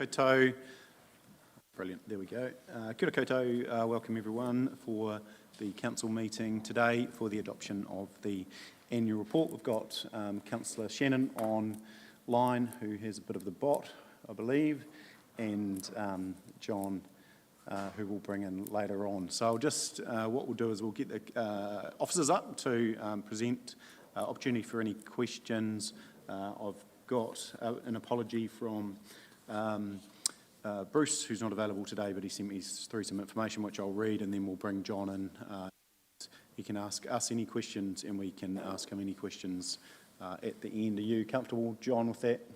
Koutou. Brilliant, there we go. Kia ora koutou, welcome everyone for the council meeting today for the adoption of the annual report. We've got Councillor Shannon online, who has a bit of the bot, I believe, and John, who we'll bring in later on. So I'll just, what we'll do is we'll get the officers up to present opportunity for any questions. I've got an apology from Bruce, who's not available today, but he sent me through some information which I'll read, and then we'll bring John in. He can ask us any questions and we can ask him any questions at the end. Are you comfortable, John, with that?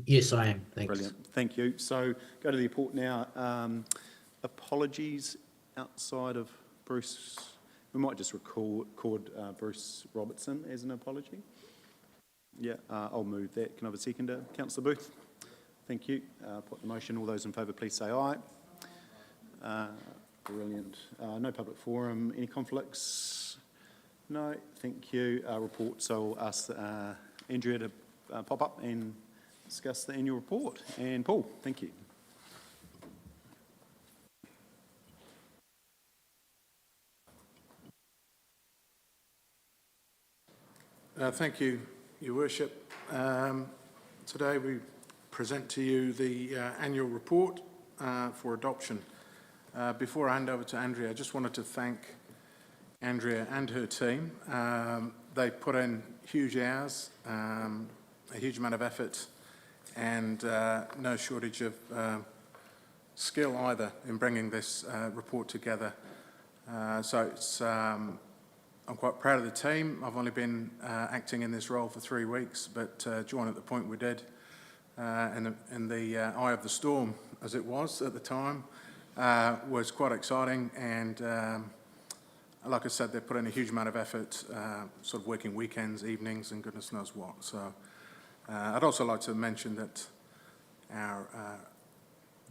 Yes, I am. Thanks. Brilliant. Thank you. So go to the report now. Apologies outside of Bruce. We might just record Bruce Robertson as an apology. Yeah, I'll move that. Can I have a seconder? Councillor Booth. Thank you. Put the motion. All those in favour, please say aye. Brilliant. No public forum. Any conflicts? No. Thank you. Report. So I'll ask Andrea to pop up and discuss the annual report. And Paul, thank you. Thank you, Your Worship. Today we present to you the annual report for adoption. Before I hand over to Andrea, I just wanted to thank Andrea and her team. They put in huge hours, a huge amount of effort, and no shortage of skill either in bringing this report together. So it's, I'm quite proud of the team. I've only been acting in this role for 3 weeks, but joining at the point we did, in the eye of the storm, as it was at the time, was quite exciting. And like I said, they put in a huge amount of effort, sort of working weekends, evenings, and goodness knows what. So I'd also like to mention that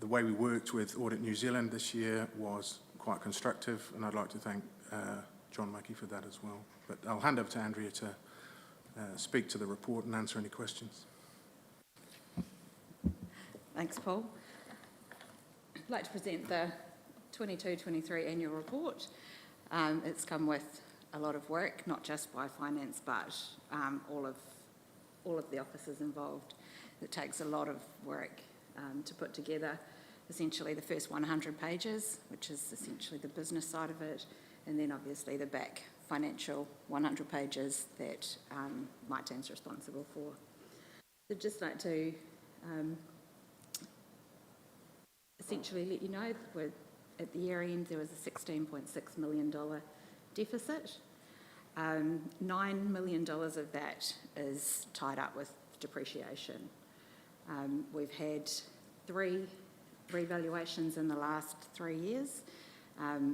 the way we worked with Audit New Zealand this year was quite constructive, and I'd like to thank John Mackey for that as well. But I'll hand over to Andrea to speak to the report and answer any questions. Thanks, Paul. I'd like to present the 22-23 annual report. It's come with a lot of work, not just by finance, but all of the officers involved. It takes a lot of work to put together essentially the first 100 pages, which is essentially the business side of it, and then obviously the back financial 100 pages that my team's responsible for. I'd just like to essentially let you know that at the year end there was a $16.6 million deficit. $9 million of that is tied up with depreciation. We've had 3 revaluations in the last 3 years,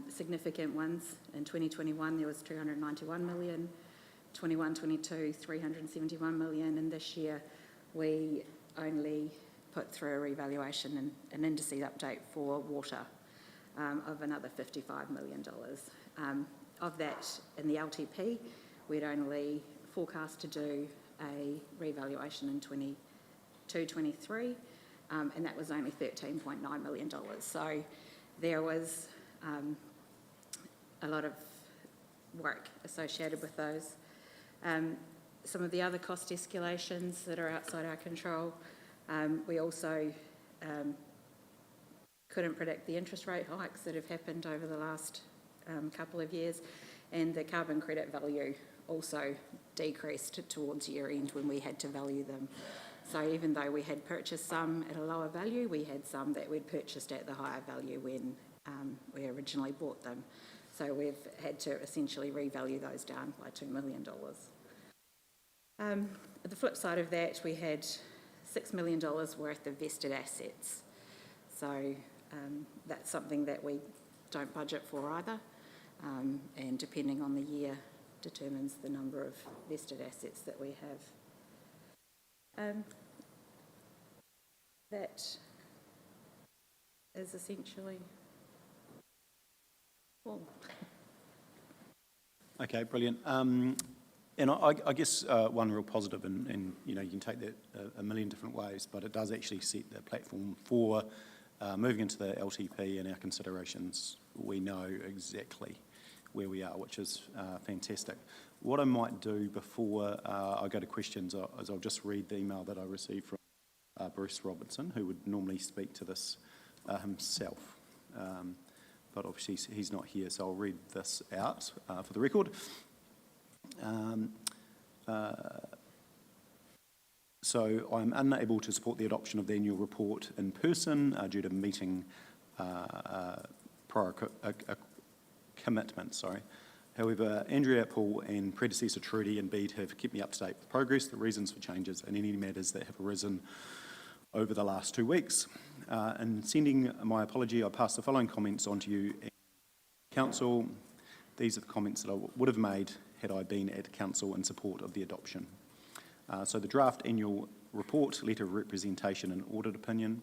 significant ones. In 2021 there was $291 million, 21-22 $371 million, and this year we only put through a revaluation and an indices update for water of another $55 million. Of that, in the LTP, we'd only forecast to do a revaluation in 22-23, and that was only $13.9 million. So there was a lot of work associated with those. Some of the other cost escalations that are outside our control, we also couldn't predict the interest rate hikes that have happened over the last couple of years, and the carbon credit value also decreased towards year end when we had to value them. So even though we had purchased some at a lower value, we had some that we'd purchased at the higher value when we originally bought them. So we've had to essentially revalue those down by $2 million. At the flip side of that, we had $6 million worth of vested assets. So that's something that we don't budget for either, and depending on the year determines the number of vested assets that we have. That is essentially all. Okay, brilliant. And I guess one real positive, and you know, you can take that a million different ways, but it does actually set the platform for moving into the LTP and our considerations. We know exactly where we are, which is fantastic. What I might do before I go to questions is I'll just read the email that I received from Bruce Robertson, who would normally speak to this himself. But obviously he's not here, so I'll read this out for the record. So I'm unable to support the adoption of the annual report in person due to meeting prior commitments. However, Andrea, Paul and predecessor Trudy and Bede have kept me up to date with progress, the reasons for changes and any matters that have arisen over the last 2 weeks. In sending my apology, I pass the following comments on to you, Council. These are the comments that I would have made had I been at Council in support of the adoption. So the draft annual report, letter of representation and audit opinion.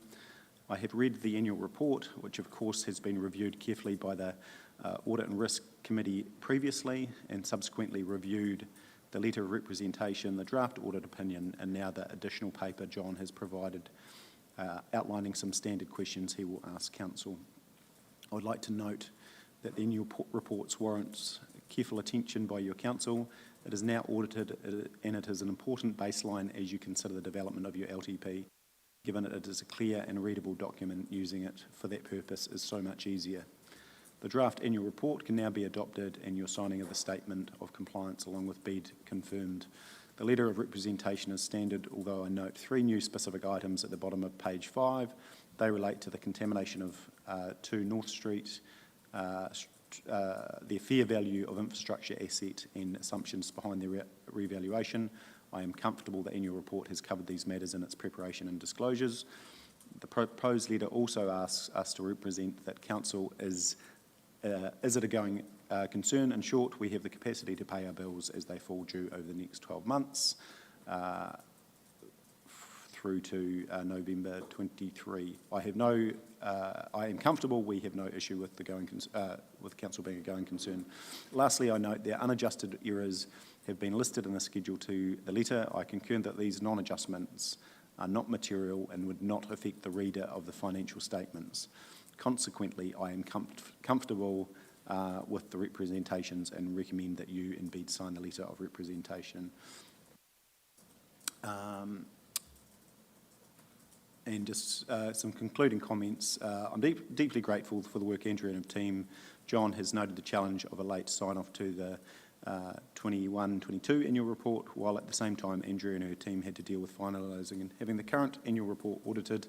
I have read the annual report, which of course has been reviewed carefully by the Audit and Risk Committee previously and subsequently reviewed the letter of representation, the draft audit opinion and now the additional paper John has provided outlining some standard questions he will ask Council. I would like to note that the annual reports warrants careful attention by your Council. It is now audited and it is an important baseline as you consider the development of your LTP, given that it is a clear and readable document. Using it for that purpose is so much easier. The draft annual report can now be adopted and your signing of the statement of compliance along with BED confirmed. The letter of representation is standard, although I note 3 new specific items at the bottom of page 5. They relate to the contamination of 2 North Street, the fair value of infrastructure asset and assumptions behind their revaluation. I am comfortable the annual report has covered these matters in its preparation and disclosures. The proposed letter also asks us to represent that Council is it a going concern? In short, we have the capacity to pay our bills as they fall due over the next 12 months through to November 23. I am comfortable we have no issue with with Council being a going concern. Lastly, I note their unadjusted errors have been listed in the schedule to the letter. I concur that these non-adjustments are not material and would not affect the reader of the financial statements. Consequently, I am comfortable with the representations and recommend that you and BED sign the letter of representation. And just some concluding comments. I'm deeply grateful for the work Andrea and her team. John has noted the challenge of a late sign-off to the 21-22 annual report, while at the same time Andrea and her team had to deal with finalising and having the current annual report audited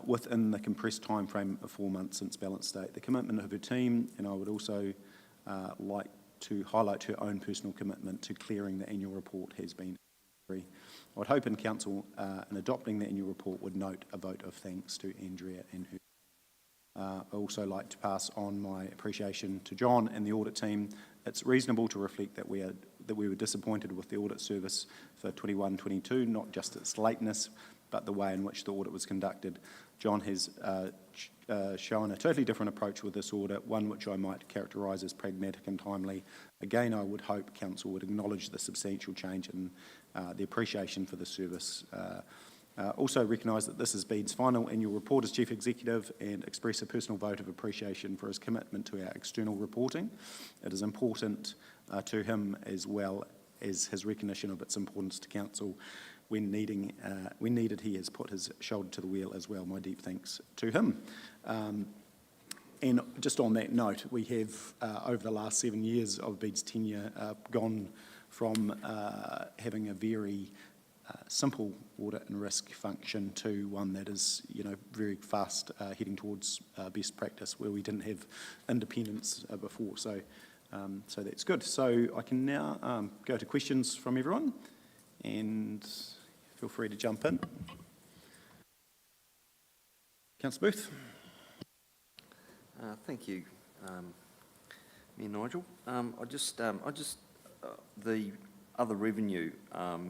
within the compressed time frame of 4 months since balance date. The commitment of her team, and I would also like to highlight her own personal commitment to clearing the annual report, has been very. I would hope in Council in adopting the annual report would note a vote of thanks to Andrea and her. I also like to pass on my appreciation to John and the audit team. It's reasonable to reflect that we were disappointed with the audit service for 21-22, not just its lateness, but the way in which the audit was conducted. John has shown a totally different approach with this audit, one which I might characterise as pragmatic and timely. Again, I would hope Council would acknowledge the substantial change and the appreciation for the service. Also recognise that this is BED's final annual report as Chief Executive and express a personal vote of appreciation for his commitment to our external reporting. It is important to him as well as his recognition of its importance to Council. When needed, he has put his shoulder to the wheel as well. My deep thanks to him. And just on that note, we have, over the last 7 years of BED's tenure, gone from having a very simple audit and risk function to one that is, very fast heading towards best practice, where we didn't have independence before. So that's good. So I can now go to questions from everyone, and feel free to jump in. Councillor Booth. Thank you, Mayor Nigel. The other revenue,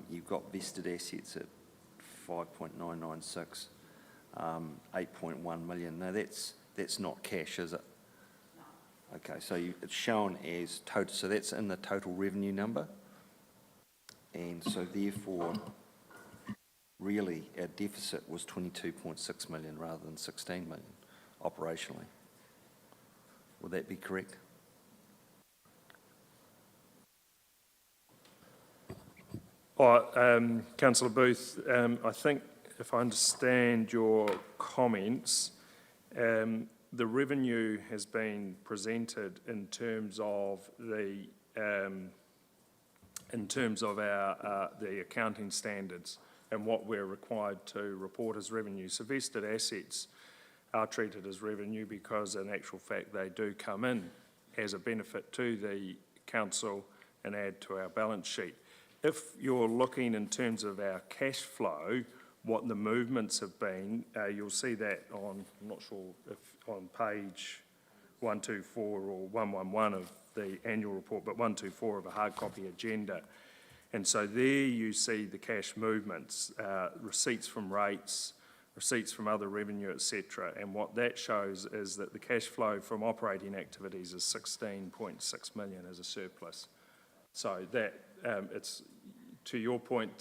you've got vested assets at 5.996, 8.1 million. Now that's not cash, is it? No. Okay, so it's shown as total. So that's in the total revenue number. so therefore, really, our deficit was 22.6 million rather than 16 million operationally. Would that be correct? Councillor Booth, I think if I understand your comments, the revenue has been presented in terms of the the accounting standards and what we're required to report as revenue. So vested assets are treated as revenue because in actual fact they do come in as a benefit to the council and add to our balance sheet. If you're looking in terms of our cash flow, what the movements have been, you'll see that on, I'm not sure if on page 124 or 111 of the annual report, but 124 of a hard copy agenda. And so there you see the cash movements, receipts from rates, receipts from other revenue, etc. And what that shows is that the cash flow from operating activities is 16.6 million as a surplus. So that, it's, to your point,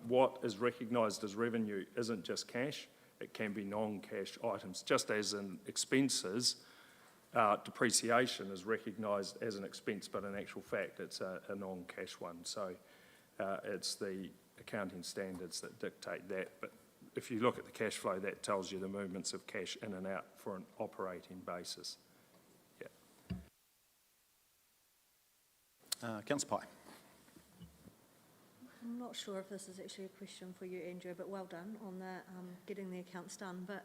what is recognised as revenue isn't just cash, it can be non-cash items. Just as in expenses, depreciation is recognised as an expense, but in actual fact it's a non-cash one. So it's the accounting standards that dictate that. But if you look at the cash flow, that tells you the movements of cash in and out for an operating basis. Yeah. Councillor Pye. I'm not sure if this is actually a question for you, Andrew, but well done on the getting the accounts done. But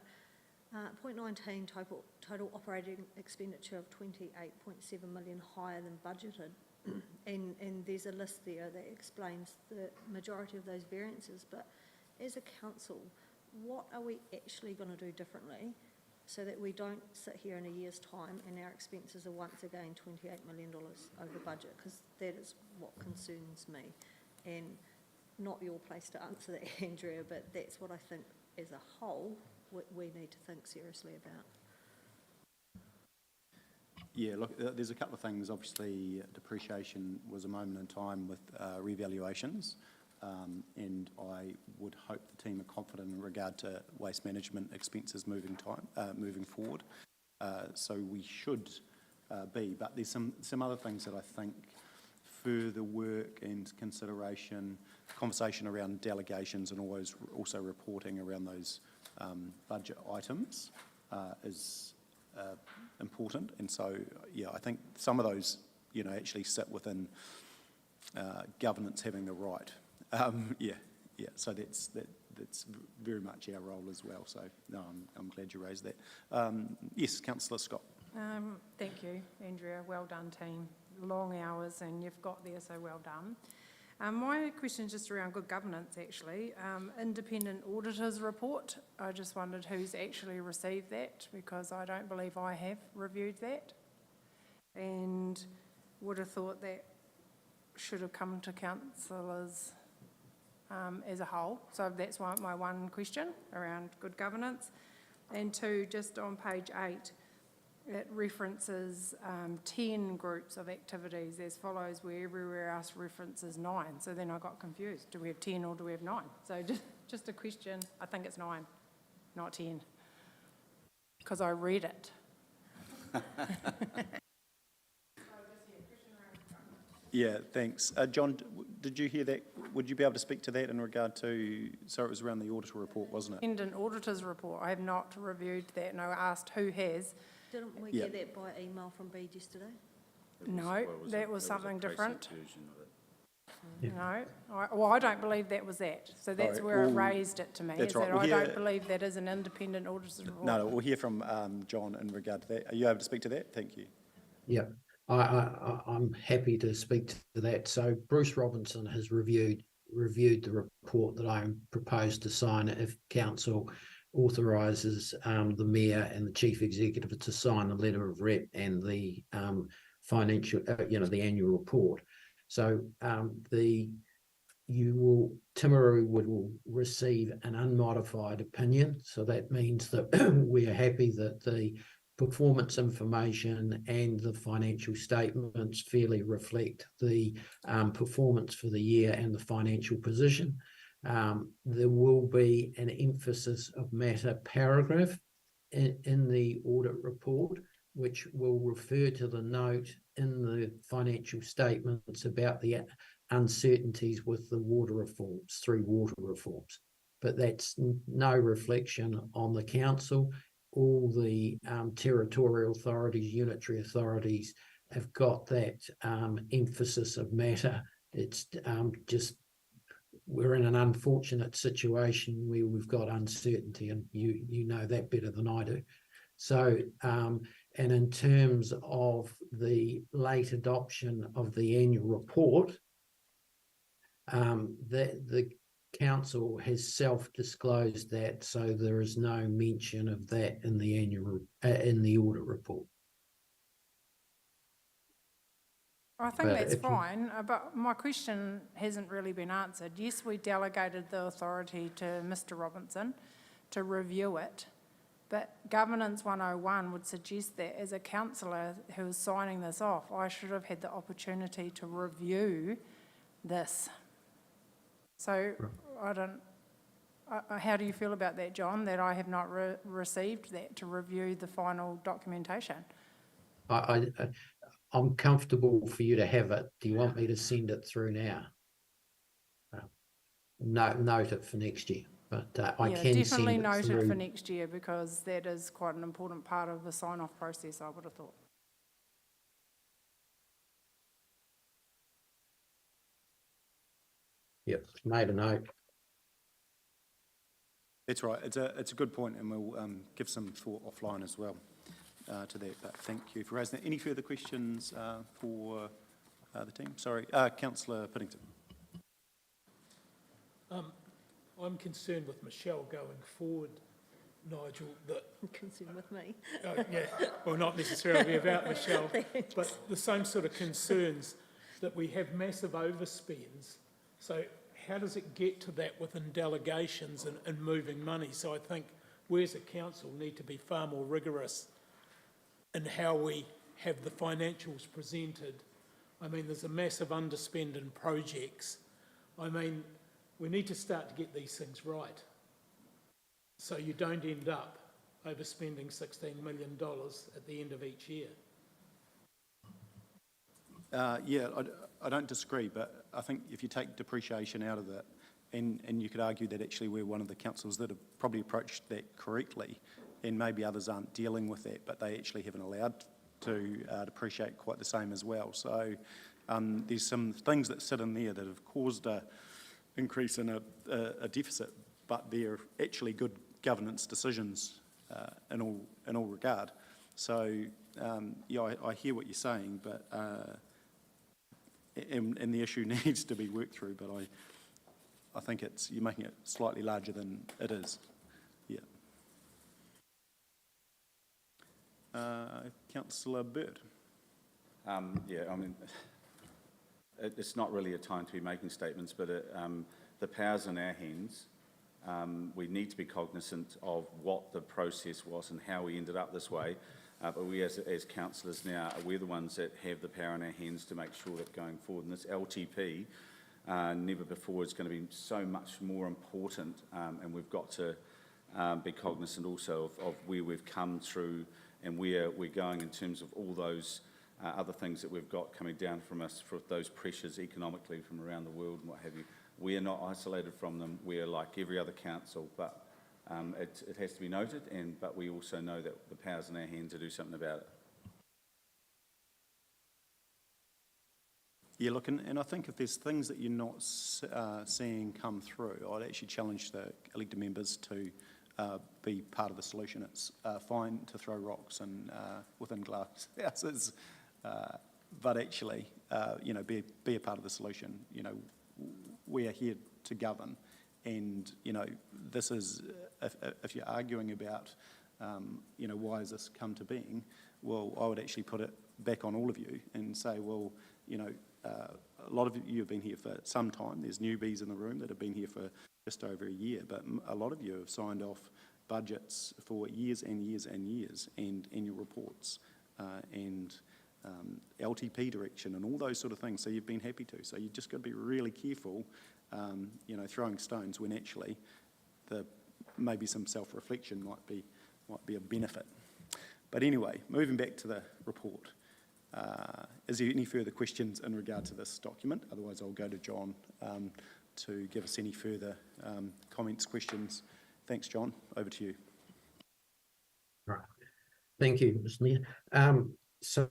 point 19, total operating expenditure of 28.7 million higher than budgeted. and there's a list there that explains the majority of those variances. But as a council, what are we actually going to do differently so that we don't sit here in a year's time and our expenses are once again $28 million over budget? Because that is what concerns me. And not your place to answer that, Andrea, but that's what I think as a whole we need to think seriously about. Yeah, look, there's a couple of things. Obviously, depreciation was a moment in time with revaluations, and I would hope the team are confident in regard to waste management expenses moving forward. So we should be, but there's some other things that I think further work and consideration, conversation around delegations and always also reporting around those budget items is important. And so, yeah, I think some of those, actually sit within governance having the right. So that's very much our role as well. So, no, I'm glad you raised that. Yes, Councillor Scott. Thank you, Andrea. Well done, team. Long hours and you've got there, so well done. My question is just around good governance, actually. Independent auditors report. I just wondered who's actually received that, because I don't believe I have reviewed that, and would have thought that should have come to councillors as a whole. So that's my one question around good governance. And two, just on page 8, it references 10 groups of activities as follows, where everywhere else references 9. So then I got confused. Do we have 10 or do we have 9? So just a question. I think it's 9, not 10, because I read it. Yeah, thanks. John, did you hear that? Would you be able to speak to that in regard to, so it was around the auditor report, wasn't it? Independent auditor's report. I have not reviewed that, and I asked who has. Didn't we get that by email from Bede yesterday? No, that was something different. No, I don't believe that was that. So that's where it raised it to me. That's right. I don't believe that is an independent auditor's report. No, we'll hear from John in regard to that. Are you able to speak to that? Thank you. Yeah, I'm happy to speak to that. So Bruce Robinson has reviewed the report that I proposed to sign if council authorises the mayor and the chief executive to sign the letter of rep and the financial, the annual report. So Timaru will receive an unmodified opinion. So that means that we are happy that the performance information and the financial statements fairly reflect the performance for the year and the financial position. There will be an emphasis of matter paragraph in the audit report, which will refer to the note in the financial statements about the uncertainties with the water reforms, through water reforms. But that's no reflection on the council. All the territorial authorities, unitary authorities have got that emphasis of matter. It's just we're in an unfortunate situation where we've got uncertainty, and you know that better than I do. So, and in terms of the late adoption of the annual report, the council has self-disclosed that, so there is no mention of that in the annual in the audit report. I think that's fine, but my question hasn't really been answered. Yes, we delegated the authority to Mr. Robinson to review it, but Governance 101 would suggest that as a councillor who is signing this off, I should have had the opportunity to review this. So how do you feel about that, John, that I have not received that to review the final documentation? I'm comfortable for you to have it. Do you want me to send it through now? Note it for next year, but I can definitely send it note through. it for next year, because that is quite an important part of the sign-off process, I would have thought. Yep, made a note. That's right. It's a good point, and we'll give some thought offline as well to that. But thank you for raising that. Any further questions for the team? Sorry, Councillor Piddington. I'm concerned with Michelle going forward, Nigel, that... Concerned with me. Yeah, well, not necessarily about Michelle, but the same sort of concerns that we have massive overspends. So how does it get to that within delegations and moving money? So I think we as a council need to be far more rigorous in how we have the financials presented. I mean, there's a massive underspend in projects. I mean, we need to start to get these things right, so you don't end up overspending $16 million at the end of each year. Yeah, I don't disagree, but I think if you take depreciation out of that, and you could argue that actually we're one of the councils that have probably approached that correctly, and maybe others aren't dealing with that, but they actually haven't allowed to depreciate quite the same as well. So there's some things that sit in there that have caused a increase in a deficit, but they're actually good governance decisions in all regard. So yeah, I hear what you're saying, but and the issue needs to be worked through. But I think you're making it slightly larger than it is. Yeah. Councillor Bird. Yeah, I mean, it's not really a time to be making statements, but the power's in our hands. We need to be cognizant of what the process was and how we ended up this way. But we as councillors now, we're the ones that have the power in our hands to make sure that going forward in this LTP, never before is going to be so much more important, and we've got to be cognizant also of where we've come through and where we're going in terms of all those other things that we've got coming down from us, for those pressures economically from around the world and what have you. We are not isolated from them. We are like every other council, but it has to be noted, but we also know that the power's in our hands to do something about it. Yeah, look, and I think if there's things that you're not seeing come through, I'd actually challenge the elected members to be part of the solution. It's fine to throw rocks and within glass houses, but actually, you know, be a part of the solution. You know, we are here to govern, and you know, this is if you're arguing about, you know, why has this come to being? Well, I would actually put it back on all of you and say, well, you know, a lot of you have been here for some time. There's newbies in the room that have been here for just over a year, but a lot of you have signed off budgets for years and years and years, and annual reports, and LTP direction and all those sort of things, so you've been happy to. So you've just got to be really careful, throwing stones when actually maybe some self-reflection might be a benefit. But anyway, moving back to the report. Is there any further questions in regard to this document? Otherwise, I'll go to John to give us any further comments, questions. Thanks, John. Over to you. Right. Thank you, Ms. Mayor. So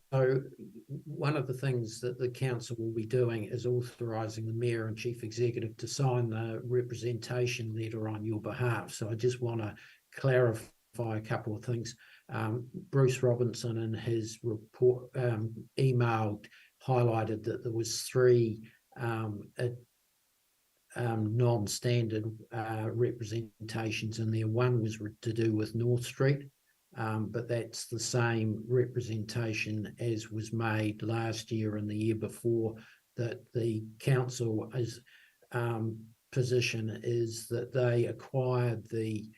one of the things that the council will be doing is authorising the Mayor and Chief Executive to sign the representation letter on your behalf. So I just want to clarify a couple of things. Bruce Robinson in his report emailed highlighted that there was 3 non-standard representations in there. One was to do with North Street, but that's the same representation as was made last year and the year before, that the council position is that they acquired the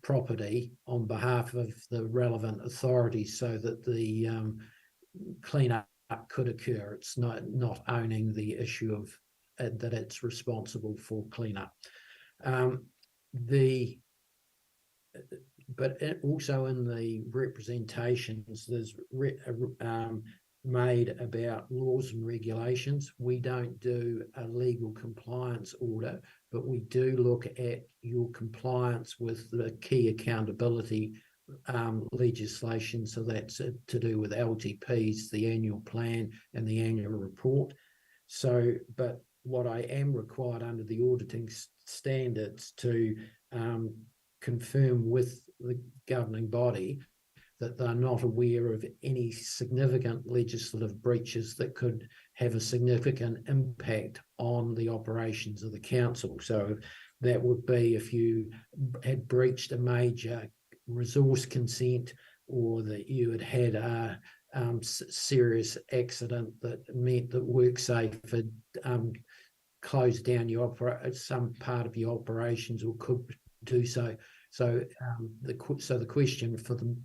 property on behalf of the relevant authorities so that the clean-up could occur. It's not owning the issue of that it's responsible for clean-up. But also in the representations, there's made about laws and regulations. We don't do a legal compliance audit, but we do look at your compliance with the key accountability legislation. So that's to do with LTPs, the annual plan and the annual report. So, but what I am required under the auditing standards to confirm with the governing body that they're not aware of any significant legislative breaches that could have a significant impact on the operations of the council. So that would be if you had breached a major resource consent, or that you had a serious accident that meant that WorkSafe had closed down some part of your operations, or could do so. So the question for the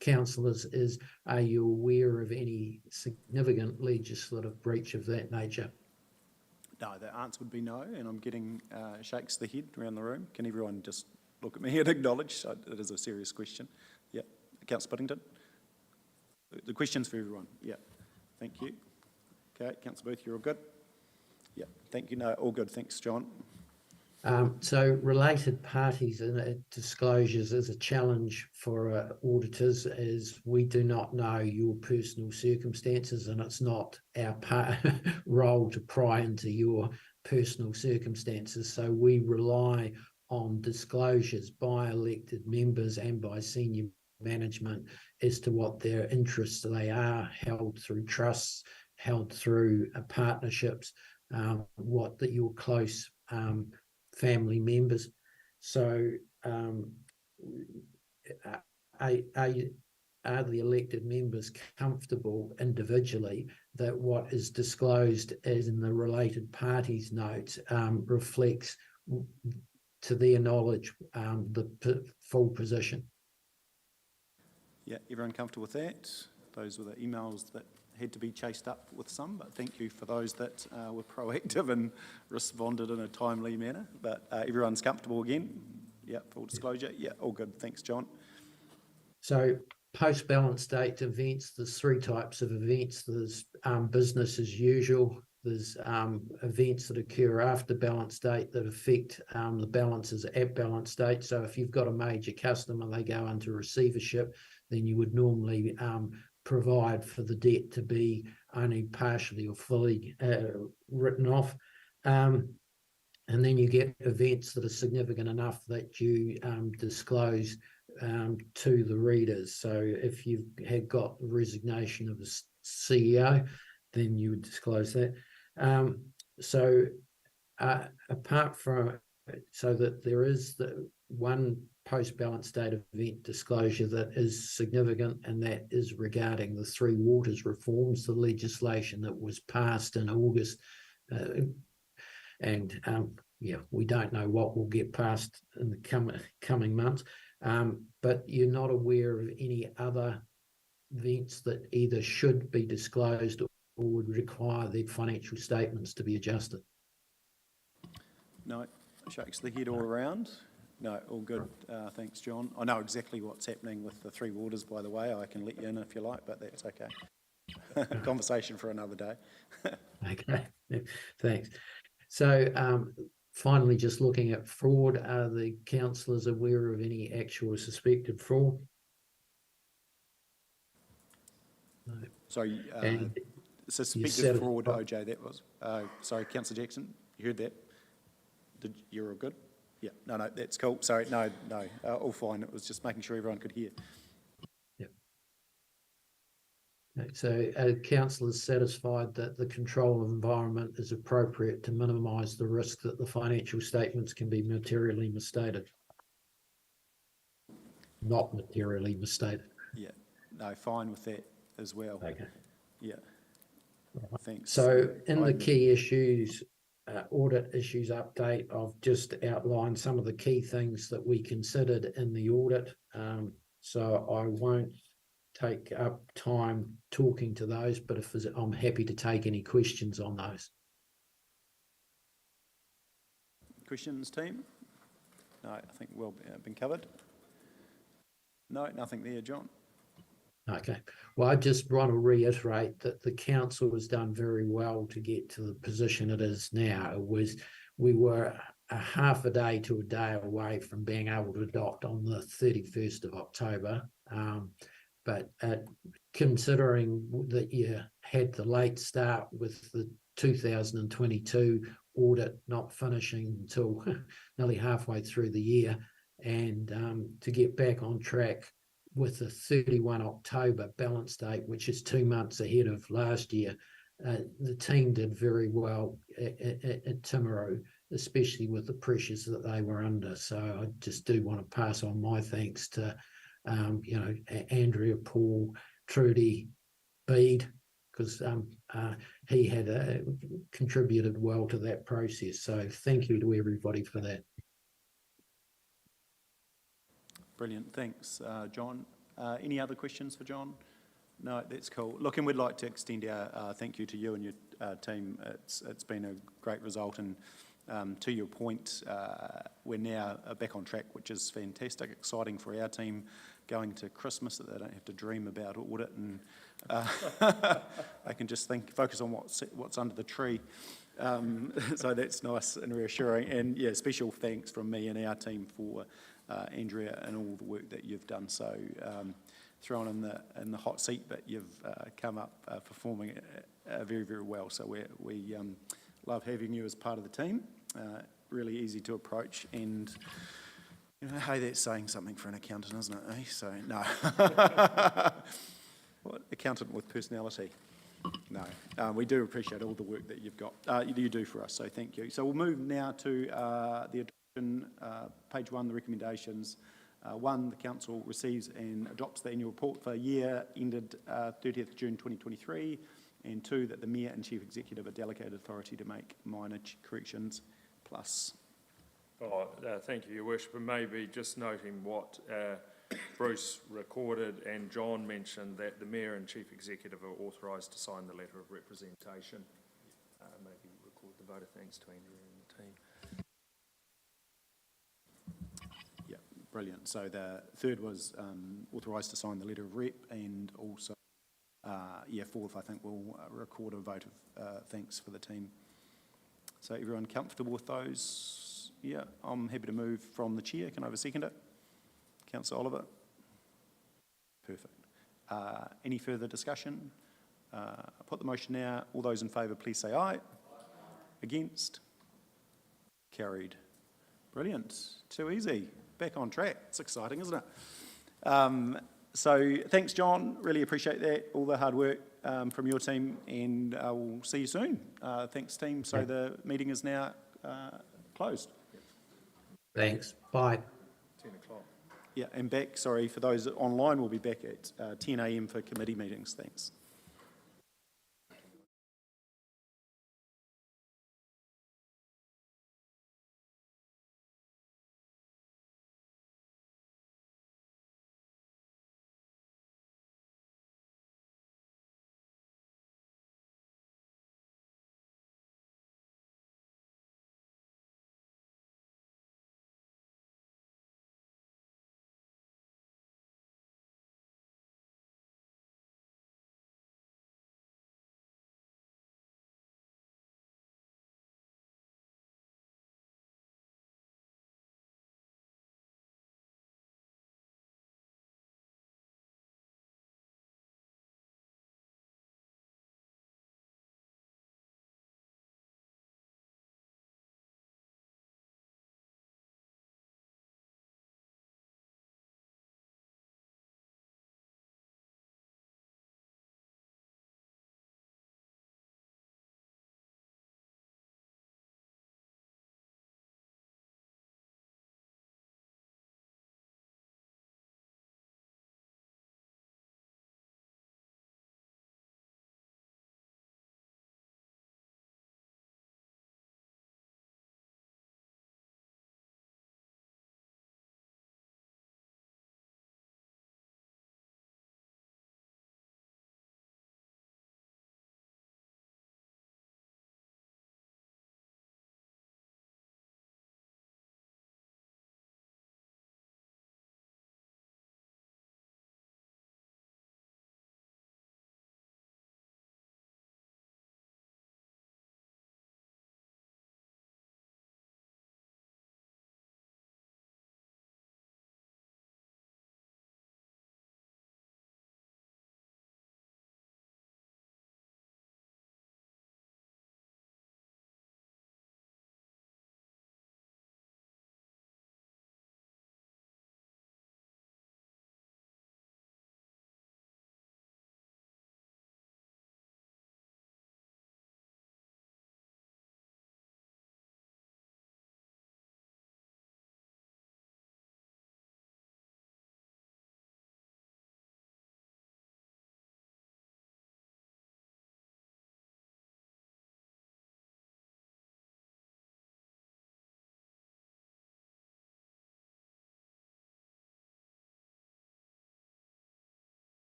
councillors is, are you aware of any significant legislative breach of that nature? No, the answer would be no, and I'm getting shakes of the head around the room. Can everyone just look at me and acknowledge it is a serious question? Yeah, Councillor Puddington. The question's for everyone. Yeah, thank you. Okay, Councillor Booth, you're all good? Yeah, thank you. No, all good. Thanks, John. So related parties and disclosures is a challenge for auditors, as we do not know your personal circumstances, and it's not our role to pry into your personal circumstances. So we rely on disclosures by elected members and by senior management as to what their interests they are, held through trusts, held through partnerships, what that your close family members. So are the elected members comfortable individually that what is disclosed as in the related parties notes reflects, to their knowledge, the full position? Yeah, everyone comfortable with that? Those were the emails that had to be chased up with some, but thank you for those that were proactive and responded in a timely manner. But everyone's comfortable again? Yeah, full disclosure? Yeah, all good. Thanks, John. So post-balance date events, there's 3 types of events. There's business as usual. There's events that occur after balance date that affect the balances at balance date. So if you've got a major customer, they go into receivership, then you would normally provide for the debt to be only partially or fully written off. And then you get events that are significant enough that you disclose to the readers. So if you've had got the resignation of the CEO, then you would disclose that. Apart from, so that there is the one post-balance date event disclosure that is significant, and that is regarding the 3 waters reforms, the legislation that was passed in August And yeah, we don't know what will get passed in the coming months. But you're not aware of any other events that either should be disclosed or would require their financial statements to be adjusted? No, shakes the head all around. No, all good. Thanks, John. I know exactly what's happening with the Three Waters, by the way. I can let you in if you like, but that's okay. Conversation for another day. Okay, thanks. So finally, just looking at fraud, are the councillors aware of any actual suspected fraud? No. Sorry, And suspected fraud, OJ, that was. Sorry, Councillor Jackson, you heard that? You're all good? Yeah, no, that's cool. Sorry, no, all fine. It was just making sure everyone could hear. Yep. Okay, so are councillors satisfied that the control of environment is appropriate to minimise the risk that the financial statements can be materially misstated? Not materially misstated. Yeah, no, fine with that as well. Okay. Yeah, thanks. So in the key issues, audit issues update, I've just outlined some of the key things that we considered in the audit. So I won't take up time talking to those, but I'm happy to take any questions on those. Questions, team? No, I think well been covered. No, nothing there, John. Okay. Well, I just want to reiterate that the council has done very well to get to the position it is now. We were a half a day to a day away from being able to adopt on the 31st of October. But considering that you had the late start with the 2022 audit not finishing until nearly halfway through the year, and to get back on track with the 31 October balance date, which is 2 months ahead of last year, the team did very well at Timaru, especially with the pressures that they were under. So I just do want to pass on my thanks to Andrea, Paul, Trudy, Bede, because he had contributed well to that process. So thank you to everybody for that. Brilliant. Thanks, John. Any other questions for John? No, that's cool. Look, and we'd like to extend our thank you to you and your team. It's been a great result, and to your point, we're now back on track, which is fantastic, exciting for our team going to Christmas, that they don't have to dream about audit, and they can just focus on what's under the tree. So that's nice and reassuring. And yeah, special thanks from me and our team for Andrea and all the work that you've done. So thrown in the hot seat, but you've come up performing very, very well. So we love having you as part of the team. Really easy to approach, and hey, that's saying something for an accountant, isn't it? Eh? So no, what accountant with personality? No, we do appreciate all the work that you've got. You do for us. So thank you. So we'll move now to the adoption. Page 1, the recommendations. 1, the council receives and adopts the annual report for a year ended 30th June 2023, and 2, that the Mayor and Chief Executive are delegated authority to make minor corrections plus. Thank you, Your Worship, and maybe just noting what Bruce recorded and John mentioned, that the Mayor and Chief Executive are authorised to sign the letter of representation. Maybe record the vote of thanks to Andrew and the team. Yeah, brilliant. So the third was authorised to sign the letter of rep, and also, fourth, I think we'll record a vote of thanks for the team. So everyone comfortable with those? Yeah, I'm happy to move from the chair. Can I have a seconder? Councillor Oliver. Perfect. Any further discussion? I'll put the motion now. All those in favour, please say aye. Aye. Against? Carried. Brilliant. Too easy. Back on track. It's exciting, isn't it? So thanks, John. Really appreciate that. All the hard work from your team, and we'll see you soon. Thanks, team. So the meeting is now closed. Thanks. Bye. 10 o'clock. Yeah, and back, sorry, for those online, we'll be back at 10 a.m. for committee meetings. Thanks.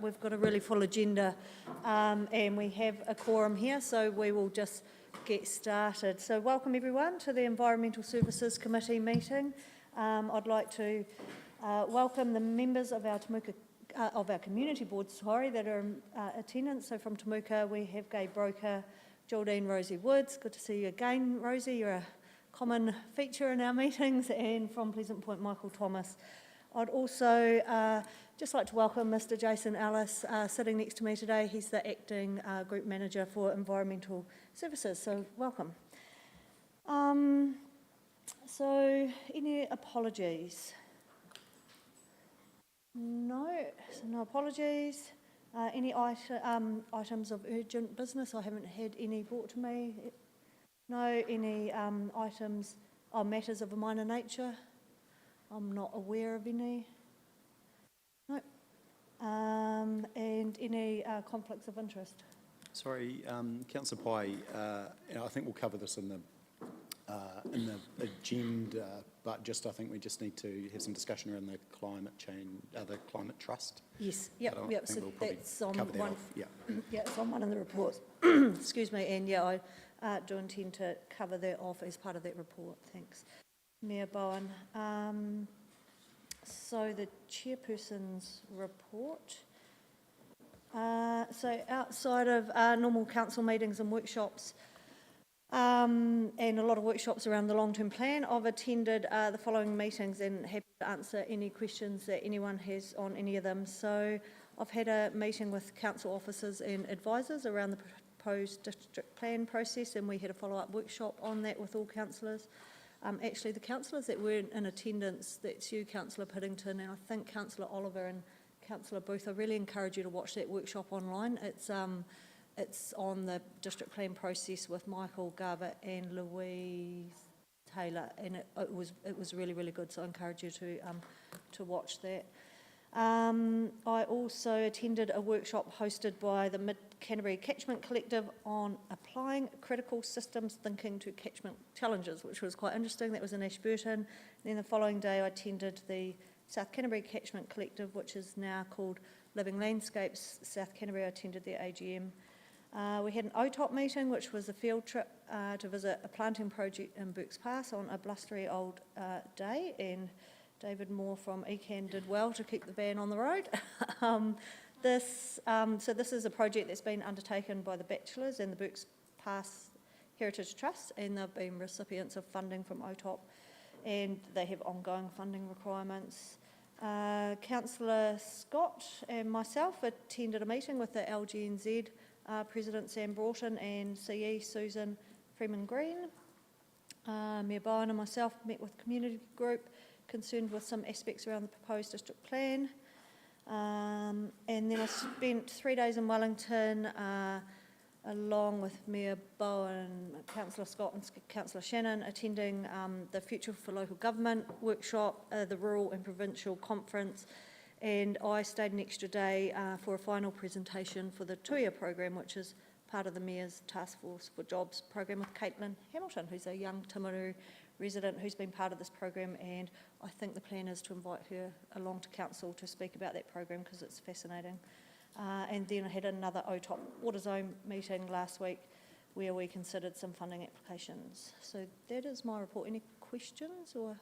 We've got a really full agenda and we have a quorum here, so we will just get started. So welcome everyone to the Environmental Services Committee meeting. I'd like to welcome the members of our community board, that are in attendance. So from Temuka we have Gai Broker, Geraldine Rosie Woods. Good to see you again, Rosie. You're a common feature in our meetings. And from Pleasant Point, Michael Thomas. I'd also just like to welcome Mr. Jason Ellis sitting next to me today. He's the Acting Group Manager for Environmental Services, so welcome. So any apologies? No, so no apologies. Any items of urgent business? I haven't had any brought to me. No, any items or matters of a minor nature? I'm not aware of any. No. And any conflicts of interest? Sorry, Councillor Pai, I think we'll cover this in the agenda, but I think we just need to have some discussion around the climate change, the climate trust. Yes, yep. So we'll that's on cover that one. off. Yeah. Yeah, it's on one of the reports. Excuse me, and yeah, I do intend to cover that off as part of that report. Thanks, Mayor Bowen. So the chairperson's report. So outside of normal council meetings and workshops, and a lot of workshops around the long-term plan, I've attended the following meetings and happy to answer any questions that anyone has on any of them. So I've had a meeting with council officers and advisors around the proposed district plan process, and we had a follow-up workshop on that with all councillors. Actually, the councillors that weren't in attendance, that's you, Councillor Piddington, and I think Councillor Oliver and Councillor Booth. I really encourage you to watch that workshop online. It's on the district plan process with Michael Garbutt and Louise Taylor, and it was really, really good. So I encourage you to watch that. I also attended a workshop hosted by the Mid-Canterbury Catchment Collective on applying critical systems thinking to catchment challenges, which was quite interesting. That was in Ashburton. And then the following day I attended the South Canterbury Catchment Collective, which is now called Living Landscapes South Canterbury. I attended their AGM. We had an OTOP meeting, which was a field trip to visit a planting project in Burke's Pass on a blustery old day, and David Moore from ECAN did well to keep the van on the road. So this is a project that's been undertaken by the Bachelors and the Burke's Pass Heritage Trust, and they've been recipients of funding from OTOP, and they have ongoing funding requirements. Councillor Scott and myself attended a meeting with the LGNZ President Sam Broughton and CE Susan Freeman-Green. Mayor Bowen and myself met with community group concerned with some aspects around the proposed district plan. And then I spent 3 days in Wellington along with Mayor Bowen, Councillor Scott and Councillor Shannon, attending the Future for Local Government workshop, the Rural and Provincial Conference, and I stayed an extra day for a final presentation for the Tuia program, which is part of the Mayor's Task Force for Jobs program, with Caitlin Hamilton, who's a young Timaru resident who's been part of this program, and I think the plan is to invite her along to council to speak about that program because it's fascinating. And then I had another OTOP Water Zone meeting last week where we considered some funding applications. So that is my report. Any questions or?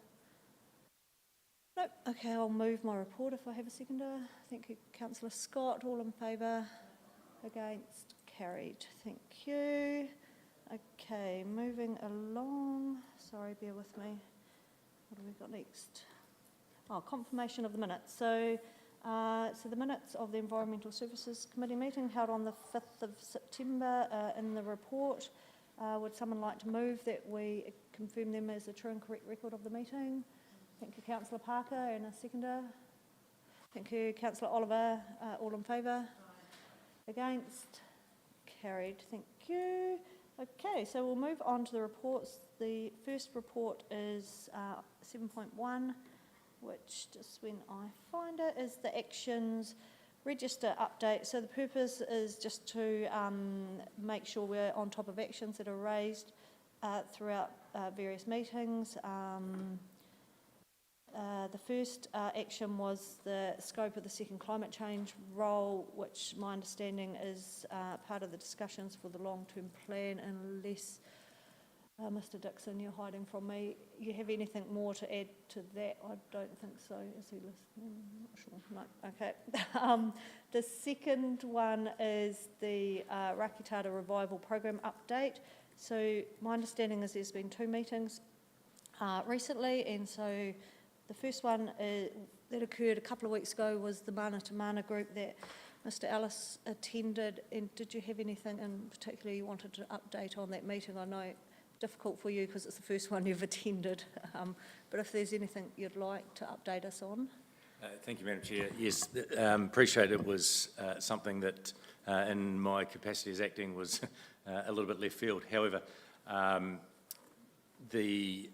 No. Okay, I'll move my report if I have a seconder. Thank you, Councillor Scott. All in favour? Against? Carried. Thank you. Okay, moving along. Sorry, bear with me. What have we got next? Oh, confirmation of the minutes. So the minutes of the Environmental Services Committee meeting held on the 5th of September in the report. Would someone like to move that we confirm them as a true and correct record of the meeting? Thank you, Councillor Parker, and a seconder. Thank you, Councillor Oliver. All in favour? Against? Carried. Thank you. Okay, so we'll move on to the reports. The first report is 7.1, which, just when I find it, is the actions register update. So the purpose is just to make sure we're on top of actions that are raised throughout various meetings. The first action was the scope of the second climate change role, which my understanding is part of the discussions for the long-term plan, unless, Mr Dixon, you're hiding from me. You have anything more to add to that? I don't think so. Is he listening? I'm not sure. No. Okay. The second one is the Rakitata Revival Program update. So my understanding is there's been 2 meetings recently, and so the first one that occurred a couple of weeks ago was the Mana to Mana group that Mr Ellis attended. And did you have anything in particular you wanted to update on that meeting? I know it's difficult for you because it's the first one you've attended, but if there's anything you'd like to update us on. Thank you, Madam Chair. Yes, appreciate it was something that in my capacity as acting was a little bit left field. However, the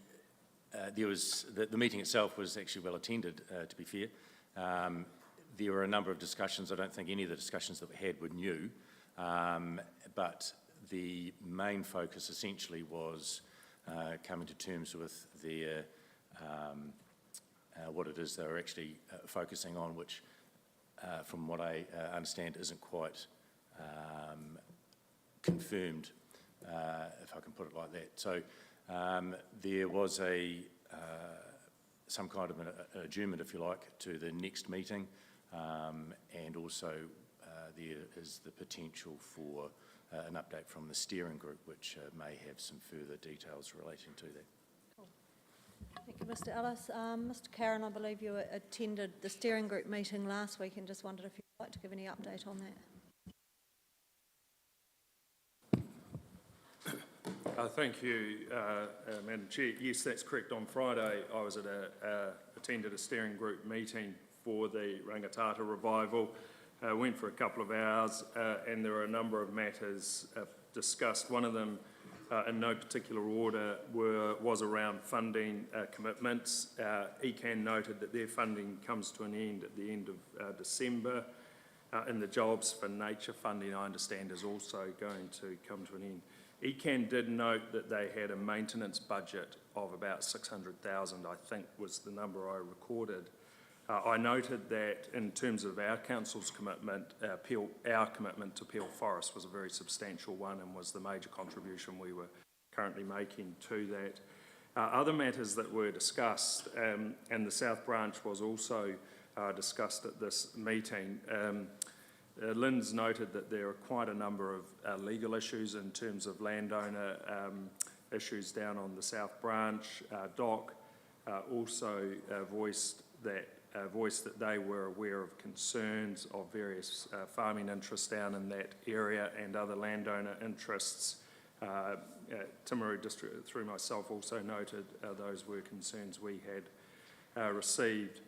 meeting itself was actually well attended, to be fair. There were a number of discussions. I don't think any of the discussions that we had were new, but the main focus essentially was coming to terms with their what it is they were actually focusing on, which, from what I understand, isn't quite confirmed, if I can put it like that. So there was some kind of an adjournment, if you like, to the next meeting, and also there is the potential for an update from the steering group, which may have some further details relating to that. Thank you, Mr Ellis. Mr Karen, I believe you attended the steering group meeting last week and just wondered if you'd like to give any update on that. Thank you, Madam Chair. Yes, that's correct. On Friday, I was attended a steering group meeting for the Rangitata Revival. Went for a couple of hours, and there were a number of matters discussed. One of them, in no particular order, was around funding commitments. ECAN noted that their funding comes to an end at the end of December, and the Jobs for Nature funding, I understand, is also going to come to an end. ECAN did note that they had a maintenance budget of about 600,000, I think was the number I recorded. I noted that in terms of our council's commitment, our commitment to Peel Forest was a very substantial one and was the major contribution we were currently making to that. Other matters that were discussed, and the South Branch was also discussed at this meeting. Lynn's noted that there are quite a number of legal issues in terms of landowner issues down on the South Branch. DOC also voiced that they were aware of concerns of various farming interests down in that area and other landowner interests. Timaru District, through myself, also noted those were concerns we had received.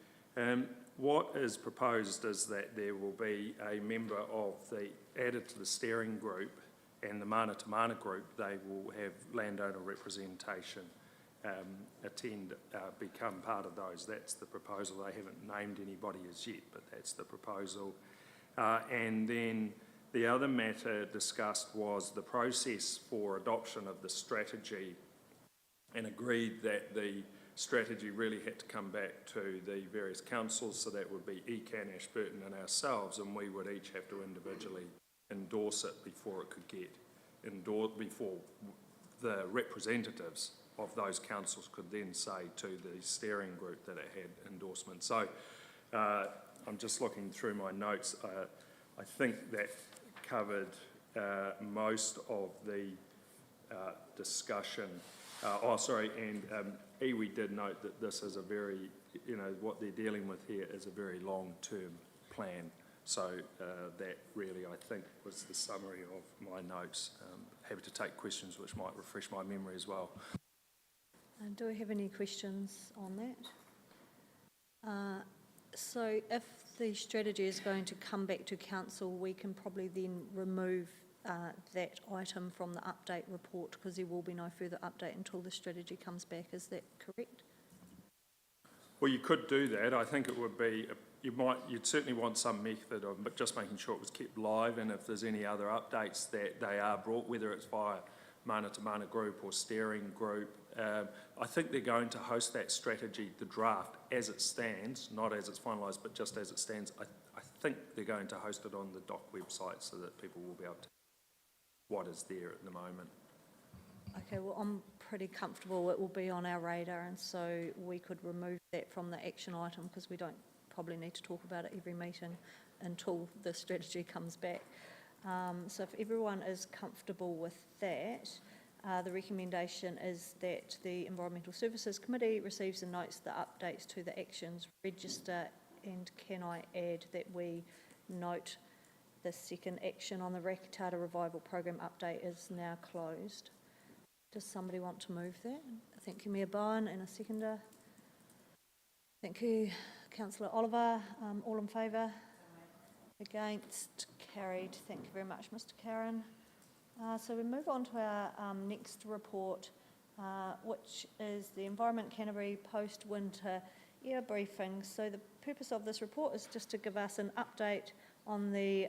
What is proposed is that there will be a member of added to the steering group, and the Mana to Mana group, they will have landowner representation become part of those. That's the proposal. They haven't named anybody as yet, but that's the proposal. And then the other matter discussed was the process for adoption of the strategy, and agreed that the strategy really had to come back to the various councils, so that would be ECAN, Ashburton and ourselves, and we would each have to individually endorse it before it could get endorsed, before the representatives of those councils could then say to the steering group that it had endorsement. So I'm just looking through my notes. I think that covered most of the discussion. And iwi did note that this is a very, what they're dealing with here is a very long-term plan. So that really, I think, was the summary of my notes. Happy to take questions which might refresh my memory as well. Do we have any questions on that? So if the strategy is going to come back to council, we can probably then remove that item from the update report, because there will be no further update until the strategy comes back. Is that correct? Well, you could do that. I think it would be, you'd certainly want some method of just making sure it was kept live, and if there's any other updates that they are brought, whether it's via Mana to Mana group or steering group. I think they're going to host that strategy, the draft, as it stands, not as it's finalised, but just as it stands. I think they're going to host it on the DOC website so that people will be able to what is there at the moment. Okay, well, I'm pretty comfortable it will be on our radar, and so we could remove that from the action item because we don't probably need to talk about it every meeting until the strategy comes back. So if everyone is comfortable with that, the recommendation is that the Environmental Services Committee receives and notes the updates to the actions register, and can I add that we note the second action on the Rakatata Revival Program update is now closed. Does somebody want to move that? Thank you, Mayor Bowen, and a seconder. Thank you, Councillor Oliver. All in favour? Against? Carried. Thank you very much, Mr. Karen. So we move on to our next report, which is the Environment Canterbury post-winter air briefing. So the purpose of this report is just to give us an update on the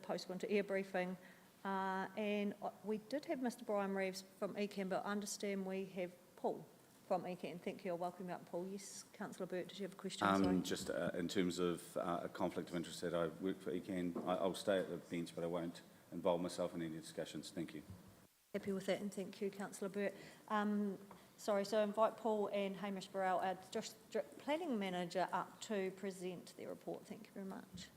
post-winter air briefing. And we did have Mr. Brian Reeves from ECAN, but I understand we have Paul from ECAN. Thank you. I'll welcome you up, Paul. Yes, Councillor Burt, did you have a question? Sorry. Just in terms of a conflict of interest that I work for ECAN, I'll stay at the bench, but I won't involve myself in any discussions. Thank you. Happy with that, and thank you, Councillor Burt. Sorry, so invite Paul and Hamish Burrell, our District Planning Manager, up to present their report. Thank you very much.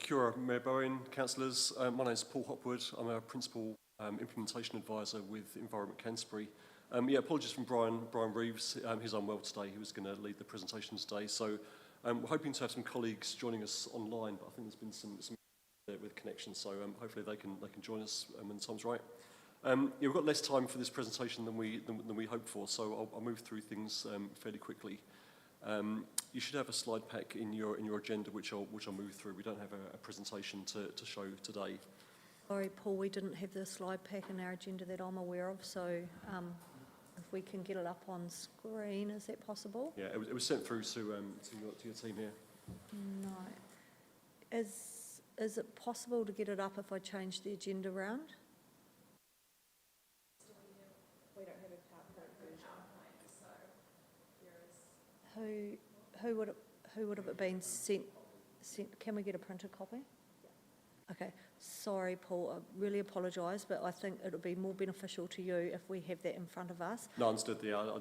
Kia ora, Mayor Bowen, councillors. My name is Paul Hopwood. I'm a Principal Implementation Advisor with Environment Canterbury. Apologies from Brian Reeves. He's unwell today. He was going to lead the presentation today. So we're hoping to have some colleagues joining us online, but I think there's been some with connections. So hopefully they can join us when the time's right. We've got less time for this presentation than we hoped for, so I'll move through things fairly quickly. You should have a slide pack in your agenda, which I'll move through. We don't have a presentation to show today. Sorry, Paul, we didn't have the slide pack in our agenda that I'm aware of, so if we can get it up on screen, is that possible? Yeah, it was sent through to your team here. No. Is it possible to get it up if I change the agenda round? We don't have a PowerPoint version, so there is. Who would have it been sent? Can we get a printed copy? Yeah. Okay. Sorry, Paul. I really apologise, but I think it would be more beneficial to you if we have that in front of us. No, understood. Yeah, I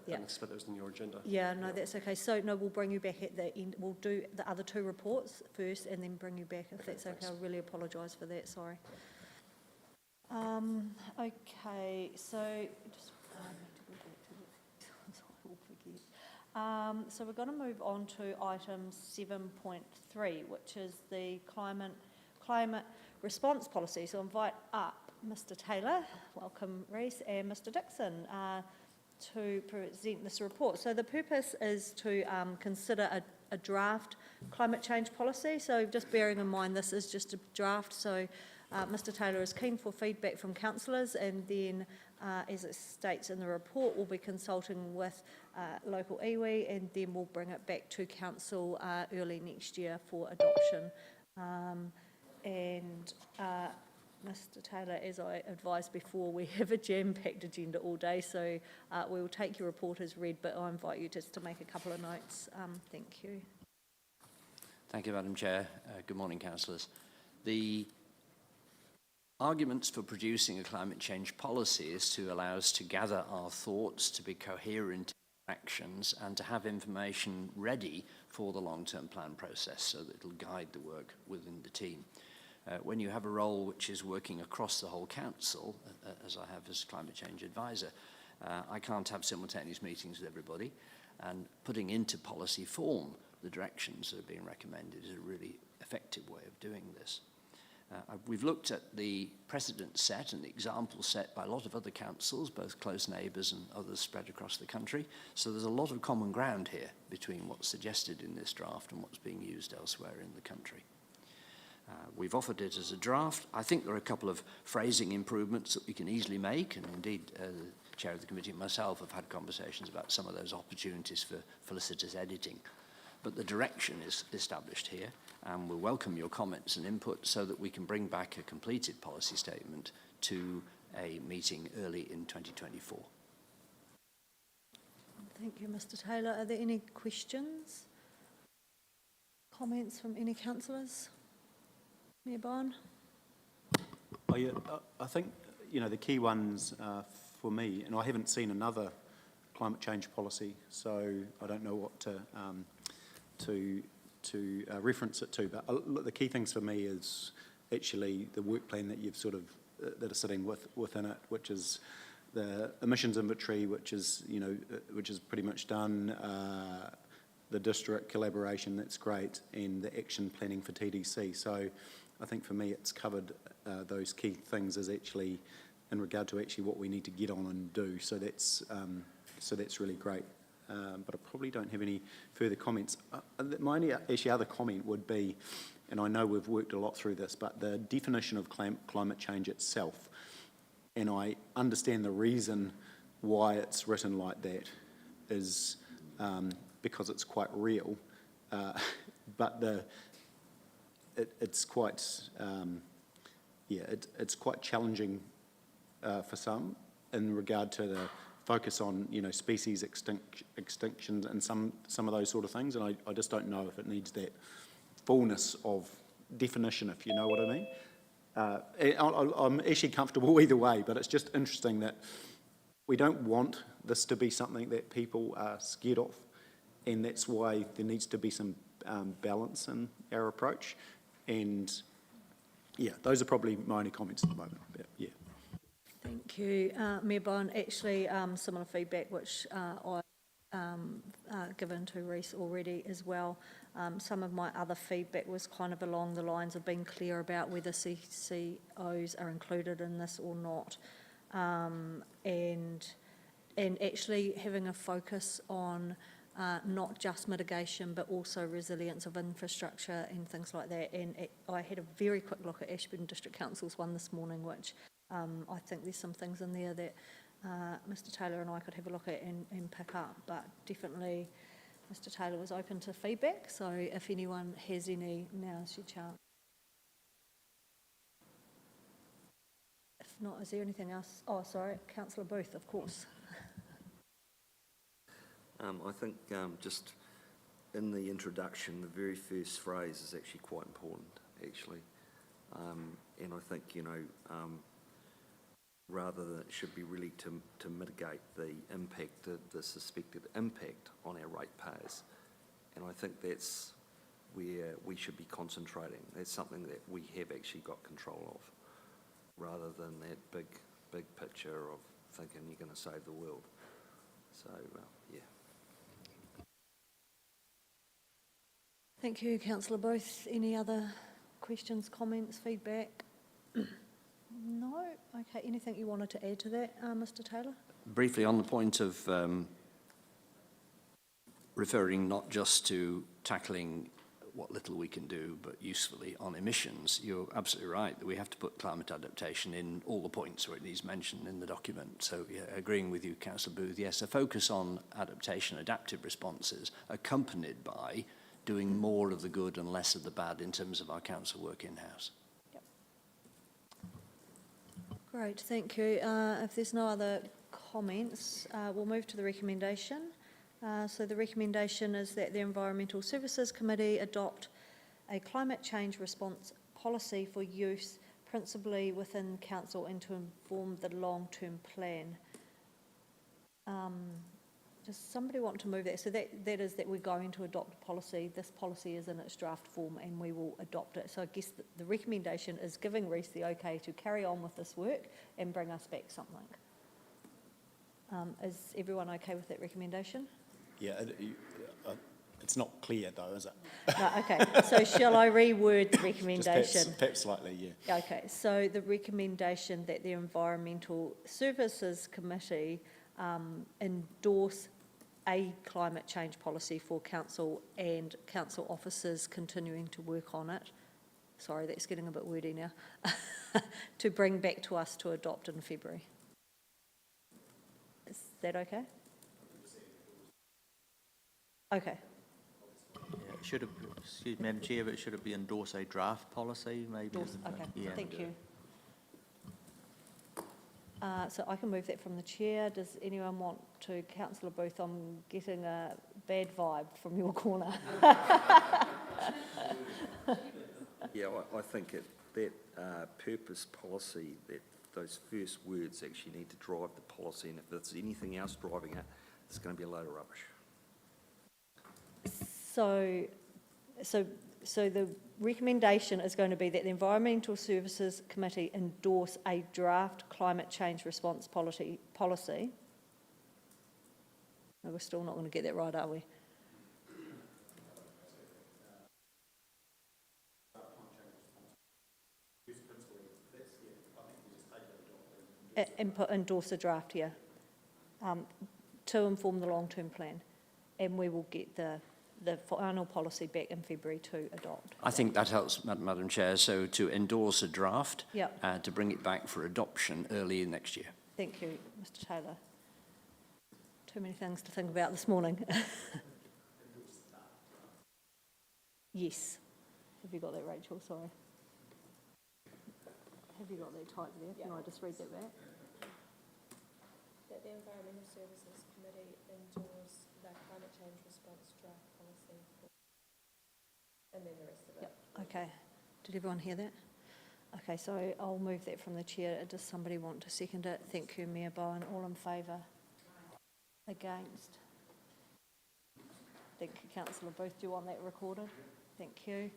didn't expect that was in your agenda. Yeah, no, that's okay. So, no, we'll bring you back at the end. We'll do the other two reports first and then bring you back if that's okay. I really apologise for that. Sorry. Okay, so just so we're going to move on to item 7.3, which is the climate response policy. So invite up Mr. Taylor, welcome Reese, and Mr. Dixon to present this report. So the purpose is to consider a draft climate change policy. So just bearing in mind this is just a draft, so Mr. Taylor is keen for feedback from councillors, and then as it states in the report, we'll be consulting with local iwi, and then we'll bring it back to council early next year for adoption. Mr. Taylor, as I advised before, we have a jam-packed agenda all day, so we will take your report as read, but I invite you just to make a couple of notes. Thank you. Thank you, Madam Chair. Good morning, councillors. The arguments for producing a climate change policy is to allow us to gather our thoughts, to be coherent in actions, and to have information ready for the long-term plan process so that it'll guide the work within the team. When you have a role which is working across the whole council, as I have as climate change advisor, I can't have simultaneous meetings with everybody, and putting into policy form the directions that are being recommended is a really effective way of doing this. We've looked at the precedent set and the example set by a lot of other councils, both close neighbours and others spread across the country. So there's a lot of common ground here between what's suggested in this draft and what's being used elsewhere in the country. We've offered it as a draft. I think there are a couple of phrasing improvements that we can easily make, and indeed the chair of the committee and myself have had conversations about some of those opportunities for felicitous editing. but the direction is established here, and we'll welcome your comments and input so that we can bring back a completed policy statement to a meeting early in 2024. Thank you, Mr Taylor. Are there any questions? Comments from any councillors? Mayor Bowen? Oh, yeah, I think, the key ones for me, and I haven't seen another climate change policy, so I don't know what to reference it to, but the key things for me is actually the work plan that you've sort of, that are sitting within it, which is the emissions inventory, which is pretty much done, the district collaboration, that's great, and the action planning for TDC. So I think for me it's covered those key things as actually in regard to actually what we need to get on and do. So that's really great. But I probably don't have any further comments. My only actually other comment would be, and I know we've worked a lot through this, but the definition of climate change itself, and I understand the reason why it's written like that is because it's quite real, but it's quite it's quite challenging for some in regard to the focus on species extinctions and some of those sort of things, and I just don't know if it needs that fullness of definition, if you know what I mean. I'm actually comfortable either way, but it's just interesting that we don't want this to be something that people are scared of, and that's why there needs to be some balance in our approach. And yeah, those are probably my only comments at the moment. Yeah. Thank you, Mayor Bowen. Actually, similar feedback which I've given to Rhys already as well. Some of my other feedback was kind of along the lines of being clear about whether CCOs are included in this or not, and actually having a focus on not just mitigation but also resilience of infrastructure and things like that. And I had a very quick look at Ashburton District Council's one this morning, which I think there's some things in there that Mr Taylor and I could have a look at and pick up, but definitely Mr Taylor was open to feedback, so if anyone has any, now's your chance. If not, is there anything else? Oh, sorry, Councillor Booth, of course. I think just in the introduction, the very first phrase is actually quite important, actually. And I think, rather than it should be really to mitigate the impact, the suspected impact on our ratepayers. And I think that's where we should be concentrating. That's something that we have actually got control of, rather than that big picture of thinking you're going to save the world. So, yeah. Thank you, Councillor Booth. Any other questions, comments, feedback? No? Okay, anything you wanted to add to that, Mr Taylor? Briefly, on the point of referring not just to tackling what little we can do, but usefully on emissions, you're absolutely right that we have to put climate adaptation in all the points where it needs mentioned in the document. So, yeah, agreeing with you, Councillor Booth, yes, a focus on adaptation, adaptive responses, accompanied by doing more of the good and less of the bad in terms of our council work in-house. Yep. Great, thank you. If there's no other comments, we'll move to the recommendation. So the recommendation is that the Environmental Services Committee adopt a climate change response policy for use principally within council and to inform the long-term plan. Does somebody want to move that? So that is that we're going to adopt a policy. This policy is in its draft form and we will adopt it. So I guess the recommendation is giving Rhys the okay to carry on with this work and bring us back something. Is everyone okay with that recommendation? Yeah, it's not clear though, is it? No, okay. So shall I reword the recommendation? Just perhaps slightly, yeah. Okay, so the recommendation that the Environmental Services Committee endorse a climate change policy for council and council officers continuing to work on it. Sorry, that's getting a bit wordy now. To bring back to us to adopt in February. Is that okay? Okay. should it, excuse me, Madam Chair, but should it be endorse a draft policy, maybe? Okay, Yeah. thank you. So I can move that from the chair. Does anyone want to, Councillor Booth, I'm getting a bad vibe from your corner. Yeah, I think that purpose policy, that those first words actually need to drive the policy, and if there's anything else driving it, it's going to be a load of rubbish. So the recommendation is going to be that the Environmental Services Committee endorse a draft climate change response policy. No, we're still not going to get that right, are we? Endorse a draft here to inform the long-term plan, and we will get the final policy back in February to adopt. I think that helps, Madam Chair. So to endorse a draft, Yep. to bring it back for adoption early next year. Thank you, Mr. Taylor. Too many things to think about this morning. Yes. Have you got that, Rachel? Sorry. Have you got that typed there? Can I just read that back? That the Environmental Services Committee endorse the climate change response draft policy. And then the rest of it. Yep. Okay. Did everyone hear that? Okay, so I'll move that from the chair. Does somebody want to second it? Thank you, Mayor Bowen. All in favour? Against? Thank you, Councillor Booth. Do you want that recorded? Thank you.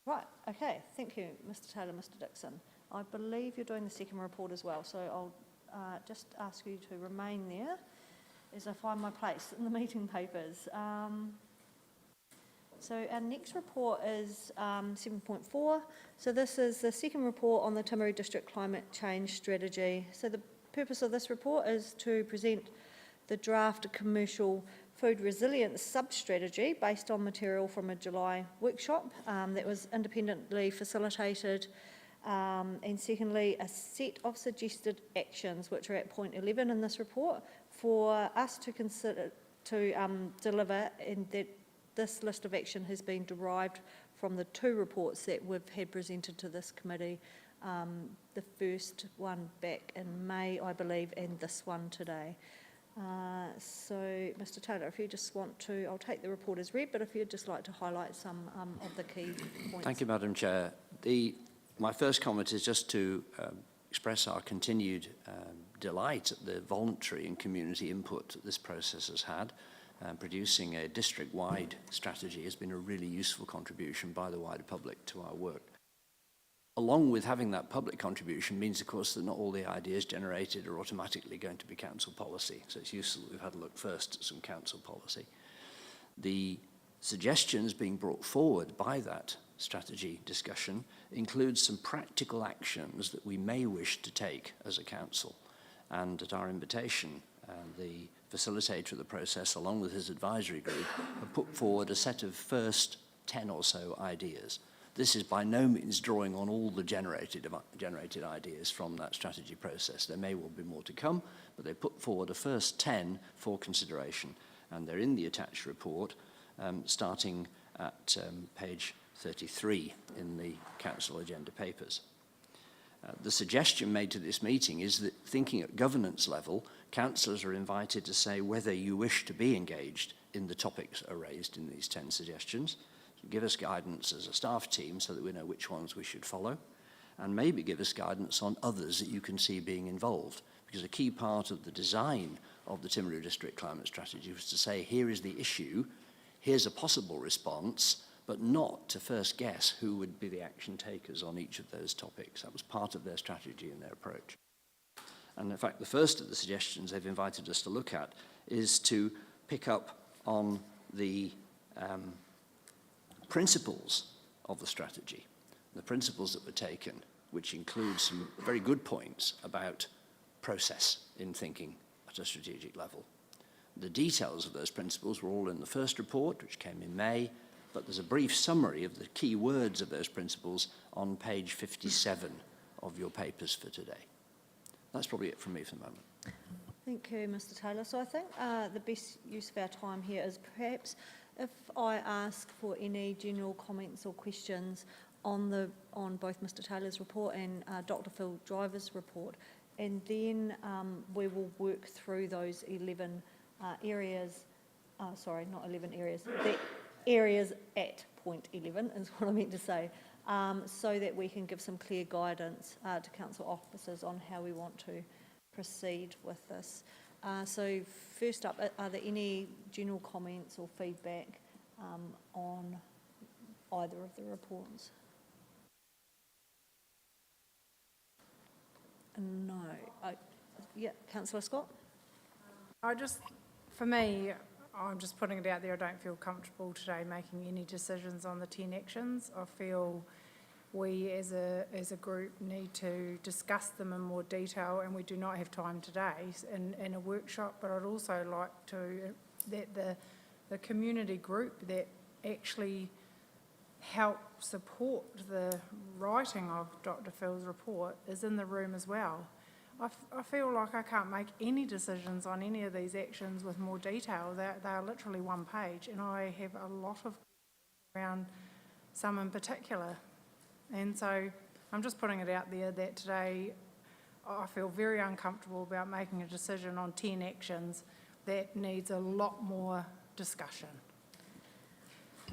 Right, okay. Thank you, Mr. Taylor, Mr. Dixon. I believe you're doing the second report as well, so I'll just ask you to remain there as I find my place in the meeting papers. So our next report is 7.4. So this is the second report on the Timaru District Climate Change Strategy. So the purpose of this report is to present the draft commercial food resilience sub-strategy based on material from a July workshop that was independently facilitated. And secondly, a set of suggested actions, which are at point 11 in this report, for us to consider to deliver, and that this list of action has been derived from the two reports that we've had presented to this committee, the first one back in May, I believe, and this one today. So, Mr. Taylor, if you just want to, I'll take the report as read, but if you'd just like to highlight some of the key points. Thank you, Madam Chair. My first comment is just to express our continued delight at the voluntary and community input that this process has had. Producing a district-wide strategy has been a really useful contribution by the wider public to our work. Along with having that public contribution means, of course, that not all the ideas generated are automatically going to be council policy. So it's useful that we've had a look first at some council policy. The suggestions being brought forward by that strategy discussion include some practical actions that we may wish to take as a council. And at our invitation, the facilitator of the process, along with his advisory group, have put forward a set of first 10 or so ideas. This is by no means drawing on all the generated ideas from that strategy process. There may well be more to come, but they put forward a first 10 for consideration, and they're in the attached report, starting at page 33 in the council agenda papers. The suggestion made to this meeting is that, thinking at governance level, councillors are invited to say whether you wish to be engaged in the topics raised in these 10 suggestions. Give us guidance as a staff team so that we know which ones we should follow, and maybe give us guidance on others that you can see being involved. Because a key part of the design of the Timaru District Climate Strategy was to say, here is the issue, here's a possible response, but not to first guess who would be the action takers on each of those topics. That was part of their strategy and their approach. And in fact, the first of the suggestions they've invited us to look at is to pick up on the principles of the strategy, the principles that were taken, which include some very good points about process in thinking at a strategic level. The details of those principles were all in the first report, which came in May, but there's a brief summary of the key words of those principles on page 57 of your papers for today. That's probably it from me for the moment. Thank you, Mr Taylor. So I think the best use of our time here is perhaps if I ask for any general comments or questions on both Mr Taylor's report and Dr Phil Driver's report, and then we will work through those 11 areas, sorry, not 11 areas, the areas at point 11 is what I meant to say, so that we can give some clear guidance to council officers on how we want to proceed with this. So first up, are there any general comments or feedback on either of the reports? No. Yeah, Councillor Scott? For me, I'm just putting it out there, I don't feel comfortable today making any decisions on the 10 actions. I feel we as a group need to discuss them in more detail, and we do not have time today in a workshop, but I'd also like that the community group that actually help support the writing of Dr Phil's report is in the room as well. I feel like I can't make any decisions on any of these actions with more detail. They are literally one page, and I have a lot of around some in particular. And so I'm just putting it out there that today I feel very uncomfortable about making a decision on 10 actions that needs a lot more discussion.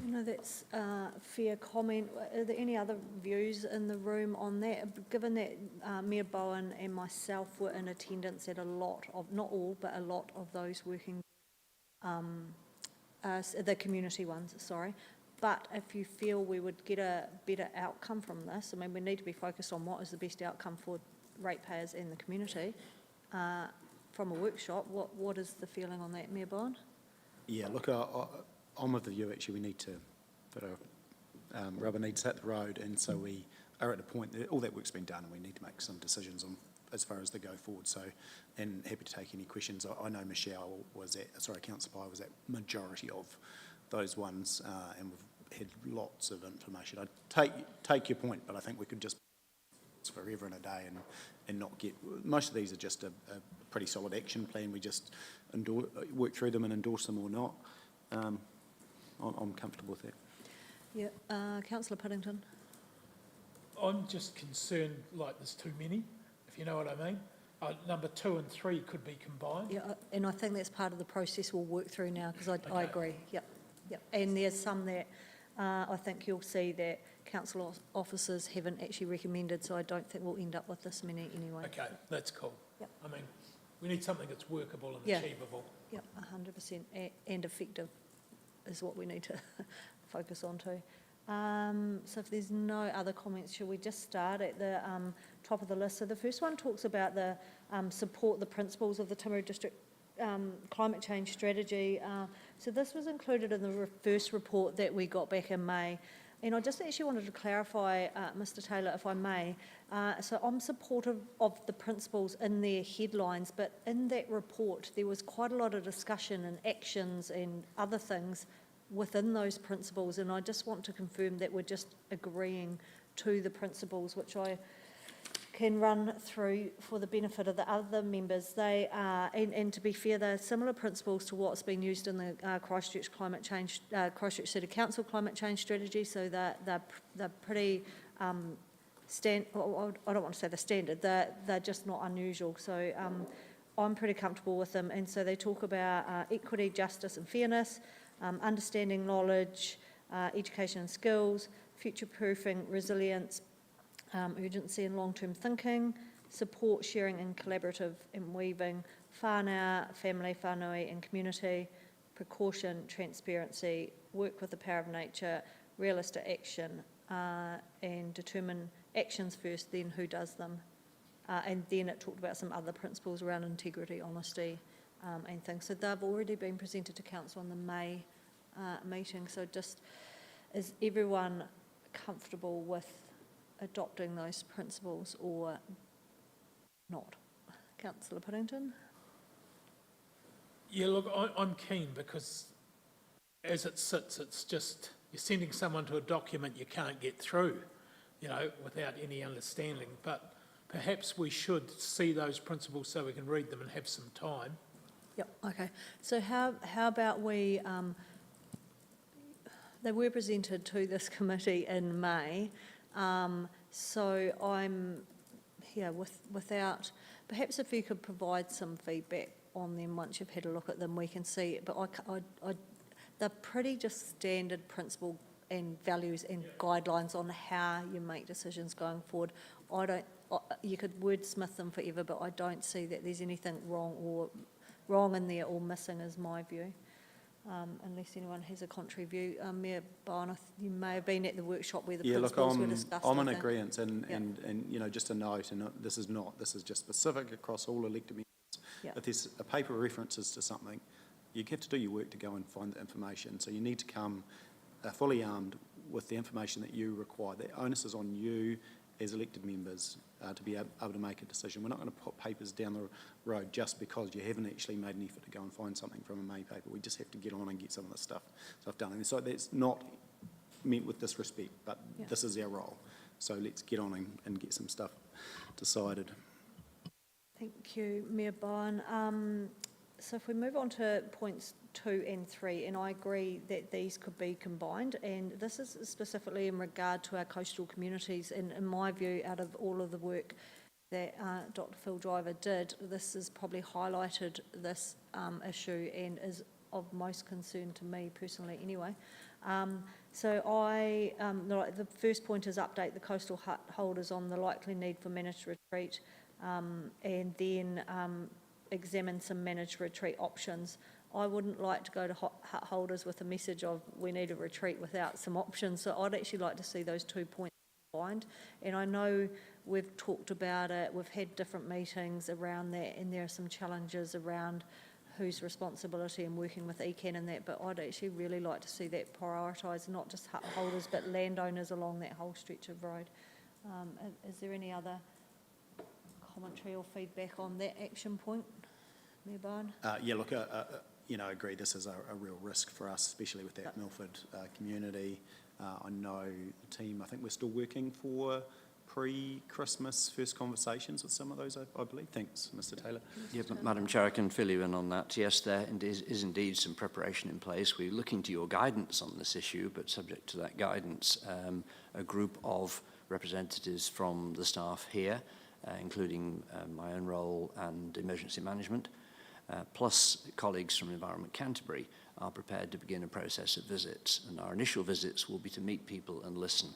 No, that's a fair comment. Are there any other views in the room on that? Given that Mayor Bowen and myself were in attendance at a lot of, not all, but a lot of those working, the community ones, sorry. But if you feel we would get a better outcome from this, I mean, we need to be focused on what is the best outcome for ratepayers and the community from a workshop. What is the feeling on that, Mayor Bowen? Yeah, look, I'm of the view actually we need to, rubber needs to hit the road, and so we are at a point that all that work's been done and we need to make some decisions on as far as the go forward. So, and happy to take any questions. I know Michelle was at, Councillor Pye was at majority of those ones, and we've had lots of information. I take your point, but I think we could just forever and a day and not get, most of these are just a pretty solid action plan. We just work through them and endorse them or not. I'm comfortable with that. Yeah, Councillor Puddington. I'm just concerned like there's too many, if you know what I mean. Number 2 and 3 could be combined. Yeah, and I think that's part of the process we'll work through now, because I agree. Yep. And there's some that I think you'll see that council officers haven't actually recommended, so I don't think we'll end up with this many anyway. Okay, that's cool. Yep. I mean, we need something that's workable and achievable. Yep, 100%, and effective is what we need to focus on too. So if there's no other comments, shall we just start at the top of the list? So the first one talks about the support the principles of the Timaru District climate change strategy. So this was included in the first report that we got back in May. And I just actually wanted to clarify, Mr Taylor, if I may. So I'm supportive of the principles in their headlines, but in that report there was quite a lot of discussion and actions and other things within those principles, and I just want to confirm that we're just agreeing to the principles, which I can run through for the benefit of the other members. They are, and to be fair, they're similar principles to what's been used in the Christchurch City Council climate change strategy. So they're pretty I don't want to say the standard. They're just not unusual. So I'm pretty comfortable with them. And so they talk about equity, justice, and fairness, understanding, knowledge, education and skills, future-proofing, resilience, urgency and long-term thinking, support, sharing and collaborative and weaving, whānau, family, whānui and community, precaution, transparency, work with the power of nature, realistic action, and determine actions first, then who does them. And then it talked about some other principles around integrity, honesty, and things. So they've already been presented to Council on the May meeting. So just, is everyone comfortable with adopting those principles or not? Councillor Puddington? Yeah, look, I'm keen, because as it sits, it's just, you're sending someone to a document you can't get through, you know, without any understanding. But perhaps we should see those principles so we can read them and have some time. Yep, okay. So how about we, they were presented to this committee in May, so I'm here without, perhaps if you could provide some feedback on them once you've had a look at them, we can see it, but they're pretty just standard principle and values and guidelines on how you make decisions going forward. You could wordsmith them forever, but I don't see that there's anything wrong in there or missing, is my view. Unless anyone has a contrary view. Mayor Bowen, you may have been at the workshop where the principles were discussed. I'm in agreement, and you know, just a note, and this is just specific across all elected members. Yep. If there's a paper references to something, you have to do your work to go and find the information. So you need to come fully armed with the information that you require. The onus is on you as elected members to be able to make a decision. We're not going to put papers down the road just because you haven't actually made an effort to go and find something from a May paper. We just have to get on and get some of this stuff done. And so that's not meant with disrespect, but this is our role. So let's get on and get some stuff decided. Thank you, Mayor Bowen. So if we move on to points 2 and 3, and I agree that these could be combined, and this is specifically in regard to our coastal communities, and in my view, out of all of the work that Dr. Phil Driver did, this has probably highlighted this issue and is of most concern to me personally anyway. So the first point is update the coastal hut holders on the likely need for managed retreat, and then examine some managed retreat options. I wouldn't like to go to hut holders with a message of we need a retreat without some options, so I'd actually like to see those 2 points combined. And I know we've talked about it, we've had different meetings around that, and there are some challenges around whose responsibility and working with ECAN and that, but I'd actually really like to see that prioritised, not just hut holders but landowners along that whole stretch of road. Is there any other commentary or feedback on that action point, Mayor Bowen? Yeah, look, you know, I agree this is a real risk for us, especially with that Milford community. I know the team, I think we're still working for pre-Christmas first conversations with some of those, I believe. Thanks, Mr. Taylor. Yeah, Madam Chair, I can fill you in on that. Yes, there is indeed some preparation in place. We're looking to your guidance on this issue, but subject to that guidance, a group of representatives from the staff here, including my own role and emergency management, plus colleagues from Environment Canterbury, are prepared to begin a process of visits. And our initial visits will be to meet people and listen.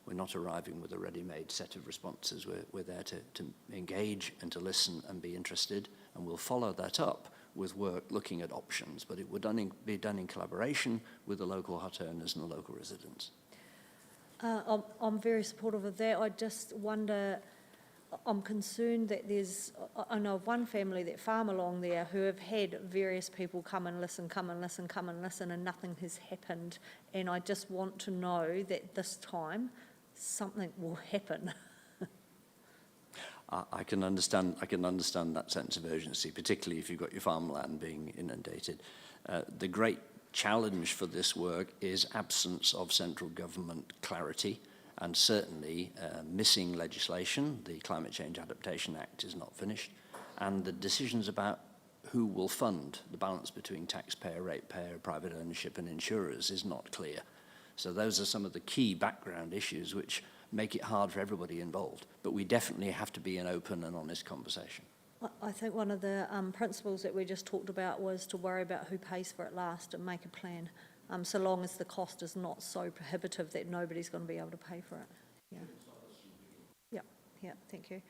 We're not arriving with a ready-made set of responses. We're there to engage and to listen and be interested, and we'll follow that up with work looking at options, but it would be done in collaboration with the local hut owners and the local residents. I'm very supportive of that. I just wonder, I'm concerned that I know of one family that farm along there who have had various people come and listen, and nothing has happened. And I just want to know that this time something will happen. I can understand that sense of urgency, particularly if you've got your farmland being inundated. The great challenge for this work is absence of central government clarity, and certainly missing legislation. The Climate Change Adaptation Act is not finished, and the decisions about who will fund the balance between taxpayer, ratepayer, private ownership and insurers is not clear. So those are some of the key background issues which make it hard for everybody involved, but we definitely have to be an open and honest conversation. I think one of the principles that we just talked about was to worry about who pays for it last and make a plan. So long as the cost is not so prohibitive that nobody's going to be able to pay for it. Yeah, thank you.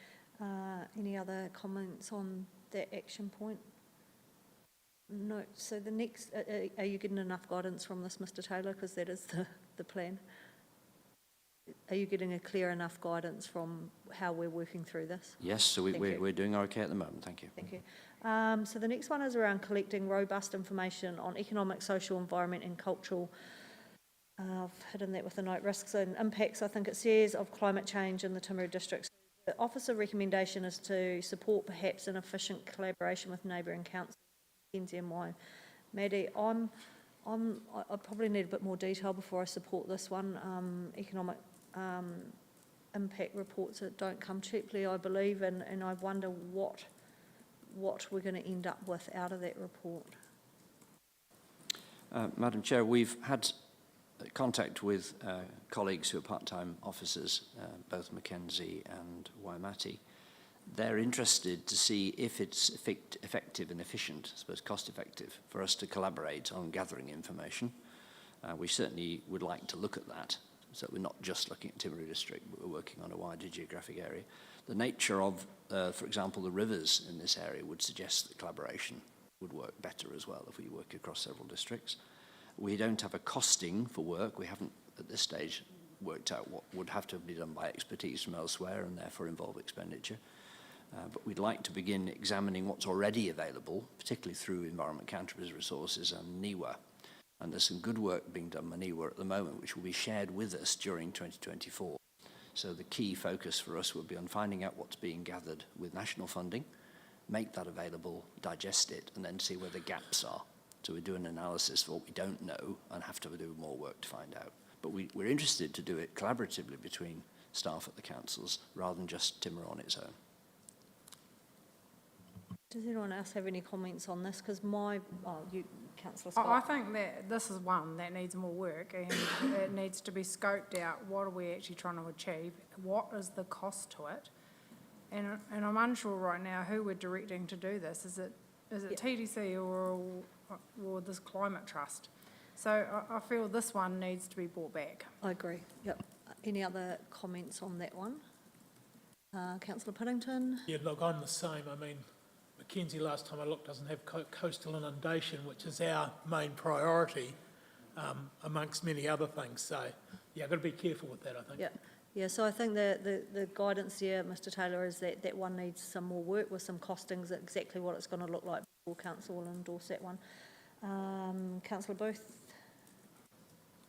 Any other comments on that action point? No. So the next, are you getting enough guidance from this, Mr. Taylor? Because that is the plan. Are you getting a clear enough guidance from how we're working through this? Yes, so we're doing okay at the moment. Thank you. Thank you. So the next one is around collecting robust information on economic, social, environment and cultural, I've hidden that with the note, risks and impacts, I think it says, of climate change in the Timaru district. So the officer recommendation is to support perhaps an efficient collaboration with neighbouring councils, NZMY. Maddie, I probably need a bit more detail before I support this one. Economic impact reports that don't come cheaply, I believe, and I wonder what we're going to end up with out of that report. Madam Chair, we've had contact with colleagues who are part-time officers, both Mackenzie and Waimati. They're interested to see if it's effective and efficient, I suppose cost-effective, for us to collaborate on gathering information. We certainly would like to look at that, so we're not just looking at Timaru District, but we're working on a wider geographic area. The nature of, for example, the rivers in this area would suggest that collaboration would work better as well if we work across several districts. We don't have a costing for work. We haven't, at this stage, worked out what would have to be done by expertise from elsewhere and therefore involve expenditure. But we'd like to begin examining what's already available, particularly through Environment Canterbury's resources and NIWA. And there's some good work being done by NIWA at the moment, which will be shared with us during 2024. So the key focus for us will be on finding out what's being gathered with national funding, make that available, digest it, and then see where the gaps are. So we do an analysis for what we don't know and have to do more work to find out. But we're interested to do it collaboratively between staff at the councils rather than just Timaru on its own. Does anyone else have any comments on this? Because Councillor I Scott. think that this is one that needs more work, and it needs to be scoped out. What are we actually trying to achieve? What is the cost to it? And I'm unsure right now who we're directing to do this. Is it TDC or this Climate Trust? So I feel this one needs to be brought back. I agree. Yep. Any other comments on that one? Councillor Piddington? Yeah, look, I'm the same. I mean, Mackenzie, last time I looked, doesn't have coastal inundation, which is our main priority, amongst many other things. So, yeah, I've got to be careful with that, I think. Yeah. Yeah, so I think the guidance here, Mr Taylor, is that one needs some more work with some costings, exactly what it's going to look like before council will endorse that one. Councillor Booth?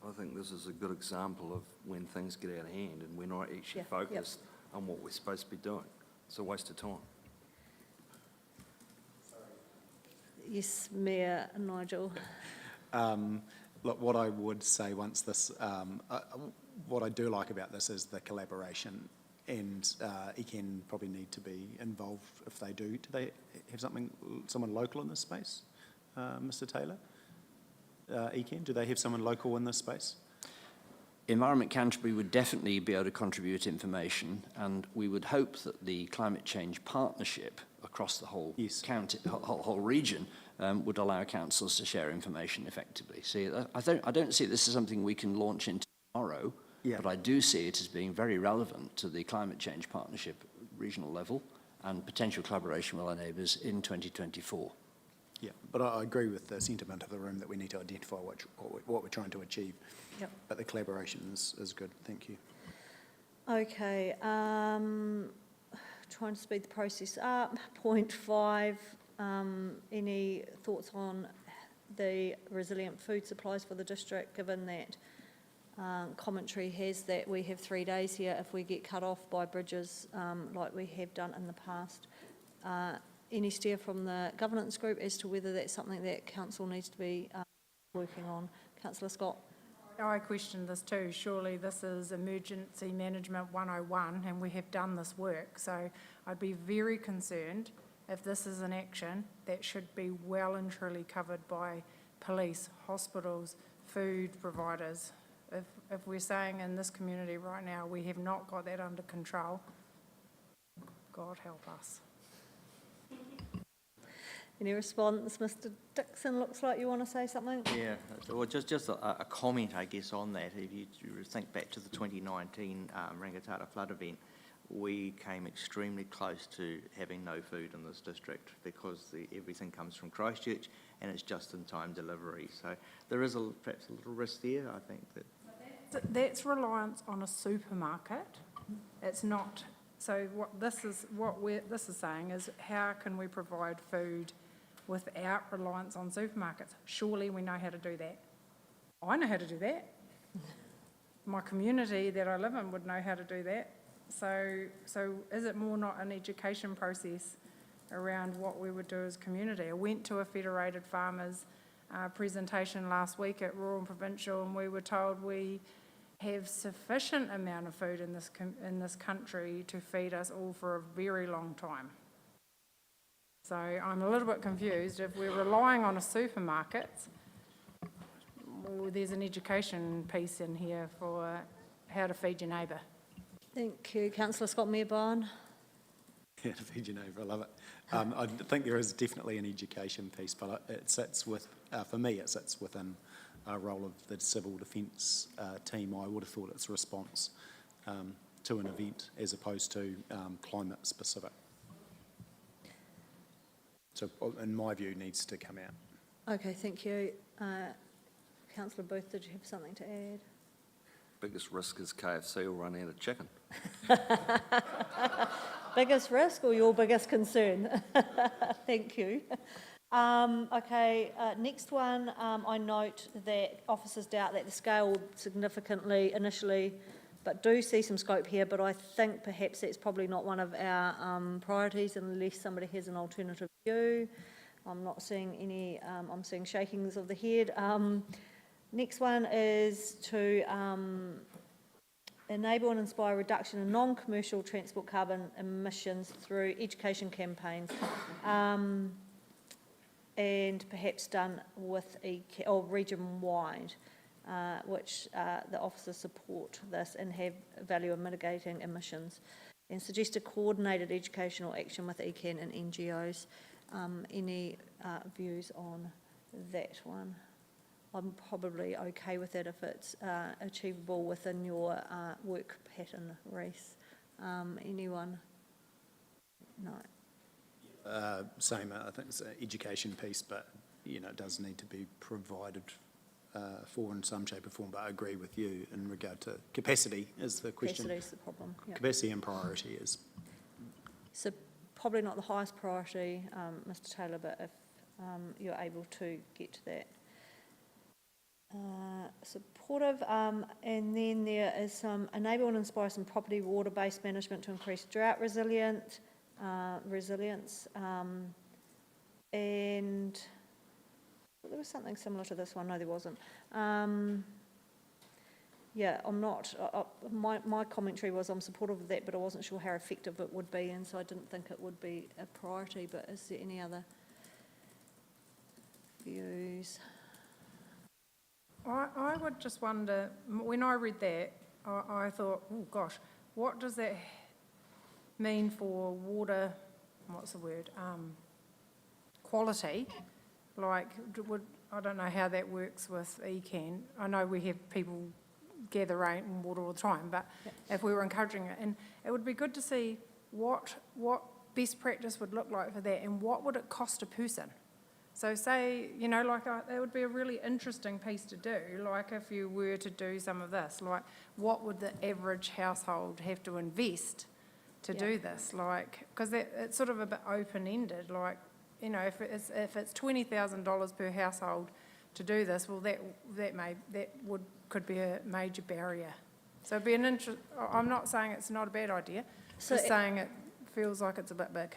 I think this is a good example of when things get out of hand and we're not actually focused on what we're supposed to be doing. It's a waste of time. Yes, Mayor Nigel. Look, what I would say once this, what I do like about this is the collaboration, and ECAN probably need to be involved if they do. Do they have someone local in this space, Mr Taylor? ECAN, do they have someone local in this space? Environment Canterbury would definitely be able to contribute information, and we would hope that the climate change partnership across the whole county, whole region, would allow councils to share information effectively. See, I don't see this as something we can launch into tomorrow, but I do see it as being very relevant to the climate change partnership regional level and potential collaboration with our neighbours in 2024. Yeah, but I agree with the sentiment of the room that we need to identify what we're trying to achieve. Yep. But the collaboration is good. Thank you. Okay, trying to speed the process up. Point 5, any thoughts on the resilient food supplies for the district, given that commentary has that we have 3 days here if we get cut off by bridges like we have done in the past. Any steer from the governance group as to whether that's something that council needs to be working on? Councillor Scott. I question this too. Surely this is Emergency Management 101 and we have done this work. So I'd be very concerned if this is an action that should be well and truly covered by police, hospitals, food providers. If we're saying in this community right now we have not got that under control, God help us. Any response? Mr Dixon, looks like you want to say something? Yeah, well, just a comment, I guess, on that. If you think back to the 2019 Rangitata flood event, we came extremely close to having no food in this district because everything comes from Christchurch and it's just-in-time delivery. So there is perhaps a little risk there, I think. That's reliance on a supermarket. It's not. So what this is saying is, how can we provide food without reliance on supermarkets? Surely we know how to do that. I know how to do that. My community that I live in would know how to do that. So is it more not an education process around what we would do as a community? I went to a Federated Farmers presentation last week at Rural and Provincial, and we were told we have sufficient amount of food in this country to feed us all for a very long time. So I'm a little bit confused. If we're relying on a supermarket, well, there's an education piece in here for how to feed your neighbour. Thank you. Councillor Scott-Mearborn. Yeah, to feed your neighbour, I love it. I think there is definitely an education piece, but it sits with, for me, it sits within a role of the civil defence team. I would have thought it's a response to an event as opposed to climate specific. So, in my view, needs to come out. Okay, thank you. Councillor Booth, did you have something to add? Biggest risk is KFC will run out of chicken. Biggest risk or your biggest concern? Thank you. Okay, next one, I note that officers doubt that the scale will significantly initially, but do see some scope here, but I think perhaps that's probably not one of our priorities unless somebody has an alternative view. I'm not seeing any, I'm seeing shakings of the head. Next one is to enable and inspire reduction in non-commercial transport carbon emissions through education campaigns, and perhaps done with or region-wide, which the officers support this and have value in mitigating emissions, and suggest a coordinated educational action with ECAN and NGOs. Any views on that one? I'm probably okay with that if it's achievable within your work pattern, Reece. Anyone? No. Same, I think it's an education piece, but, you know, it does need to be provided for in some shape or form, but I agree with you in regard to capacity is the question. Capacity is the problem, yep. Capacity and priority is. So probably not the highest priority, Mr Taylor, but if you're able to get to that. Supportive, and then there is some enable and inspire some property water-based management to increase drought resilience, and there was something similar to this one. No, there wasn't. Yeah, I'm not. My commentary was I'm supportive of that, but I wasn't sure how effective it would be, and so I didn't think it would be a priority. But is there any other views? I would just wonder, when I read that, I thought, oh gosh, what does that mean for water, what's the word, quality? Like, I don't know how that works with ECAN. I know we have people gather rainwater all the time, but yep. If we were encouraging it, and it would be good to see what best practice would look like for that, and what would it cost a person? So say, you know, like that would be a really interesting piece to do, like if you were to do some of this, like what would the average household have to invest to do this? Like, because it's sort of a bit open-ended, like, you know, if it's $20,000 per household to do this, well, could be a major barrier. So it'd be an I'm not saying it's not a bad idea, just saying it feels like it's a bit big.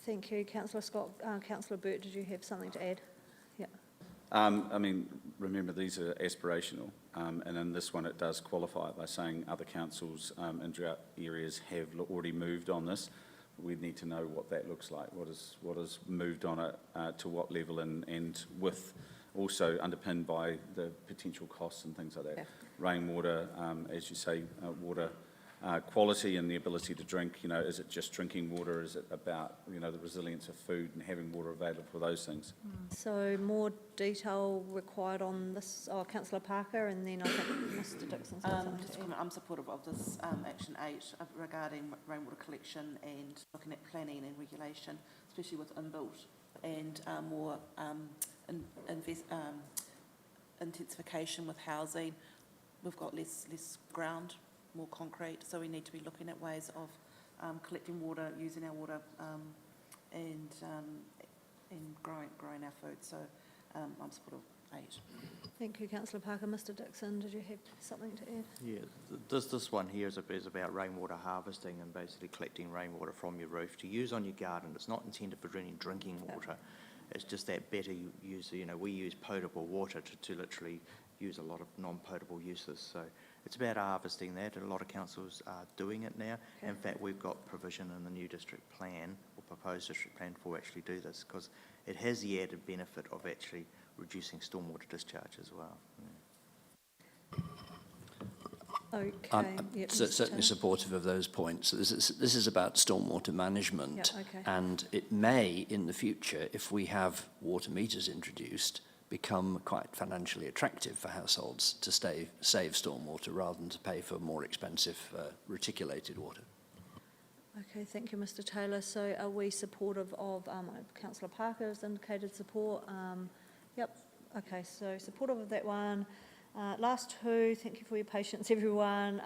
Thank you, Councillor Scott. Councillor Burt, did you have something to add? Yeah. I mean, remember, these are aspirational, and in this one it does qualify by saying other councils in drought areas have already moved on this. We need to know what that looks like, what is moved on it, to what level, and with also underpinned by the potential costs and things like that. Yeah. Rainwater, as you say, water quality and the ability to drink, you know, is it just drinking water? Is it about, you know, the resilience of food and having water available for those things? So more detail required on this, Councillor Parker, and then I think Mr Dixon's got something to add. I'm supportive of this Action 8 regarding rainwater collection and looking at planning and regulation, especially with inbuilt and more intensification with housing. We've got less ground, more concrete, so we need to be looking at ways of collecting water, using our water, and growing our food. So I'm supportive of 8. Thank you, Councillor Parker. Mr Dixon, did you have something to add? Yeah, this one here is about rainwater harvesting and basically collecting rainwater from your roof to use on your garden. It's not intended for drinking water. It's just that better use. You know, we use potable water to literally use a lot of non-potable uses. So it's about harvesting that, and a lot of councils are doing it now. Okay. In fact, we've got provision in the new district plan, or proposed district plan, for actually do this, because it has the added benefit of actually reducing stormwater discharge as well. Okay. I'm Yep, Mr. certainly Taylor. supportive of those points. This is about stormwater management, Yeah, okay. and it may, in the future, if we have water meters introduced, become quite financially attractive for households to save stormwater rather than to pay for more expensive reticulated water. Okay, thank you, Mr. Taylor. So are we supportive of, Councillor Parker has indicated support. Yep, okay, so supportive of that one. Last two, thank you for your patience, everyone.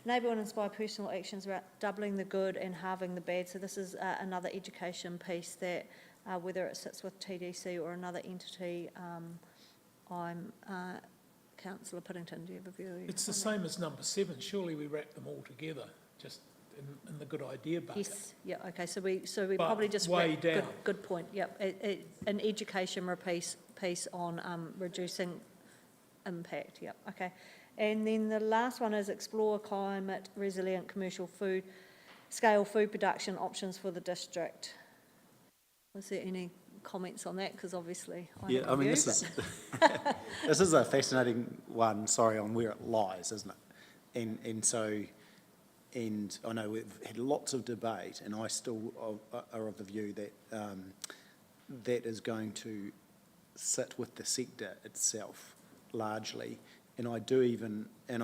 Enable and inspire personal actions about doubling the good and halving the bad. So this is another education piece that, whether it sits with TDC or another entity, Councillor Piddington, do you have a view? It's the same as number 7. Surely we wrap them all together, just in the good idea bucket. Yes, yeah, okay, so we But probably just way wrap- down. Good point, yep. An education piece on reducing impact, yep, okay. And then the last one is explore climate resilient commercial scale food production options for the district. Was there any comments on that? Because obviously I have a view, this is a fascinating one, sorry, on where it lies, isn't it? And I know we've had lots of debate, and I still are of the view that that is going to sit with the sector itself largely. And I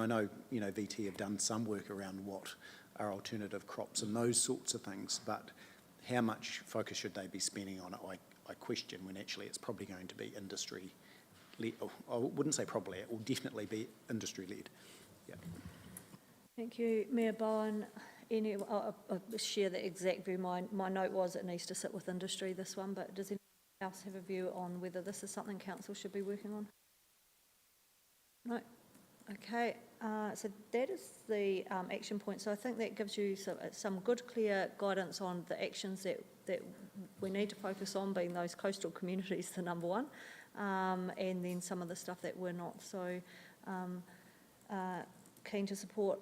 know, VT have done some work around what are alternative crops and those sorts of things, but how much focus should they be spending on it, I question, when actually it's probably going to be industry-led. I wouldn't say probably, it will definitely be industry-led. Yeah. Thank you, Mayor Bowen. I'll share the exact view. My note was it needs to sit with industry, this one, but does anyone else have a view on whether this is something council should be working on? No? Okay, so that is the action point. So I think that gives you some good, clear guidance on the actions that we need to focus on, being those coastal communities, the number one, and then some of the stuff that we're not so keen to support.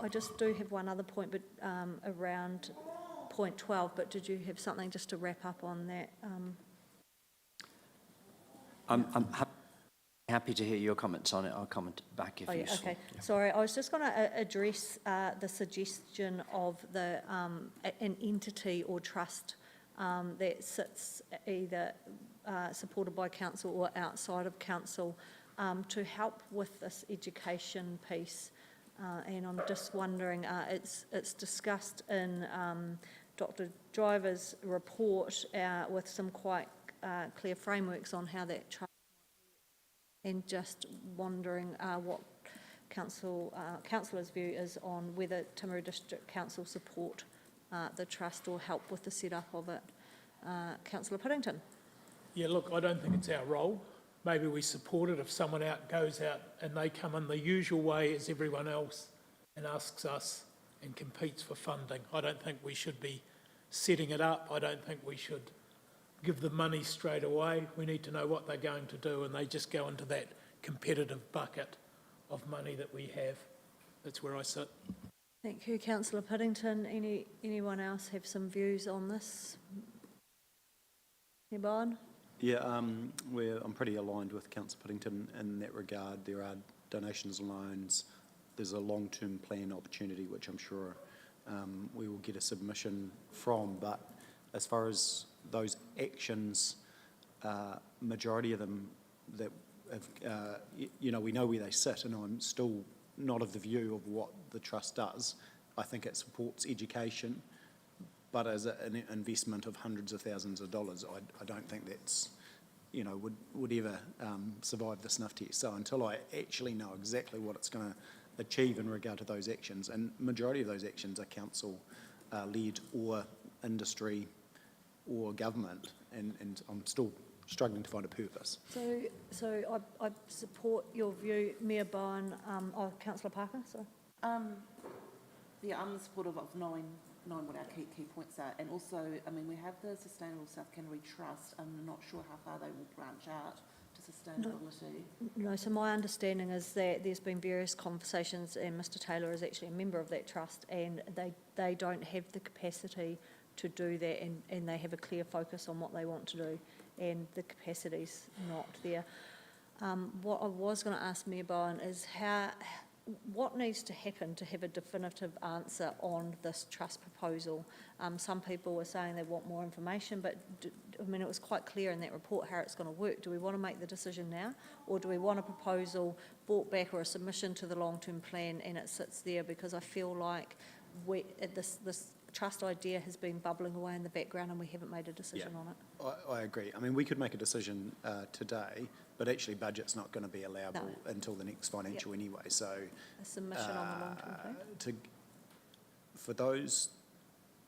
I just do have one other point, but around point 12, but did you have something just to wrap up on that? I'm happy to hear your comments on it. I'll comment back if useful. Okay. Yeah. Sorry, I was just going to address the suggestion of an entity or trust that sits either supported by council or outside of council to help with this education piece. And I'm just wondering, it's discussed in Dr. Driver's report with some quite clear frameworks on how that trust, and just wondering what councillor's view is on whether Timaru District Council support the trust or help with the setup of it. Councillor Piddington. Yeah, look, I don't think it's our role. Maybe we support it if someone goes out and they come in the usual way as everyone else and asks us and competes for funding. I don't think we should be setting it up. I don't think we should give them money straight away. We need to know what they're going to do, and they just go into that competitive bucket of money that we have. That's where I sit. Thank you, Councillor Piddington. Anyone else have some views on this? Bowen? Yeah, I'm pretty aligned with Councillor Piddington in that regard. There are donations and loans. There's a long-term plan opportunity, which I'm sure we will get a submission from. But as far as those actions, majority of them that have, we know where they sit, and I'm still not of the view of what the trust does. I think it supports education, but as an investment of hundreds of thousands of dollars, I don't think that's, would ever survive the snuff test. So until I actually know exactly what it's going to achieve in regard to those actions, and majority of those actions are council-led or industry or government, and I'm still struggling to find a purpose. So I support your view, Mayor Bowen. Councillor Parker, sorry. Yeah, I'm supportive of knowing what our key points are, and also, we have the Sustainable South Canterbury Trust. I'm not sure how far they will branch out to for sustainability. No, so my understanding is that there's been various conversations, and Mr Taylor is actually a member of that trust, and they don't have the capacity to do that, and they have a clear focus on what they want to do, and the capacity's not there. What I was going to ask Mayor Bowen is what needs to happen to have a definitive answer on this trust proposal? Some people were saying they want more information, but I mean, it was quite clear in that report how it's going to work. Do we want to make the decision now, or do we want a proposal brought back or a submission to the long-term plan and it sits there? Because I feel like this trust idea has been bubbling away in the background and we haven't made a decision on it. I agree. I mean, we could make a decision today, but actually budget's not going to be allowable until the next financial anyway. So a submission on the long-term plan? For those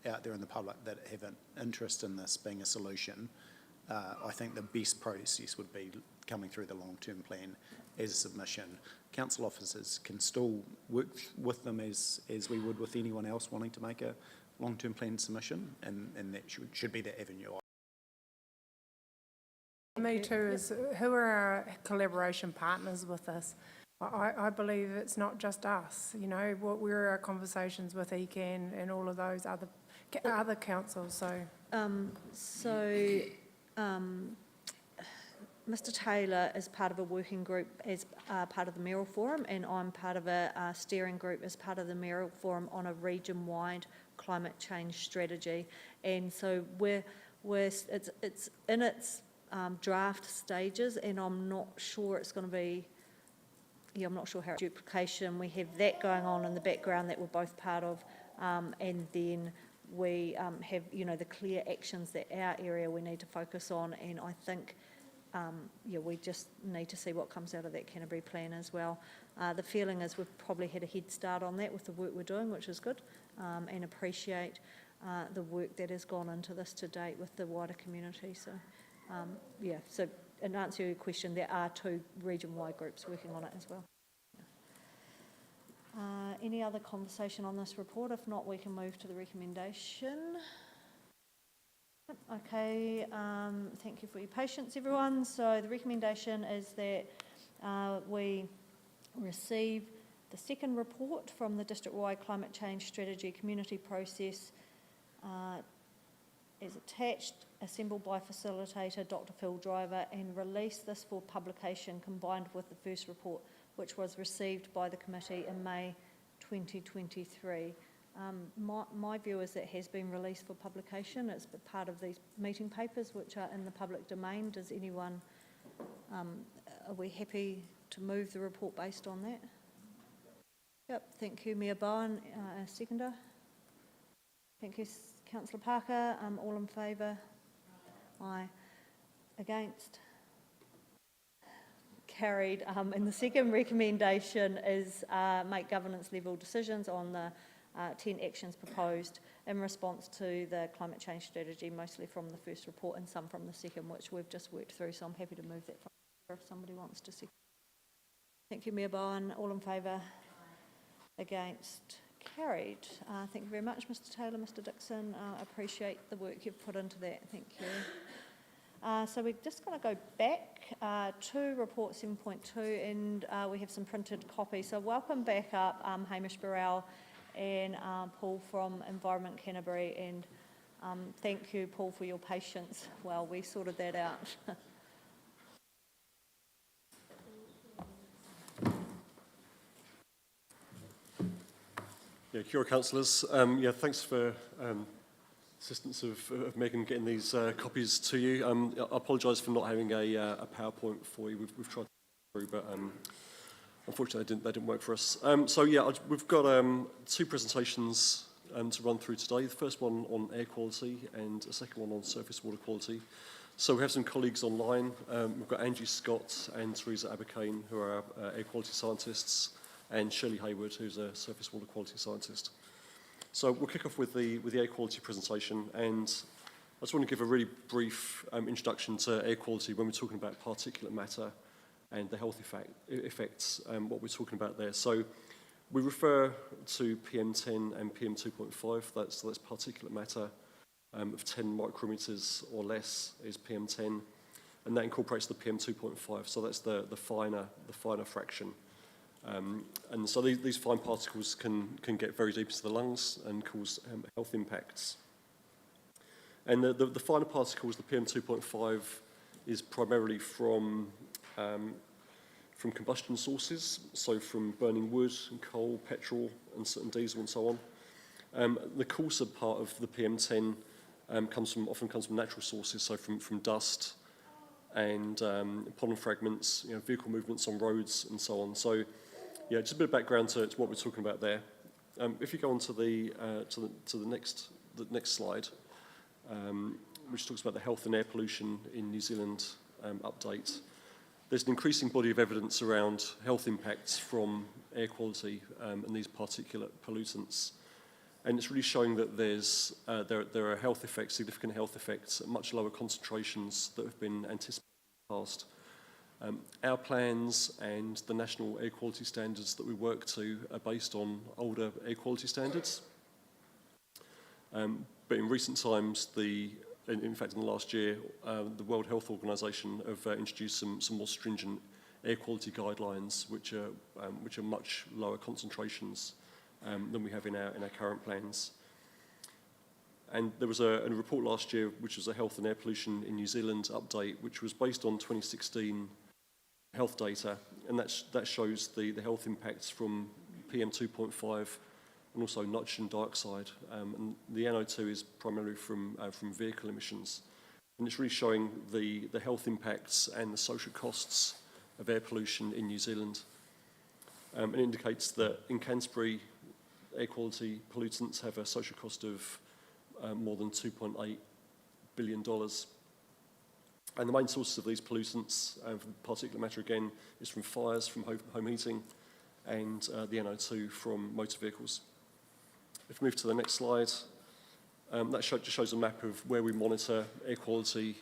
out there in the public that have an interest in this being a solution, I think the best process would be coming through the long-term plan as a submission. Council officers can still work with them as we would with anyone else wanting to make a long-term plan submission, and that should be the avenue. Me too, is who are our collaboration partners with this? I believe it's not just us, you know, where are our conversations with ECAN and all of those other councils, so. Mr Taylor is part of a working group as part of the Mayoral Forum, and I'm part of a steering group as part of the Mayoral Forum on a region-wide climate change strategy. And so it's in its draft stages, and I'm not sure it's going to be, I'm not sure how duplication. We have that going on in the background that we're both part of, and then we have, you know, the clear actions that our area we need to focus on, and I think we just need to see what comes out of that Canterbury plan as well. The feeling is we've probably had a head start on that with the work we're doing, which is good, and appreciate the work that has gone into this to date with the wider community. So, so in answer to your question, there are 2 region-wide groups working on it as well. Any other conversation on this report? If not, we can move to the recommendation. Okay, thank you for your patience, everyone. So the recommendation is that we receive the second report from the district-wide climate change strategy community process as attached, assembled by facilitator Dr. Phil Driver, and release this for publication combined with the first report, which was received by the committee in May 2023. My view is that it has been released for publication. It's part of these meeting papers which are in the public domain. Does anyone, are we happy to move the report based on that? Yep, thank you, Mayor Bowen. Seconder? Thank you, Councillor Parker. All in favour? Aye. Against? Carried. And the second recommendation is make governance level decisions on the 10 actions proposed in response to the climate change strategy, mostly from the first report and some from the second, which we've just worked through, so I'm happy to move that if somebody wants to see. Thank you, Mayor Bowen. All in favour? Against? Carried. Thank you very much, Mr Taylor, Mr Dixon. Appreciate the work you've put into that. Thank you. So we're just going to go back to report 7.2, and we have some printed copies. So welcome back up Hamish Burrell and Paul from Environment Canterbury, and thank you, Paul, for your patience while we sorted that out. Yeah, kia ora, councillors. Thanks for assistance of Megan getting these copies to you. I apologise for not having a PowerPoint for you. We've tried to through, but unfortunately they didn't work for us. We've got 2 presentations to run through today. The first one on air quality and a second one on surface water quality. So we have some colleagues online. We've got Angie Scott and Teresa Abakane, who are air quality scientists, and Shirley Hayward, who's a surface water quality scientist. So we'll kick off with the air quality presentation, and I just want to give a really brief introduction to air quality when we're talking about particulate matter and the health effects, what we're talking about there. So we refer to PM10 and PM2.5, that's particulate matter of 10 micrometers or less is PM10. and that incorporates the PM2.5, so that's the finer fraction. And so these fine particles can get very deep into the lungs and cause health impacts. And the finer particles, the PM2.5, is primarily from combustion sources, so from burning wood and coal, petrol, and diesel, and so on. The coarser part of the PM10 often comes from natural sources, so from dust and pollen fragments, vehicle movements on roads, and so on. So, yeah, just a bit of background to what we're talking about there. If you go on to the next slide, which talks about the health and air pollution in New Zealand update. There's an increasing body of evidence around health impacts from air quality and these particulate pollutants. And it's really showing that there are health effects, significant health effects at much lower concentrations that have been anticipated in the past. Our plans and the national air quality standards that we work to are based on older air quality standards. But in recent times, in fact in the last year, the World Health Organization have introduced some more stringent air quality guidelines, which are much lower concentrations than we have in our current plans. And there was a report last year, which was a health and air pollution in New Zealand update, which was based on 2016 health data, and that shows the health impacts from PM2.5 and also nitrogen dioxide. And the NO2 is primarily from vehicle emissions. And it's really showing the health impacts and the social costs of air pollution in New Zealand. It indicates that in Canterbury, air quality pollutants have a social cost of more than $2.8 billion. And the main sources of these pollutants, for particulate matter again, is from fires, from home heating, and the NO2 from motor vehicles. If we move to the next slide, that just shows a map of where we monitor air quality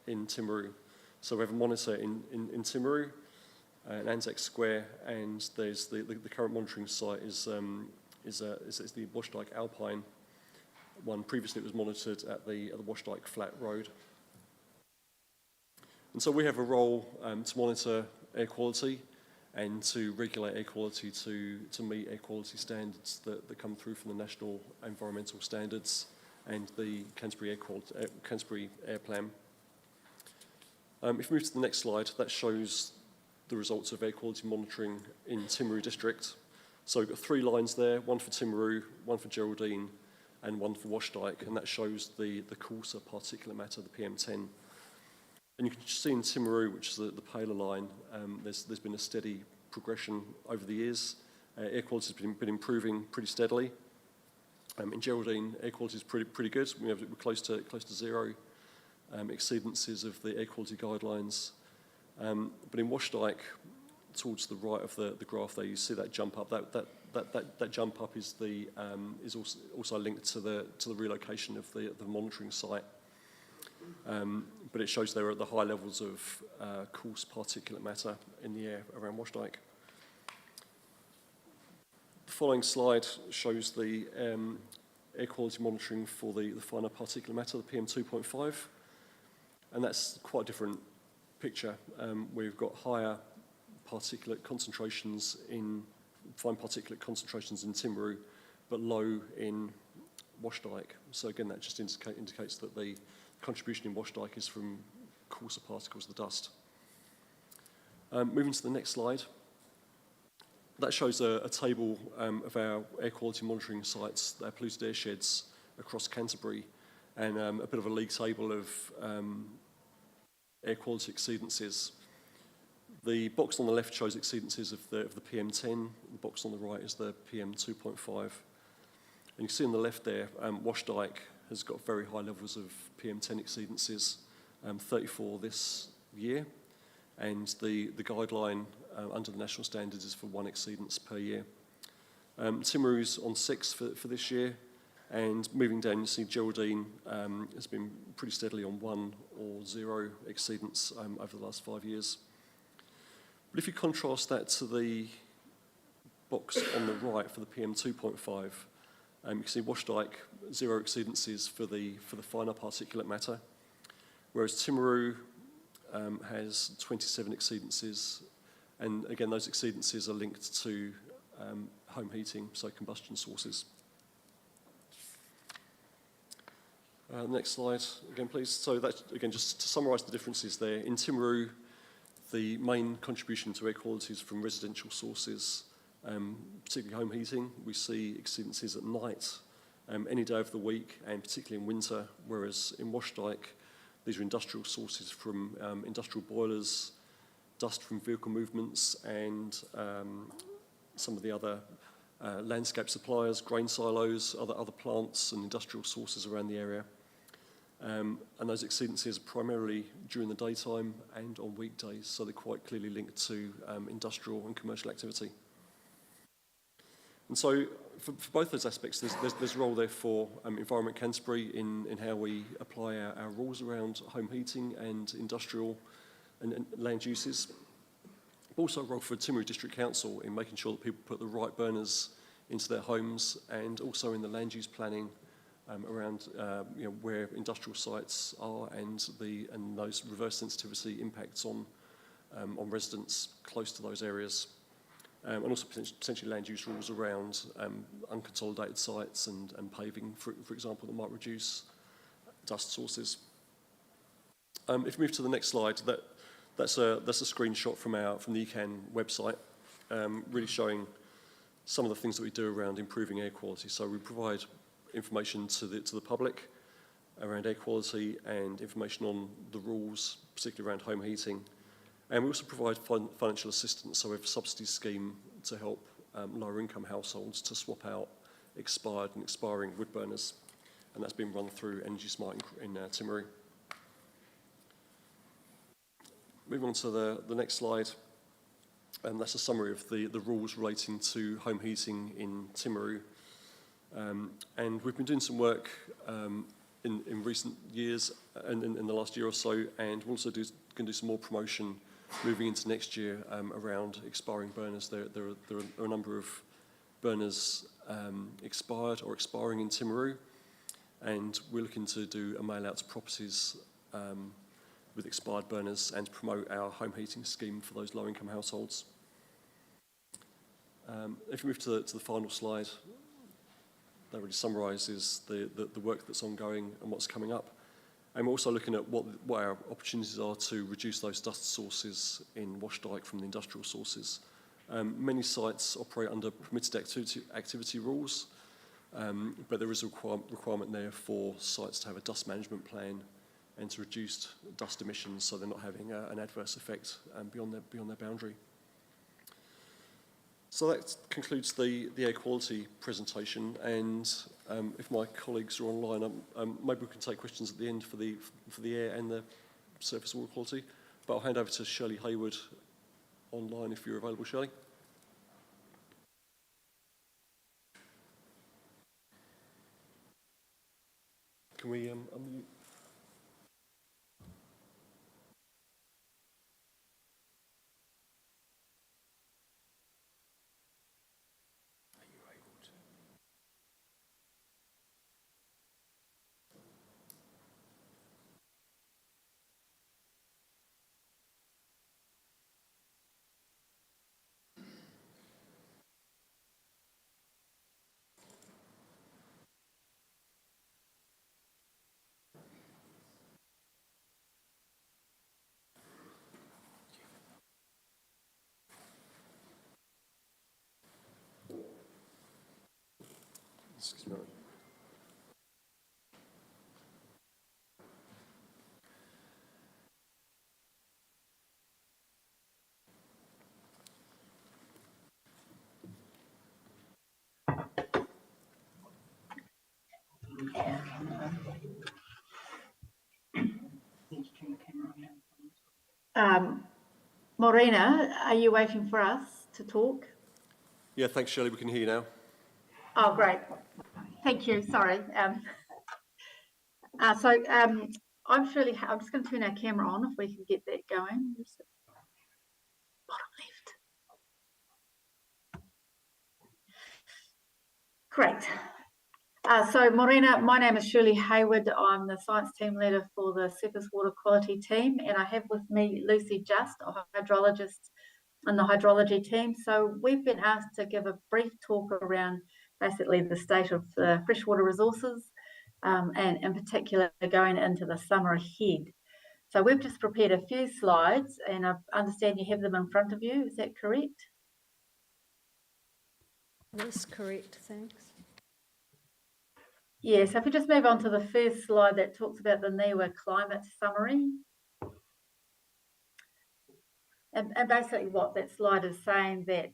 in Timaru. So we have a monitor in Timaru, in Anzac Square, and there's the current monitoring site is the Washdyke Alpine one. Previously it was monitored at the Washdyke Flat Road. And so we have a role to monitor air quality and to regulate air quality to meet air quality standards that come through from the National Environmental Standards and the Canterbury Air Plan. If we move to the next slide, that shows the results of air quality monitoring in Timaru District. So we've got 3 lines there, one for Timaru, one for Geraldine, and one for Washdyke, and that shows the coarser particulate matter, the PM10. And you can see in Timaru, which is the paler line, there's been a steady progression over the years. Air quality has been improving pretty steadily. In Geraldine, air quality is pretty good. We're close to zero exceedances of the air quality guidelines. But in Washdyke, towards the right of the graph there, you see that jump up. That jump up is also linked to the relocation of the monitoring site. But it shows there are the high levels of coarse particulate matter in the air around Washdyke. The following slide shows the air quality monitoring for the finer particulate matter, the PM2.5, and that's quite a different picture. We've got higher particulate concentrations fine particulate concentrations in Timaru, but low in Washdyke. So again, that just indicates that the contribution in Washdyke is from coarser particles, the dust. Moving to the next slide. That shows a table of our air quality monitoring sites, our polluted air sheds across Canterbury, and a bit of a league table of air quality exceedances. The box on the left shows exceedances of the PM10, the box on the right is the PM2.5. And you can see on the left there, Washdyke has got very high levels of PM10 exceedances, 34 this year, and the guideline under the national standards is for 1 exceedance per year. Timaru's on 6 for this year, and moving down you see Geraldine has been pretty steadily on 1 or 0 exceedance over the last 5 years. But if you contrast that to the box on the right for the PM2.5, you can see Washdyke 0 exceedances for the finer particulate matter, whereas Timaru has 27 exceedances, and again, those exceedances are linked to home heating, so combustion sources. Next slide again, please. So that's, again, just to summarise the differences there. In Timaru, the main contribution to air quality is from residential sources, particularly home heating. We see exceedances at night, any day of the week, and particularly in winter, whereas in Washdyke, these are industrial sources from industrial boilers, dust from vehicle movements, and some of the other landscape suppliers, grain silos, other plants and industrial sources around the area. And those exceedances are primarily during the daytime and on weekdays, so they're quite clearly linked to industrial and commercial activity. And so for both those aspects, there's a role there for Environment Canterbury in how we apply our rules around home heating and industrial and land uses. But also a role for Timaru District Council in making sure that people put the right burners into their homes, and also in the land use planning around where industrial sites are and those reverse sensitivity impacts on residents close to those areas, and also potentially land use rules around unconsolidated sites and paving, for example, that might reduce dust sources. If we move to the next slide, that's a screenshot from the ECAN website, really showing some of the things that we do around improving air quality. So we provide information to the public around air quality and information on the rules, particularly around home heating. And we also provide financial assistance, so we have a subsidy scheme to help lower income households to swap out expired and expiring wood burners. And that's been run through Energy Smart in Timaru. Moving on to the next slide. That's a summary of the rules relating to home heating in Timaru. And we've been doing some work in recent years and in the last year or so, and we're also going to do some more promotion moving into next year around expiring burners. There are a number of burners expired or expiring in Timaru, and we're looking to do a mail out to properties with expired burners and promote our home heating scheme for those low income households. If we move to the final slide, that really summarises the work that's ongoing and what's coming up. And we're also looking at what our opportunities are to reduce those dust sources in Washdyke from the industrial sources. Many sites operate under permitted activity rules, but there is a requirement there for sites to have a dust management plan and to reduce dust emissions so they're not having an adverse effect beyond their boundary. So that concludes the air quality presentation, and if my colleagues are online, maybe we can take questions at the end for the air and the surface water quality. But I'll hand over to Shirley Hayward online if you're available, Shirley. Can we unmute? Excuse me. Morena, are you waiting for us to talk? Yeah, thanks, Shirley. We can hear you now. Oh, great. Thank you. Sorry. I'm Shirley. I'm just going to turn our camera on if we can get that going. Bottom left. Great. So Morena, my name is Shirley Hayward. I'm the science team leader for the surface water quality team, and I have with me Lucy Just, a hydrologist in the hydrology team. So we've been asked to give a brief talk around basically the state of the freshwater resources, and in particular going into the summer ahead. So we've just prepared a few slides, and I understand you have them in front of you. Is that correct? That's correct, thanks. Yeah, so if we just move on to the first slide that talks about the NIWA climate summary. And basically what that slide is saying that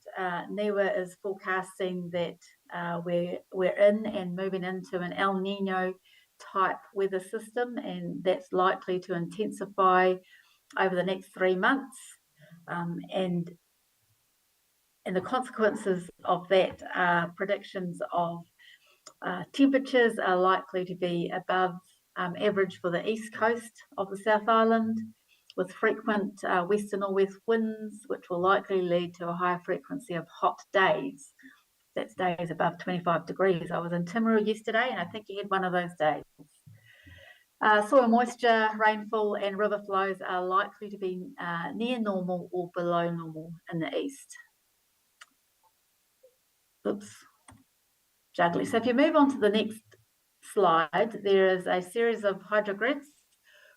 NIWA is forecasting that we're in and moving into an El Nino type weather system, and that's likely to intensify over the next 3 months. And the consequences of that are predictions of temperatures are likely to be above average for the east coast of the South Island, with frequent west and northwest winds, which will likely lead to a higher frequency of hot days. That's days above 25 degrees. I was in Timaru yesterday, and I think you had one of those days. Soil moisture, rainfall, and river flows are likely to be near normal or below normal in the east. Oops. Juggly. So if you move on to the next slide, there is a series of hydrographs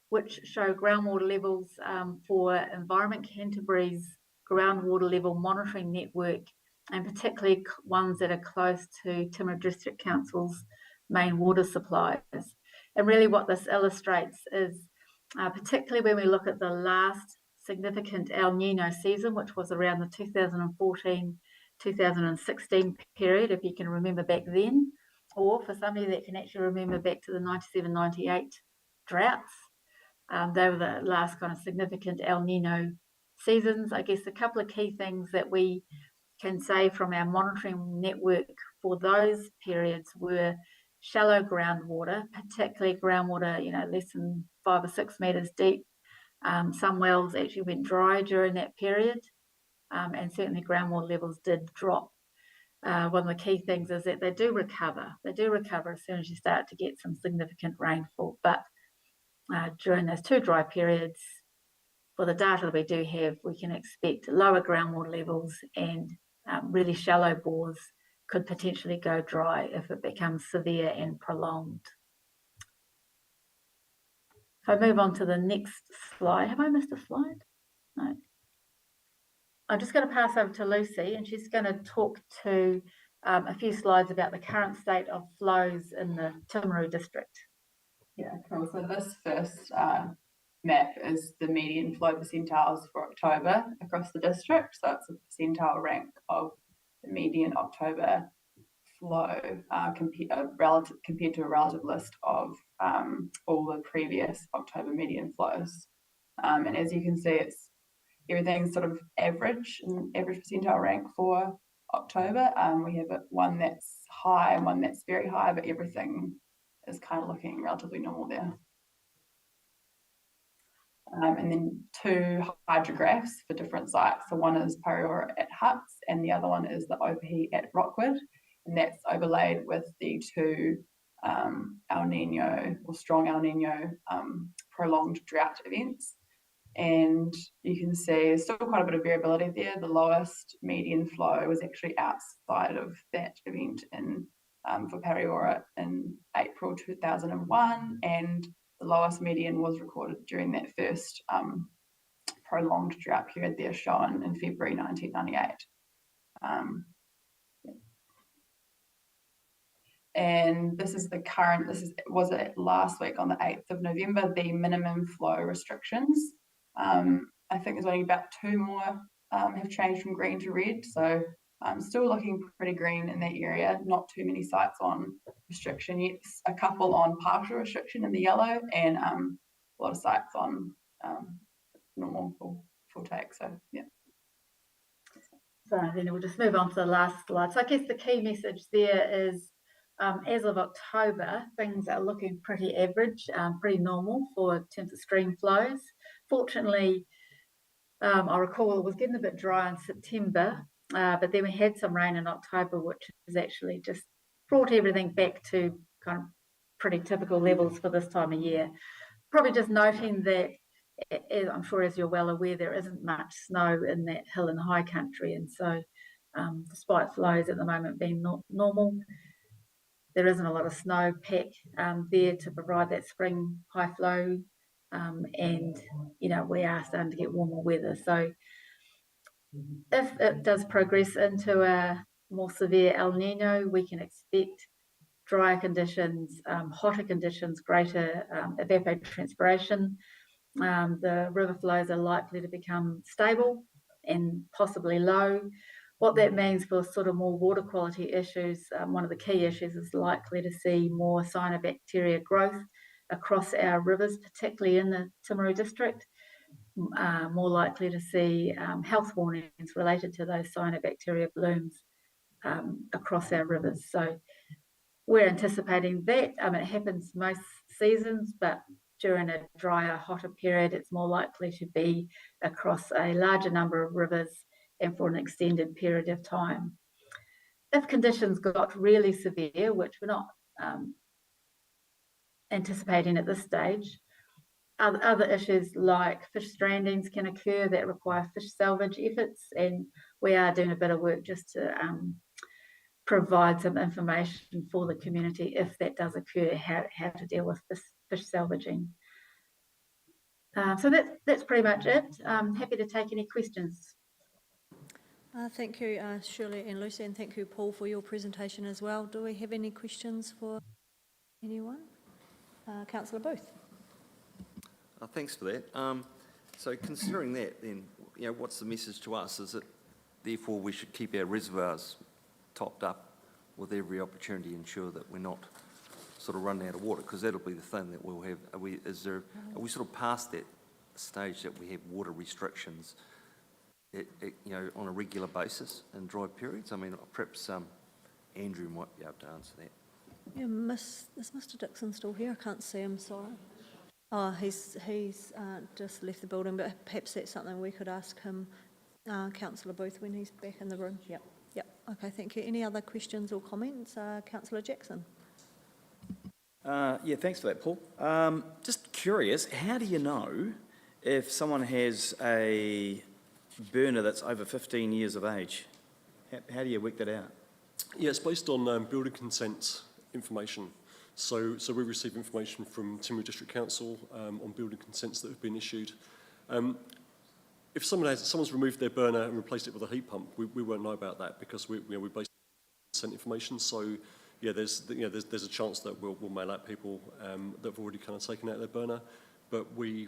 which show groundwater levels for Environment Canterbury's groundwater level monitoring network, and particularly ones that are close to Timaru District Council's main water supplies. And really what this illustrates is, particularly when we look at the last significant El Nino season, which was around the 2016 period, if you can remember back then, or for somebody that can actually remember back to the 97-98 droughts. They were the last kind of significant El Nino seasons. I guess a couple of key things that we can say from our monitoring network for those periods were shallow groundwater, particularly groundwater, less than 5 or 6 meters deep. Some wells actually went dry during that period. And certainly groundwater levels did drop. One of the key things is that they do recover. They do recover as soon as you start to get some significant rainfall. But during those 2 dry periods, for the data that we do have, we can expect lower groundwater levels, and really shallow bores could potentially go dry if it becomes severe and prolonged. If I move on to the next slide, have I missed a slide? No. I'm just going to pass over to Lucy, and she's going to talk to a few slides about the current state of flows in the Timaru district. Yeah, cool. So this first map is the median flow percentiles for October across the district. So it's a percentile rank of the median October flow compared to a relative list of all the previous October median flows. And as you can see, everything's sort of average percentile rank for October. We have one that's high and one that's very high, but everything is kind of looking relatively normal there. And then 2 hydrographs for different sites. So one is Pariora at Huts, and the other one is the Opahi at Rockwood, and that's overlaid with the 2 El Nino or strong El Nino prolonged drought events. And you can see there's still quite a bit of variability there. The lowest median flow was actually outside of that event for Pariora in April 2001, and the lowest median was recorded during that first prolonged drought period there shown in February 1998. And this is the current, was it last week on the 8th of November, the minimum flow restrictions. I think there's only about 2 more have changed from green to red. So still looking pretty green in that area. Not too many sites on restriction yet. A couple on partial restriction in the yellow, and a lot of sites on normal full take. So yeah. So then we'll just move on to the last slide. So I guess the key message there is, as of October, things are looking pretty average, pretty normal in terms of stream flows. Fortunately, I recall it was getting a bit dry in September, but then we had some rain in October, which has actually just brought everything back to kind of pretty typical levels for this time of year. Probably just noting that, I'm sure as you're well aware, there isn't much snow in that hill and high country, and so despite flows at the moment being normal, there isn't a lot of snow pack there to provide that spring high flow, and we are starting to get warmer weather. So if it does progress into a more severe El Nino, we can expect drier conditions, hotter conditions, greater evapotranspiration. The river flows are likely to become stable and possibly low. What that means for sort of more water quality issues, one of the key issues is likely to see more cyanobacteria growth across our rivers, particularly in the Timaru district. More likely to see health warnings related to those cyanobacteria blooms across our rivers. So we're anticipating that. It happens most seasons, but during a drier, hotter period, it's more likely to be across a larger number of rivers and for an extended period of time. If conditions got really severe, which we're not anticipating at this stage, other issues like fish strandings can occur that require fish salvage efforts, and we are doing a bit of work just to provide some information for the community if that does occur, how to deal with fish salvaging. So that's pretty much it. I'm happy to take any questions. Thank you, Shirley and Lucy, and thank you, Paul, for your presentation as well. Do we have any questions for anyone? Councillor Booth. Thanks for that. So considering that, then, what's the message to us? Is it therefore we should keep our reservoirs topped up with every opportunity to ensure that we're not sort of running out of water? Because that'll be the thing that we'll have. Are we sort of past that stage that we have water restrictions, on a regular basis in dry periods? I mean, perhaps Andrew might be able to answer that. Yeah, is Mr. Dixon still here? I can't see him, sorry. Oh, he's just left the building, but perhaps that's something we could ask him, Councillor Booth, when he's back in the room. Yep. Okay, thank you. Any other questions or comments? Councillor Jackson. Yeah, thanks for that, Paul. Just curious, how do you know if someone has a burner that's over 15 years of age? How do you work that out? Yeah, it's based on building consent information. So we receive information from Timaru District Council on building consents that have been issued. If someone's removed their burner and replaced it with a heat pump, we won't know about that because we based on consent information. So yeah, there's a chance that we'll mail out people that have already kind of taken out their burner, but we'll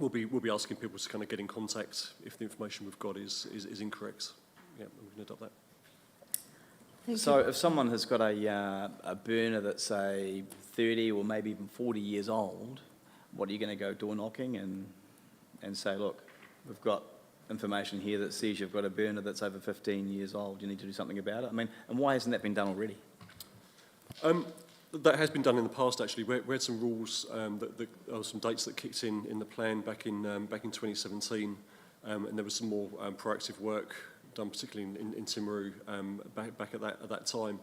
be asking people to kind of get in contact if the information we've got is incorrect. Yeah, we can adopt that. So if someone has got a burner that's, say, 30 or maybe even 40 years old, what are you going to go door knocking and say, look, we've got information here that says you've got a burner that's over 15 years old, you need to do something about it? I mean, and why hasn't that been done already? That has been done in the past, actually. We had some rules, some dates that kicked in the plan back in 2017, and there was some more proactive work done, particularly in Timaru, back at that time,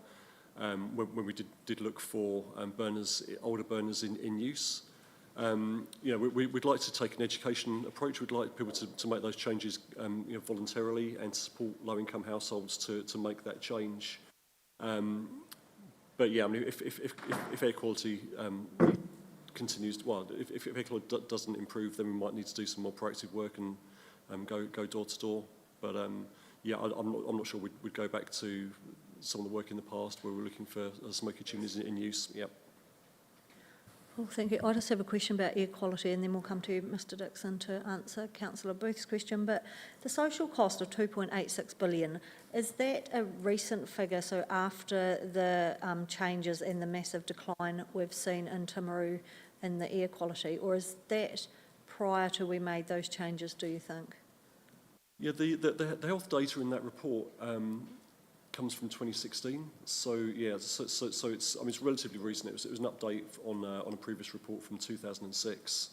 when we did look for older burners in use. We'd like to take an education approach. We'd like people to make those changes voluntarily and to support low-income households to make that change. But yeah, I mean, if air quality continues, if air quality doesn't improve, then we might need to do some more proactive work and go door to door. But yeah, I'm not sure we'd go back to some of the work in the past where we're looking for smoky chimneys in use. Yep. Well, thank you. I just have a question about air quality, and then we'll come to you, Mr. Dixon, to answer Councillor Booth's question. But the social cost of $2.86 billion, is that a recent figure? So after the changes and the massive decline we've seen in Timaru in the air quality, or is that prior to we made those changes, do you think? Yeah, the health data in that report comes from 2016. So yeah, so it's, I mean, it's relatively recent. It was an update on a previous report from 2006.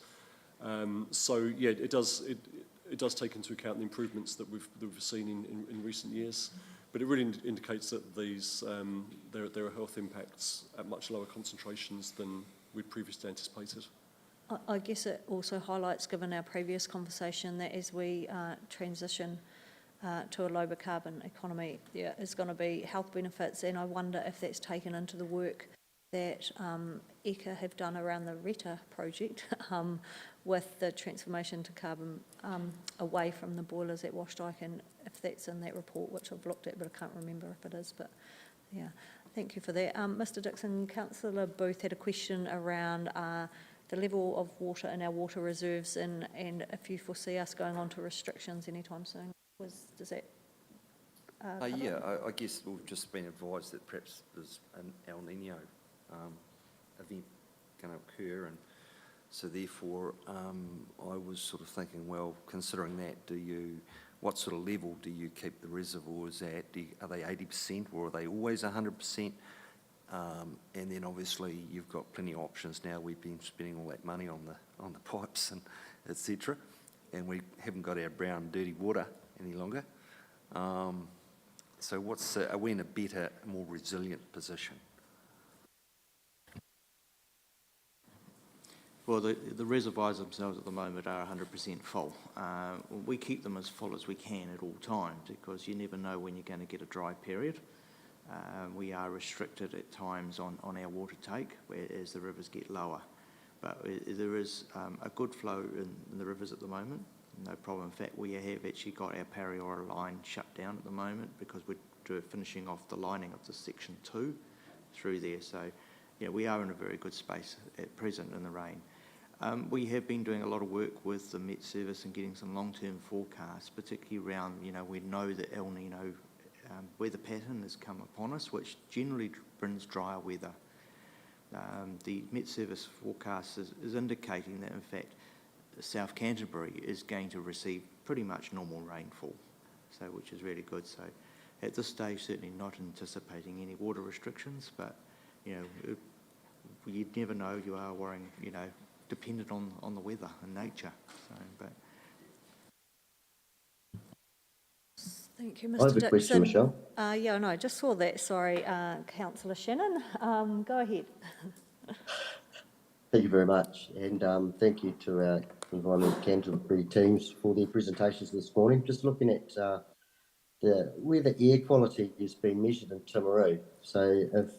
So yeah, it does take into account the improvements that we've seen in recent years. but it really indicates that these there are health impacts at much lower concentrations than we previously anticipated. I guess it also highlights, given our previous conversation, that as we transition to a lower carbon economy, there is going to be health benefits, and I wonder if that's taken into the work that ECA have done around the RETA project with the transformation to carbon away from the boilers at Washdyke, and if that's in that report, which I've looked at, but I can't remember if it is, but yeah, thank you for that. Mr Dixon, Councillor Booth had a question around the level of water in our water reserves and if you foresee us going on to restrictions anytime soon. Does that yeah, I guess we've just been advised that perhaps there's an El Nino event going to occur, and so therefore I was sort of thinking, well, considering that, what sort of level do you keep the reservoirs at? Are they 80% or are they always 100%? And then obviously you've got plenty of options now. We've been spending all that money on the pipes and etc., and we haven't got our brown dirty water any longer. So are we in a better, more resilient position? Well, the reservoirs themselves at the moment are 100% full. We keep them as full as we can at all times because you never know when you're going to get a dry period. We are restricted at times on our water take as the rivers get lower. But there is a good flow in the rivers at the moment, no problem. In fact, we have actually got our Pariora line shut down at the moment because we're finishing off the lining of the section 2 through there. So, yeah, we are in a very good space at present in the rain. We have been doing a lot of work with the Met Service and getting some long-term forecasts, particularly around, we know that El Nino weather pattern has come upon us, which generally brings drier weather. The Met Service forecast is indicating that, in fact, South Canterbury is going to receive pretty much normal rainfall, so which is really good. So at this stage, certainly not anticipating any water restrictions, but, you'd never know. You are worrying, dependent on the weather and nature. So, but thank you, Mr. I have a Dixon. question, Michelle. Yeah, no, I just saw that. Sorry, Councillor Shannon. Go ahead. Thank you very much, and thank you to our Environment Canterbury teams for their presentations this morning. Just looking at where the air quality is being measured in Timaru. So if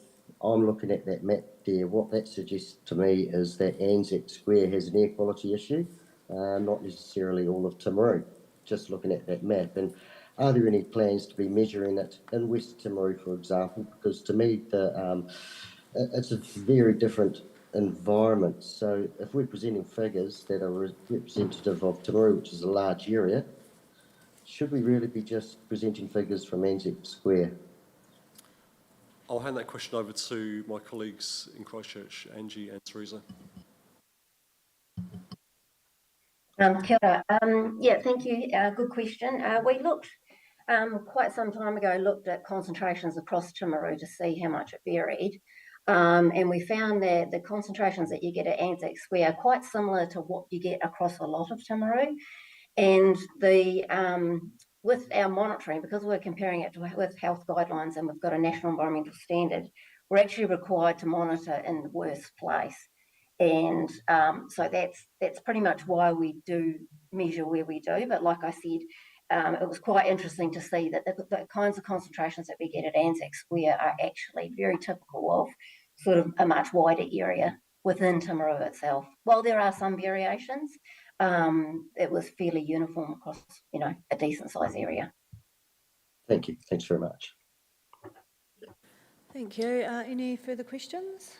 I'm looking at that map there, what that suggests to me is that Anzac Square has an air quality issue, not necessarily all of Timaru, just looking at that map. And are there any plans to be measuring it in West Timaru, for example? Because to me, it's a very different environment. So if we're presenting figures that are representative of Timaru, which is a large area, should we really be just presenting figures from Anzac Square? I'll hand that question over to my colleagues in Christchurch, Angie and Teresa. Kia ora. Yeah, thank you. Good question. We looked quite some time ago, looked at concentrations across Timaru to see how much it varied. And we found that the concentrations that you get at Anzac Square are quite similar to what you get across a lot of Timaru. And with our monitoring, because we're comparing it with health guidelines and we've got a national environmental standard, we're actually required to monitor in the worst place. And so that's pretty much why we do measure where we do. But like I said, it was quite interesting to see that the kinds of concentrations that we get at Anzac Square are actually very typical of sort of a much wider area within Timaru itself. While there are some variations, it was fairly uniform across, a decent size area. Thank you. Thanks very much. Thank you. Any further questions?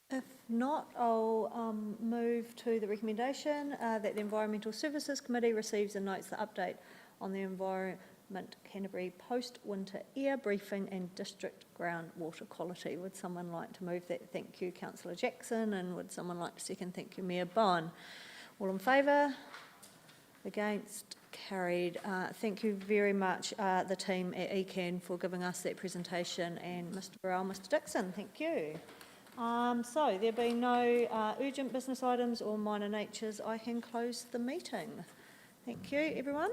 If not, I'll move to the recommendation that the Environmental Services Committee receives and notes the update on the Environment Canterbury post-winter air briefing and district groundwater quality. Would someone like to move that? Thank you, Councillor Jackson. And would someone like to second? Thank you, Mayor Bowen. All in favour? Against? Carried. Thank you very much, the team at ECAN, for giving us that presentation, and Mr Burrell, Mr Dixon, thank you. So there being no urgent business items or minor natures, I can close the meeting. Thank you, everyone.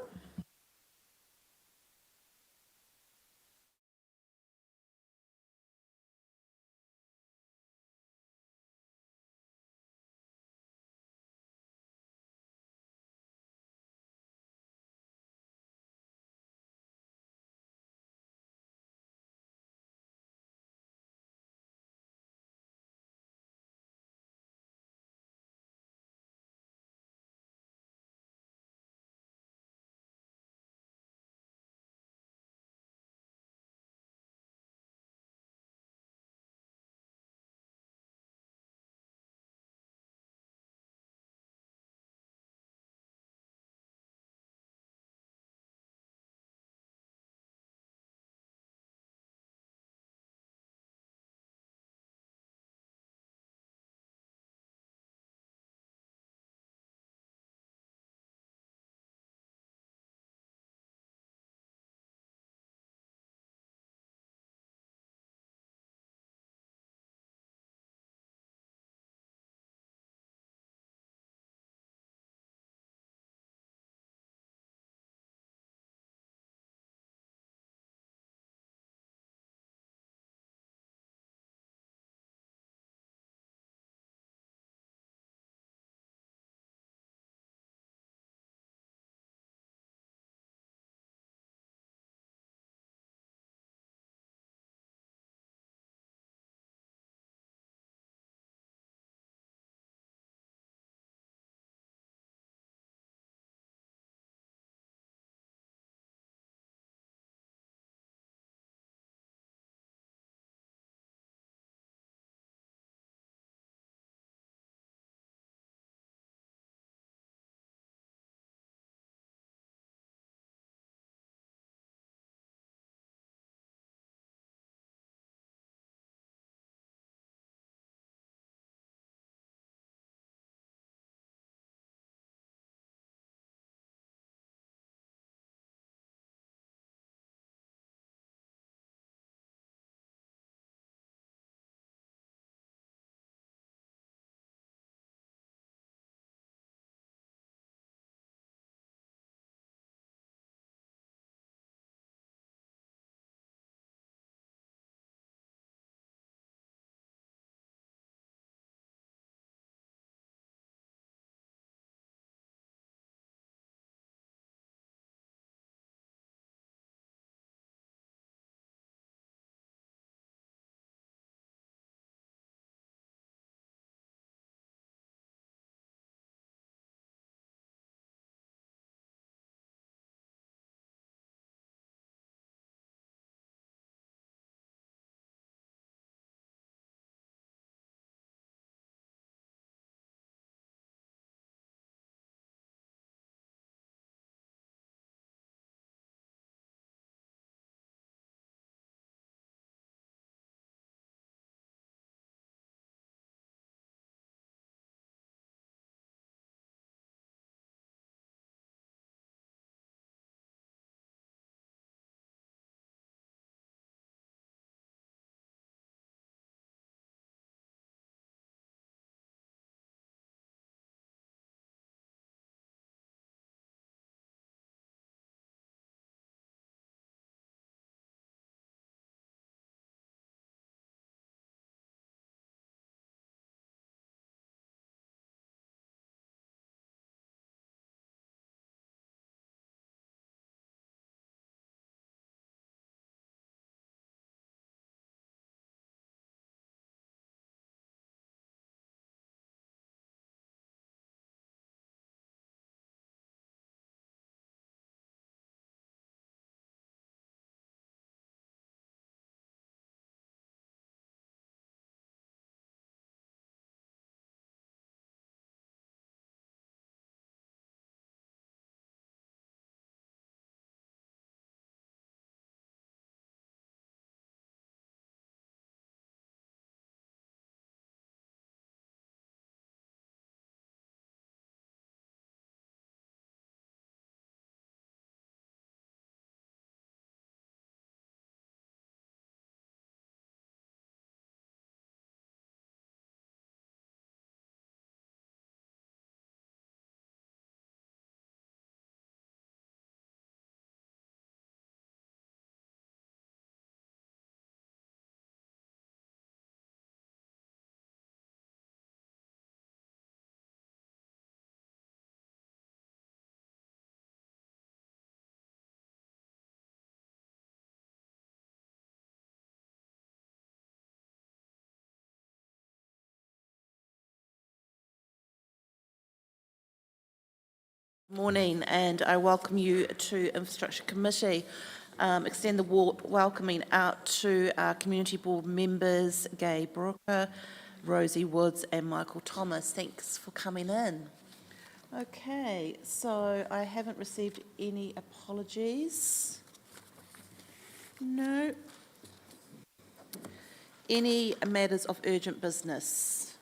Morning, and I welcome you to Infrastructure Committee. Extend the welcoming out to our community board members, Gay Brooker, Rosie Woods and Michael Thomas. Thanks for coming in. Okay, so I haven't received any apologies. No. Any matters of urgent business?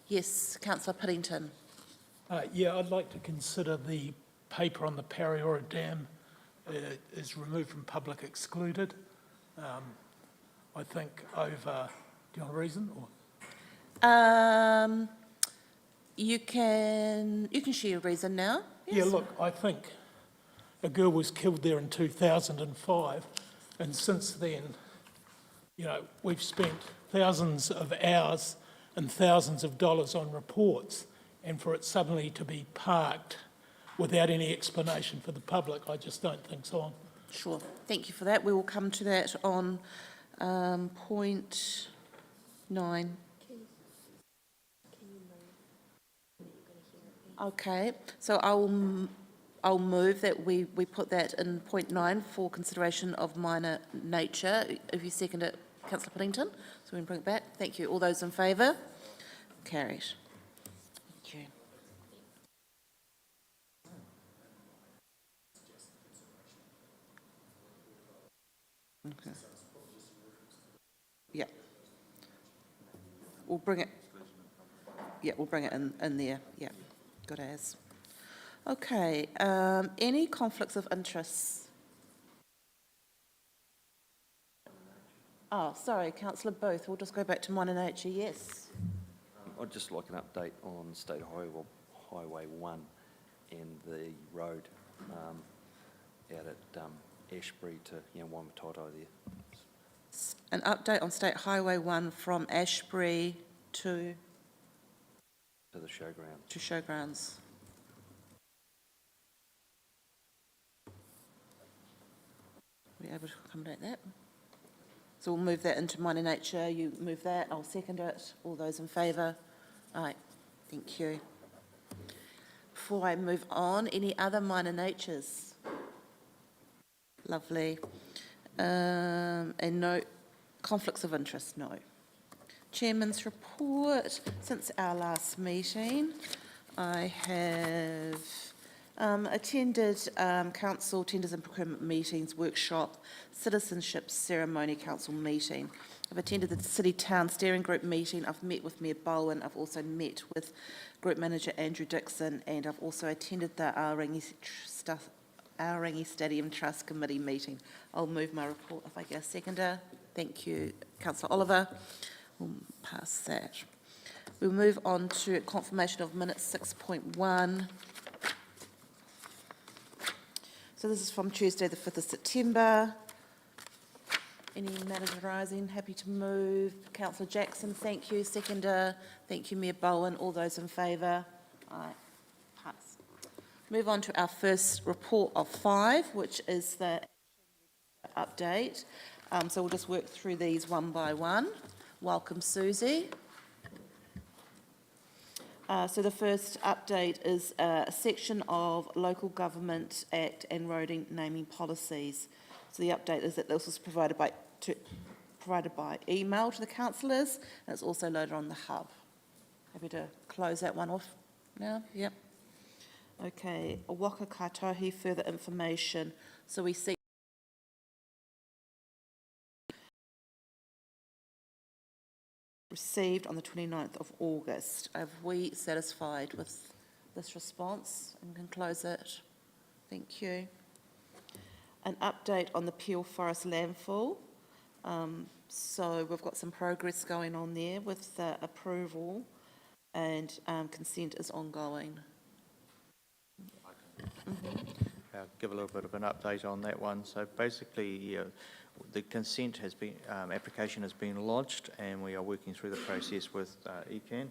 Yes, Councillor Piddington. Yeah, I'd like to consider the paper on the Pariora Dam is removed from public excluded. I think over, do you want a reason? Or? You can share a reason now. Yes. Yeah, look, I think a girl was killed there in 2005, and since then, you know, we've spent thousands of hours and thousands of dollars on reports, and for it suddenly to be parked without any explanation for the public, I just don't think so. Sure, thank you for that. We will come to that on point 9. Okay, so I'll move that we put that in point 9 for consideration of minor nature. If you second it, Councillor Piddington, so we can bring it back. Thank you. All those in favour? Carried. Thank you. Okay. Yeah. We'll bring it. Yeah, we'll bring it in there. Yeah, good as. Okay. Any conflicts of interest? Oh, sorry, Councillor Booth. We'll just go back to minor nature. Yes. I'd just like an update on State Highway 1 and the road out at Ashbury to Waimatato there. An update on State Highway 1 from Ashbury to the showground. To showgrounds. Are we able to accommodate that? So we'll move that into minor nature. You move that. I'll second it. All those in favour? Aye. Thank you. Before I move on, any other minor natures? Lovely. And no conflicts of interest? No. Chairman's report. Since our last meeting, I have attended council tenders and procurement meetings, workshop, citizenship ceremony council meeting. I've attended the City Town Steering Group meeting. I've met with Mayor Bowen. I've also met with Group Manager Andrew Dixon, and I've also attended the Aorangi Stadium Trust Committee meeting. I'll move my report if I get a seconder. Thank you, Councillor Oliver. We'll pass that. We'll move on to confirmation of minutes 6.1. So this is from Tuesday, the 5th of September. Any matters arising? Happy to move. Councillor Jackson, thank you. Seconder, thank you, Mayor Bowen. All those in favour? Aye. Pass. Move on to our first report of 5, which is the update. So we'll just work through these one by one. Welcome, Susie. So the first update is a section of Local Government Act and roading naming policies. So the update is that this was provided by email to the councillors, and it's also loaded on the hub. Happy to close that one off now? Yep. Okay, Waka Katohi, further information. So we see received on the 29th of August. Are we satisfied with this response and can close it? Thank you. An update on the Peel Forest landfill. So we've got some progress going on there with the approval, and consent is ongoing. I'll give a little bit of an update on that one. So basically, the consent has been, application has been lodged, and we are working through the process with ECAN.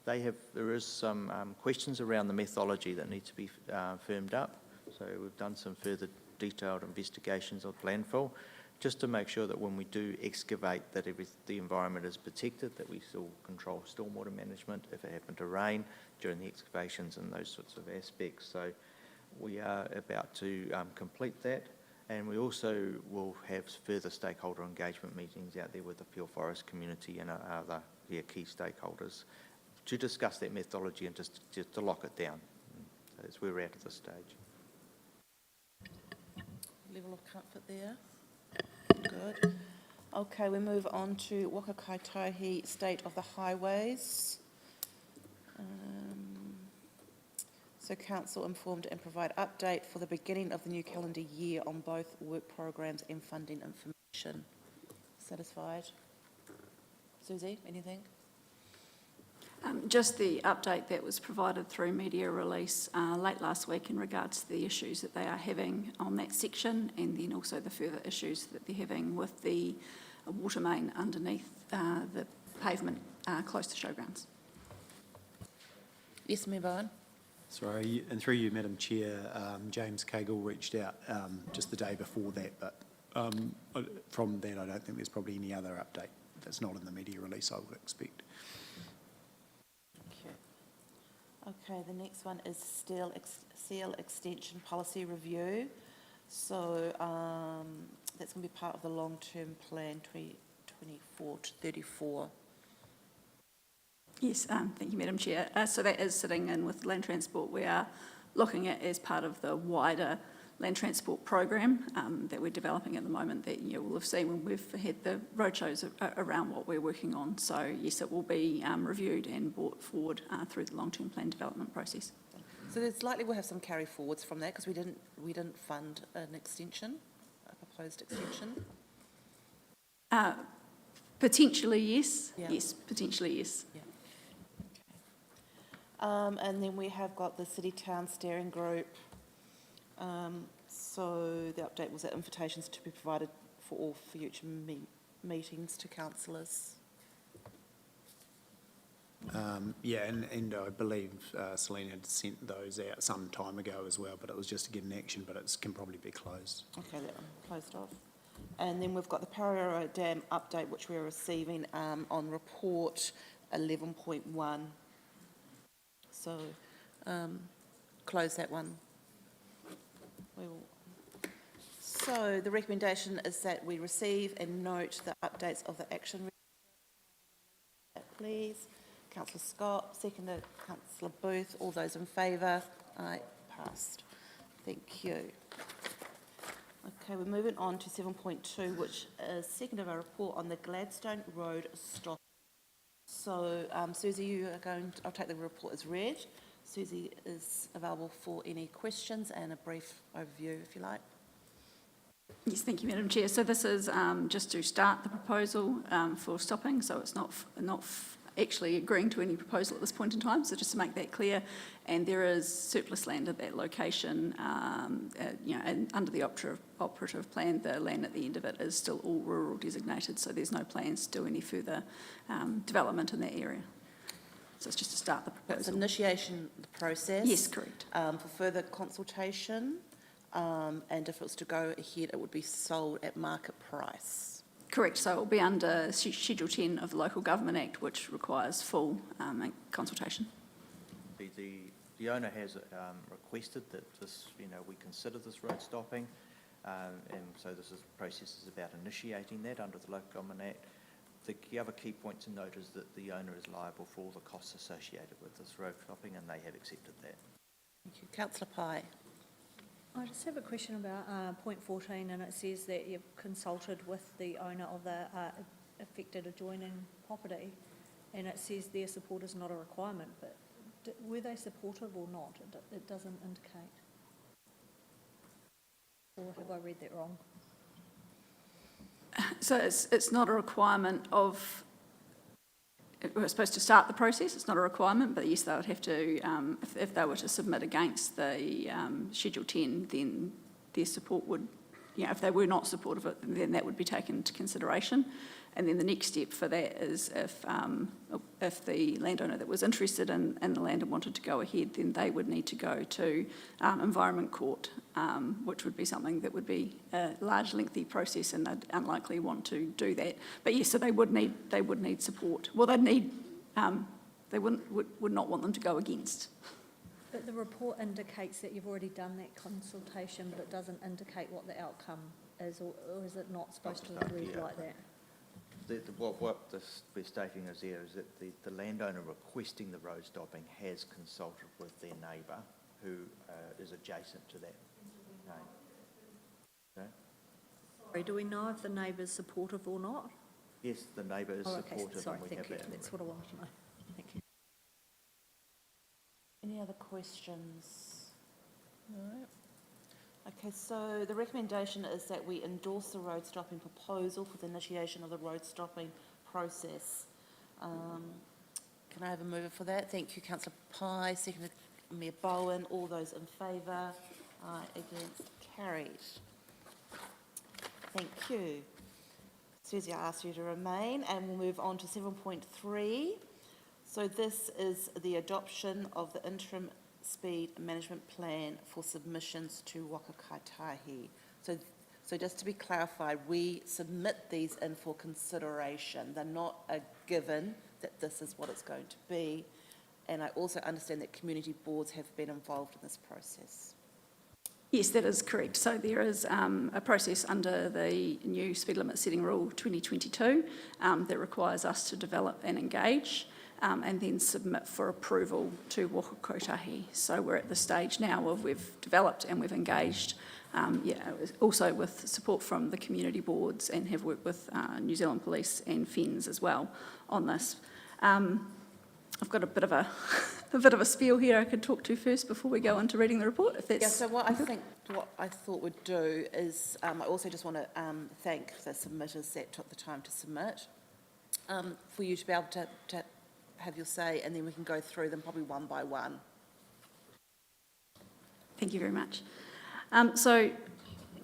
There is some questions around the methodology that need to be firmed up. So we've done some further detailed investigations of landfill. just to make sure that when we do excavate, that the environment is protected, that we still control stormwater management if it happened to rain during the excavations and those sorts of aspects. So we are about to complete that, and we also will have further stakeholder engagement meetings out there with the Pure Forest community and other key stakeholders to discuss that methodology and just to lock it down. That's where we're at this stage. Level of comfort there. Good. Okay, we move on to Waka Kaitahi, State of the Highways. So council informed and provide update for the beginning of the new calendar year on both work programs and funding information. Satisfied? Susie, anything? Just the update that was provided through media release late last week in regards to the issues that they are having on that section, and then also the further issues that they're having with the water main underneath the pavement close to showgrounds. Yes, Member Owen. Sorry, and through you, Madam Chair, James Cagle reached out just the day before that, but from that I don't think there's probably any other update that's not in the media release, I would expect. Okay, the next one is seal extension policy review. So that's going to be part of the long-term plan 2024 to 34. Yes, thank you, Madam Chair. So that is sitting in with land transport. We are looking at as part of the wider land transport program that we're developing at the moment that you will have seen when we've had the roadshows around what we're working on. So yes, it will be reviewed and brought forward through the long-term plan development process. So there's likely we'll have some carry forwards from that because we didn't fund an extension, a proposed extension. Potentially yes. Yeah. Yes, potentially yes. Yeah. Okay. And then we have got the City Town Steering Group. So the update was that invitations to be provided for all future meetings to councillors. Yeah, and I believe Selena had sent those out some time ago as well, but it was just to get an action, but it can probably be closed. Okay, that one closed off. And then we've got the Pararara Dam update, which we're receiving on report 11.1. So close that one. So the recommendation is that we receive and note the updates of the action. Please. Councillor Scott, seconded Councillor Booth. All those in favour? Aye, passed. Thank you. Okay, we're moving on to 7.2, which is second of our report on the Gladstone Road stop. So, Susie, you are going to, I'll take the report as read. Susie is available for any questions and a brief overview, if you like. Yes, thank you, Madam Chair. So this is just to start the proposal for stopping. So it's not actually agreeing to any proposal at this point in time. So just to make that clear, and there is surplus land at that location. And under the operative plan, the land at the end of it is still all rural designated. So there's no plans to do any further development in that area. So it's just to start the proposal. It's initiation of the process. Yes, correct. For further consultation, and if it was to go ahead, it would be sold at market price. Correct. So it will be under Schedule 10 of the Local Government Act, which requires full consultation. The owner has requested that this, we consider this road stopping, and so this process is about initiating that under the Local Government Act. The other key point to note is that the owner is liable for all the costs associated with this road stopping, and they have accepted that. Thank you. Councillor Pye. I just have a question about point 14, and it says that you've consulted with the owner of the affected adjoining property, and it says their support is not a requirement, but were they supportive or not? It doesn't indicate. Or have I read that wrong? So it's not a requirement of, we're supposed to start the process, it's not a requirement, but yes, they would have to, if they were to submit against the Schedule 10, then their support would, if they were not supportive of it, then that would be taken into consideration. And then the next step for that is if the landowner that was interested in the land and wanted to go ahead, then they would need to go to Environment Court, which would be something that would be a large, lengthy process, and they'd unlikely want to do that. But yes, so they would need support. Well, they'd need, they would not want them to go against. But the report indicates that you've already done that consultation, but it doesn't indicate what the outcome is, or is it not supposed to read like that? What we're stating is there is that the landowner requesting the road stopping has consulted with their neighbour who is adjacent to that. Okay. Sorry, do we know if the neighbour's supportive or not? Yes, the neighbour is supportive. Okay, sorry, and we thank have you. that. That's what I wanted to know. Thank you. Any other questions? No. Okay, so the recommendation is that we endorse the road stopping proposal for the initiation of the road stopping process. Can I have a mover for that? Thank you, Councillor Pye. Seconded, Mayor Bowen. All those in favour? Aye, against, carried. Thank you. Susie, I ask you to remain, and we'll move on to 7.3. So this is the adoption of the interim speed management plan for submissions to Waka Kaitahi. So just to be clarified, we submit these in for consideration. They're not a given that this is what it's going to be. And I also understand that community boards have been involved in this process. Yes, that is correct. So there is a process under the new Speed Limit Setting Rule 2022 that requires us to develop and engage and then submit for approval to Waka Kotahi. So we're at the stage now of we've developed and we've engaged, also with support from the community boards, and have worked with New Zealand Police and FENS as well on this. I've got a bit of a spiel here I could talk to first before we go into reading the report, if that's... Yeah, so what I thought we'd do is, I also just want to thank the submitters that took the time to submit, for you to be able to have your say, and then we can go through them probably one by one. Thank you very much. So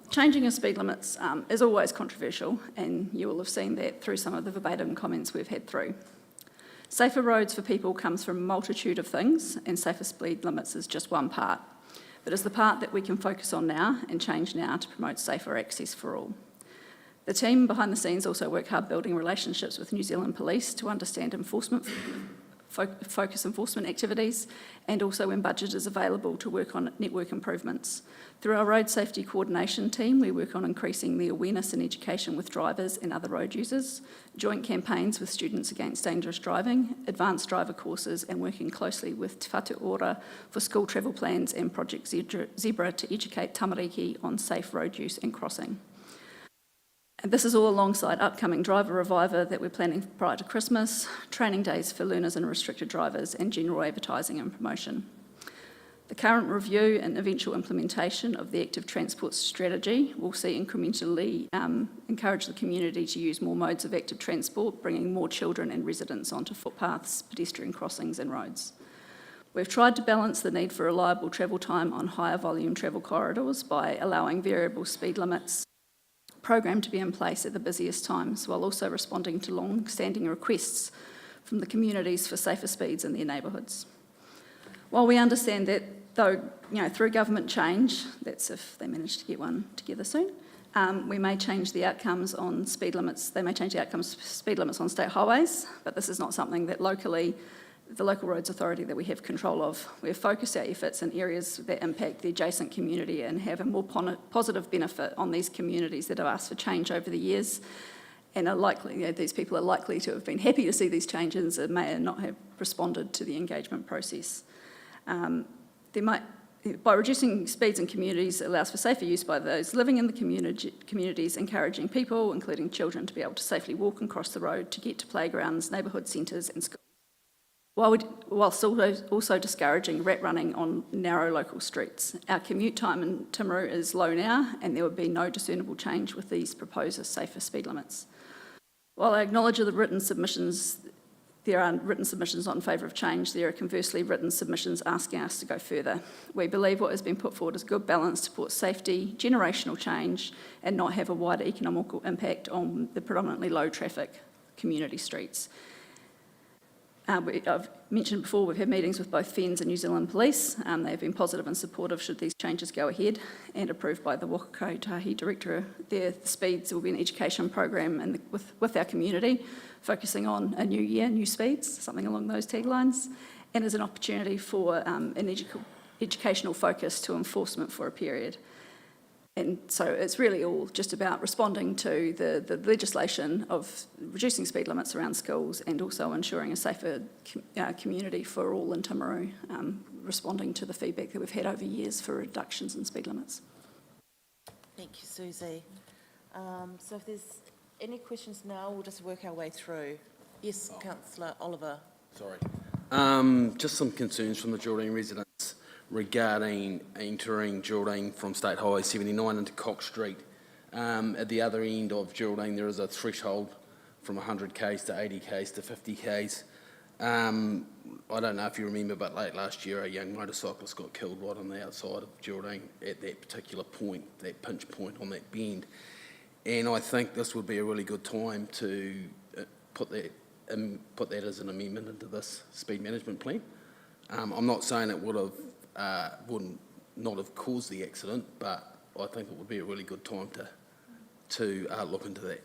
changing of speed limits is always controversial, and you will have seen that through some of the verbatim comments we've had through. Safer roads for people comes from a multitude of things, and safer speed limits is just one part. But it's the part that we can focus on now and change now to promote safer access for all. The team behind the scenes also work hard building relationships with New Zealand Police to understand focus enforcement activities, and also when budget is available to work on network improvements. Through our road safety coordination team, we work on increasing the awareness and education with drivers and other road users, joint campaigns with Students Against Dangerous Driving, advanced driver courses, and working closely with Te Whatu Ora for school travel plans and Project Zebra to educate tamariki on safe road use and crossing. And this is all alongside upcoming driver reviver that we're planning prior to Christmas, training days for learners and restricted drivers, and general advertising and promotion. The current review and eventual implementation of the active transport strategy will see incrementally encourage the community to use more modes of active transport, bringing more children and residents onto footpaths, pedestrian crossings and roads. We've tried to balance the need for reliable travel time on higher volume travel corridors by allowing variable speed limits program to be in place at the busiest times, while also responding to long-standing requests from the communities for safer speeds in their neighbourhoods. While we understand that, though, through government change, that's if they manage to get one together soon, we may change the outcomes on speed limits. They may change the outcomes for speed limits on state highways, but this is not something that the local roads authority that we have control of. We've focused our efforts in areas that impact the adjacent community and have a more positive benefit on these communities that have asked for change over the years, and are likely, these people are likely to have been happy to see these changes and may not have responded to the engagement process. By reducing speeds in communities, it allows for safer use by those living in the communities, encouraging people, including children, to be able to safely walk and cross the road to get to playgrounds, neighbourhood centres and schools, whilst also discouraging rat running on narrow local streets. Our commute time in Timaru is low now, and there would be no discernible change with these proposed safer speed limits. While I acknowledge the written submissions there are written submissions not in favour of change. There are conversely written submissions asking us to go further. We believe what has been put forward is a good balance to support safety, generational change, and not have a wider economical impact on the predominantly low traffic community streets. I've mentioned before, we've had meetings with both FENZ and New Zealand Police. They've been positive and supportive should these changes go ahead, and approved by the Waka Kotahi Director. The speeds will be an education program with our community, focusing on a new year, new speeds, something along those taglines, and as an opportunity for an educational focus to enforcement for a period. And so it's really all just about responding to the legislation of reducing speed limits around schools and also ensuring a safer community for all in Timaru, responding to the feedback that we've had over years for reductions in speed limits. Thank you, Susie. So if there's any questions now, we'll just work our way through. Yes, Councillor Oliver. Sorry. Just some concerns from the Geraldine residents regarding entering Geraldine from State Highway 79 into Cox Street. At the other end of Geraldine, there is a threshold from 100 k's to 80 k's to 50 k's. I don't know if you remember, but late last year, a young motorcyclist got killed right on the outside of Geraldine at that particular point, that pinch point on that bend. And I think this would be a really good time to put that as an amendment into this speed management plan. I'm not saying it wouldn't not have caused the accident, but I think it would be a really good time to look into that.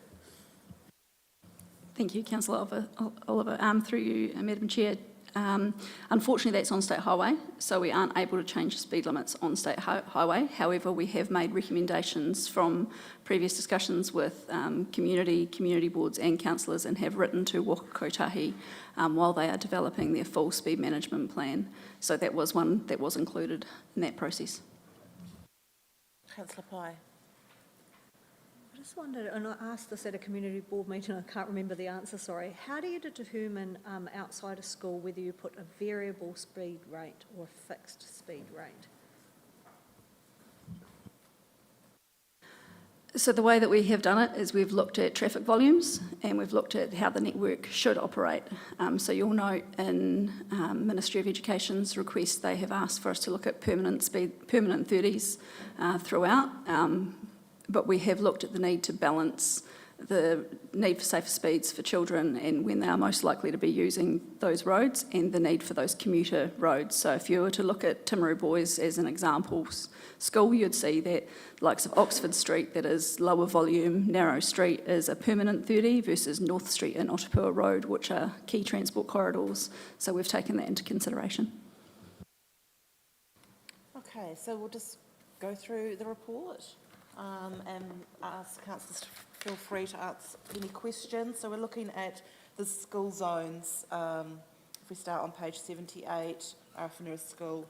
Thank you, Councillor Oliver. Through you, Madam Chair. Unfortunately, that's on State Highway, so we aren't able to change the speed limits on State Highway. However, we have made recommendations from previous discussions with community boards and councillors, and have written to Waka Kotahi while they are developing their full speed management plan. So that was one that was included in that process. Councillor Pai. I just wondered, and I asked this at a community board meeting, I can't remember the answer, sorry. How do you determine outside of school whether you put a variable speed rate or a fixed speed rate? So the way that we have done it is we've looked at traffic volumes and we've looked at how the network should operate. So you'll note in Ministry of Education's request, they have asked for us to look at permanent 30s throughout. But we have looked at the need to balance the need for safer speeds for children and when they are most likely to be using those roads, and the need for those commuter roads. So if you were to look at Timaru Boys as an example school, you'd see that likes of Oxford Street, that is lower volume, narrow street, is a permanent 30 versus North Street and Otapua Road, which are key transport corridors. So we've taken that into consideration. Okay, so we'll just go through the report. And ask councillors to feel free to ask any questions. So we're looking at the school zones. If we start on page 78, Arawhanua School,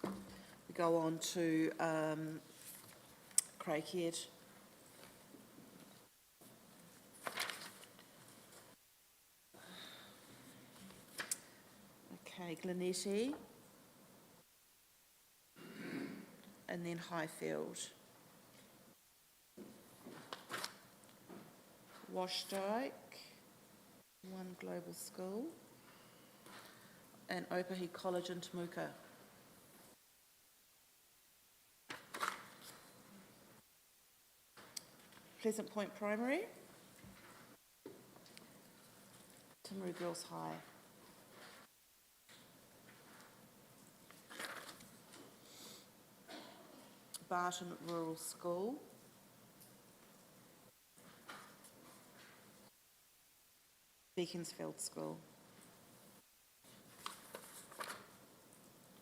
we go on to Craighead. Okay, Glenetti. And then Highfield. Washdyke, One Global School, and Opahi College in Temuka. Pleasant Point Primary, Timaru Girls High. Barton Rural School, Beaconsfield School,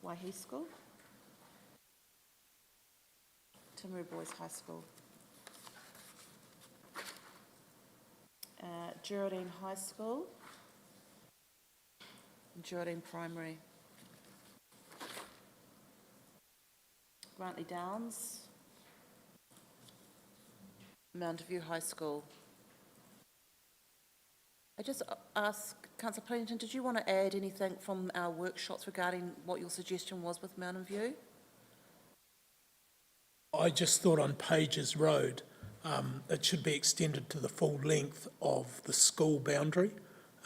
Waihi School, Timaru Boys High School, Geraldine High School, Geraldine Primary, Grantley Downs, Mountain View High School. I just ask, Councillor Pennington, did you want to add anything from our workshops regarding what your suggestion was with Mountain View? I just thought on Pages Road, it should be extended to the full length of the school boundary.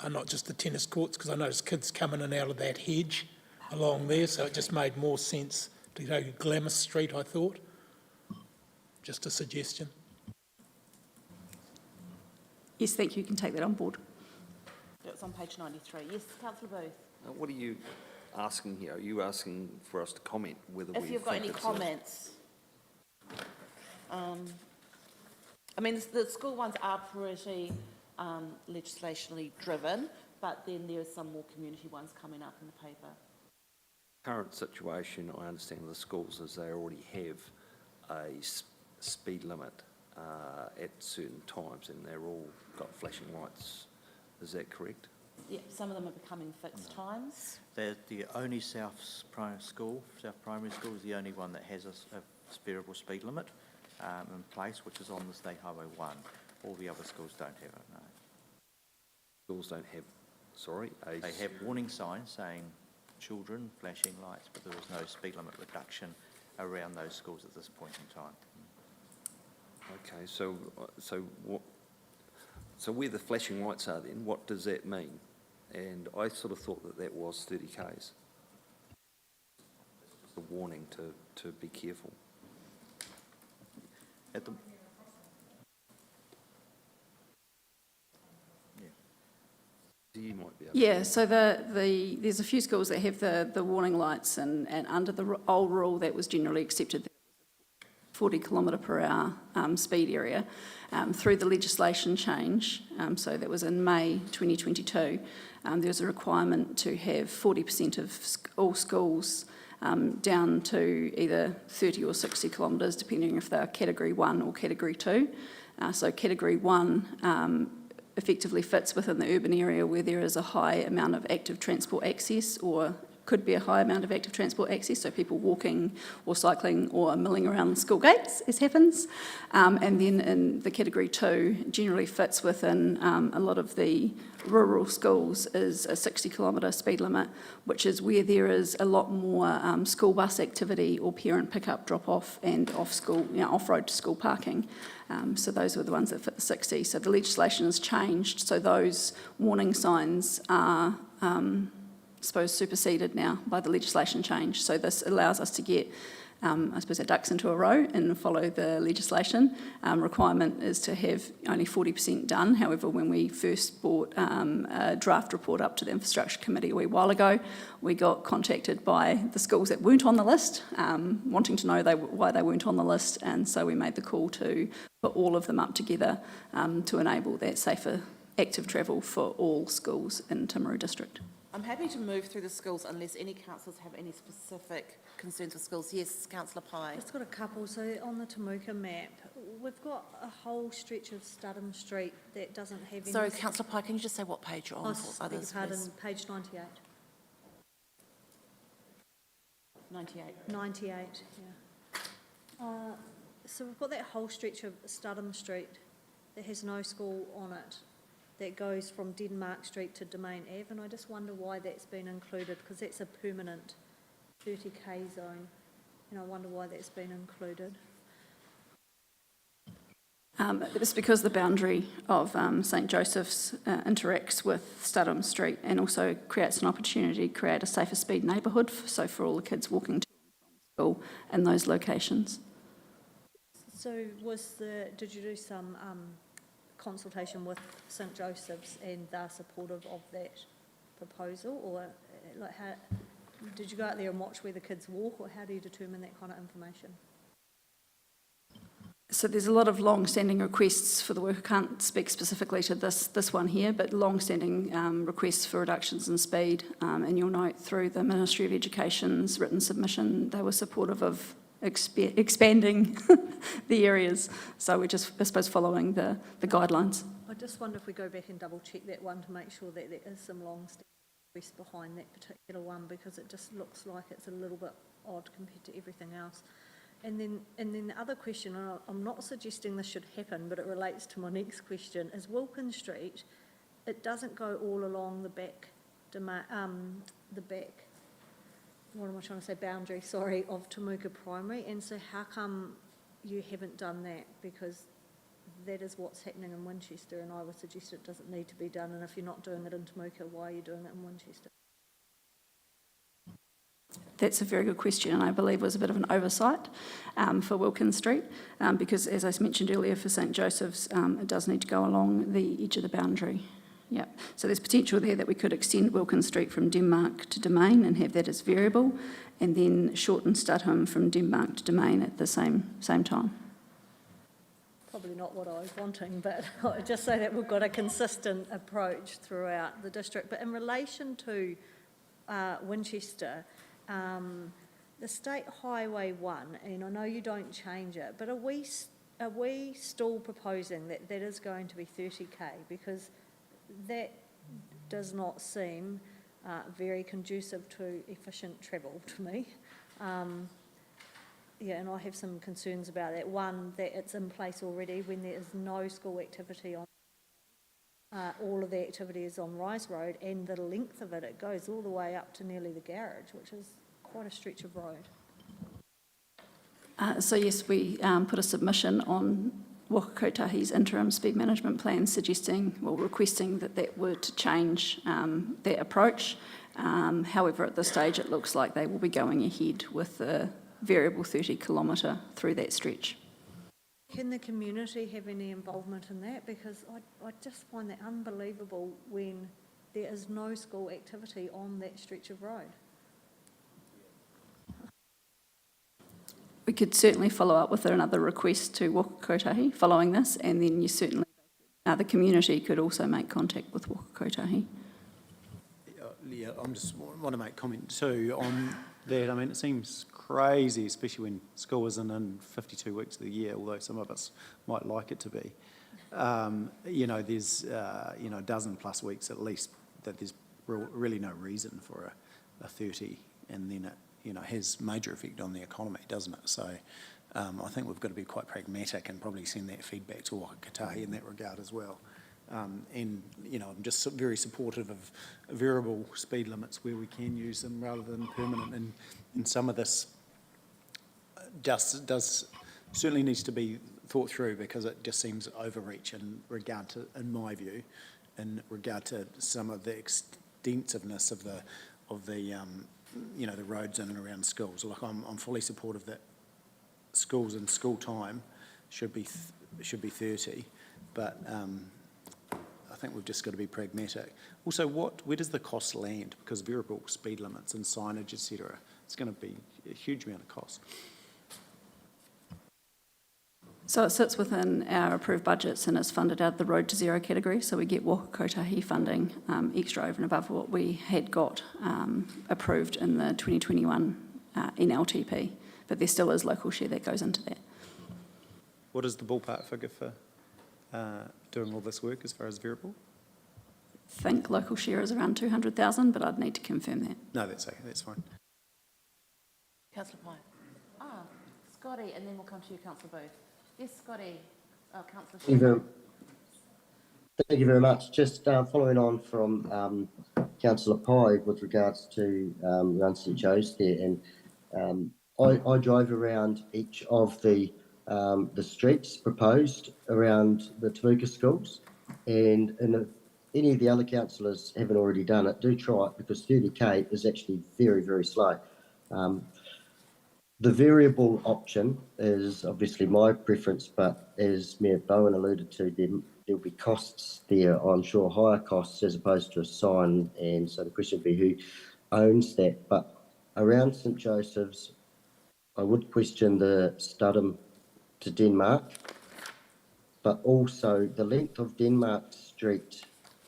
not just the tennis courts, because I noticed kids coming in and out of that hedge along there, so it just made more sense to go Glamis Street, I thought. Just a suggestion. Yes, thank you. You can take that on board. It's on page 93. Yes, councillor Booth. What are you asking here? Are you asking for us to comment whether we If you've got think any it's comments. I mean, the school ones are pretty legislationally driven, but then there are some more community ones coming up in the paper. current situation, I understand of the schools, is they already have a speed limit at certain times, and they're all got flashing lights. Is that correct? Yeah, some of them are becoming fixed times. The only South Primary School is the only one that has a variable speed limit in place, which is on the State Highway 1. All the other schools don't have it, no. Schools don't have, sorry? They have warning signs saying children, flashing lights, but there is no speed limit reduction around those schools at this point in time. Okay, so where the flashing lights are then, what does that mean? And I sort of thought that that was 30 Ks. A warning to be careful. At the, You might be able Yeah, so there's a few schools that have the warning lights, and under the old rule that was generally accepted, 40 kilometre per hour speed area. Through the legislation change, so that was in May 2022, there was a requirement to have 40% of all schools down to either 30 or 60 kilometres, depending if they're Category 1 or Category 2. So Category 1 effectively fits within the urban area where there is a high amount of active transport access, or could be a high amount of active transport access, so people walking or cycling or milling around school gates, as happens. And then in the Category 2, generally fits within a lot of the rural schools is a 60 kilometre speed limit, which is where there is a lot more school bus activity or parent pick-up, drop-off and off-school, off-road to school parking. So those were the ones that fit the 60. So the legislation has changed, so those warning signs are superseded now by the legislation change. So this allows us to get, I suppose, our ducks into a row and follow the legislation. Requirement is to have only 40% done. However, when we first brought a draft report up to the Infrastructure Committee a wee while ago, we got contacted by the schools that weren't on the list, wanting to know why they weren't on the list, and so we made the call to put all of them up together to enable that safer active travel for all schools in Timaru District. I'm happy to move through the schools unless any councillors have any specific concerns with schools. Yes, councillor Pye. Just got a couple. So on the Temuka map, we've got a whole stretch of Studham Street that doesn't have any... Sorry, councillor Pye, can you just say what page you're on for others, pardon, please? page 98. 98. 98, yeah. So we've got that whole stretch of Studham Street that has no school on it, that goes from Denmark Street to Domain Ave, and I just wonder why that's been included, because that's a permanent 30K zone, and I wonder why that's been included. It's because the boundary of St Joseph's interacts with Studham Street and also creates an opportunity to create a safer speed neighbourhood, so for all the kids walking to school in those locations. So did you do some consultation with St Joseph's and they're supportive of that proposal, or like how did you go out there and watch where the kids walk, or how do you determine that kind of information? So there's a lot of long-standing requests for the work. I can't speak specifically to this one here, but long-standing requests for reductions in speed, and you'll note through the Ministry of Education's written submission they were supportive of expanding the areas. So we're just, I suppose, following the guidelines. I just wonder if we go back and double check that one to make sure that there is some long-standing request behind that particular one, because it just looks like it's a little bit odd compared to everything else. And then the other question, and I'm not suggesting this should happen, but it relates to my next question, is Wilkins Street, it doesn't go all along the back, what am I trying to say, boundary, sorry, of Temuka Primary, and so how come you haven't done that? Because that is what's happening in Winchester, and I would suggest it doesn't need to be done, and if you're not doing it in Timuka, why are you doing it in Winchester? That's a very good question, and I believe was a bit of an oversight for Wilkins Street, because as I mentioned earlier, for St Joseph's, it does need to go along the edge of the boundary. Yep. So there's potential there that we could extend Wilkins Street from Denmark to Domain and have that as variable, and then shorten Studholme from Denmark to Domain at the same time. Probably not what I was wanting, but just so that we've got a consistent approach throughout the district. But in relation to Winchester, the State Highway 1, and I know you don't change it, but are we still proposing that that is going to be 30k? Because that does not seem very conducive to efficient travel to me. Yeah, and I have some concerns about that. One, that it's in place already when there is no school activity on all of the activity is on Rise Road, and the length of it, it goes all the way up to nearly the garage, which is quite a stretch of road. So yes, we put a submission on Waka Kotahi's interim speed management plan requesting that were to change their approach. However, at this stage, it looks like they will be going ahead with the variable 30 kilometre through that stretch. Can the community have any involvement in that? Because I just find that unbelievable when there is no school activity on that stretch of road. We could certainly follow up with another request to Waka Kotahi following this, and then you certainly, the community could also make contact with Waka Kotahi. Yeah, I just want to make comment too on that. I mean, it seems crazy, especially when school isn't in 52 weeks of the year, although some of us might like it to be. There's, a dozen plus weeks at least that there's really no reason for a 30, and then it, has major effect on the economy, doesn't it? So I think we've got to be quite pragmatic and probably send that feedback to Waka Kotahi in that regard as well. I'm just very supportive of variable speed limits where we can use them rather than permanent. And some of this certainly needs to be thought through, because it just seems overreach in my view, in regard to some of the extensiveness of the roads in and around schools. Like I'm fully supportive that schools and school time should be 30, but I think we've just got to be pragmatic. Also, where does the cost land? Because variable speed limits and signage, etc., it's going to be a huge amount of cost. So it sits within our approved budgets and is funded out of the Road to Zero category, so we get Waka Kotahi funding extra over and above what we had got approved in the 2021 NLTP, but there still is local share that goes into that. What is the ballpark figure for doing all this work as far as variable? I think local share is around 200,000, but I'd need to confirm that. No, that's okay, that's fine. Councillor Pye. Scotty, and then we'll come to you, Councillor Booth. Yes, Scotty. Councillor Thank you very much. Just following on from Councillor Pye with regards to around St Joe's there, and I drove around each of the streets proposed around the Timuka schools, and if any of the other councillors haven't already done it, do try it, because 30k is actually very, very slow. The variable option is obviously my preference, but as Mayor Bowen alluded to, there'll be costs there, I'm sure, higher costs as opposed to a sign, and so the question would be who owns that. But around St Joseph's, I would question the Studholme to Denmark, but also the length of Denmark Street.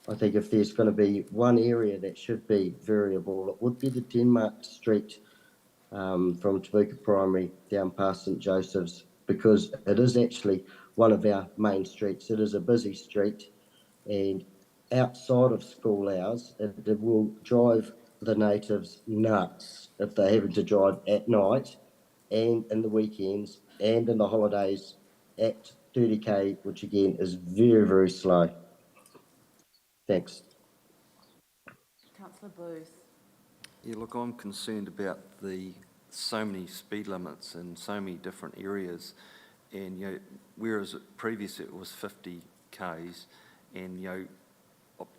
I think if there's going to be one area that should be variable, it would be the Denmark Street from Timuka Primary down past St Joseph's, because it is actually one of our main streets. It is a busy street, and outside of school hours, it will drive the natives nuts if they're having to drive at night and in the weekends and in the holidays at 30k, which again is very, very slow. Thanks. Councillor Booth. Yeah, look, I'm concerned about so many speed limits in so many different areas, And, whereas previously it was 50 Ks, and,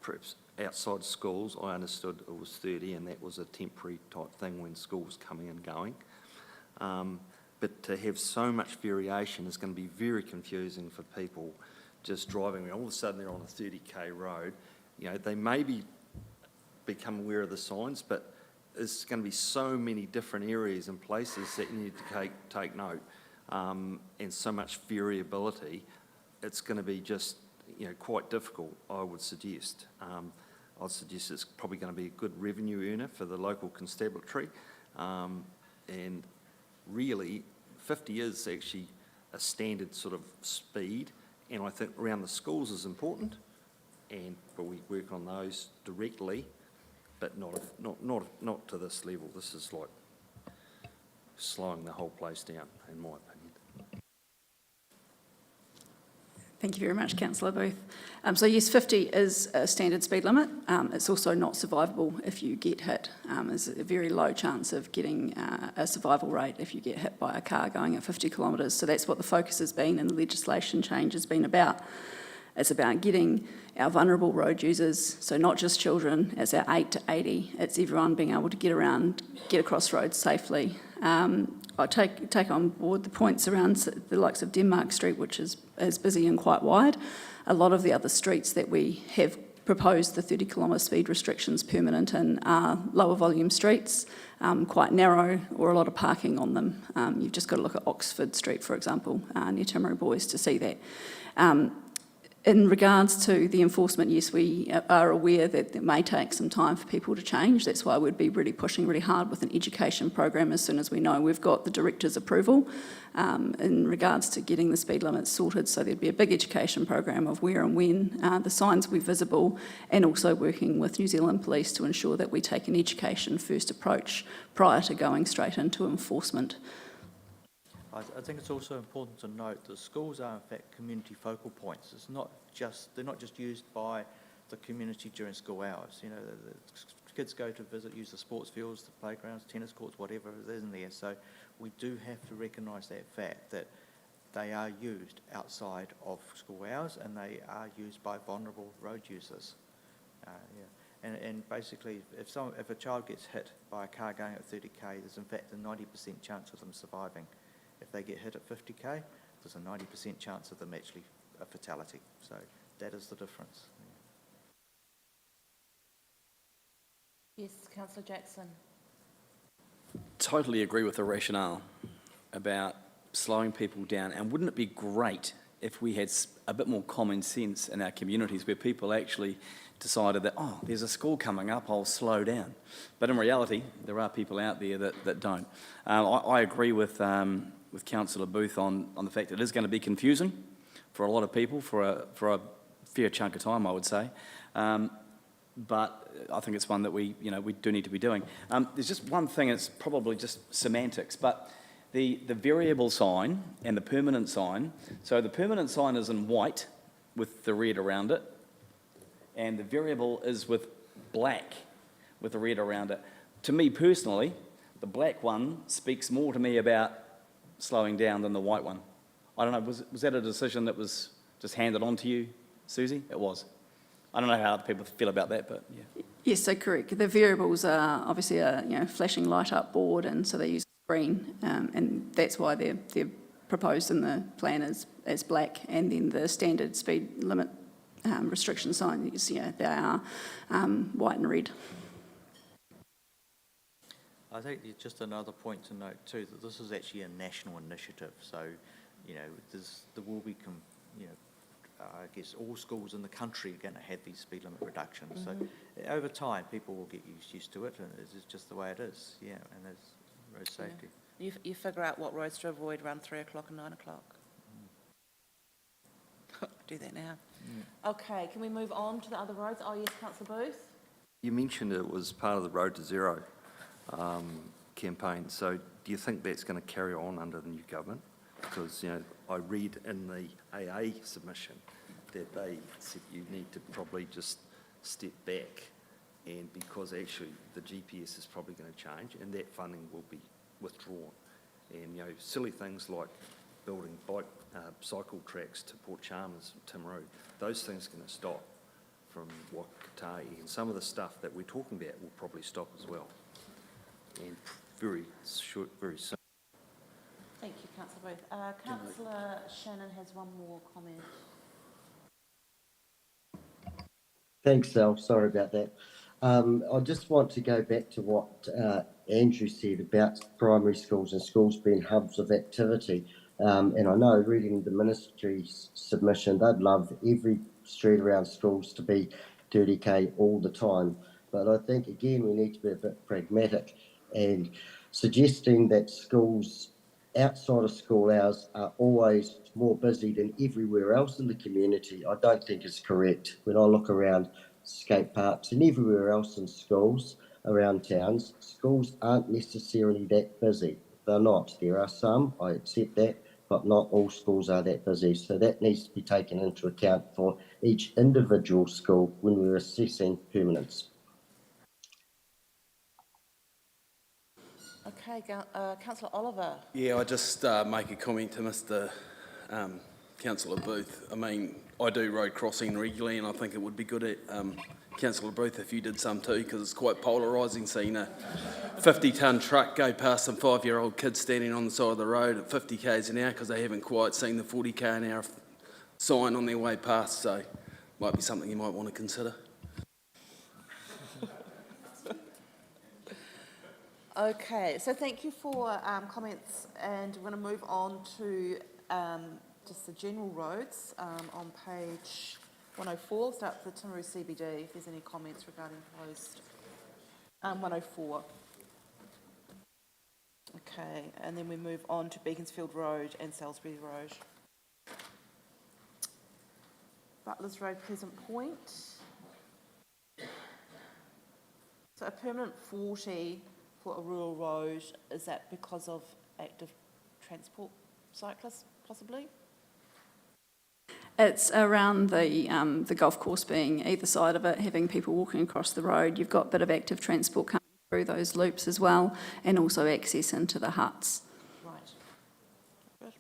perhaps outside schools, I understood it was 30, and that was a temporary type thing when schools coming and going. But to have so much variation is going to be very confusing for people just driving. All of a sudden they're on a 30k road. They may become aware of the signs, but there's going to be so many different areas and places that you need to take note, and so much variability. It's going to be just quite difficult, I would suggest. I'd suggest it's probably going to be a good revenue earner for the local constabulary, and really 50 is actually a standard sort of speed, and I think around the schools is important, but we work on those directly, but not to this level. This is like slowing the whole place down, in my opinion. Thank you very much, Councillor Booth. So yes, 50 is a standard speed limit. It's also not survivable if you get hit. There's a very low chance of getting a survival rate if you get hit by a car going at 50 kilometres. So that's what the focus has been, and the legislation change has been about. It's about getting our vulnerable road users, so not just children, it's our 8 to 80. It's everyone being able to get around, get across roads safely. I take on board the points around the likes of Denmark Street, which is busy and quite wide. A lot of the other streets that we have proposed the 30 kilometre speed restrictions permanent in are lower volume streets, quite narrow, or a lot of parking on them. You've just got to look at Oxford Street, for example, near Timaru Boys to see that. In regards to the enforcement, yes, we are aware that it may take some time for people to change. That's why we'd be really pushing really hard with an education program as soon as we know we've got the director's approval in regards to getting the speed limits sorted. So there'd be a big education program of where and when the signs will be visible, and also working with New Zealand Police to ensure that we take an education first approach prior to going straight into enforcement. I think it's also important to note that schools are in fact community focal points. They're not just used by the community during school hours. The kids go to use the sports fields, the playgrounds, tennis courts, whatever it is in there. So we do have to recognise that fact that they are used outside of school hours, and they are used by vulnerable road users. And basically, if a child gets hit by a car going at 30k, there's in fact a 90% chance of them surviving. If they get hit at 50k, there's a 90% chance of them actually a fatality. So that is the difference. Yes, Councillor Jackson. Totally agree with the rationale about slowing people down. And wouldn't it be great if we had a bit more common sense in our communities where people actually decided that, oh, there's a school coming up, I'll slow down. But in reality, there are people out there that don't. I agree with Councillor Booth on the fact that it is going to be confusing for a lot of people for a fair chunk of time, I would say. But I think it's one that we do need to be doing. There's just one thing, it's probably just semantics, but the variable sign and the permanent sign. So the permanent sign is in white with the red around it, and the variable is with black with the red around it. To me personally, the black one speaks more to me about slowing down than the white one. I don't know, was that a decision that was just handed on to you, Susie? It was. I don't know how other people feel about that, but yeah. Yes, so correct. The variables are obviously a flashing light up board, and so they use green, and that's why they're proposed in the plan as black, and then the standard speed limit restriction sign is, they are white and red. I think just another point to note too, that this is actually a national initiative. So, there will be, I guess all schools in the country are going to have these speed limit reductions. Mm-hmm. So over time, people will get used to it, and it's just the way it is. Yeah, and there's road safety. Yeah. You figure out what roads to avoid around 3 o'clock and 9 o'clock. Do that now. Mm. Okay, can we move on to the other roads? Oh yes, Councillor Booth. You mentioned it was part of the Road to Zero campaign. So do you think that's going to carry on under the new government? Because, I read in the AA submission that they said you need to probably just step back, and because actually the GPS is probably going to change and that funding will be withdrawn. And, silly things like building cycle tracks to Port Chalmers, Timaru. Those things are going to stop from Wakatai, and some of the stuff that we're talking about will probably stop as well, and very soon. Thank you, Councillor Booth. Councillor Shannon has one more comment. Thanks, Sal. Sorry about that. I just want to go back to what Andrew said about primary schools and schools being hubs of activity. And I know, reading the ministry's submission, they'd love every street around schools to be 30k all the time. But I think, again, we need to be a bit pragmatic, and suggesting that schools outside of school hours are always more busy than everywhere else in the community, I don't think is correct. When I look around skate parks and everywhere else in schools around towns, schools aren't necessarily that busy. They're not. There are some, I accept that, but not all schools are that busy. So that needs to be taken into account for each individual school when we're assessing permanence. Okay, Councillor Oliver. Yeah, I just make a comment to Mr. Councillor Booth. I mean, I do road crossing regularly, and I think it would be good at Councillor Booth if you did some too, because it's quite polarising seeing a 50-tonne truck go past some 5-year-old kids standing on the side of the road at 50 k's an hour because they haven't quite seen the 40 k an hour sign on their way past. So, might be something you might want to consider. Okay, so thank you for comments, and we're going to move on to just the general roads on page 104. Start with the Timaru CBD, if there's any comments regarding proposed 104. Okay, and then we move on to Beaconsfield Road and Salisbury Road. Butlers Road, Pleasant Point. So a permanent 40 for a rural road, is that because of active transport cyclists, possibly? It's around the golf course being either side of it, having people walking across the road. You've got a bit of active transport coming through those loops as well, and also access into the huts. Right. Good.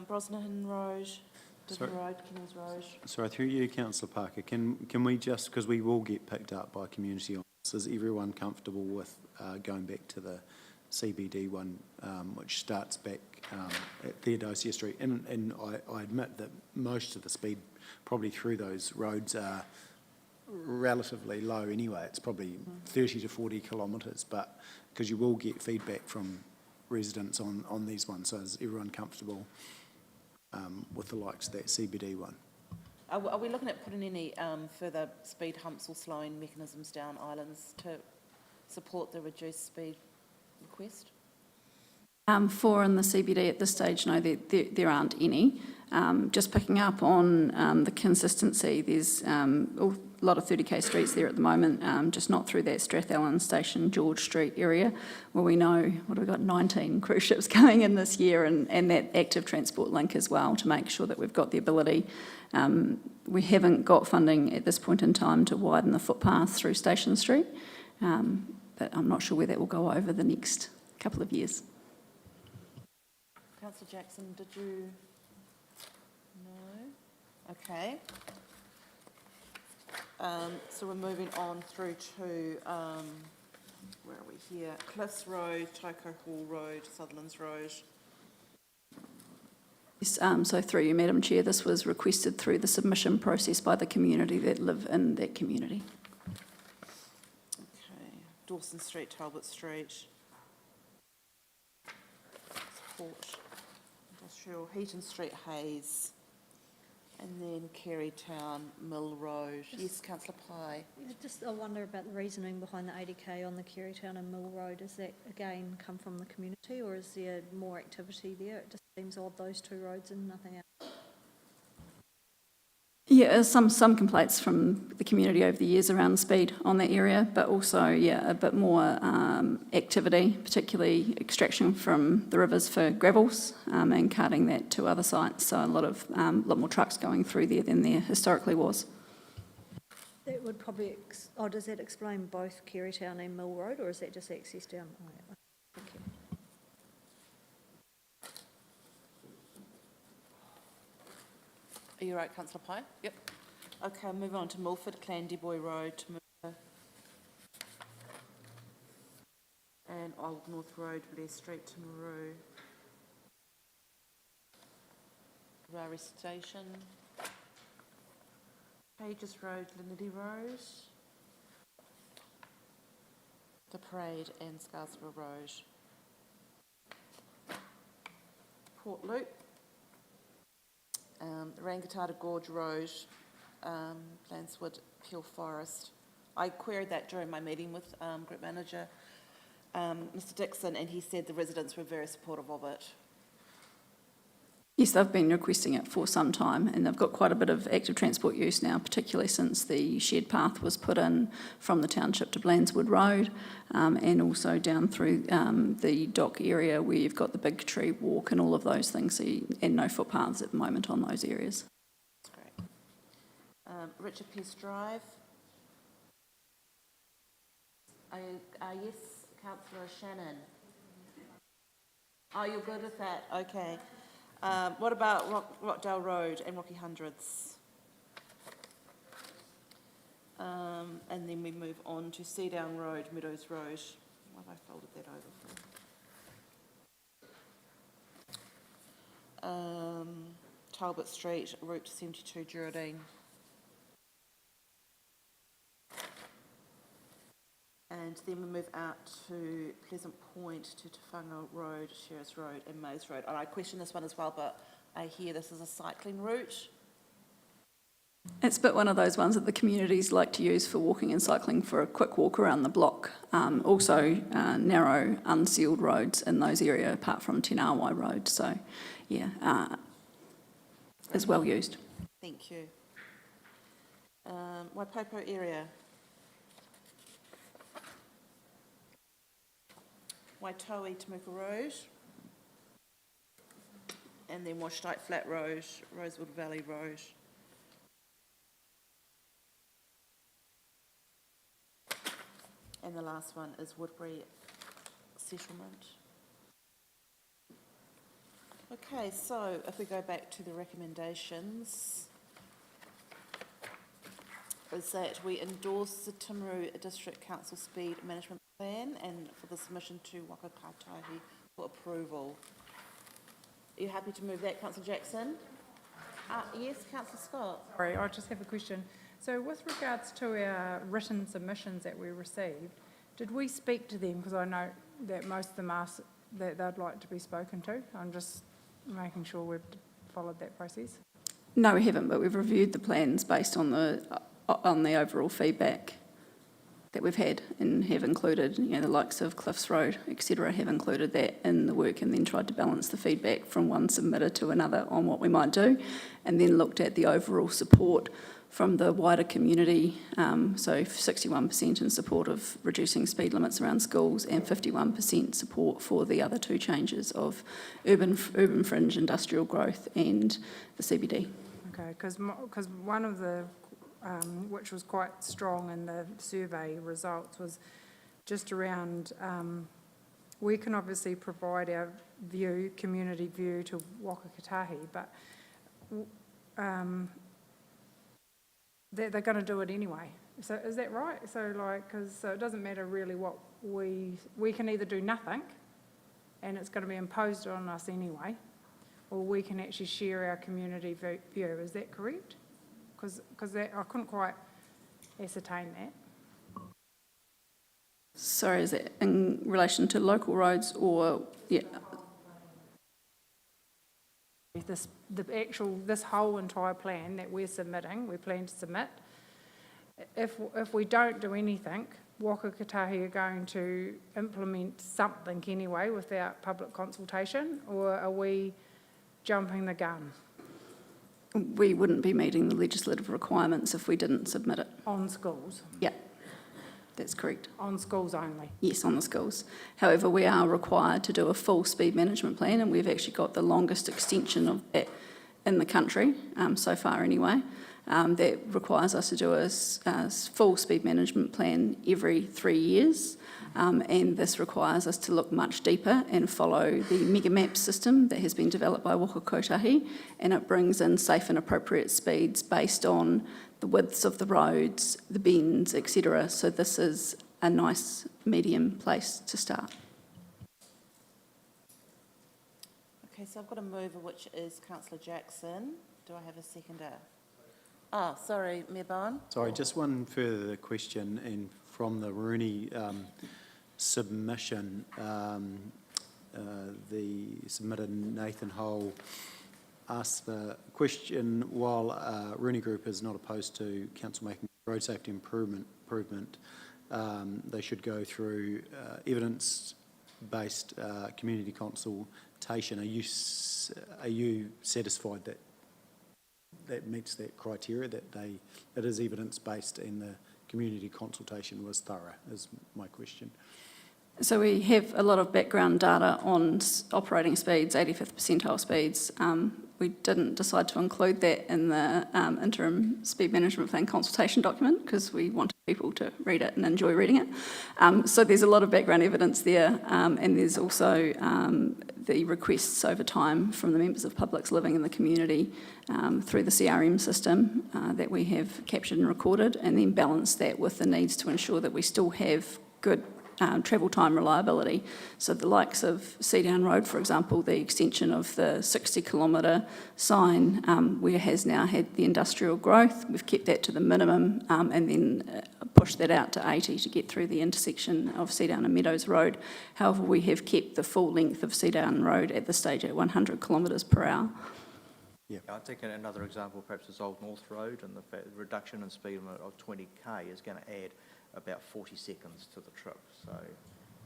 Brosnahan Road, Disney Road, Kennels Road. Sorry, through you, Councillor Parker, can we just, because we will get picked up by community on this, is everyone comfortable with going back to the CBD one, which starts back at Theodosia Street? And I admit that most of the speed probably through those roads are relatively low anyway. It's probably 30 to 40 kilometres, but because you will get feedback from residents on these ones. So is everyone comfortable with the likes of that CBD one? Are we looking at putting any further speed humps or slowing mechanisms down islands to support the reduced speed request? For in the CBD at this stage, no, there aren't any. Just picking up on the consistency, there's a lot of 30k streets there at the moment, just not through that Strathallan Station, George Street area, where we know, what have we got, 19 cruise ships coming in this year, and that active transport link as well, to make sure that we've got the ability. We haven't got funding at this point in time to widen the footpath through Station Street, but I'm not sure where that will go over the next couple of years. Councillor Jackson, did you? No? Okay. So we're moving on through to, where are we here? Cliffs Road, Tyco Hall Road, Sutherlands Road. Yes, so through you, Madam Chair, this was requested through the submission process by the community that live in that community. Okay. Dawson Street, Talbot Street. Port Industrial, Heaton Street, Hayes. And then Kerrytown, Mill Road. Yes, Councillor Pye. Just I wonder about the reasoning behind the 80k on the Kerrytown and Mill Road. Does that again come from the community, or is there more activity there? It just seems odd, those two roads and nothing else. Yeah, some complaints from the community over the years around speed on that area, but also, yeah, a bit more activity, particularly extraction from the rivers for gravels and carting that to other sites. So a lot more trucks going through there than there historically was. That would probably, does that explain both Kerrytown and Mill Road, or is that just access down? Oh, yeah. Thank you. Are you right, councillor Pye? Yep. Okay, move on to Milford, Clandyboy Road, Timaru. And Old North Road, Blair Street, Timaru. Rari Station. Pages Road, Linity Road. The Parade and Scarsborough Road. Port Loop. Rangitata Gorge Road, Lanswood, Peel Forest. I queried that during my meeting with Group Manager Mr Dixon, and he said the residents were very supportive of it. Yes, they've been requesting it for some time, and they've got quite a bit of active transport use now, particularly since the shared path was put in from the township to Lanswood Road, and also down through the dock area where you've got the big tree walk and all of those things, and no footpaths at the moment on those areas. That's great. Richard Pearce Drive. Yes, councillor Shannon. Oh, you're good with that? Okay. What about Rockdale Road and Rocky Hundreds? And then we move on to Seadown Road, Meadows Road. What have I folded that over for? Talbot Street, Route 72, Geraldine. And then we move out to Pleasant Point, to Tawhanga Road, Shearers Road and Mays Road. And I question this one as well, but I hear this is a cycling route. It's a bit one of those ones that the communities like to use for walking and cycling for a quick walk around the block. Also narrow, unsealed roads in those areas apart from Tinawai Road. So, yeah, is well used. Thank you. Waipopo area. Waitoa Temuka Road, and then Washtite Flat Road, Rosewood Valley Road. And the last one is Woodbury Settlement. Okay, so if we go back to the recommendations, is that we endorse the Timaru District Council Speed Management Plan and for the submission to Waka Kaitahi for approval. Are you happy to move that, Councillor Jackson? Yes, Councillor Scott. Sorry, I just have a question. So with regards to our written submissions that we received, did we speak to them? Because I know that most of them asked that they'd like to be spoken to. I'm just making sure we've followed that process. No, we haven't, but we've reviewed the plans based on the overall feedback that we've had and have included, the likes of Cliffs Road, etc., have included that in the work and then tried to balance the feedback from one submitter to another on what we might do, and then looked at the overall support from the wider community, so 61% in support of reducing speed limits around schools and 51% support for the other two changes of urban fringe industrial growth and the CBD. Okay, because one of the which was quite strong in the survey results, was just around, we can obviously provide our view, community view to Waka Kaitahi, but they're going to do it anyway. So is that right? So so it doesn't matter really what we can either do nothing and it's going to be imposed on us anyway, or we can actually share our community view. Is that correct? Because I couldn't quite ascertain that. Sorry, is it in relation to local roads or, yeah? This whole entire plan that we're submitting, we plan to submit, if we don't do anything, Waka Kaitahi are going to implement something anyway without public consultation, or are we jumping the gun? We wouldn't be meeting the legislative requirements if we didn't submit it. On schools? Yeah, that's correct. On schools only? Yes, on the schools. However, we are required to do a full speed management plan, and we've actually got the longest extension of that in the country, so far anyway. That requires us to do a full speed management plan every 3 years. And this requires us to look much deeper and follow the mega map system that has been developed by Waka Kotahi, and it brings in safe and appropriate speeds based on the widths of the roads, the bends, etc. So this is a nice medium place to start. Okay, so I've got a mover, which is Councillor Jackson. Do I have a seconder? Oh, sorry, Mayor Bowen. Sorry, just one further question, and from the Rooney submission, the submitted Nathan Hole asked the question, while Rooney Group is not opposed to council making road safety improvement, they should go through evidence-based community consultation. Are you satisfied that that meets that criteria, that it is evidence-based and the community consultation was thorough, is my question. So we have a lot of background data on operating speeds, 85th percentile speeds. We didn't decide to include that in the interim speed management plan consultation document because we wanted people to read it and enjoy reading it. So there's a lot of background evidence there, and there's also the requests over time from the members of publics living in the community through the CRM system that we have captured and recorded, and then balance that with the needs to ensure that we still have good travel time reliability. So the likes of Seadown Road, for example, the extension of the 60-kilometre sign, where has now had the industrial growth, we've kept that to the minimum and then pushed that out to 80 to get through the intersection of Seadown and Meadows Road. However, we have kept the full length of Seadown Road at this stage at 100 kilometres per hour. Yeah, I think another example perhaps is Old North Road, and the reduction in speed of 20k is going to add about 40 seconds to the trip. So,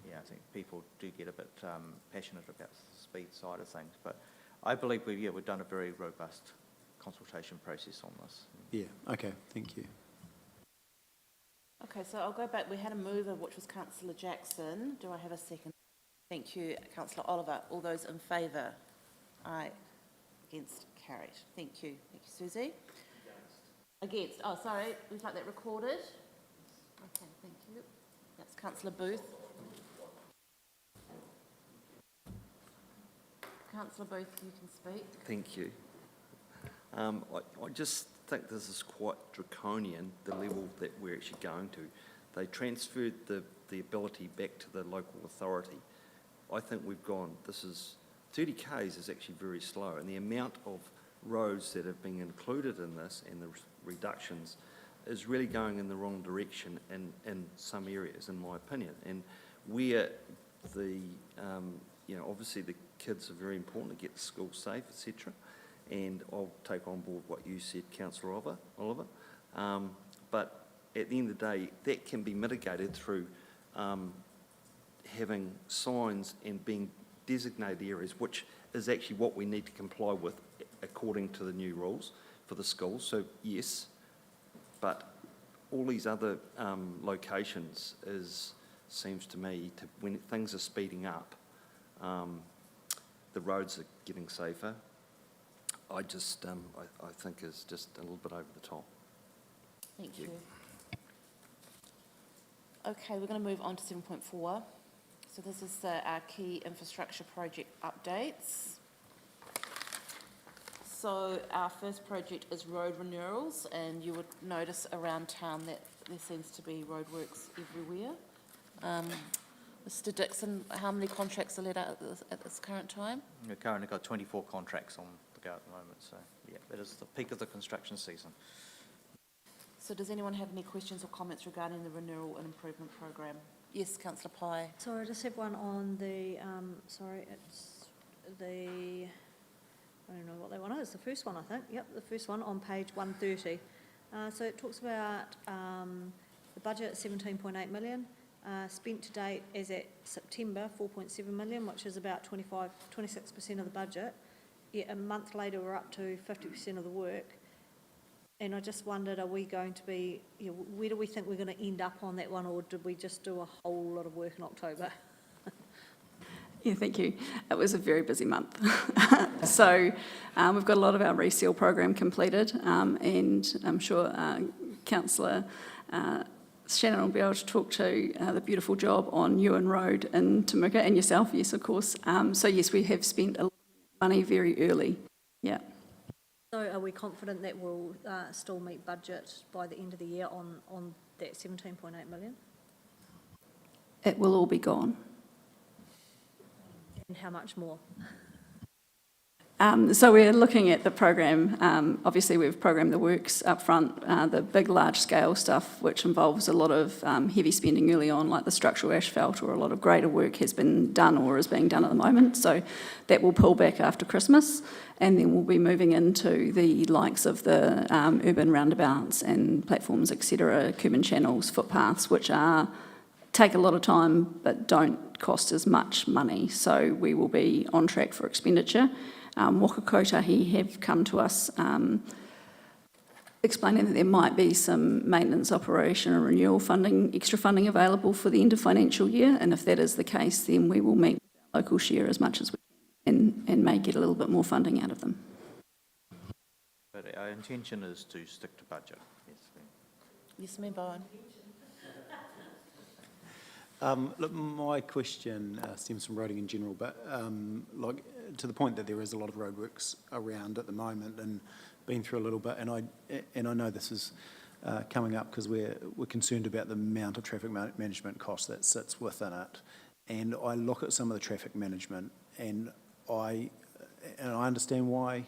yeah, I think people do get a bit passionate about the speed side of things. But I believe we've done a very robust consultation process on this. Yeah, okay, thank you. Okay, so I'll go back. We had a mover, which was Councillor Jackson. Do I have a second? Thank you, Councillor Oliver. All those in favour? Aye. Against? Carried. Thank you. Thank you, Susie. Against. Oh, sorry. We'd like that recorded. Okay, thank you. That's Councillor Booth. Councillor Booth, you can speak. Thank you. I just think this is quite draconian, the level that we're actually going to. They transferred the ability back to the local authority. I think we've gone, 30 k's is actually very slow, and the amount of roads that have been included in this and the reductions is really going in the wrong direction in some areas, in my opinion. And where obviously the kids are very important to get to school safe, etc. And I'll take on board what you said, Councillor Oliver. But at the end of the day, that can be mitigated through having signs and being designated areas, which is actually what we need to comply with according to the new rules for the schools. So yes, but all these other locations seems to me, when things are speeding up, the roads are getting safer. I think is just a little bit over the top. Thank you. Okay, we're going to move on to 7.4. So this is our key infrastructure project updates. So our first project is road renewals, and you would notice around town that there seems to be roadworks everywhere. Mr Dixon, how many contracts are let out at this current time? We've currently got 24 contracts on the go at the moment, so yeah, that is the peak of the construction season. So does anyone have any questions or comments regarding the renewal and improvement program? Yes, Councillor Pye. Sorry, I just have one on the, it's the, I don't know what that one is, the first one I think, yep, the first one on page 130. So it talks about the budget, 17.8 million, spent to date as at September, 4.7 million, which is about 26% of the budget. Yet a month later we're up to 50% of the work. And I just wondered, are we going to be, where do we think we're going to end up on that one, or did we just do a whole lot of work in October? Yeah, thank you. It was a very busy month. So we've got a lot of our reseal program completed, and I'm sure Councillor Shannon will be able to talk to the beautiful job on Ewan Road in Timaru, and yourself, yes, of course. So yes, we have spent a lot of money very early. Yeah. So are we confident that we'll still meet budget by the end of the year on that 17.8 million? It will all be gone. And how much more? So we're looking at the program. Obviously, we've programmed the works up front, the big, large-scale stuff, which involves a lot of heavy spending early on, like the structural asphalt, or a lot of greater work has been done or is being done at the moment. So that will pull back after Christmas, and then we'll be moving into the likes of the urban roundabouts and platforms, etc., curb and channels, footpaths, which take a lot of time but don't cost as much money. So we will be on track for expenditure. Waka Kotahi have come to us explaining that there might be some maintenance, operation and renewal funding, extra funding available for the end of financial year, and if that is the case, then we will meet our local share as much as we can and may get a little bit more funding out of them. But our intention is to stick to budget. Yes, Mayor Bowen. Look, my question stems from roading in general, but like to the point that there is a lot of roadworks around at the moment, and been through a little bit, and I know this is coming up because we're concerned about the amount of traffic management cost that sits within it, and I look at some of the traffic management, and I understand why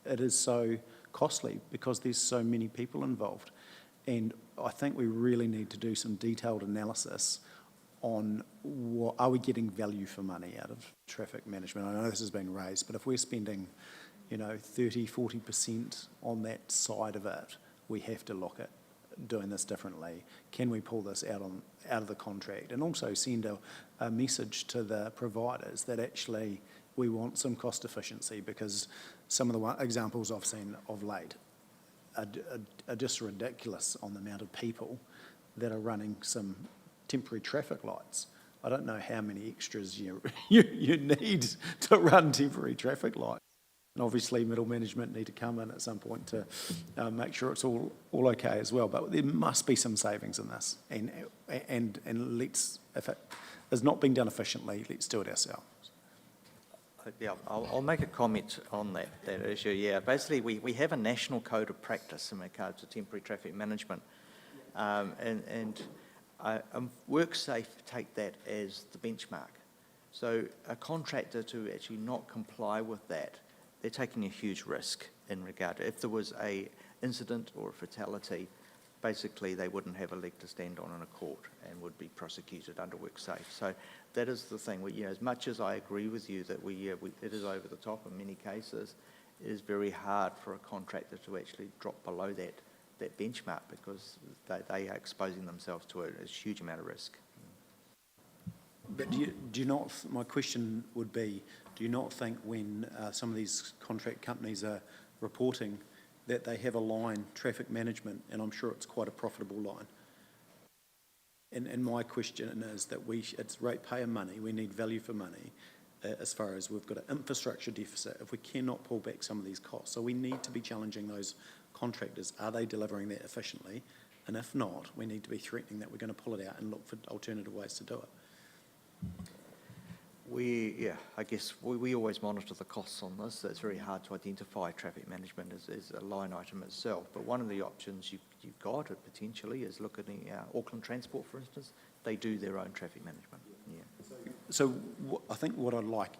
it is so costly, because there's so many people involved, and I think we really need to do some detailed analysis on what are we getting value for money out of traffic management. I know this has been raised, but if we're spending, 30-40% on that side of it, we have to look at doing this differently. Can we pull this out of the contract, and also send a message to the providers that actually we want some cost efficiency, because some of the examples I've seen of late are just ridiculous on the amount of people that are running some temporary traffic lights. I don't know how many extras you need to run temporary traffic lights. And obviously middle management need to come in at some point to make sure it's all okay as well. But there must be some savings in this. And let's, if it is not being done efficiently, let's do it ourselves. Yeah, I'll make a comment on that issue. Yeah, basically we have a national code of practice in regards to temporary traffic management. WorkSafe take that as the benchmark. So a contractor to actually not comply with that, they're taking a huge risk in regard to, if there was a incident or a fatality, basically they wouldn't have a leg to stand on in a court and would be prosecuted under WorkSafe. So that is the thing. As much as I agree with you that it is over the top in many cases, it is very hard for a contractor to actually drop below that benchmark, because they are exposing themselves to a huge amount of risk. But do you not, my question would be, do you not think when some of these contract companies are reporting that they have a line, traffic management, and I'm sure it's quite a profitable line, and my question is that it's ratepayer money, we need value for money, as far as we've got an infrastructure deficit, if we cannot pull back some of these costs. So we need to be challenging those contractors. Are they delivering that efficiently? And if not, we need to be threatening that we're going to pull it out and look for alternative ways to do it. I guess we always monitor the costs on this. It's very hard to identify traffic management as a line item itself. But one of the options you've got potentially is look at Auckland Transport, for instance. They do their own traffic management. Yeah. So I think what I'd like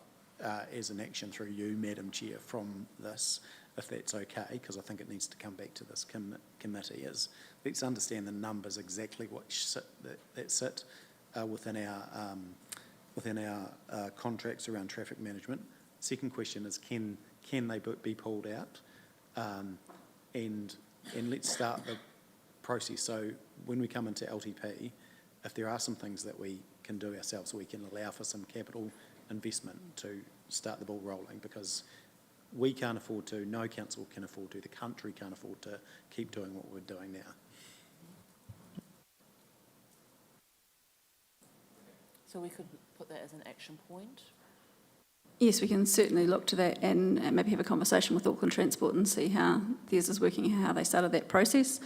as an action through you, Madam Chair, from this, if that's okay, because I think it needs to come back to this committee, is let's understand the numbers exactly that sit within our contracts around traffic management. Second question is, can they be pulled out? And let's start the process. So when we come into LTP, if there are some things that we can do ourselves, we can allow for some capital investment to start the ball rolling, because we can't afford to, no council can afford to, the country can't afford to keep doing what we're doing now. So we could put that as an action point. Yes, we can certainly look to that and maybe have a conversation with Auckland Transport and see how theirs is working, how they started that process.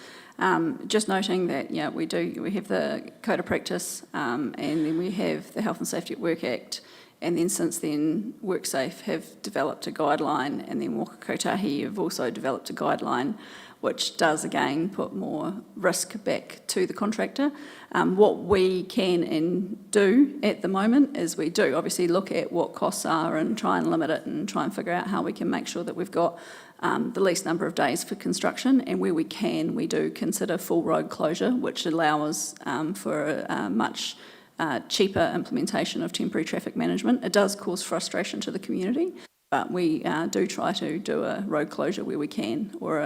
Just noting that, yeah, we have the Code of Practice, and then we have the Health and Safety at Work Act, and then since then WorkSafe have developed a guideline, and then Waka Kotahi have also developed a guideline which does again put more risk back to the contractor. What we can and do at the moment is we do obviously look at what costs are and try and limit it and try and figure out how we can make sure that we've got the least number of days for construction, and where we can, we do consider full road closure, which allows for a much cheaper implementation of temporary traffic management. It does cause frustration to the community, but we do try to do a road closure where we can, or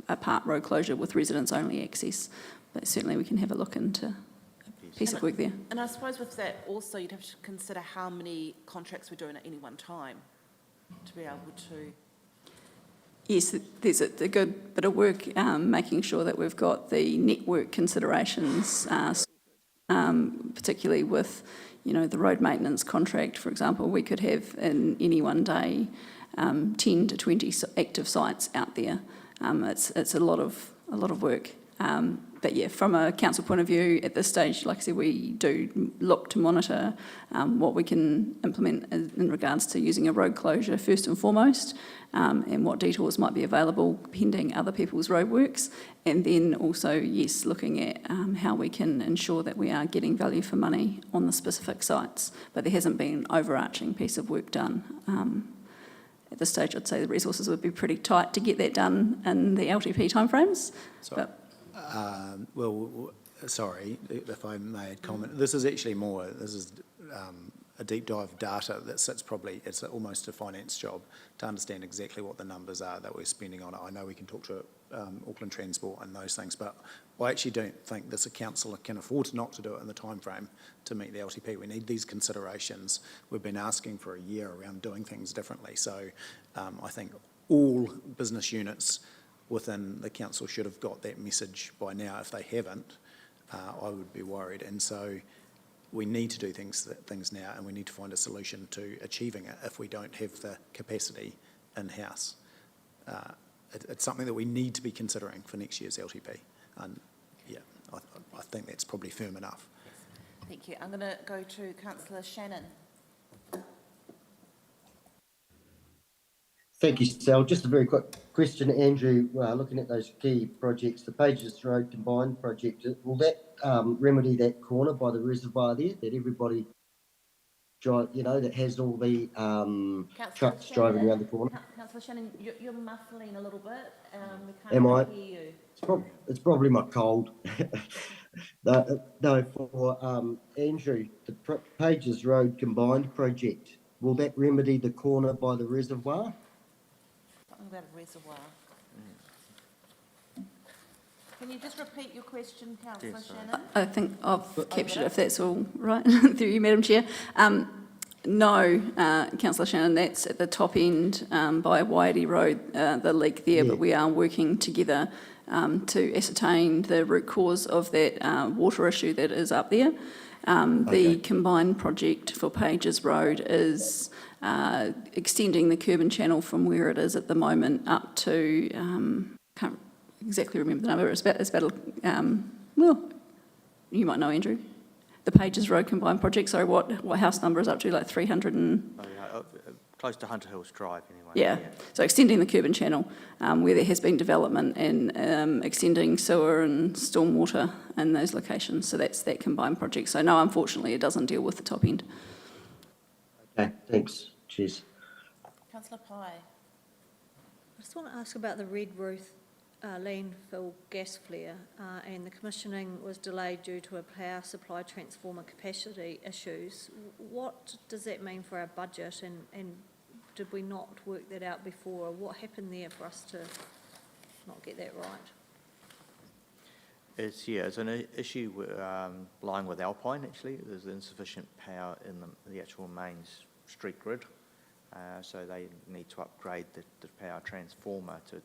a part road closure with residents only access. But certainly we can have a look into a piece of work there. And I suppose with that also you'd have to consider how many contracts we're doing at any one time to be able to... Yes, there's a good bit of work making sure that we've got the network considerations, particularly with, you know, the road maintenance contract, for example. We could have in any one day 10 to 20 active sites out there. It's a lot of work. But yeah, from a council point of view, at this stage, like I said, we do look to monitor what we can implement in regards to using a road closure first and foremost, and what detours might be available pending other people's roadworks, and then also, yes, looking at how we can ensure that we are getting value for money on the specific sites. But there hasn't been an overarching piece of work done. At this stage, I'd say the resources would be pretty tight to get that done in the LTP timeframes. Sorry, if I may comment. This is actually more, a deep dive of data that sits probably, it's almost a finance job to understand exactly what the numbers are that we're spending on it. I know we can talk to Auckland Transport and those things, but I actually don't think this council can afford not to do it in the time frame to meet the LTP. We need these considerations. We've been asking for a year around doing things differently. So I think all business units within the council should have got that message by now. If they haven't, I would be worried. And so we need to do things now, and we need to find a solution to achieving it if we don't have the capacity in-house. It's something that we need to be considering for next year's LTP. And yeah, I think that's probably firm enough. Thank you. I'm going to go to Councillor Shannon. Thank you, Sal. Just a very quick question, Andrew. Looking at those key projects, the Pages Road Combined project, will that remedy that corner by the reservoir there that everybody drive, you know, that has all the trucks driving around the corner? Councillor Shannon, you're muffling a little bit. We can't Am I? hear you. It's probably my cold. No, for Andrew, the Pages Road Combined project, will that remedy the corner by the reservoir? Something about a reservoir. Can you just repeat your question, Councillor Shannon? I think I've captured it, if that's all right, through you, Madam Chair. No, Councillor Shannon, that's at the top end by Waiati Road, the leak there, but we are working together to ascertain the root cause of that water issue that is up there. The combined project for Pages Road is extending the curb and channel from where it is at the moment up to, can't exactly remember the number, it's about well, you might know, Andrew. The Pages Road Combined project, sorry, what house number is up to, like 300 and... Close to Hunter Hills Drive, anyway. Yeah, so extending the curb and channel where there has been development, and extending sewer and stormwater in those locations. So that's that combined project. So no, unfortunately, it doesn't deal with the top end. Okay, thanks. Cheers. Councillor Pye. I just want to ask about the Red Roof landfill gas flare, and the commissioning was delayed due to a power supply transformer capacity issues. What does that mean for our budget, and did we not work that out before? What happened there for us to not get that right? It's an issue lying with Alpine, actually. There's insufficient power in the actual main street grid, so they need to upgrade the power transformer to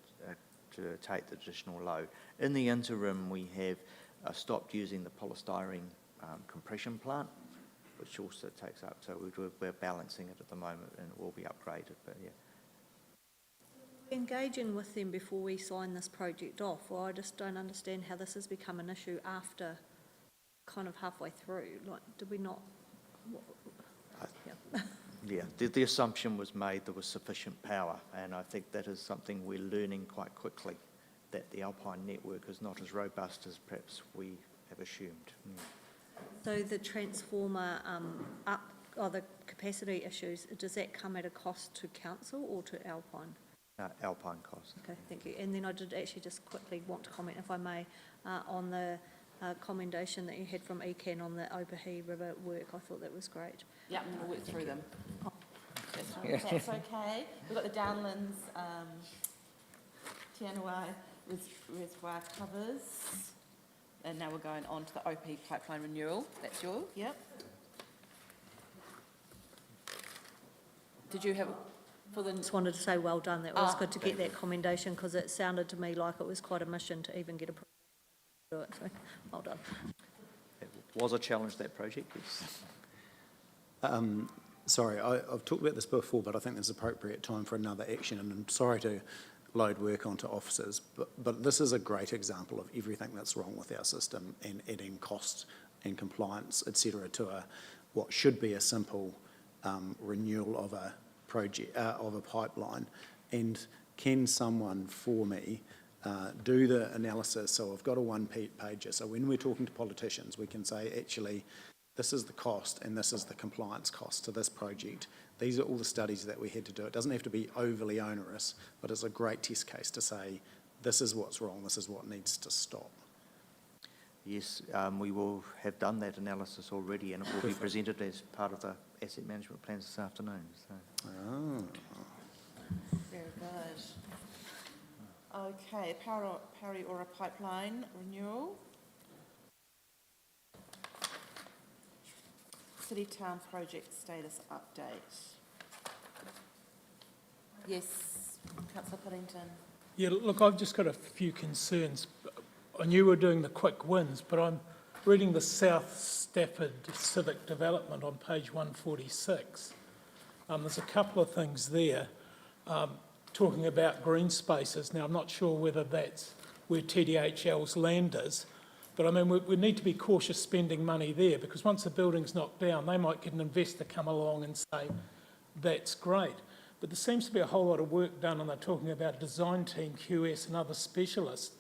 take the additional load. In the interim, we have stopped using the polystyrene compression plant, which also takes up, so we're balancing it at the moment and it will be upgraded, but yeah. Engaging with them before we sign this project off, well, I just don't understand how this has become an issue after kind of halfway through. Like, did we not? Yeah. Yeah, the assumption was made there was sufficient power, and I think that is something we're learning quite quickly, that the Alpine network is not as robust as perhaps we have assumed. So the transformer the capacity issues, does that come at a cost to council or to Alpine? Alpine cost. Okay, thank you. And then I did actually just quickly want to comment, if I may, on the commendation that you had from ECAN on the Opahi River work. I thought that was great. Yeah, I'm going to work through them. That's okay. We've got the Downlands Tianawai reservoir covers. And now we're going on to the OP pipeline renewal. That's yours, yep. Did you have for the... Just wanted to say well done. That was good to get that commendation, because it sounded to me like it was quite a mission to even get a project to do it. So well done. It was a challenge, that project, yes. Sorry, I've talked about this before, but I think there's appropriate time for another action, and I'm sorry to load work onto officers, but this is a great example of everything that's wrong with our system and adding cost and compliance, etc., to what should be a simple renewal of a project, of a pipeline. And can someone for me do the analysis? So I've got a one-pager, so when we're talking to politicians, we can say, actually, this is the cost and this is the compliance cost to this project. These are all the studies that we had to do. It doesn't have to be overly onerous, but it's a great test case to say, this is what's wrong, this is what needs to stop. Yes, we will have done that analysis already, and it will be presented as part of the asset management plans this afternoon. So. Oh. Very good. Okay, Paraora pipeline renewal. City Town project status update. Yes, Councillor Puddington. Yeah, look, I've just got a few concerns. I knew we were doing the quick wins, but I'm reading the South Stafford Civic Development on page 146. There's a couple of things there talking about green spaces. Now, I'm not sure whether that's where TDHL's land is, but I mean, we need to be cautious spending money there, because once the building's knocked down, they might get an investor come along and say, that's great. But there seems to be a whole lot of work done, and they're talking about a design team, QS and other specialists.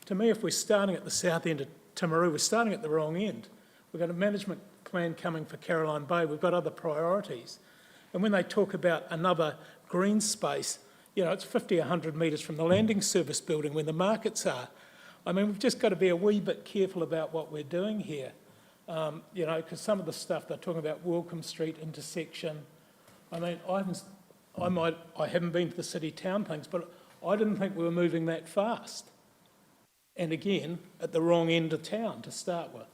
To me, if we're starting at the south end of Timaru, we're starting at the wrong end. We've got a management plan coming for Caroline Bay, we've got other priorities. And when they talk about another green space, you know, it's 50, 100 metres from the landing service building where the markets are. I mean, we've just got to be a wee bit careful about what we're doing here, you know, because some of the stuff they're talking about, Welcome Street intersection, I mean, I haven't been to the city-town things, but I didn't think we were moving that fast. And again, at the wrong end of town to start with.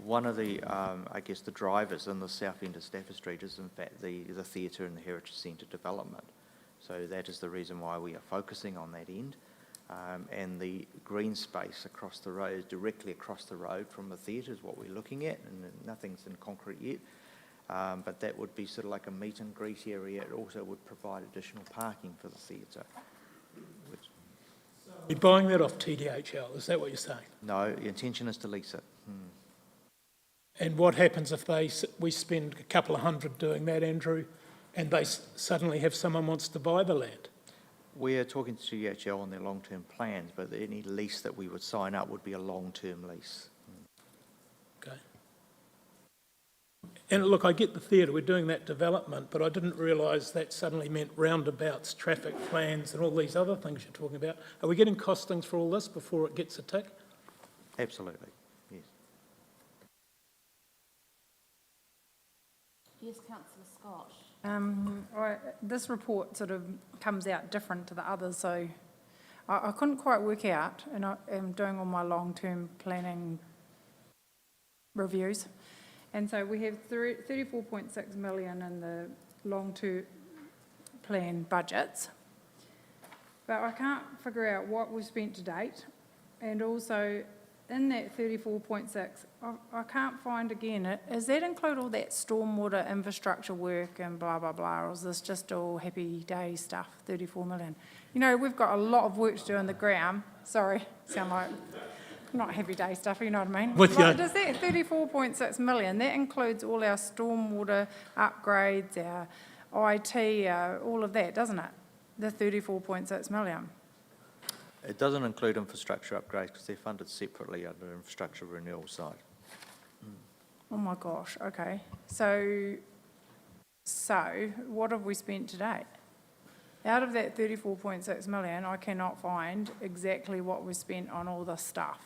One of the, I guess, the drivers in the south end of Stafford Street is in fact the theatre and the Heritage Centre development. So that is the reason why we are focusing on that end. And the green space across the road, directly across the road from the theatre is what we're looking at, and nothing's in concrete yet. But that would be sort of like a meet and greet area. It also would provide additional parking for the theatre. You're buying that off TDHL, is that what you're saying? No, the intention is to lease it. And what happens if we spend a couple of hundred doing that, Andrew, and they suddenly have someone wants to buy the land? We're talking to TDHL on their long-term plans, but any lease that we would sign up would be a long-term lease. Okay. And look, I get the theatre, we're doing that development, but I didn't realise that suddenly meant roundabouts, traffic plans and all these other things you're talking about. Are we getting costings for all this before it gets a tick? Absolutely, yes. Yes, Councillor Scott. This report sort of comes out different to the others, so I couldn't quite work out, and I am doing all my long-term planning reviews. And so we have 34.6 million in the long-term plan budgets, but I can't figure out what we've spent to date, and also in that 34.6, I can't find again, does that include all that stormwater infrastructure work and blah, blah, blah, or is this just all happy day stuff, 34 million? You know, we've got a lot of work to do on the ground. Sorry, sound like not happy day stuff, you know what I mean? With you. Does that 34.6 million, that includes all our stormwater upgrades, our IT, all of that, doesn't it? The 34.6 million. It doesn't include infrastructure upgrades because they're funded separately under the infrastructure renewal side. Oh my gosh, okay. So what have we spent to date? Out of that 34.6 million, I cannot find exactly what we spent on all this stuff.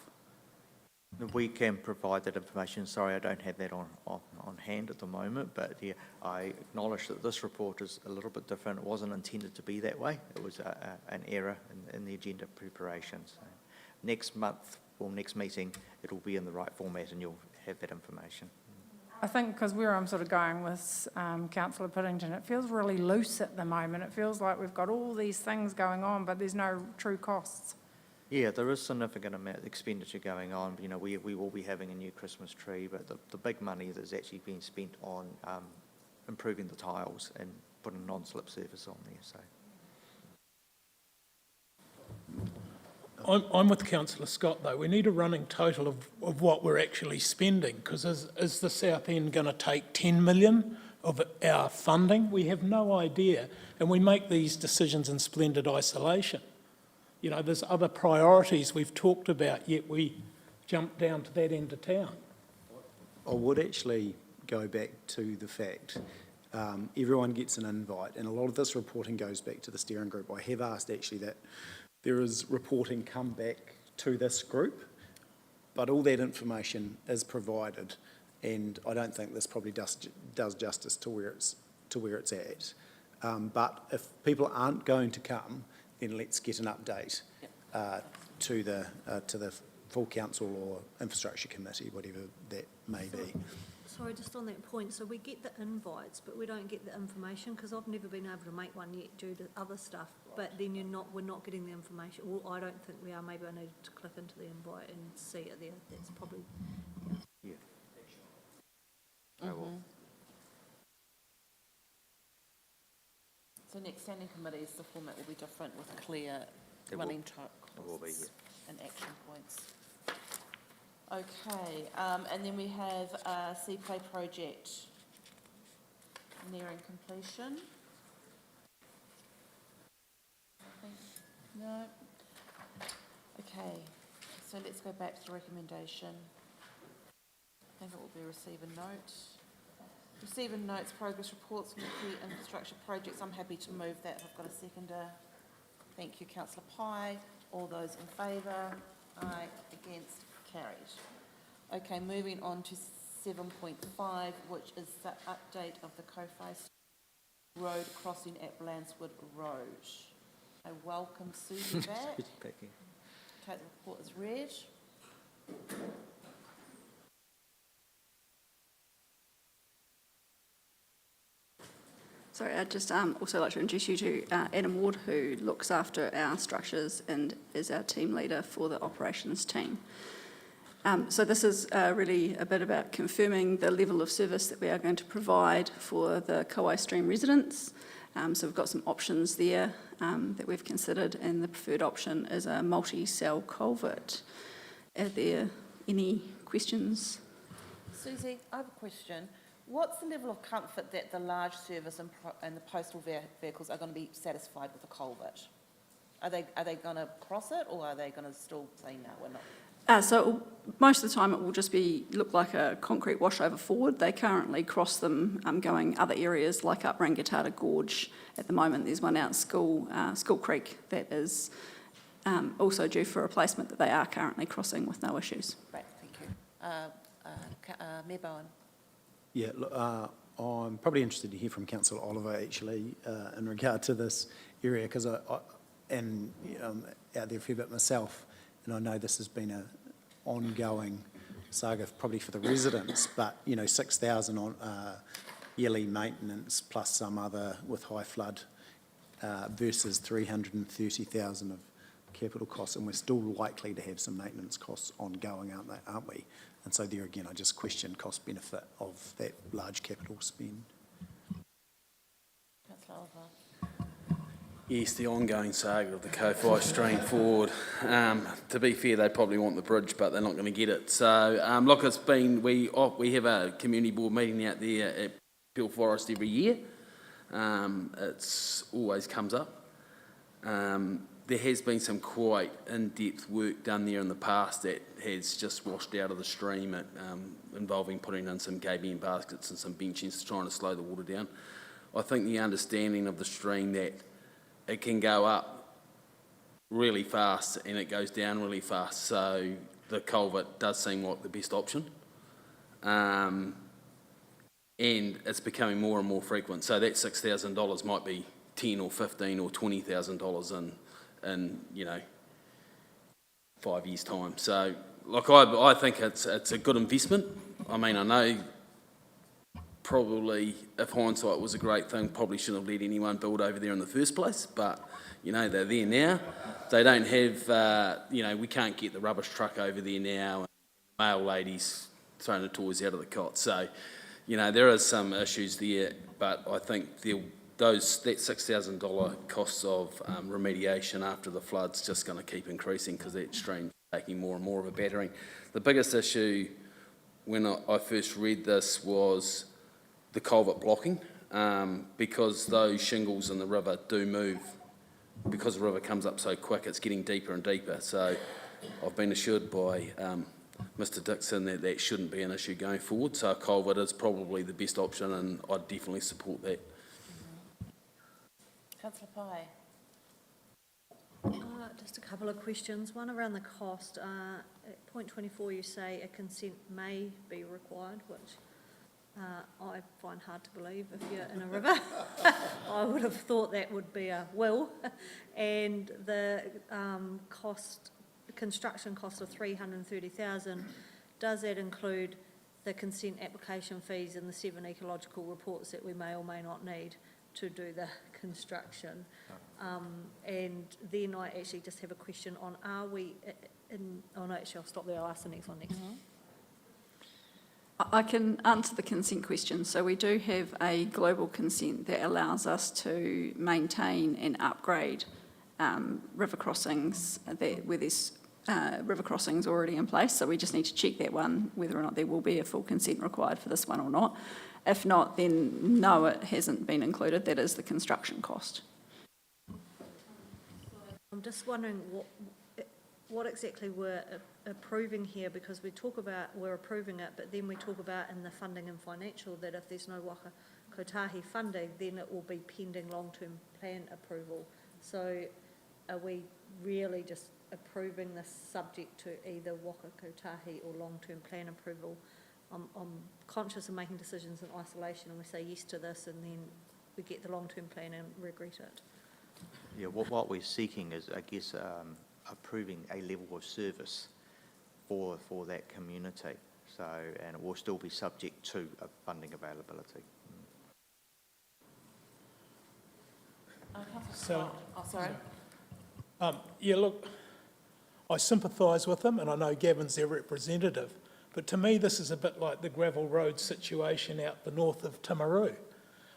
We can provide that information. Sorry, I don't have that on hand at the moment, but yeah, I acknowledge that this report is a little bit different. It wasn't intended to be that way. It was an error in the agenda preparation. So next month or next meeting, it will be in the right format and you'll have that information. I think because where I'm sort of going with Councillor Piddington, it feels really loose at the moment. It feels like we've got all these things going on, but there's no true costs. Yeah, there is significant amount of expenditure going on. You know, we will be having a new Christmas tree, but the big money that's actually being spent on improving the tiles and putting a non-slip surface on there. So. I'm with Councillor Scott though. We need a running total of what we're actually spending, because is the South End going to take 10 million of our funding? We have no idea, and we make these decisions in splendid isolation. You know, there's other priorities we've talked about, yet we jump down to that end of town. I would actually go back to the fact everyone gets an invite, and a lot of this reporting goes back to the steering group. I have asked actually that there is reporting come back to this group, but all that information is provided, and I don't think this probably does justice to where it's at. But if people aren't going to come, then let's get an update to the full council or infrastructure committee, whatever that may be. Sorry, just on that point, so we get the invites, but we don't get the information, because I've never been able to make one yet due to other stuff, but then we're not getting the information. Well, I don't think we are. Maybe I need to click into the invite and see it there. That's probably, yeah. So next standing committees, the format will be different with clear running costs and action points. Okay, and then we have a Sea Play project nearing completion. No. Okay, so let's go back to the recommendation. I think it will be receive and note. Receive and notes, progress reports from the key infrastructure projects. I'm happy to move that if I've got a seconder. Thank you, Councillor Pye. All those in favour? Aye. Against? Carried. Okay, moving on to 7.5, which is the update of the Kowhai Road crossing at Blanswood Road. I welcome Susie back. Take the report as read. Sorry, I'd just also like to introduce you to Adam Ward, who looks after our structures and is our team leader for the operations team. So this is really a bit about confirming the level of service that we are going to provide for the Kauai Stream residents. So we've got some options there that we've considered, and the preferred option is a multi-cell culvert. Are there any questions? Susie, I have a question. What's the level of comfort that the large service and the postal vehicles are going to be satisfied with the culvert? Are they going to cross it, or are they going to still say, no, we're not? So most of the time it will just look like a concrete washover forward. They currently cross them going other areas like up Rangatata Gorge. At the moment there's one out School Creek that is also due for replacement that they are currently crossing with no issues. Great, thank you. Mayor Bowen. Yeah, look, I'm probably interested to hear from Councillor Oliver actually in regard to this area, because I am out there a fair bit myself, and I know this has been an ongoing saga probably for the residents, but 6,000 on yearly maintenance plus some other with high flood versus 330,000 of capital costs, and we're still likely to have some maintenance costs ongoing, aren't we? And so there again, I just question cost benefit of that large capital spend. Yes, the ongoing saga of the Kowhai stream forward. To be fair, they probably want the bridge, but they're not going to get it. So, look, it's been, we have a community board meeting out there at Peel Forest every year. It's always comes up. There has been some quite in-depth work done there in the past that has just washed out of the stream, involving putting in some KBM baskets and some benches trying to slow the water down. I think the understanding of the stream that it can go up really fast and it goes down really fast, so the culvert does seem like the best option. And it's becoming more and more frequent, so that $6,000 might be $10,000 or $15,000 or $20,000 in 5 years' time. So, like, I think it's a good investment. I mean, I know probably, if hindsight was a great thing, probably shouldn't have let anyone build over there in the first place, but, they're there now. They don't have, we can't get the rubbish truck over there now, and the mail ladies throwing the toys out of the cot. So, there are some issues there, but I think that $6,000 costs of remediation after the flood's just going to keep increasing because that stream's taking more and more of a battering. The biggest issue when I first read this was the culvert blocking, because those shingles in the river do move. Because the river comes up so quick, it's getting deeper and deeper. So I've been assured by Mr Dixon that shouldn't be an issue going forward. So a culvert is probably the best option, and I'd definitely support that. Councillor Pai. Just a couple of questions. One around the cost. At point 24, you say a consent may be required, which I find hard to believe if you're in a river. I would have thought that would be a will. And the construction cost of $330,000, does that include the consent application fees and the 7 ecological reports that we may or may not need to do the construction? And then I actually just have a question on, are we in, oh no, actually I'll stop there, I'll ask the next one next. I can answer the consent question. So we do have a global consent that allows us to maintain and upgrade river crossings where there's river crossings already in place. So we just need to check that one, whether or not there will be a full consent required for this one or not. If not, then no, it hasn't been included. That is the construction cost. I'm just wondering what exactly we're approving here, because we talk about we're approving it, but then we talk about in the funding and financial that if there's no Waka Kotahi funding, then it will be pending long-term plan approval. So are we really just approving this subject to either Waka Kotahi or long-term plan approval? I'm conscious of making decisions in isolation, and we say yes to this and then we get the long-term plan and regret it. Yeah, what we're seeking is, I guess, approving a level of service for that community. So, and it will still be subject to funding availability. So, sorry. Yeah, look, I sympathise with them, and I know Gavin's their representative, but to me this is a bit like the gravel road situation out the north of Timaru.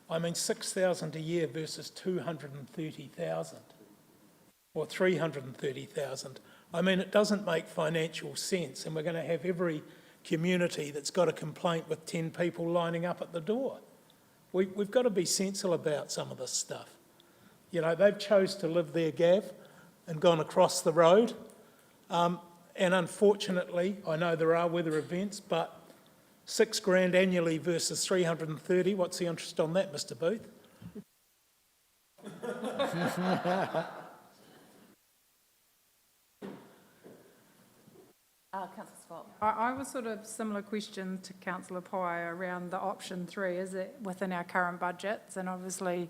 I mean, 6,000 a year versus 230,000 or 330,000. I mean, it doesn't make financial sense, and we're going to have every community that's got a complaint with 10 people lining up at the door. We've got to be sensible about some of this stuff. You know, they've chose to live there, Gav, and gone across the road. And unfortunately, I know there are weather events, but $6,000 annually versus 330, what's the interest on that, Mr Booth? Councillor Scott. I was sort of similar question to Councillor Pai around the option 3. Is it within our current budgets? And obviously,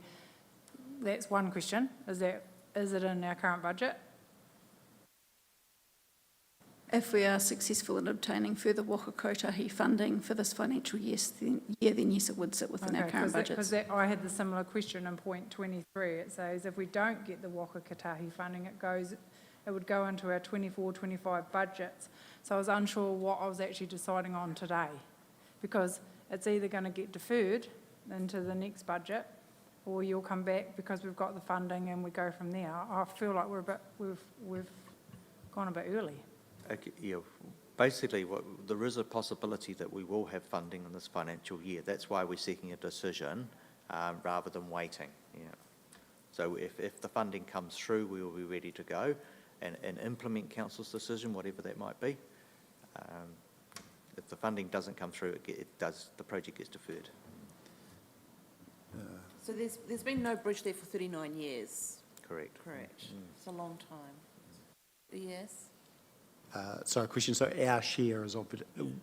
that's one question. Is it in our current budget? If we are successful in obtaining further Waka Kotahi funding for this financial year, then yes, it would sit within our current budgets. Because I had the similar question in point 23. It says if we don't get the Waka Kotahi funding, it goes it would go into our 24-25 budgets. So I was unsure what I was actually deciding on today, because it's either going to get deferred into the next budget, or you'll come back because we've got the funding and we go from there. I feel like we've gone a bit early. Okay, yeah, basically, there is a possibility that we will have funding in this financial year. That's why we're seeking a decision rather than waiting. Yeah. So if the funding comes through, we will be ready to go and implement council's decision, whatever that might be. If the funding doesn't come through, the project gets deferred. So there's been no bridge there for 39 years. Correct. Correct. It's a long time. Yes. Sorry, question. So our share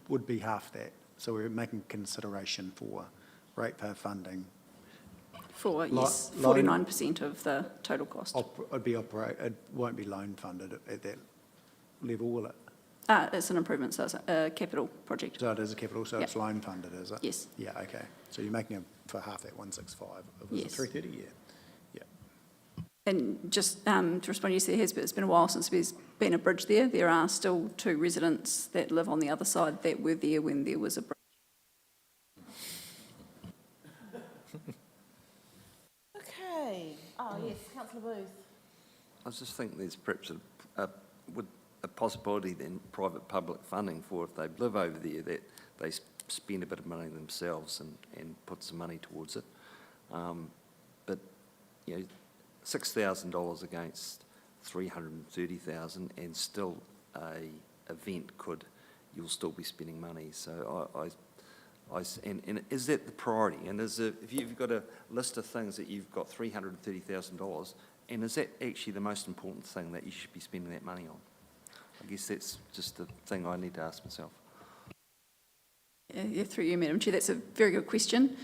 would be half that. So we're making consideration for ratepayer funding. For, yes, 49% of the total cost. It won't be loan funded at that level, will it? It's an improvement, so it's a capital project. So it is a capital, so it's loan funded, is it? Yes. Yeah, okay. So you're making it for half that 165. It was Yes. 330, yeah. And just to respond, yes, there has been, it's been a while since there's been a bridge there. There are still 2 residents that live on the other side that were there when there was a bridge. Okay. Oh, yes, Councillor Booth. I just think there's perhaps a possibility then private-public funding for if they live over there, that they spend a bit of money themselves and put some money towards it. But, you know, $6,000 against $330,000 and still a event you'll still be spending money. So and is that the priority? And if you've got a list of things that you've got $330,000, and is that actually the most important thing that you should be spending that money on? I guess that's just the thing I need to ask myself. Yeah, through you, Madam Chair, that's a very good question.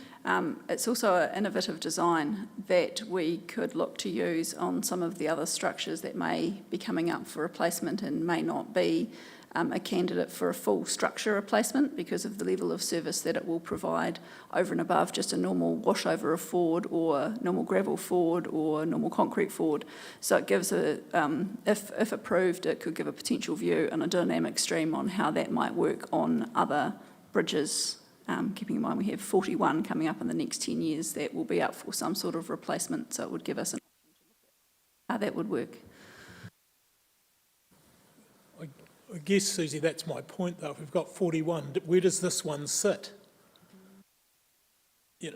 It's also an innovative design that we could look to use on some of the other structures that may be coming up for replacement and may not be a candidate for a full structure replacement because of the level of service that it will provide over and above just a normal washover of Ford or normal gravel Ford or normal concrete Ford. So it gives if approved, it could give a potential view and a dynamic stream on how that might work on other bridges, keeping in mind we have 41 coming up in the next 10 years that will be up for some sort of replacement, so it would give us an option to look at how that would work. I guess, Susie, that's my point, though. If we've got 41, where does this one sit? You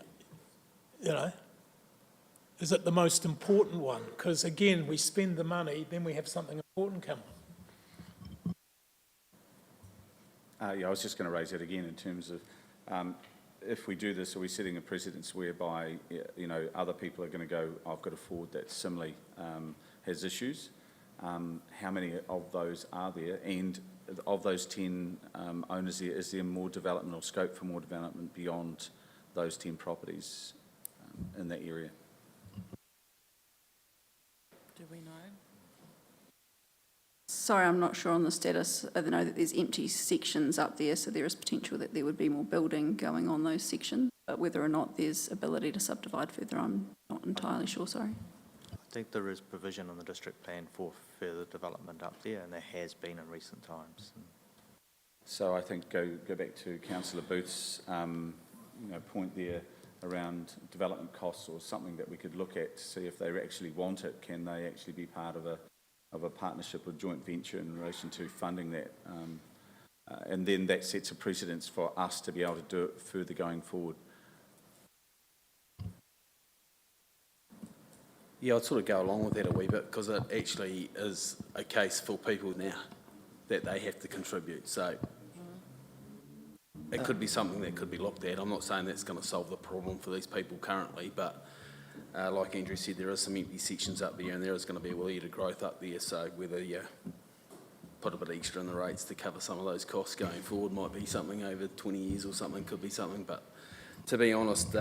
know, is it the most important one? Because, again, we spend the money, then we have something important come on. Yeah, I was just going to raise that again in terms of if we do this, are we setting a precedence whereby, you know, other people are going to go, I've got a Ford that similarly has issues. How many of those are there? And of those 10 owners there, is there more development or scope for more development beyond those 10 properties in that area? Do we know? Sorry, I'm not sure on the status. I know that there's empty sections up there, so there is potential that there would be more building going on those sections. But whether or not there's ability to subdivide further, I'm not entirely sure, sorry. I think there is provision on the district plan for further development up there, and there has been in recent times. So I think go back to Councillor Booth's point there around development costs, or something that we could look at to see if they actually want it. Can they actually be part of a partnership or joint venture in relation to funding that? And then that sets a precedence for us to be able to do it further going forward. Yeah, I'd sort of go along with that a wee bit, because it actually is a case for people now that they have to contribute. So it could be something that could be looked at. I'm not saying that's going to solve the problem for these people currently, but like Andrew said, there are some empty sections up there, and there is going to be a wee bit of growth up there. So whether you put a bit extra in the rates to cover some of those costs going forward might be something over 20 years or something, could be something. But to be honest,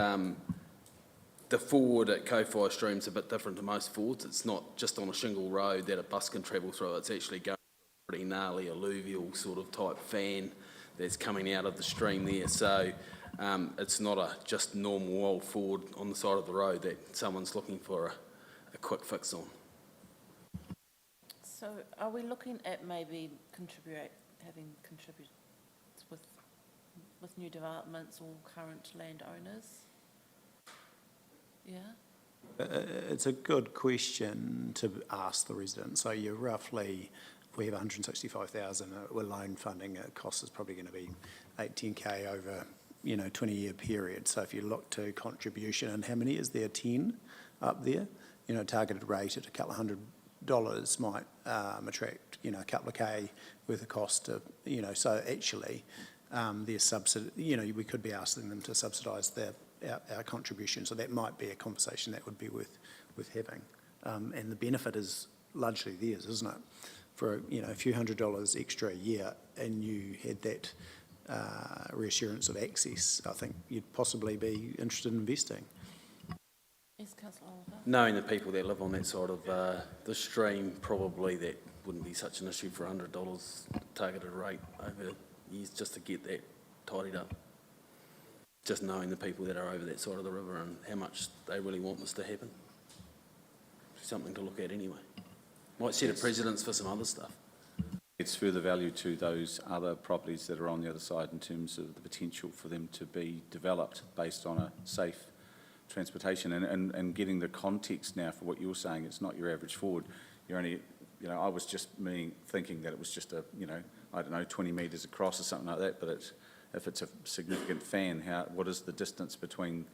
the Ford at Kowhai Stream's a bit different to most Fords. It's not just on a shingle road that a bus can travel through. It's actually going through a pretty gnarly alluvial sort of type fan that's coming out of the stream there. So it's not a just normal old Ford on the side of the road that someone's looking for a quick fix on. So are we looking at maybe having contributors with new developments or current landowners? Yeah? It's a good question to ask the residents. So you're roughly, if we have 165,000, we're loan funding, it cost is probably going to be 10K over, 20-year period. So if you look to contribution, and how many is there? 10 up there? Targeted rate at a couple of $100 might attract, a couple of K worth of cost of, so actually there's subsidy, we could be asking them to subsidise our contribution. So that might be a conversation that would be worth having. And the benefit is largely theirs, isn't it? For, a few $100 extra a year, and you had that reassurance of access, I think you'd possibly be interested in investing. Yes, Councillor Oliver. Knowing the people that live on that side of the stream, probably that wouldn't be such an issue for $100 targeted rate over years just to get that tidied up. Just knowing the people that are over that side of the river and how much they really want this to happen. Something to look at anyway. Might set a precedence for some other stuff. It's further value to those other properties that are on the other side in terms of the potential for them to be developed based on a safe transportation and getting the context now for what you're saying. It's not your average Ford. You're only, I was just thinking that it was just 20 metres across or something like that, but if it's a significant fan, what is the distance between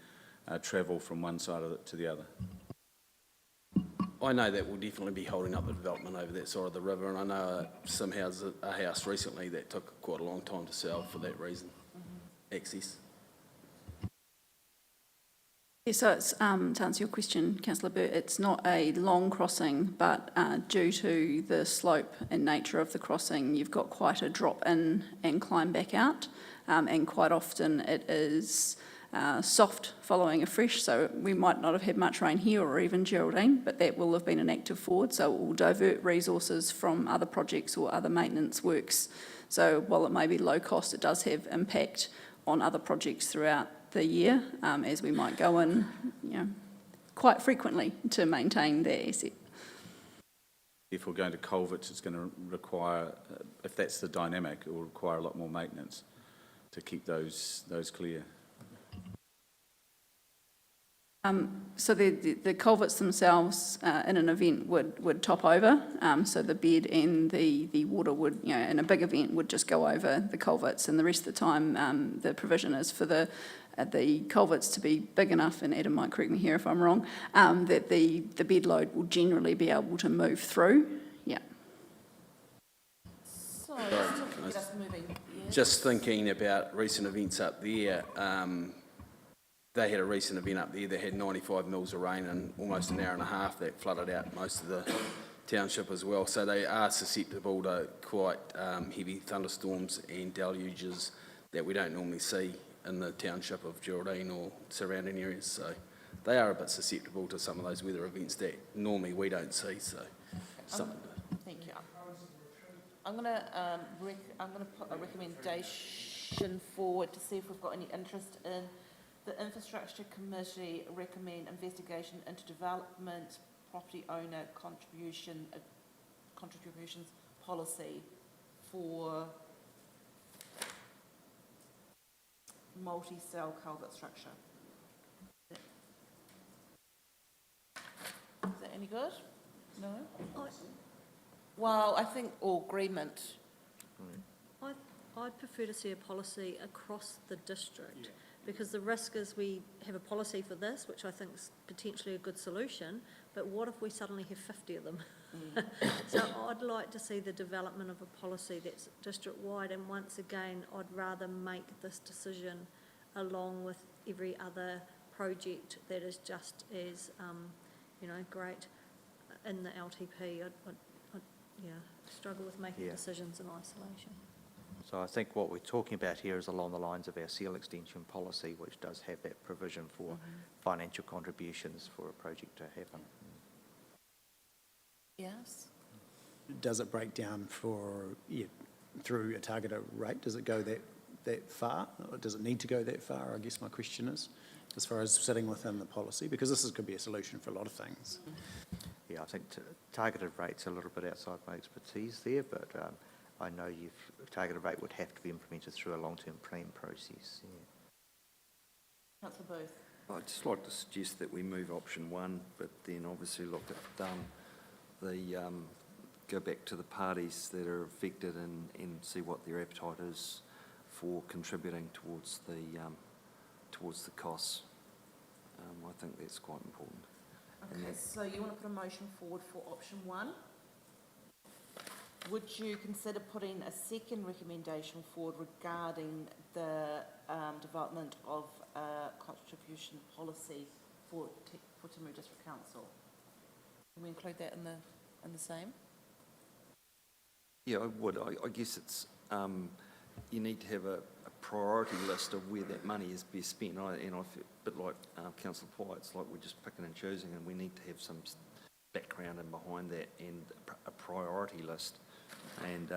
travel from one side of it to the other? I know that will definitely be holding up the development over that side of the river, and I know a house recently that took quite a long time to sell for that reason, access. Yeah, so it's, to answer your question, Councillor Burt, it's not a long crossing, but due to the slope and nature of the crossing, you've got quite a drop in and climb back out, and quite often it is soft following a fresh, so we might not have had much rain here or even Geraldine, but that will have been an active forward, so it will divert resources from other projects or other maintenance works. So while it may be low cost, it does have impact on other projects throughout the year, as we might go in, quite frequently to maintain their asset. If we're going to culverts, it's going to require, if that's the dynamic, it will require a lot more maintenance to keep those clear. So the culverts themselves in an event would top over, so the bed and the water would, in a big event, would just go over the culverts, and the rest of the time the provision is for the culverts to be big enough, and Adam might correct me here if I'm wrong, that the bed load will generally be able to move through. Yeah. So, just to get us moving. Yes. Just thinking about recent events up there, they had a recent event up there that had 95 mils of rain in almost an hour and a half that flooded out most of the township as well. So they are susceptible to quite heavy thunderstorms and deluges that we don't normally see in the township of Geraldine or surrounding areas. So they are a bit susceptible to some of those weather events that normally we don't see. So something to... Thank you. I'm going to put a recommendation forward to see if we've got any interest in the Infrastructure Committee recommend investigation into development property owner contributions policy for multi-cell culvert structure. Is that any good? No? Well, I think, or agreement. I'd prefer to see a policy across the district. Because the risk is we have a policy for this, which I think is potentially a good solution, but what if we suddenly have 50 of them? So I'd like to see the development of a policy that's district-wide, and once again, I'd rather make this decision along with every other project that is just as, great in the LTP. I'd struggle with making decisions in isolation. So I think what we're talking about here is along the lines of our seal extension policy, which does have that provision for financial contributions for a project to happen. Yes. Does it break down through a targeted rate? Does it go that far? Or does it need to go that far? I guess my question is, as far as sitting within the policy, because this could be a solution for a lot of things. Yeah, I think targeted rate's a little bit outside my expertise there, but I know targeted rate would have to be implemented through a long-term plan process. Yeah. Councillor Booth. I'd just like to suggest that we move option 1, but then obviously look at go back to the parties that are affected and see what their appetite is for contributing towards the costs. I think that's quite important. Okay, so you want to put a motion forward for option 1? Would you consider putting a second recommendation forward regarding the development of a contribution policy for Timaru District Council? Can we include that in the same? Yeah, I would. I guess it's you need to have a priority list of where that money is best spent. I feel a bit like Councillor Pye, it's like we're just picking and choosing, and we need to have some background and behind that and a priority list, and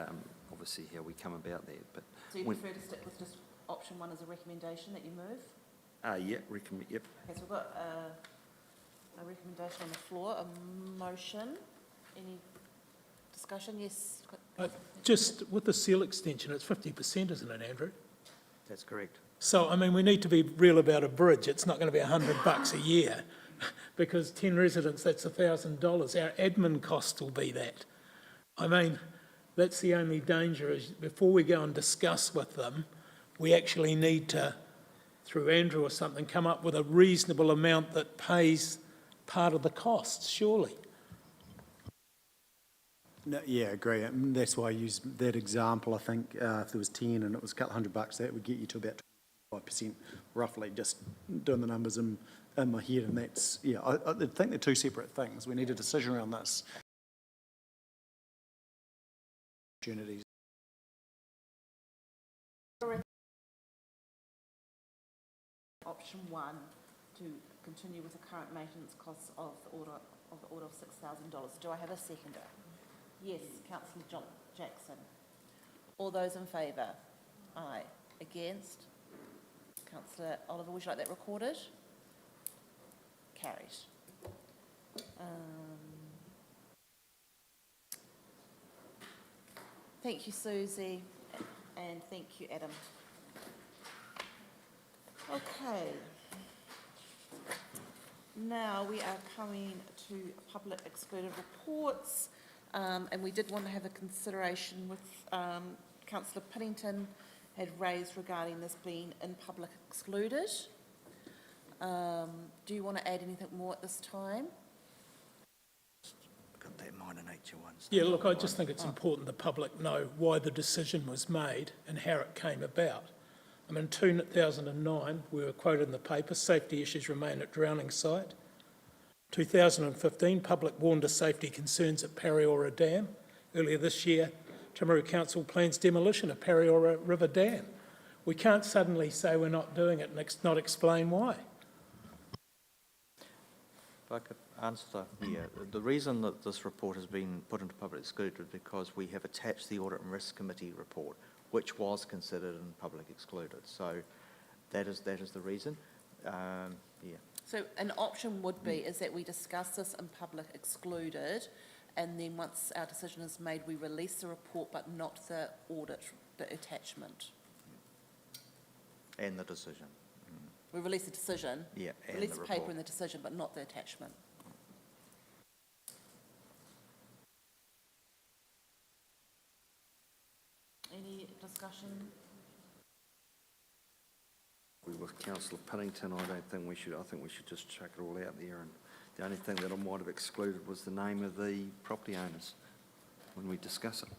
obviously how we come about that. But so you prefer to stick with just option 1 as a recommendation that you move? Yeah, yep. Okay, so we've got a recommendation on the floor, a motion. Any discussion? Yes. Just with the seal extension, it's 50%, isn't it, Andrew? That's correct. So, I mean, we need to be real about a bridge. It's not going to be $100 a year because 10 residents, that's $1,000. Our admin costs will be that. I mean, that's the only danger is before we go and discuss with them, we actually need to, through Andrew or something, come up with a reasonable amount that pays part of the costs, surely. No, yeah, agree. And that's why I used that example. I think if there was 10 and it was a couple $100, that would get you to about 25%, roughly, just doing the numbers in my head. And that's, yeah, I think they're two separate things. We need a decision around this. Opportunities. Option 1 to continue with the current maintenance costs of the order of $6,000. Do I have a seconder? Yes, Councillor Jackson. All those in favour? Aye. Against? Councillor Oliver, would you like that recorded? Carried. Thank you, Susie, and thank you, Adam. Okay. Now we are coming to public excluded reports. And we did want to have a consideration with Councillor Piddington had raised regarding this being in public excluded. Do you want to add anything more at this time? Got that minor nature ones. Yeah, look, I just think it's important the public know why the decision was made and how it came about. I mean, in 2009, we were quoted in the paper, safety issues remain at drowning site. 2015, public warned of safety concerns at Pariora Dam. Earlier this year, Timaru Council plans demolition of Pariora River Dam. We can't suddenly say we're not doing it and not explain why. If I could answer here, the reason that this report has been put into public excluded is because we have attached the Audit and Risk Committee report, which was considered in public excluded. So that is the reason. Yeah. So an option would be is that we discuss this in public excluded, and then once our decision is made, we release the report but not the audit, the attachment. And the decision. We release the decision. Yeah, and release the the paper report. and the decision, but not the attachment. Any discussion? With Councillor Piddington, I think we should just chuck it all out there, and the only thing that I might have excluded was the name of the property owners when we discuss it.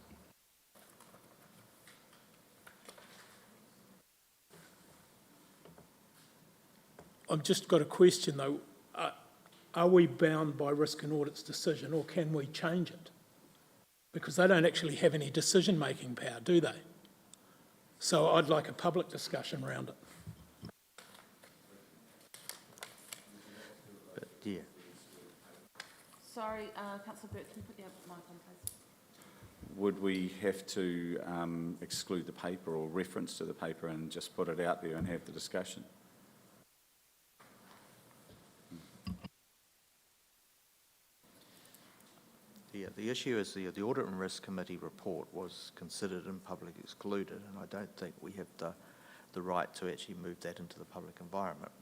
I've just got a question though. Are we bound by Risk and Audit's decision or can we change it? Because they don't actually have any decision-making power, do they? So I'd like a public discussion around it. Yeah. Sorry, Councillor Burt, can you put your mic on, please? Would we have to exclude the paper or reference to the paper and just put it out there and have the discussion? the issue is the Audit and Risk Committee report was considered and public excluded, and I don't think we have the right to actually move that into the public environment.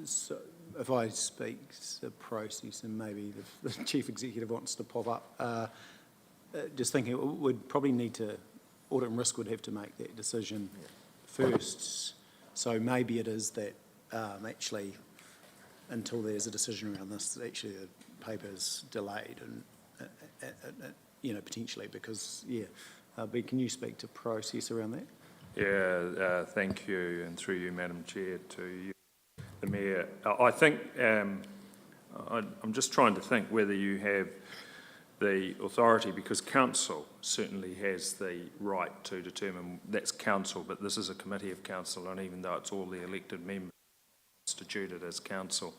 So if I speak the process, and maybe the Chief Executive wants to pop up, just thinking we'd probably need to, Audit and Risk would have to make that decision first. So maybe it is that actually, until there's a decision around this, actually the paper's delayed and, potentially because, but can you speak to process around that? Yeah, thank you, and through you, Madam Chair, to you, the Mayor. I think, I'm just trying to think whether you have the authority, because Council certainly has the right to determine, that's Council, but this is a committee of Council, and even though it's all the elected members constituted as Council,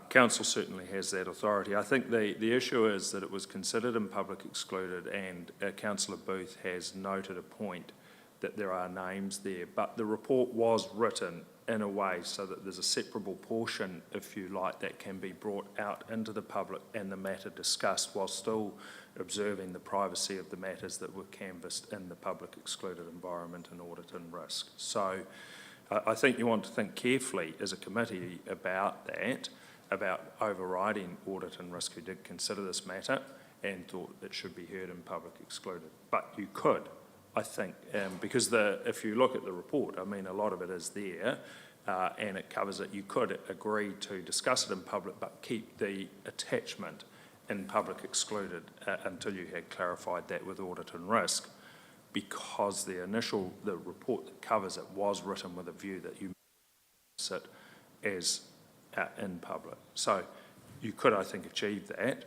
Council certainly has that authority. I think the issue is that it was considered and public excluded, and Councillor Booth has noted a point that there are names there, but the report was written in a way so that there's a separable portion, if you like, that can be brought out into the public and the matter discussed while still observing the privacy of the matters that were canvassed in the public excluded environment and audit and risk. So I think you want to think carefully as a committee about that, about overriding audit and risk who did consider this matter and thought it should be heard in public excluded. But you could, I think, because if you look at the report, I mean, a lot of it is there and it covers it. You could agree to discuss it in public but keep the attachment in public excluded until you had clarified that with audit and risk, because the report that covers it was written with a view that you sit as in public. So you could, I think, achieve that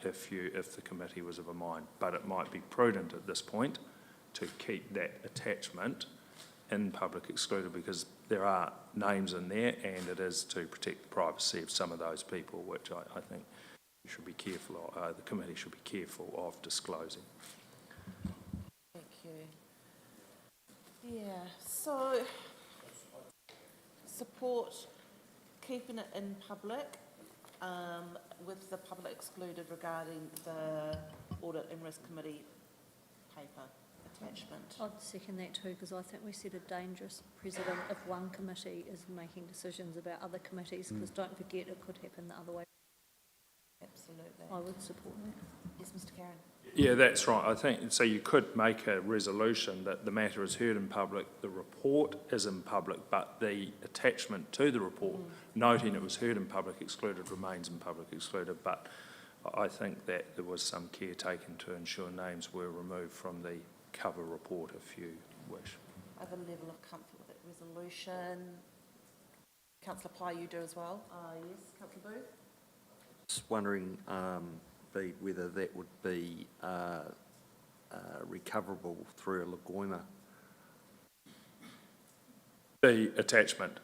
if the committee was of a mind, but it might be prudent at this point to keep that attachment in public excluded, because there are names in there and it is to protect the privacy of some of those people, which I think you should be careful of, the committee should be careful of disclosing. Thank you. Yeah, so support keeping it in public with the public excluded regarding the Audit and Risk Committee paper attachment. I'd second that too, because I think we set a dangerous precedent if one committee is making decisions about other committees, because don't forget it could happen the other way. Absolutely. I would support that. Yes, Mr. Karen. Yeah, that's right. I think so. You could make a resolution that the matter is heard in public, the report is in public, but the attachment to the report, noting it was heard in public excluded, remains in public excluded. But I think that there was some care taken to ensure names were removed from the cover report, if you wish. I have a level of comfort with that resolution. Councillor Pye, you do as well? Yes. Councillor Booth? Just wondering whether that would be recoverable through a Lagoima. The attachment.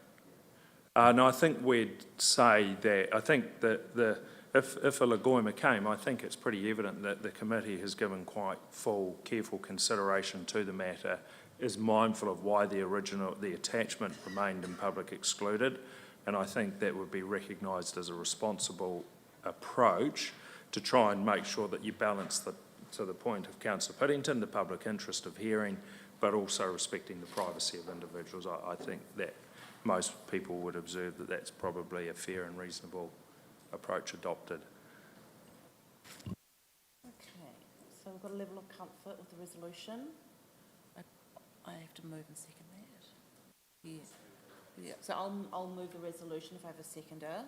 No, I think we'd say that, I think that if a Lagoima came, I think it's pretty evident that the committee has given quite full, careful consideration to the matter, is mindful of why the attachment remained in public excluded, and I think that would be recognised as a responsible approach to try and make sure that you balance to the point of Councillor Piddington, the public interest of hearing, but also respecting the privacy of individuals. I think that most people would observe that that's probably a fair and reasonable approach adopted. Okay, so we've got a level of comfort with the resolution. I have to move and second that. Yes. Yeah. So I'll move the resolution if I have a seconder.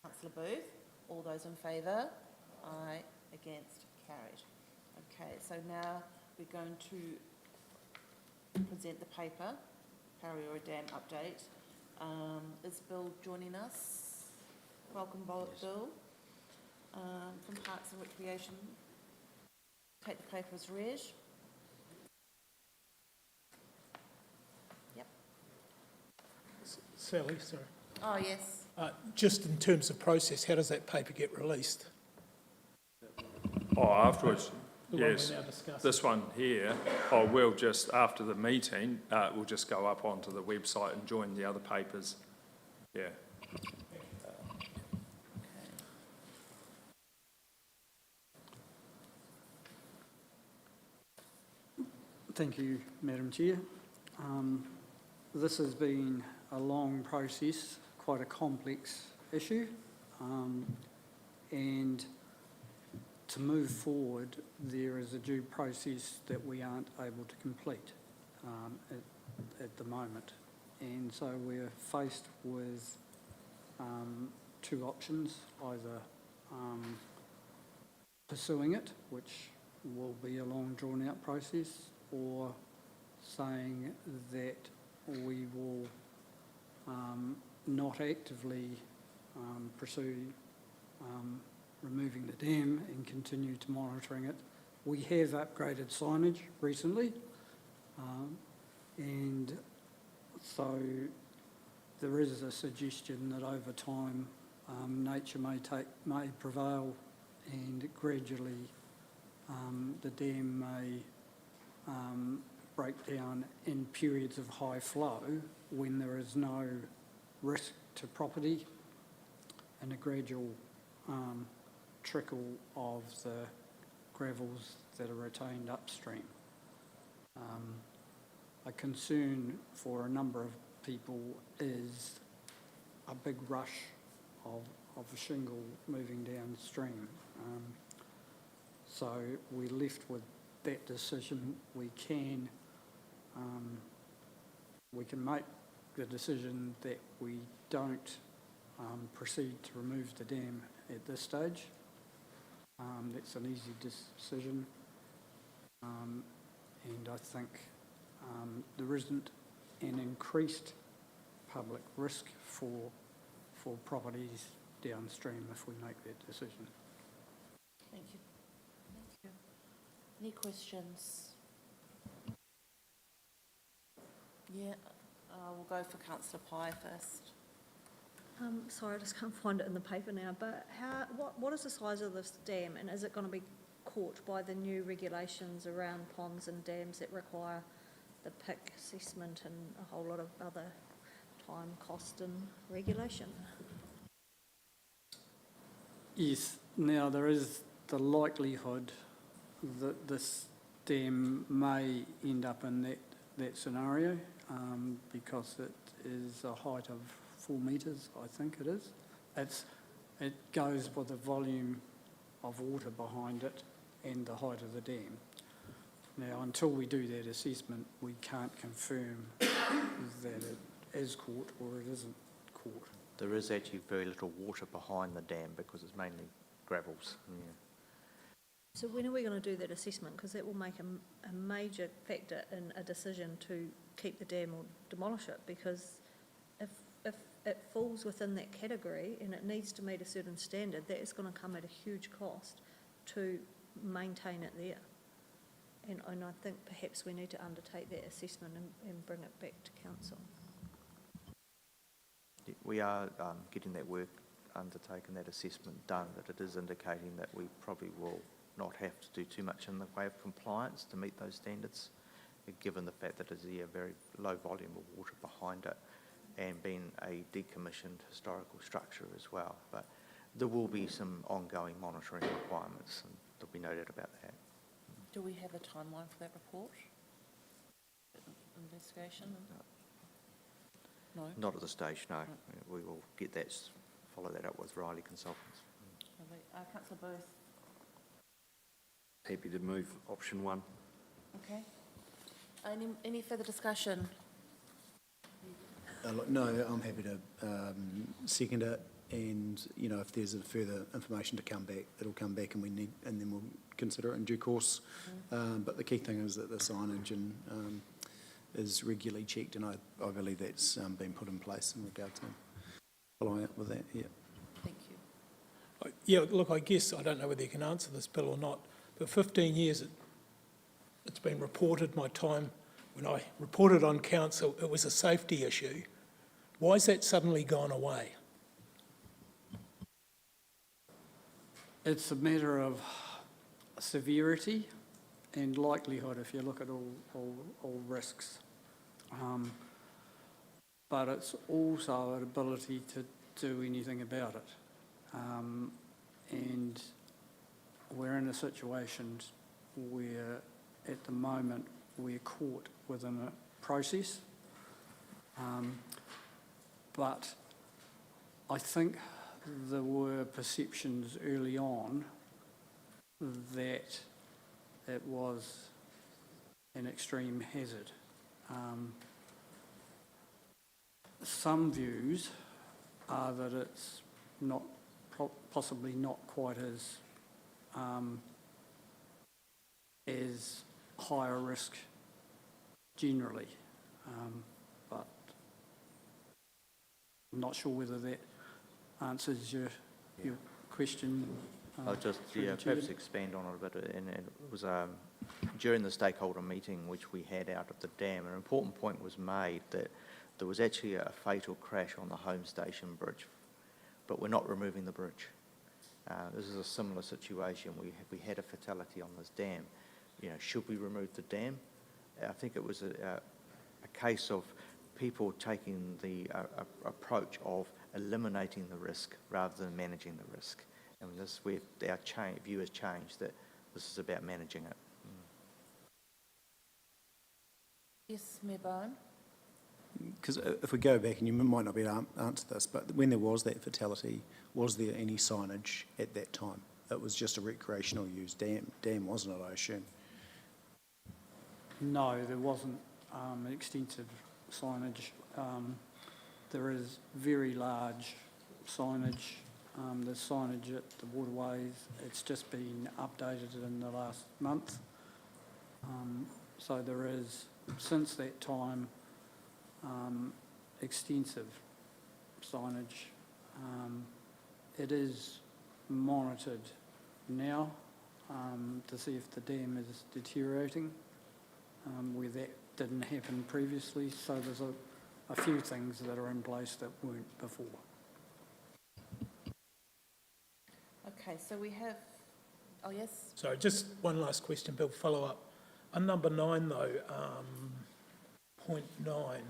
Councillor Booth, all those in favour? Aye. Against? Carried. Okay, so now we're going to present the paper, Pareora Dam update. Is Bill joining us? Welcome, Bill. From Parks and Recreation. Take the paper as read. Yep. Sally, sorry. Oh, yes. Just in terms of process, how does that paper get released? Oh, afterwards. The yes. one we're now discussing. This one here, we'll just, after the meeting, we'll just go up onto the website and join the other papers. Yeah. Thank you, Madam Chair. This has been a long process, quite a complex issue, and to move forward, there is a due process that we aren't able to complete at the moment. And so we're faced with two options, either pursuing it, which will be a long drawn-out process, or saying that we will not actively pursue removing the dam and continue to monitoring it. We have upgraded signage recently, and so there is a suggestion that over time nature may prevail, and gradually the dam may break down in periods of high flow when there is no risk to property, and a gradual trickle of the gravels that are retained upstream. A concern for a number of people is a big rush of shingle moving downstream. So we're left with that decision. We can make the decision that we don't proceed to remove the dam at this stage. That's an easy decision, and I think there isn't an increased public risk for properties downstream if we make that decision. Thank you. Thank you. Any questions? Yeah, we'll go for Councillor Pye first. Sorry, I just can't find it in the paper now, but what is the size of this dam, and is it going to be caught by the new regulations around ponds and dams that require the PIC assessment and a whole lot of other time, cost and regulation? Yes, now there is the likelihood that this dam may end up in that scenario because it is a height of 4 metres, I think it is. It goes with the volume of water behind it and the height of the dam. Now, until we do that assessment, we can't confirm that it is caught or it isn't caught. There is actually very little water behind the dam because it's mainly gravels. Yeah. So when are we going to do that assessment? Because that will make a major factor in a decision to keep the dam or demolish it, because if it falls within that category and it needs to meet a certain standard, that is going to come at a huge cost to maintain it there. And I think perhaps we need to undertake that assessment and bring it back to council. We are getting that work undertaken, that assessment done, but it is indicating that we probably will not have to do too much in the way of compliance to meet those standards, given the fact that there's a very low volume of water behind it and being a decommissioned historical structure as well. But there will be some ongoing monitoring requirements, and there'll be no doubt about that. Do we have a timeline for that report? Investigation? No? Not at this stage, no. Right. We will get that, follow that up with Riley Consultants. Councillor Booth. Happy to move option 1. Okay. Any further discussion? No, I'm happy to second it, and if there's further information to come back, it'll come back, and then we'll consider it in due course. But the key thing is that the signage is regularly checked, and I believe that's been put in place in regard to following up with that. Yeah. Thank you. Yeah, look, I guess I don't know whether you can answer this, Bill, or not. For 15 years, it's been reported. My time when I reported on council, it was a safety issue. Why has that suddenly gone away? It's a matter of severity and likelihood if you look at all risks. But it's also an ability to do anything about it. And we're in a situation where at the moment we're caught within a process. But I think there were perceptions early on that it was an extreme hazard. Some views are that it's not possibly not quite as high a risk generally, but I'm not sure whether that answers your question. I'll just perhaps expand on it a bit. And it was during the stakeholder meeting which we had out at the dam, an important point was made that there was actually a fatal crash on the Home Station Bridge, but we're not removing the bridge. This is a similar situation. We had a fatality on this dam. Should we remove the dam? I think it was a case of people taking the approach of eliminating the risk rather than managing the risk. And this is where our view has changed, that this is about managing it. Yes, Mayor Bowen. Because if we go back, and you might not be able to answer this, but when there was that fatality, was there any signage at that time? It was just a recreational use dam, wasn't it, I assume? No, there wasn't extensive signage. There is very large signage. There's signage at the waterways. It's just been updated in the last month. So there is, since that time, extensive signage. It is monitored now to see if the dam is deteriorating, where that didn't happen previously. So there's a few things that are in place that weren't before. Okay, so we have, oh yes? Sorry, just one last question, Bill, follow up. On number 9 though, point 9,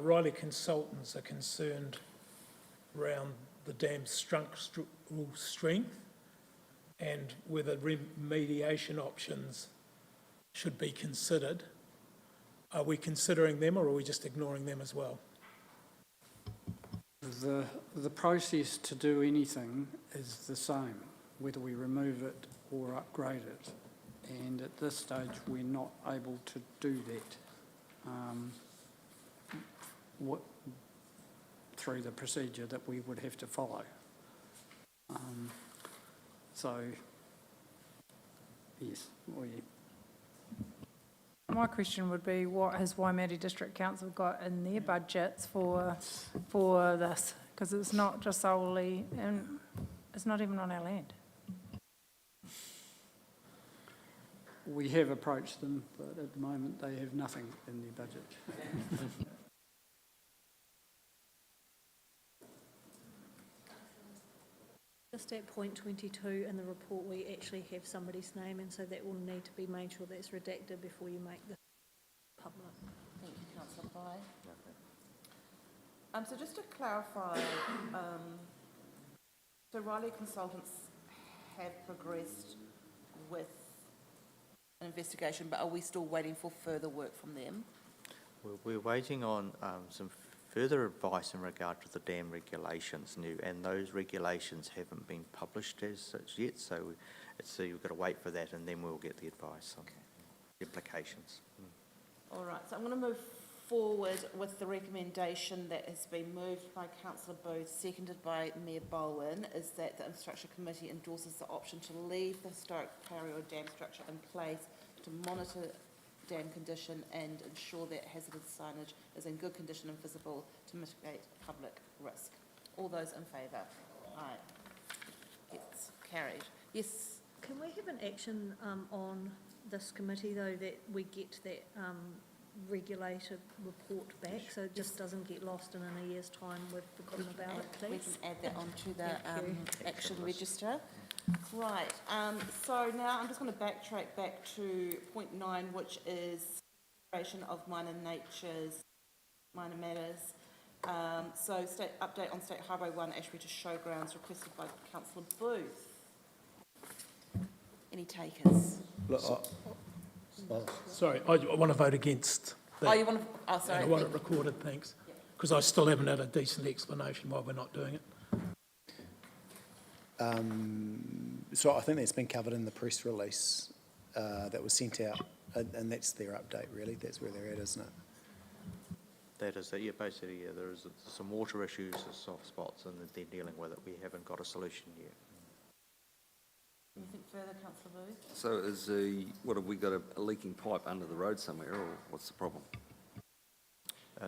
Riley Consultants are concerned around the dam's structural strength and whether remediation options should be considered. Are we considering them, or are we just ignoring them as well? The process to do anything is the same, whether we remove it or upgrade it. And at this stage, we're not able to do that through the procedure that we would have to follow. So, yes, My question would be, what has Waimate District Council got in their budgets for this? Because it's not just solely, and it's not even on our land. we have approached them, but at the moment they have nothing in their budget. Just at point 22 in the report, we actually have somebody's name, and so that will need to be made sure that's redacted before you make the public. Thank you, Councillor Pai. So just to clarify, so Riley Consultants have progressed with an investigation, but are we still waiting for further work from them? We're waiting on some further advice in regard to the dam regulations, and those regulations haven't been published as such yet, so you've got to wait for that, and then we'll get the advice on the implications. All right, so I'm going to move forward with the recommendation that has been moved by Councillor Booth, seconded by Mayor Bowen, is that the Infrastructure Committee endorses the option to leave the historic Timaru dam structure in place to monitor dam condition and ensure that hazardous signage is in good condition and visible to mitigate public risk. All those in favour? Aye. It's carried. Yes? Can we have an action on this committee, though, that we get that regulated report back, so it just doesn't get lost, and in a year's time we've forgotten about it, please? We can add that onto the action register. Right, so now I'm just going to backtrack back to point 9, which is consideration of minor matters. So state update on State Highway 1 Ashby to Showgrounds requested by Councillor Booth. Any takers? Look, Sorry, I want to vote against that. Oh, you want to, oh, sorry. I want it recorded, thanks. Because I still haven't had a decent explanation why we're not doing it. So I think that's been covered in the press release that was sent out, and that's their update, really. That's where they're at, isn't it? That is, yeah, basically, yeah, there is some water issues, there's soft spots, and they're dealing with it. We haven't got a solution yet. Anything further, councillor Booth? So what, have we got a leaking pipe under the road somewhere, or what's the problem?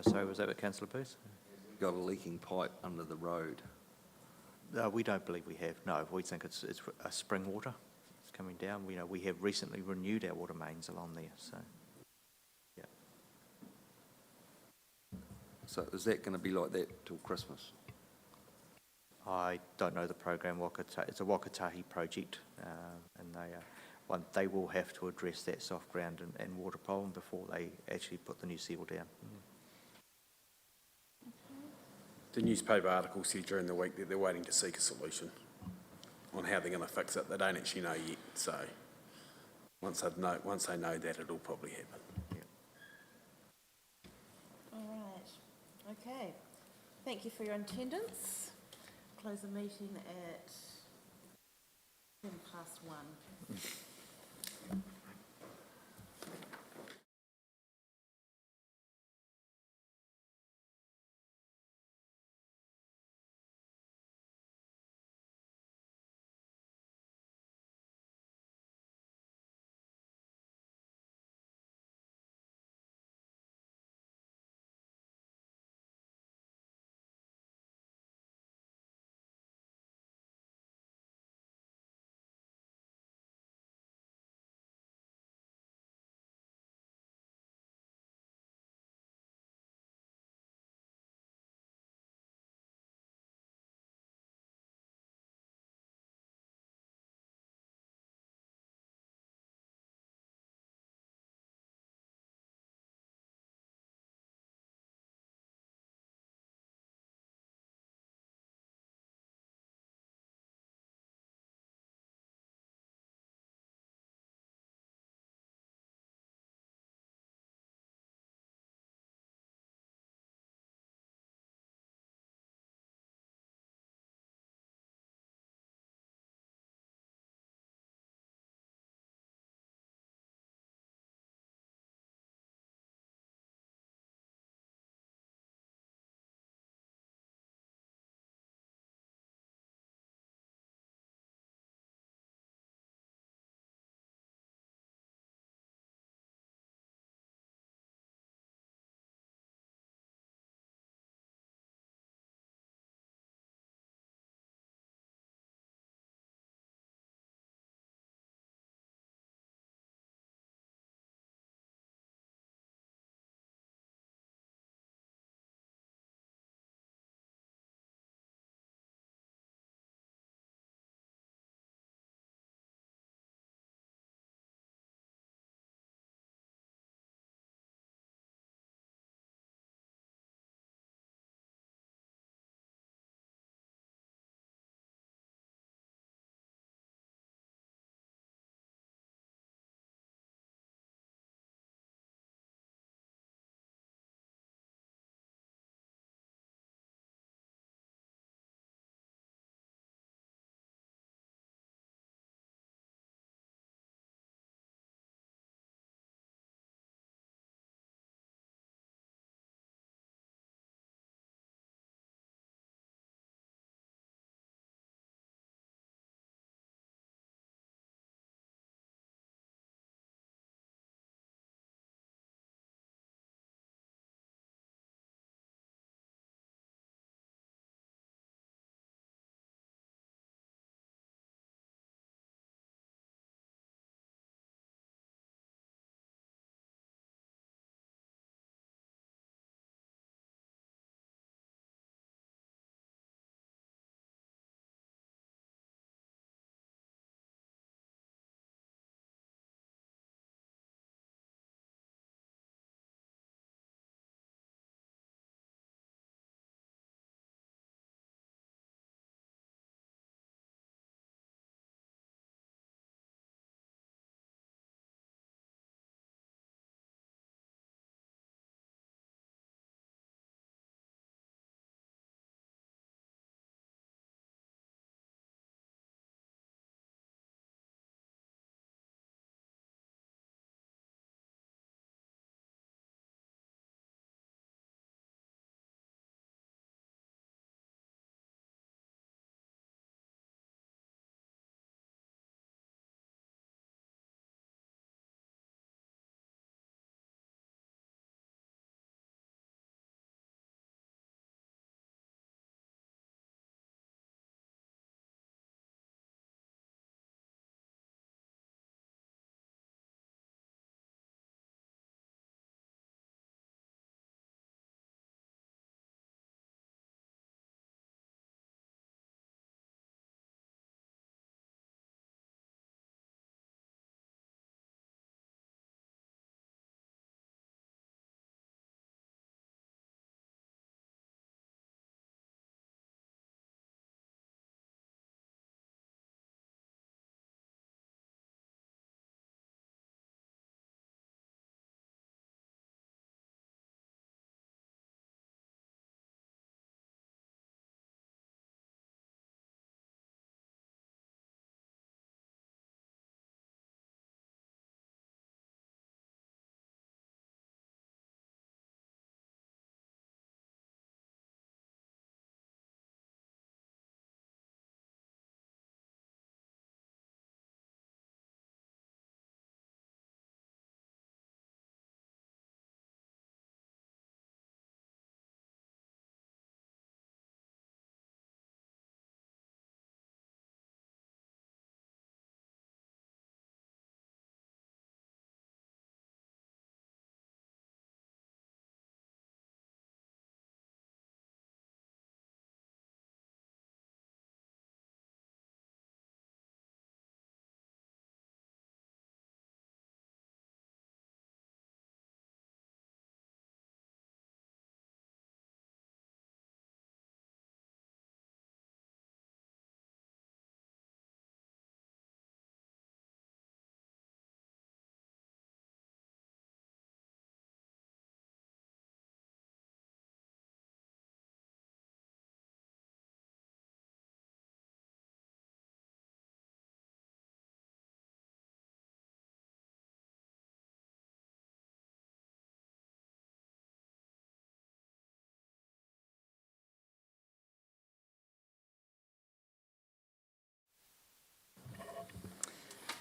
So was that with councillor Booth? Got a leaking pipe under the road? We don't believe we have, no. We think it's spring water. It's coming down. We have recently renewed our water mains along there, so, yeah. So is that going to be like that till Christmas? I don't know the program. It's a Wakatahi project, and they will have to address that soft ground and water problem before they actually put the new seal down. The newspaper article said during the week that they're waiting to seek a solution on how they're going to fix it. They don't actually know yet, so once they know that, it'll probably happen. Yeah. All right. Okay. Thank you for your attendance. Close the meeting at 1:10.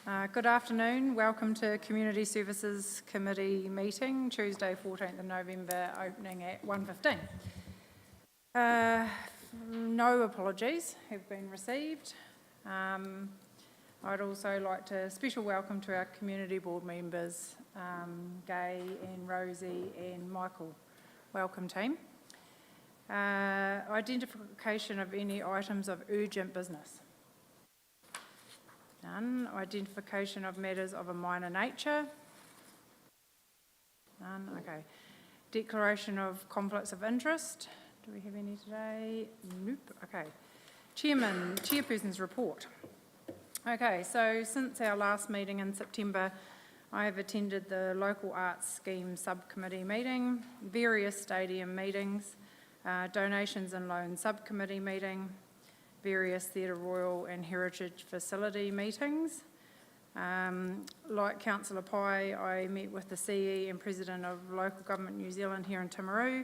Good afternoon. Welcome to Community Services Committee meeting, Tuesday 14th of November, opening at 1:15. No apologies have been received. I'd also like to special welcome to our community board members, Gay and Rosie and Michael. Welcome, team. Identification of any items of urgent business. None. Identification of matters of a minor nature. None. Okay. Declaration of conflicts of interest. Do we have any today? Nope. Okay. Chairperson's report. Okay, so since our last meeting in September, I have attended the Local Arts Scheme Subcommittee meeting, various stadium meetings, Donations and Loans Subcommittee meeting, various Theatre Royal and Heritage Facility meetings. Like Councillor Pai, I met with the CE and President of Local Government New Zealand here in Timaru.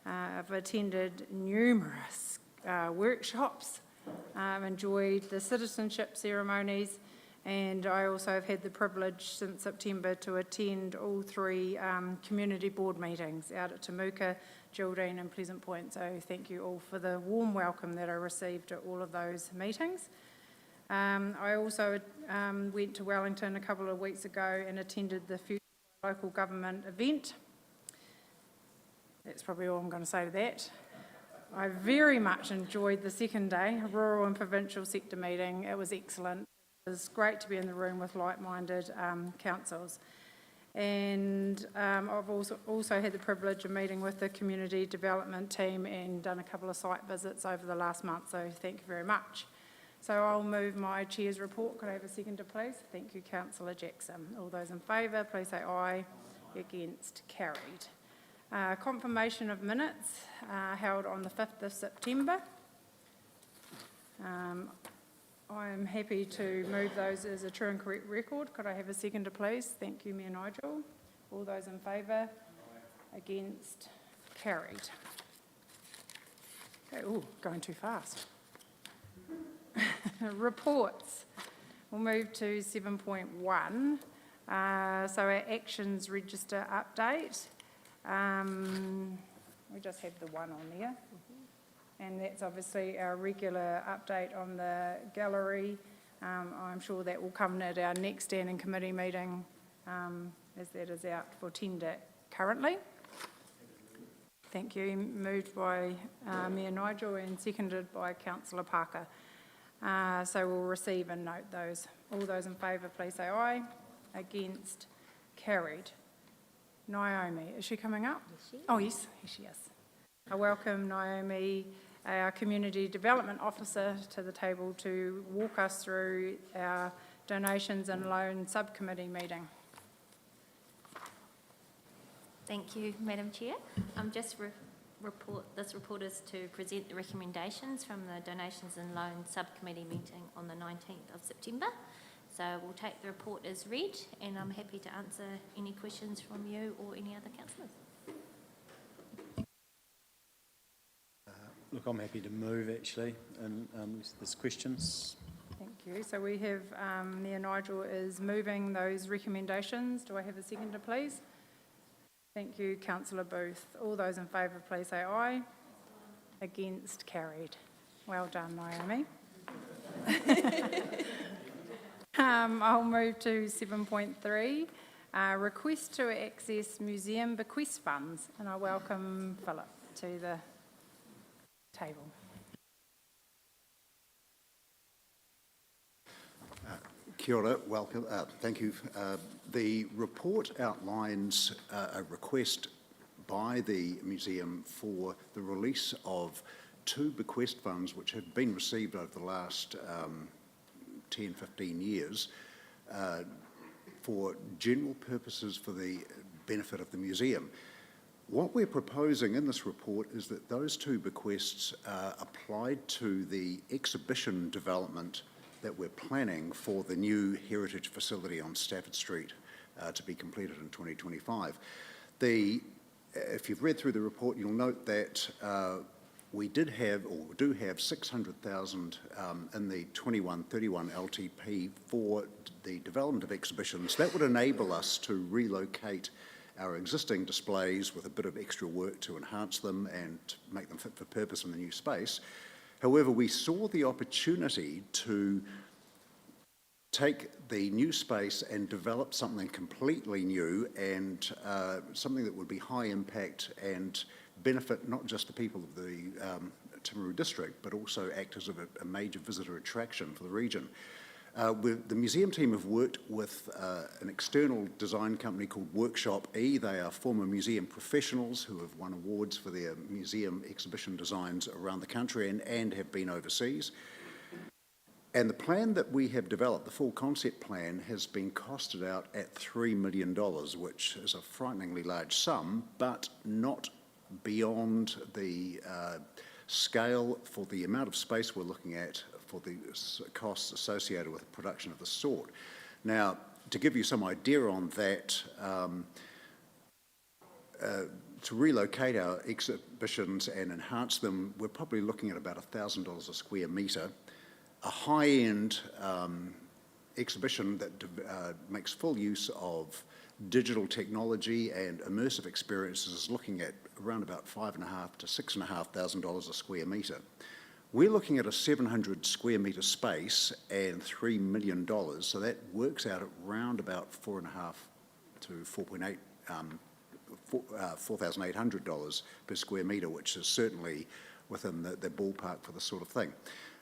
I've attended numerous workshops, enjoyed the citizenship ceremonies, and I also have had the privilege since September to attend all three community board meetings out at Temuka, Geraldine and Pleasant Point. So thank you all for the warm welcome that I received at all of those meetings. I also went to Wellington a couple of weeks ago and attended the Future Local Government event. That's probably all I'm going to say to that. I very much enjoyed the second day, rural and provincial sector meeting. It was excellent. It was great to be in the room with like-minded councils. And I've also had the privilege of meeting with the community development team and done a couple of site visits over the last month, so thank you very much. So I'll move my chair's report. Could I have a seconder, please? Thank you, Councillor Jackson. All those in favour, please say aye. Against, carried. Confirmation of minutes held on the 5th of September. I am happy to move those as a true and correct record. Could I have a seconder, please? Thank you, Mayor Nigel. All those in favour? Against? Carried. Okay, ooh, going too fast. Reports. We'll move to 7.1. So our actions register update. We just have the one on there. And that's obviously our regular update on the gallery. I'm sure that will come at our next standing committee meeting, as that is out for tender currently. Thank you. Moved by Mayor Nigel and seconded by Councillor Parker. So we'll receive and note those. All those in favour, please say aye. Against, carried. Naomi, is she coming up? Yes, she is. Oh, yes, here she is. I welcome Naomi, our Community Development Officer, to the table to walk us through our Donations and Loan Subcommittee meeting. Thank you, Madam Chair. This report is to present the recommendations from the Donations and Loan Subcommittee meeting on the 19th of September. So we'll take the report as read, and I'm happy to answer any questions from you or any other councillors. Look, I'm happy to move actually, and there's questions. Thank you. So we have Mayor Nigel is moving those recommendations. Do I have a seconder, please? Thank you, Councillor Booth. All those in favour, please say aye. Against, carried. Well done, Naomi. I'll move to 7.3, request to access museum bequest funds, and I welcome Philip to the table. Kia ora, welcome. Thank you. The report outlines a request by the museum for the release of 2 bequest funds which have been received over the last 10, 15 years for general purposes for the benefit of the museum. What we're proposing in this report is that those 2 bequests are applied to the exhibition development that we're planning for the new heritage facility on Stafford Street to be completed in 2025. If you've read through the report, you'll note that we did have, or do have, 600,000 in the 21-31 LTP for the development of exhibitions. That would enable us to relocate our existing displays with a bit of extra work to enhance them and to make them fit for purpose in the new space. However, we saw the opportunity to take the new space and develop something completely new and something that would be high impact and benefit not just the people of the Timaru district, but also act as a major visitor attraction for the region. The museum team have worked with an external design company called Workshop E. They are former museum professionals who have won awards for their museum exhibition designs around the country and have been overseas. And the plan that we have developed, the full concept plan, has been costed out at $3 million, which is a frighteningly large sum, but not beyond the scale for the amount of space we're looking at for the costs associated with a production of this sort. Now, to give you some idea on that, to relocate our exhibitions and enhance them, we're probably looking at about $1,000 a square metre. A high-end exhibition that makes full use of digital technology and immersive experiences is looking at around about $5,500 to $6,500 a square metre. We're looking at a 700 square metre space and $3 million, so that works out at around about $4,500 to $4,800 per square metre, which is certainly within the ballpark for this sort of thing.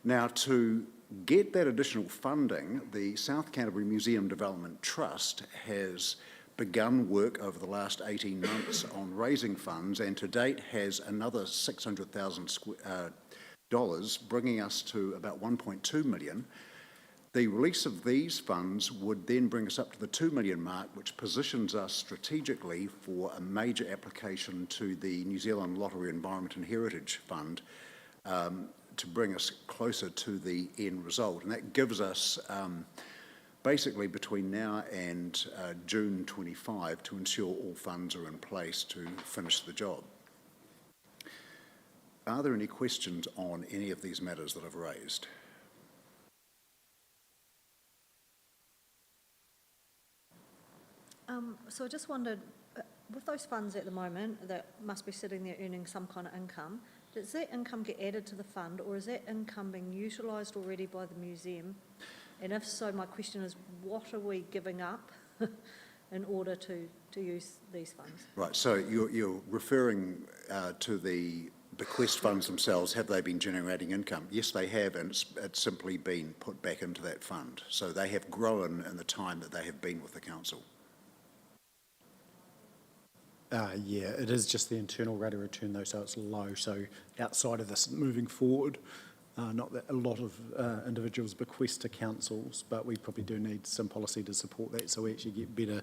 Now, to get that additional funding, the South Canterbury Museum Development Trust has begun work over the last 18 months on raising funds, and to date has another $600,000, bringing us to about $1.2 million. The release of these funds would then bring us up to the $2 million mark, which positions us strategically for a major application to the New Zealand Lottery Environment and Heritage Fund, to bring us closer to the end result. And that gives us basically between now and June 25 to ensure all funds are in place to finish the job. Are there any questions on any of these matters that I've raised? So I just wondered, with those funds at the moment that must be sitting there earning some kind of income, does that income get added to the fund, or is that income being utilised already by the museum? And if so, my question is, what are we giving up in order to use these funds? Right, so you're referring to the bequest funds themselves. Have they been generating income? Yes, they have, and it's simply been put back into that fund. So they have grown in the time that they have been with the council. Yeah, it is just the internal rate of return though, so it's low. So outside of this, moving forward, not that a lot of individuals bequest to councils, but we probably do need some policy to support that so we actually get better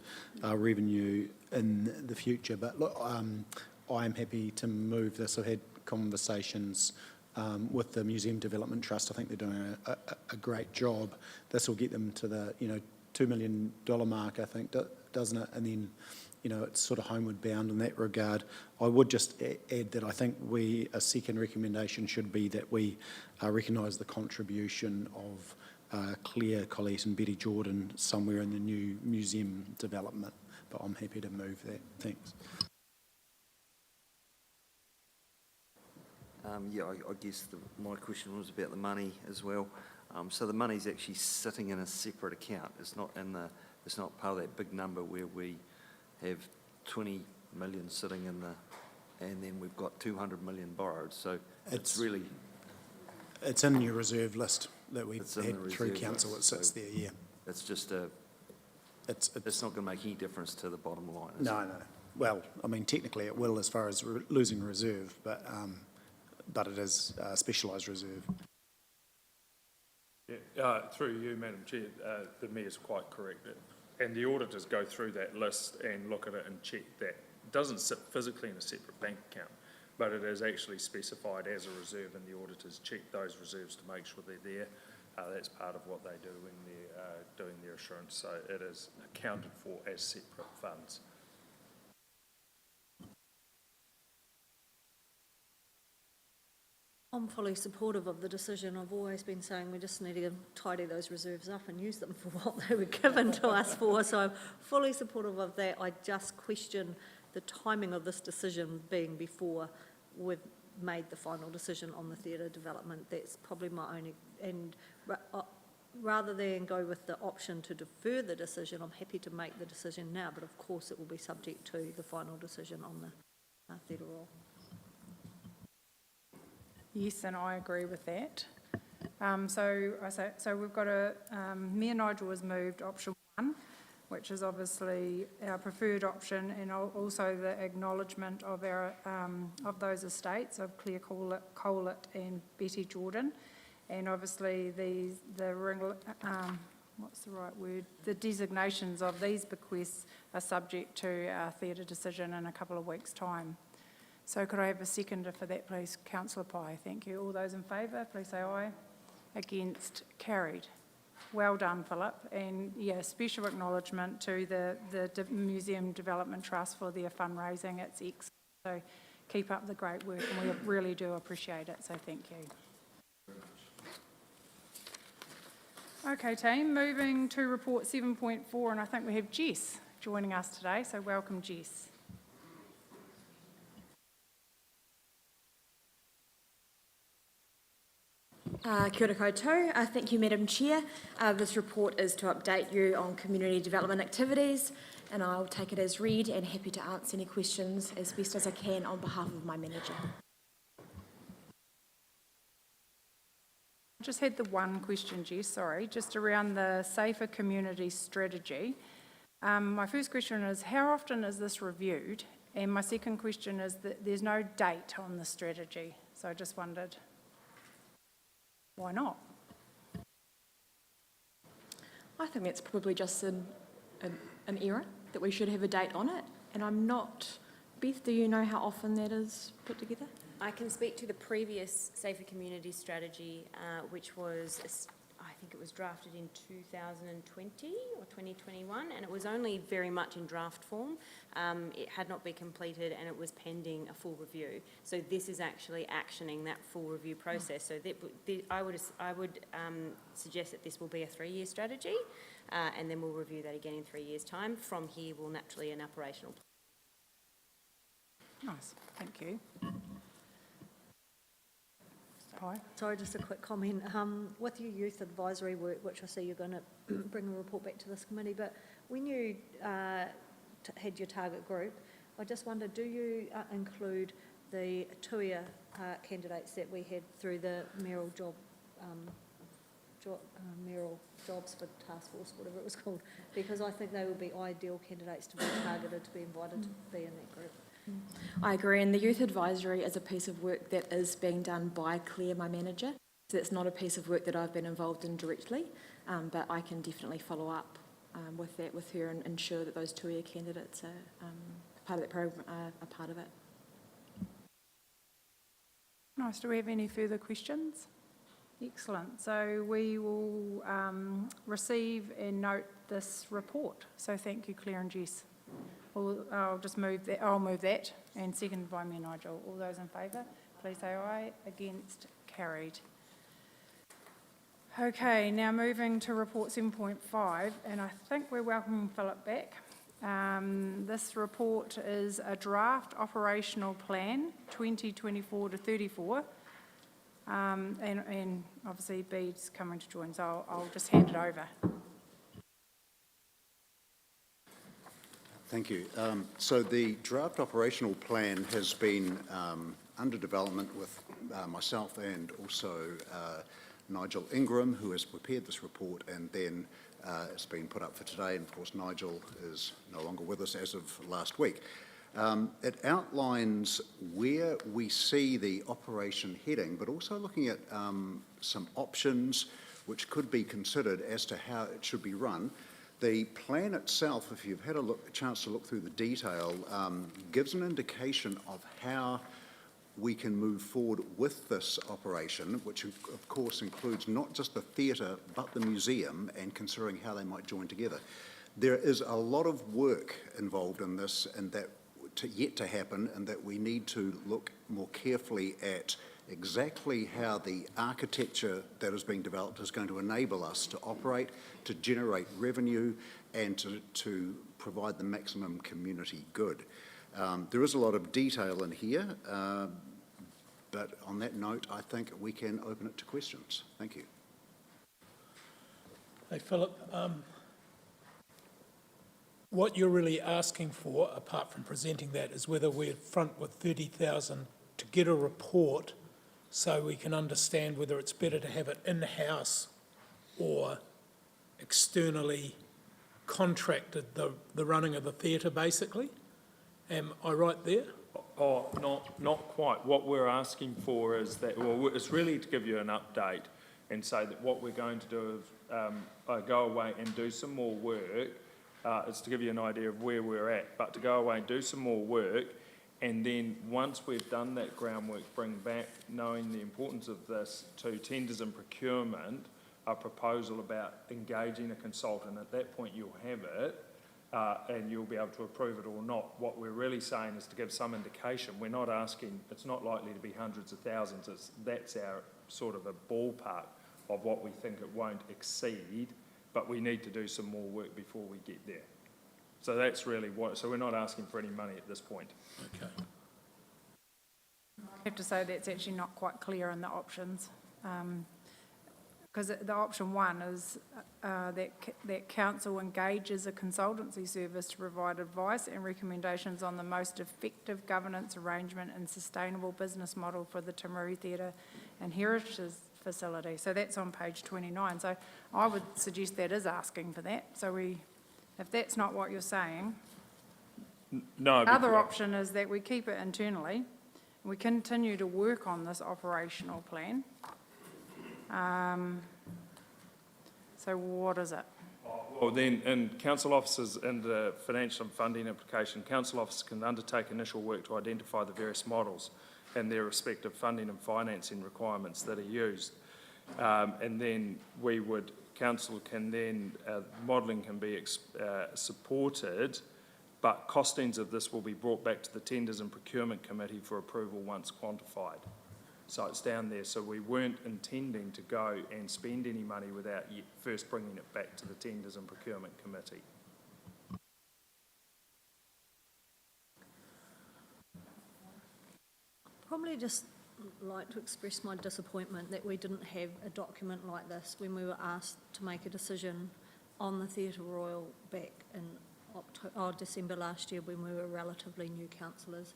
revenue in the future. But look, I am happy to move this. I've had conversations with the Museum Development Trust. I think they're doing a great job. This will get them to the $2 million mark, I think, doesn't it? And then it's sort of homeward bound in that regard. I would just add that I think a second recommendation should be that we recognise the contribution of Claire Collette and Betty Jordan somewhere in the new museum development, but I'm happy to move that. Thanks. Yeah, I guess my question was about the money as well. So the money's actually sitting in a separate account. It's not part of that big number where we have 20 million sitting in and then we've got 200 million borrowed. So it's really... It's in your reserve list that we've had through council. It sits there, yeah. It's just it's not going to make any difference to the bottom line, is it? No. Well, I mean, technically it will as far as losing reserve, but it is a specialised reserve. Yeah, through you, Madam Chair, the Mayor's quite correct. And the auditors go through that list and look at it and check that. It doesn't sit physically in a separate bank account, but it is actually specified as a reserve, and the auditors check those reserves to make sure they're there. That's part of what they do when they're doing their assurance. So it is accounted for as separate funds. I'm fully supportive of the decision. I've always been saying we just need to tidy those reserves up and use them for what they were given to us for. So I'm fully supportive of that. I just question the timing of this decision being before we've made the final decision on the theatre development. That's probably my only, and rather than go with the option to defer the decision, I'm happy to make the decision now, but of course it will be subject to the final decision on the theatre role. Yes, and I agree with that. So we've got me and Nigel has moved option 1, which is obviously our preferred option, and also the acknowledgement of our of those estates of Claire Collett and Betty Jordan, and obviously the what's the right word? The designations of these bequests are subject to our theatre decision in a couple of weeks' time. So could I have a seconder for that, please? Councillor Pye, thank you. All those in favour, please say aye. Against, carried. Well done, Philip. And yeah, special acknowledgement to the Museum Development Trust for their fundraising. It's excellent. So keep up the great work, and we really do appreciate it. So thank you. Okay, team, moving to report 7.4, and I think we have Jess joining us today. So welcome, Jess. Kia ora koutou. Thank you, Madam Chair. This report is to update you on community development activities, and I'll take it as read and happy to answer any questions as best as I can on behalf of my manager. I just had the one question, Jess, sorry, just around the Safer Community Strategy. My first question is, how often is this reviewed? And my second question is that there's no date on the strategy, so I just wondered, why not? I think that's probably just an error, that we should have a date on it. And I'm not... Beth, do you know how often that is put together? I can speak to the previous Safer Community Strategy, which was, I think it was drafted in 2020 or 2021, and it was only very much in draft form. It had not been completed, and it was pending a full review. So this is actually actioning that full review process. So I would suggest that this will be a 3-year strategy, and then we'll review that again in 3 years' time. From here, we'll naturally an operational plan. Nice, thank you. Pye? Sorry, just a quick comment. With your youth advisory work, which I see you're going to bring a report back to this committee, but when you had your target group, I just wonder, do you include the TUIA candidates that we had through the mayoral mayoral jobs for task force, whatever it was called? Because I think they would be ideal candidates to be targeted, to be invited to be in that group. I agree, and the Youth Advisory is a piece of work that is being done by Claire, my manager, so it's not a piece of work that I've been involved in directly, but I can definitely follow up with that with her and ensure that those 2-year candidates are part of that program, are part of it. Nice. Do we have any further questions? Excellent. So we will receive and note this report. So thank you, Claire and Jess. I'll just move that. I'll move that, and seconded by me, Nigel. All those in favour, please say aye. Against, carried. Okay, now moving to report 7.5, and I think we're welcoming Philip back. This report is a draft operational plan 2024 to 34, and obviously Bede's coming to join, so I'll just hand it over. Thank you. So the draft operational plan has been under development with myself and also Nigel Ingram, who has prepared this report, and then it's been put up for today. And of course, Nigel is no longer with us as of last week. It outlines where we see the operation heading, but also looking at some options which could be considered as to how it should be run. The plan itself, if you've had a chance to look through the detail, gives an indication of how we can move forward with this operation, which of course includes not just the theatre but the museum, and considering how they might join together. There is a lot of work involved in this and that yet to happen, and that we need to look more carefully at exactly how the architecture that is being developed is going to enable us to operate, to generate revenue, and to provide the maximum community good. There is a lot of detail in here, but on that note, I think we can open it to questions. Thank you. Hey, Philip, what you're really asking for, apart from presenting that, is whether we're front with 30,000 to get a report so we can understand whether it's better to have it in-house or externally contracted, the running of the theatre, basically. Am I right there? Oh, not quite. What we're asking for is that, well, it's really to give you an update and say that what we're going to do is go away and do some more work. It's to give you an idea of where we're at, but to go away and do some more work, and then once we've done that groundwork, bring back, knowing the importance of this, to tenders and procurement, a proposal about engaging a consultant. At that point, you'll have it, and you'll be able to approve it or not. What we're really saying is to give some indication. We're not asking, it's not likely to be hundreds of thousands. That's our sort of a ballpark of what we think it won't exceed, but we need to do some more work before we get there. So that's really what, so we're not asking for any money at this point. Okay. I have to say that's actually not quite clear in the options. Because the option one is that council engages a consultancy service to provide advice and recommendations on the most effective governance arrangement and sustainable business model for the Timaru Theatre and Heritage Facility. So that's on page 29. So I would suggest that is asking for that. So if that's not what you're saying, no. Other option is that we keep it internally. We continue to work on this operational plan. So what is it? Well, then, in council officers in the financial and funding application, council officers can undertake initial work to identify the various models and their respective funding and financing requirements that are used. And then council can then, modelling can be supported, but costings of this will be brought back to the Tenders and Procurement Committee for approval once quantified. So it's down there. So we weren't intending to go and spend any money without yet first bringing it back to the Tenders and Procurement Committee. Probably just like to express my disappointment that we didn't have a document like this when we were asked to make a decision on the Theatre Royal back in December last year when we were relatively new councillors.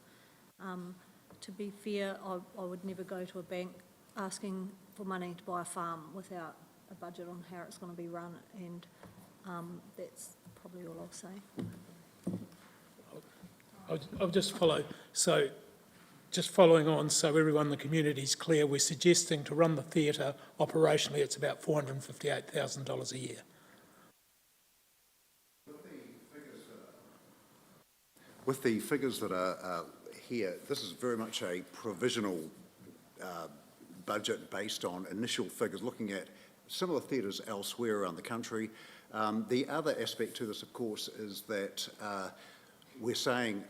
To be fair, I would never go to a bank asking for money to buy a farm without a budget on how it's going to be run, and that's probably all I'll say. I'll just follow. So just following on, so everyone in the community is clear, we're suggesting to run the theatre operationally, it's about $458,000 a year. With the figures that are here, this is very much a provisional budget based on initial figures, looking at similar theatres elsewhere around the country. The other aspect to this, of course, is that we're saying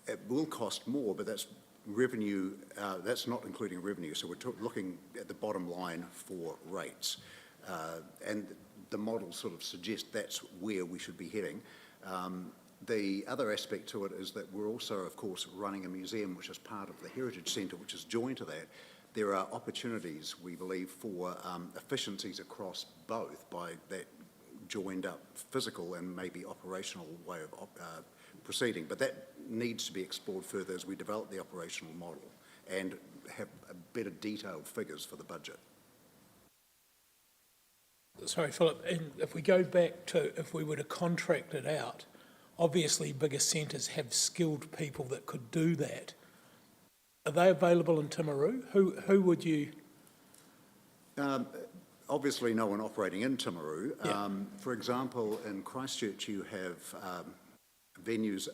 it will cost more, but that's revenue, that's not including revenue. So we're looking at the bottom line for rates. And the model sort of suggests that's where we should be heading. The other aspect to it is that we're also, of course, running a museum which is part of the Heritage Centre, which is joined to that. There are opportunities, we believe, for efficiencies across both by that joined up physical and maybe operational way of proceeding. But that needs to be explored further as we develop the operational model and have better detailed figures for the budget. Sorry, Philip, and if we go back to if we were to contract it out, obviously bigger centres have skilled people that could do that. Are they available in Timaru? Who would you? Obviously no one operating in Timaru. Yeah. For example, in Christchurch you have venues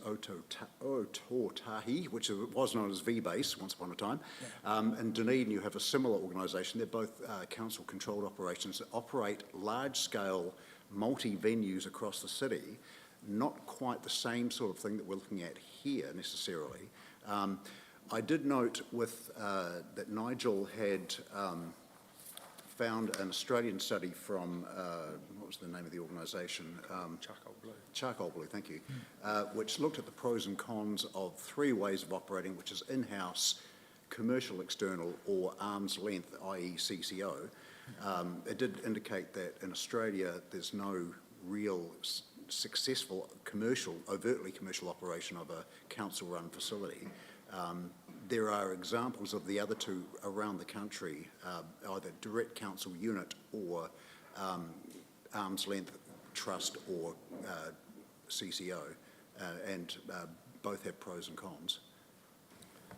Ototahi, which was known as V-Base once upon a time. Yeah. In Dunedin you have a similar organisation. They're both council-controlled operations that operate large-scale multi-venues across the city. Not quite the same sort of thing that we're looking at here necessarily. I did note that Nigel had found an Australian study from, what was the name of the organisation? Charcoal Blue, thank you, which looked at the pros and cons of 3 ways of operating, which is in-house, commercial external, or arm's length, i.e. CCO. It did indicate that in Australia there's no real successful overtly commercial operation of a council-run facility. There are examples of the other 2 around the country, either direct council unit or arm's length trust or CCO, and both have pros and cons.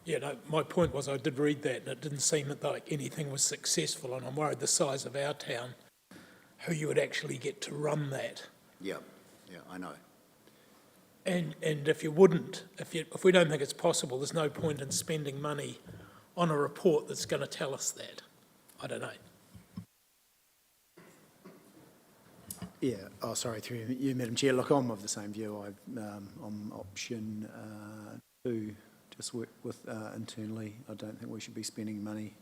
Yeah, no, my point was I did read that and it didn't seem like anything was successful, and I'm worried the size of our town, who you would actually get to run that. Yeah, I know. And if you wouldn't, if we don't think it's possible, there's no point in spending money on a report that's going to tell us that. I don't know. Yeah, sorry, through you, Madam Chair. Look, I'm of the same view. I'm option 2, just work with internally. I don't think we should be spending money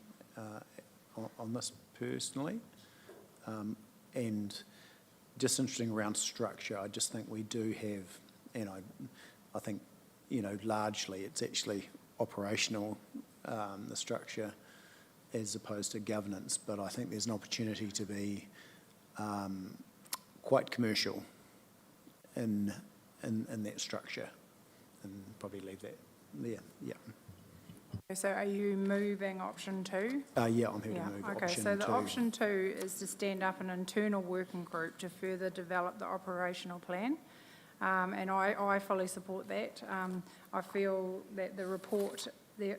on this personally. And just interesting around structure, I just think we do have, and I think, largely it's actually operational, the structure, as opposed to governance, but I think there's an opportunity to be quite commercial in that structure, and probably leave that there, yeah. So are you moving option 2? Yeah, I'm here to move option 2. Okay, so the option 2 is to stand up an internal working group to further develop the operational plan. And I fully support that. I feel that the report there,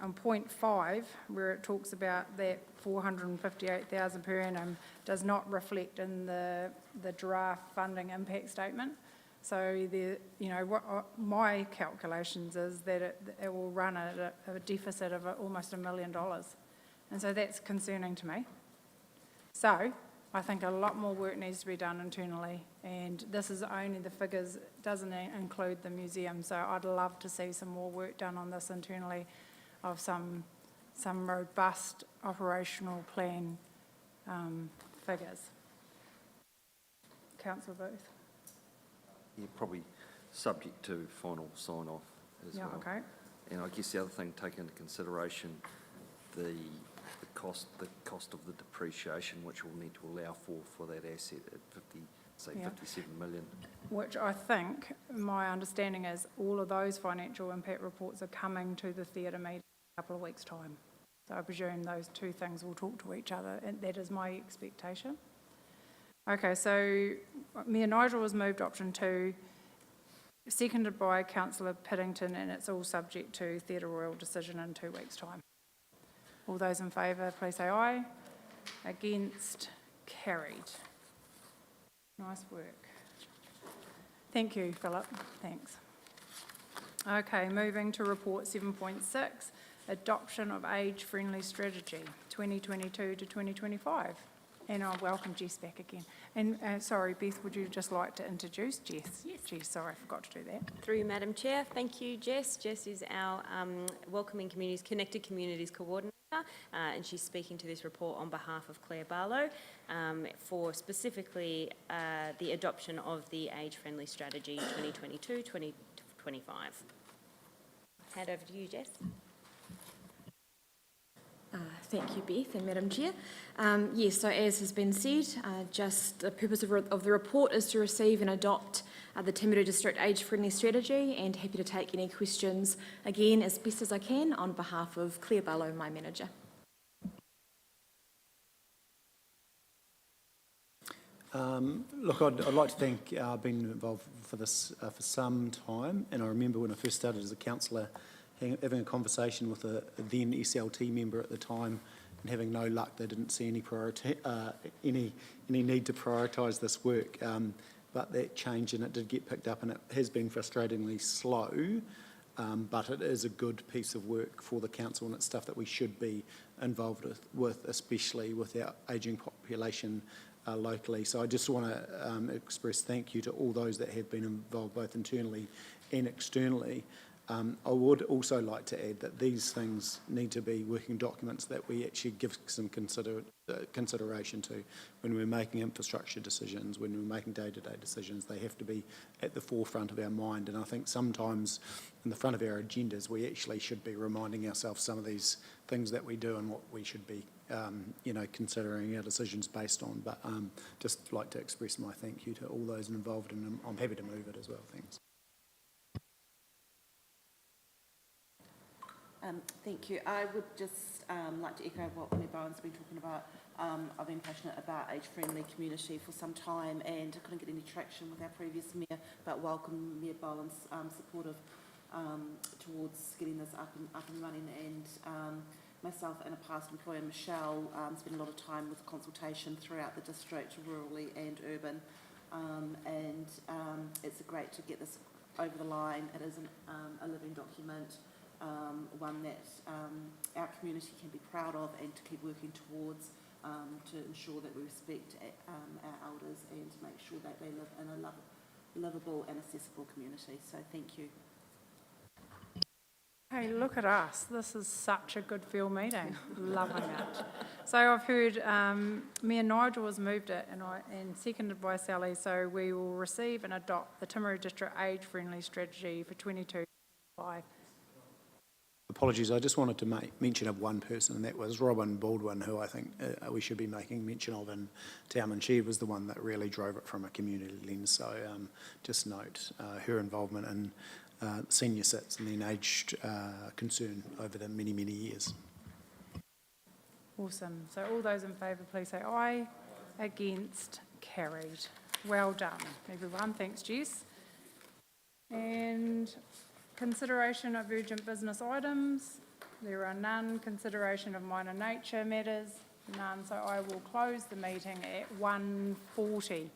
on point 5, where it talks about that 458,000 per annum, does not reflect in the draft funding impact statement. So my calculations is that it will run at a deficit of almost $1 million, and so that's concerning to me. So I think a lot more work needs to be done internally, and this is only the figures, doesn't include the museum. So I'd love to see some more work done on this internally, of some robust operational plan figures. Councillor Booth. Yeah, probably subject to final sign-off as well. Okay. And I guess the other thing, take into consideration the cost of the depreciation, which we'll need to allow for that asset at 57 million. Which I think, my understanding is, all of those financial impact reports are coming to the theatre meeting in a couple of weeks' time. So I presume those 2 things will talk to each other, and that is my expectation. Okay, so me and Nigel has moved option 2, seconded by Councillor Piddington, and it's all subject to Theatre Royal decision in 2 weeks' time. All those in favour, please say aye. Against, carried. Nice work. Thank you, Philip. Thanks. Okay, moving to report 7.6, adoption of age-friendly strategy, 2022 to 2025. And I'll welcome Jess back again. And sorry, Beth, would you just like to introduce Jess? Yes. Jess, sorry, I forgot to do that. Through you, Madam Chair. Thank you, Jess. Jess is our Welcoming Communities, Connected Communities Coordinator, and she's speaking to this report on behalf of Claire Barlow for specifically the adoption of the age-friendly strategy 2022-2025. Hand over to you, Jess. Thank you, Beth and Madam Chair. Yes, so as has been said, just the purpose of the report is to receive and adopt the Timaru District Age-Friendly Strategy, and happy to take any questions, again, as best as I can, on behalf of Claire Barlow, my manager. Look, I'd like to thank, I've been involved for this for some time, and I remember when I first started as a councillor having a conversation with a then SLT member at the time and having no luck. They didn't see any need to prioritise this work, but that changed and it did get picked up, and it has been frustratingly slow, but it is a good piece of work for the council, and it's stuff that we should be involved with especially with our ageing population locally. So I just want to express thank you to all those that have been involved both internally and externally. I would also like to add that these things need to be working documents that we actually give some consideration to when we're making infrastructure decisions, when we're making day-to-day decisions. They have to be at the forefront of our mind, and I think sometimes in the front of our agendas we actually should be reminding ourselves some of these things that we do and what we should be considering our decisions based on. But just like to express my thank you to all those involved, and I'm happy to move it as well. Thanks. Thank you. I would just like to echo what Mayor Bowen's been talking about. I've been passionate about age-friendly community for some time, and I couldn't get any traction with our previous mayor, but welcome Mayor Bowen's supportive towards getting this up and running. And myself and a past employer, Michelle, spend a lot of time with consultation throughout the district, rurally and urban, and it's great to get this over the line. It is a living document. One that our community can be proud of and to keep working towards, to ensure that we respect our elders and to make sure that they live in a livable and accessible community. So thank you. Hey, look at us. This is such a good field meeting. Loving it. So I've heard Mayor Nigel has moved it and seconded by Sally. So we will receive and adopt the Timaru District Age-Friendly Strategy for 22-25. Apologies, I just wanted to make mention of one person, and that was Robin Baldwin, who I think we should be making mention of in town, and she was the one that really drove it from a community lens. So just note her involvement in senior sits and then aged concern over the many, many years. Awesome. So all those in favour, please say aye. Against, carried. Well done, everyone. Thanks, Jess. And consideration of urgent business items. There are none. Consideration of minor nature matters. None. So I will close the meeting at 1:40.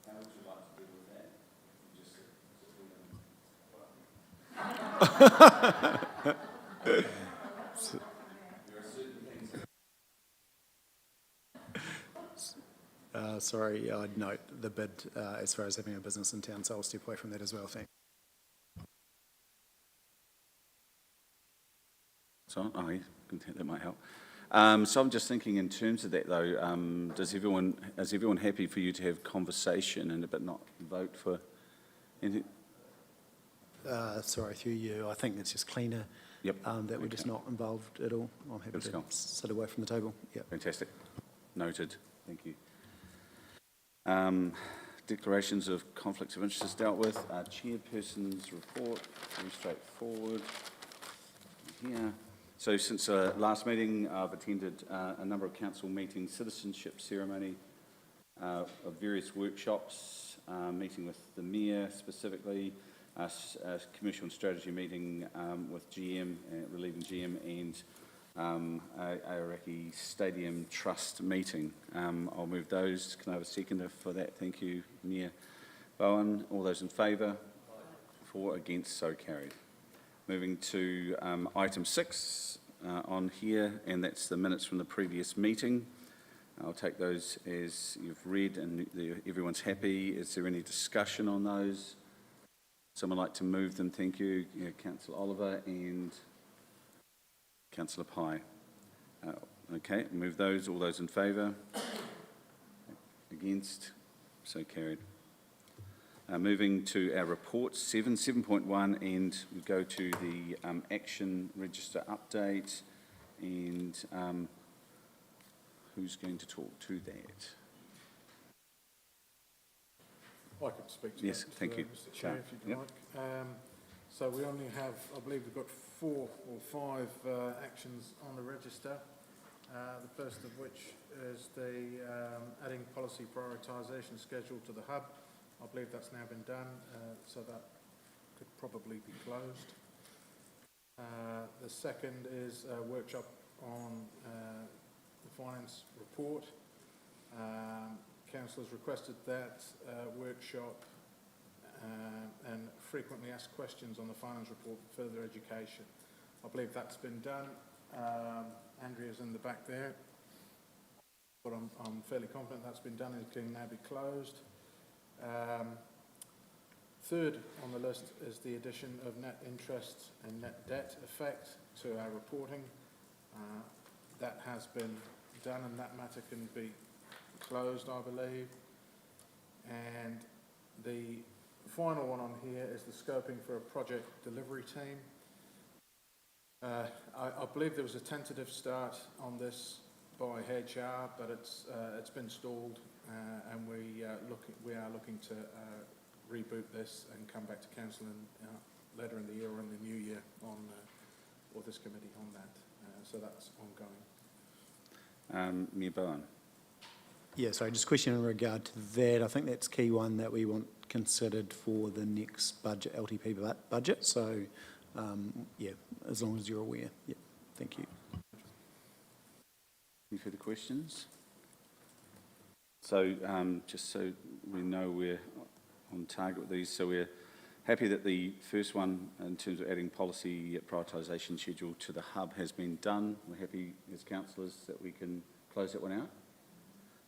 How would you like to deal with that? Just Sorry, I'd note the bid as far as having a business in town, so I'll step away from that as well. Thanks. So, that might help. So I'm just thinking in terms of that though, is everyone happy for you to have conversation but not vote for anything? Sorry, through you, I think it's just cleaner Yep. that we're just not involved at all. I'm happy Good to skull. sit away from the table. Yep. Fantastic. Noted. Thank you. Declarations of conflicts of interest dealt with. Chairperson's report, very straightforward. Here. So since last meeting, I've attended a number of council meetings, citizenship ceremony, of various workshops, meeting with the Mayor specifically, a commercial and strategy meeting with GM, relieving GM, and Aoraki Stadium Trust meeting. I'll move those. Can I have a seconder for that? Thank you, Mayor Bowen. All those in favour? For, against, so carried. Moving to item 6 on here, and that's the minutes from the previous meeting. I'll take those as you've read and everyone's happy. Is there any discussion on those? Someone like to move them? Thank you. Councillor Oliver and Councillor Pye. Okay, move those. All those in favour? Against? So carried. Moving to our reports, 7.1, and we go to the action register update. And who's going to talk to that? I could speak to yes, that, thank you. Mr. Chair, if you'd like. So we only have, I believe we've got 4 or 5 actions on the register. The first of which is the adding policy prioritisation schedule to the hub. I believe that's now been done, so that could probably be closed. The second is a workshop on the finance report. Council has requested that workshop and frequently asked questions on the finance report for further education. I believe that's been done. Andrea's in the back there, but I'm fairly confident that's been done and it can now be closed. Third on the list is the addition of net interest and net debt effect to our reporting. That has been done and that matter can be closed, I believe. And the final one on here is the scoping for a project delivery team. I believe there was a tentative start on this by HR, but it's been stalled, and we are looking to reboot this and come back to council later in the year or in the new year on or this committee on that. So that's ongoing. Mayor Bowen. Yeah, so just a question in regard to that. I think that's key one that we want considered for the next budget, LTP budget. So, yeah, as long as you're aware. Yeah, thank you. Any further questions? So, just so we know we're on target with these, so we're happy that the first one in terms of adding policy prioritisation schedule to the hub has been done. We're happy as councillors that we can close that one out.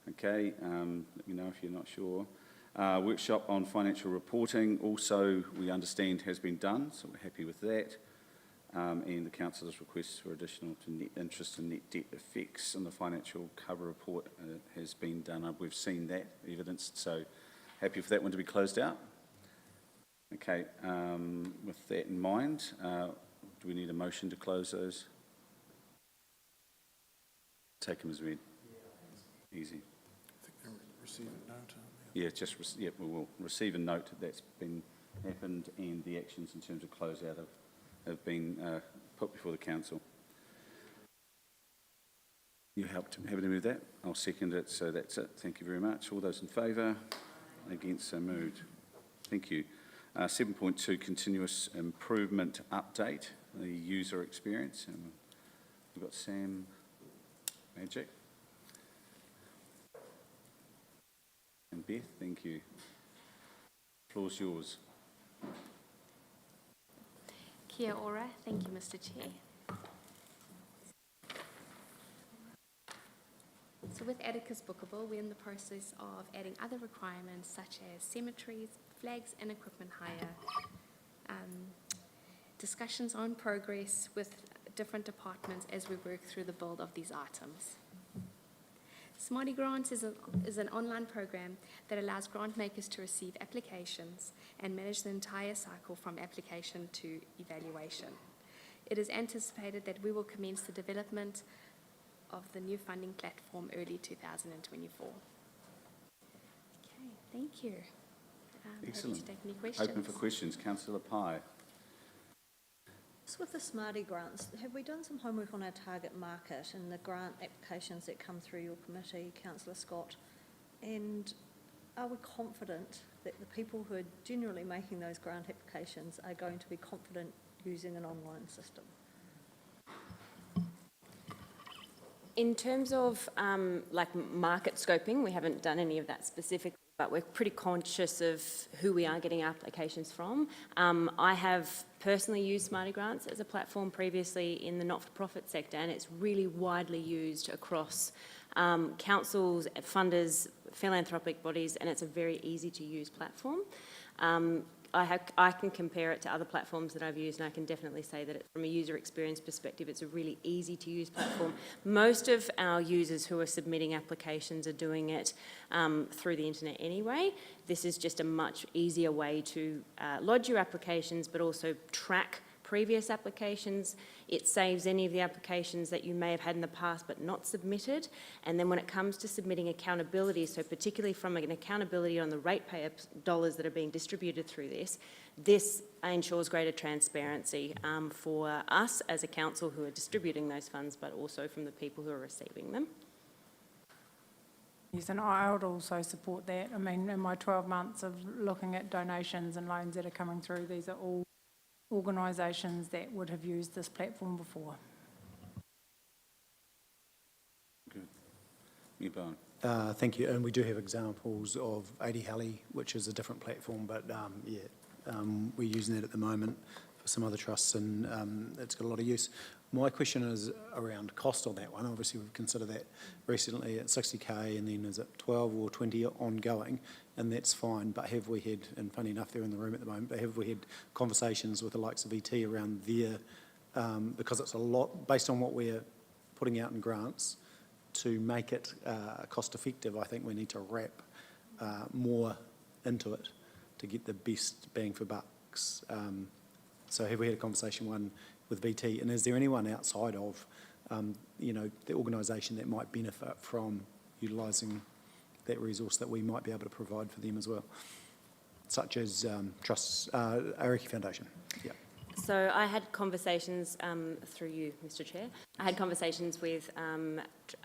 Okay, let me know if you're not sure. Workshop on financial reporting also we understand has been done, so we're happy with that. And the councillor's request for additional to net interest and net debt effects on the financial cover report has been done. We've seen that evidenced, so happy for that one to be closed out. Okay, with that in mind, do we need a motion to close those? Take them as read. Easy. I think they're receiving note, aren't they? Yeah, yeah, we will receive a note that's been happened and the actions in terms of closeout have been put before the council. You happy to move that? I'll second it, so that's it. Thank you very much. All those in favour? Against, so moved. Thank you. 7.2, continuous improvement update, the user experience. And we've got Sam Magic. And Beth, thank you. The floor's yours. Kia ora. Thank you, Mr. Chair. So with Atticus Bookable, we're in the process of adding other requirements such as cemeteries, flags and equipment hire. Discussions on progress with different departments as we work through the build of these items. Smarty Grants is an online program that allows grant makers to receive applications and manage the entire cycle from application to evaluation. It is anticipated that we will commence the development of the new funding platform early 2024. Okay, thank you. Excellent. Happy to take any questions. Open for questions. Councillor Pye. Just with the Smarty grants, have we done some homework on our target market and the grant applications that come through your committee, Councillor Scott? And are we confident that the people who are generally making those grant applications are going to be confident using an online system? In terms of like market scoping, we haven't done any of that specifically, but we're pretty conscious of who we are getting applications from. I have personally used Smarty Grants as a platform previously in the not-for-profit sector, and it's really widely used across councils, funders, philanthropic bodies, and it's a very easy to use platform. I can compare it to other platforms that I've used, and I can definitely say that from a user experience perspective, it's a really easy to use platform. Most of our users who are submitting applications are doing it through the internet anyway. This is just a much easier way to lodge your applications, but also track previous applications. It saves any of the applications that you may have had in the past but not submitted. And then when it comes to submitting accountability, so particularly from an accountability on the ratepayer dollars that are being distributed through this ensures greater transparency for us as a council who are distributing those funds, but also from the people who are receiving them. Yes, and I would also support that. I mean, in my 12 months of looking at donations and loans that are coming through, these are all organisations that would have used this platform before. Good. Mayor Bowen. Thank you. And we do have examples of AD Halley, which is a different platform, but we're using that at the moment for some other trusts, and it's got a lot of use. My question is around cost on that one. Obviously, we've considered that recently at 60K, and then is it 12 or 20 ongoing, and that's fine. But have we had, and funny enough, they're in the room at the moment, but have we had conversations with the likes of ET around their, because it's a lot, based on what we're putting out in grants, to make it cost effective, I think we need to wrap more into it to get the best bang for bucks. So have we had a conversation with VT, and is there anyone outside of the organisation that might benefit from utilising that resource that we might be able to provide for them as well, such as trusts, Ariki Foundation? Yeah. So I had conversations through you, Mr. Chair. I had conversations with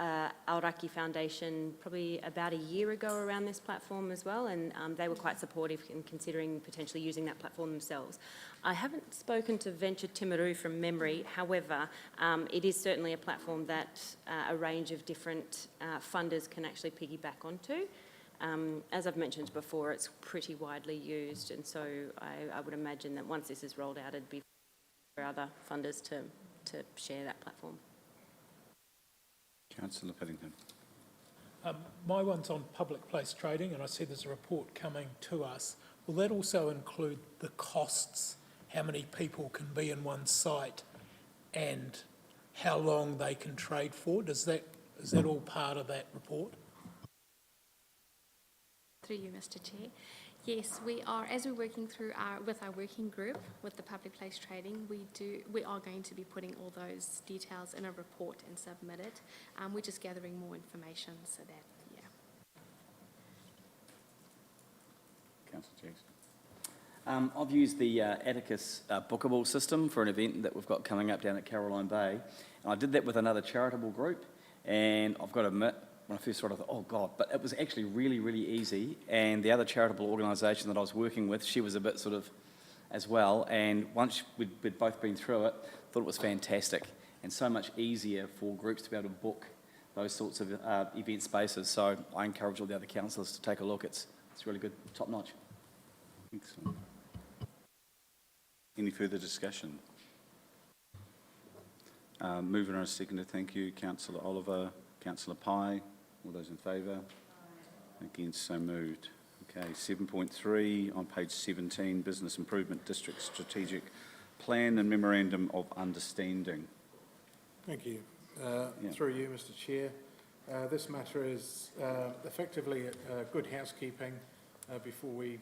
Aoraki Foundation probably about a year ago around this platform as well, and they were quite supportive in considering potentially using that platform themselves. I haven't spoken to Venture Timaru from memory. However, it is certainly a platform that a range of different funders can actually piggyback onto. As I've mentioned before, it's pretty widely used, and so I would imagine that once this is rolled out, it'd be for other funders to share that platform. Councillor Paddington. My one's on public place trading, and I see there's a report coming to us. Will that also include the costs, how many people can be in one site, and how long they can trade for? Is that all part of that report? Through you, Mr. Chair. Yes, we are, as we're working through with our working group with the public place trading, we are going to be putting all those details in a report and submit it. We're just gathering more information so that, yeah. Councillor Jackson. I've used the Atticus bookable system for an event that we've got coming up down at Caroline Bay. And I did that with another charitable group, and I've got to admit, when I first started, I thought, oh God, but it was actually really, really easy. And the other charitable organisation that I was working with, she was a bit sort of as well. And once we'd both been through it, thought it was fantastic and so much easier for groups to be able to book those sorts of event spaces. So I encourage all the other councillors to take a look. It's really good, top notch. Excellent. Any further discussion? Moving on a second, thank you, Councillor Oliver, Councillor Pye. All those in favour? Against, so moved. Okay, 7.3 on page 17, Business Improvement District Strategic Plan and Memorandum of Understanding. Thank you. Through you, Mr. Chair. This matter is effectively good housekeeping before we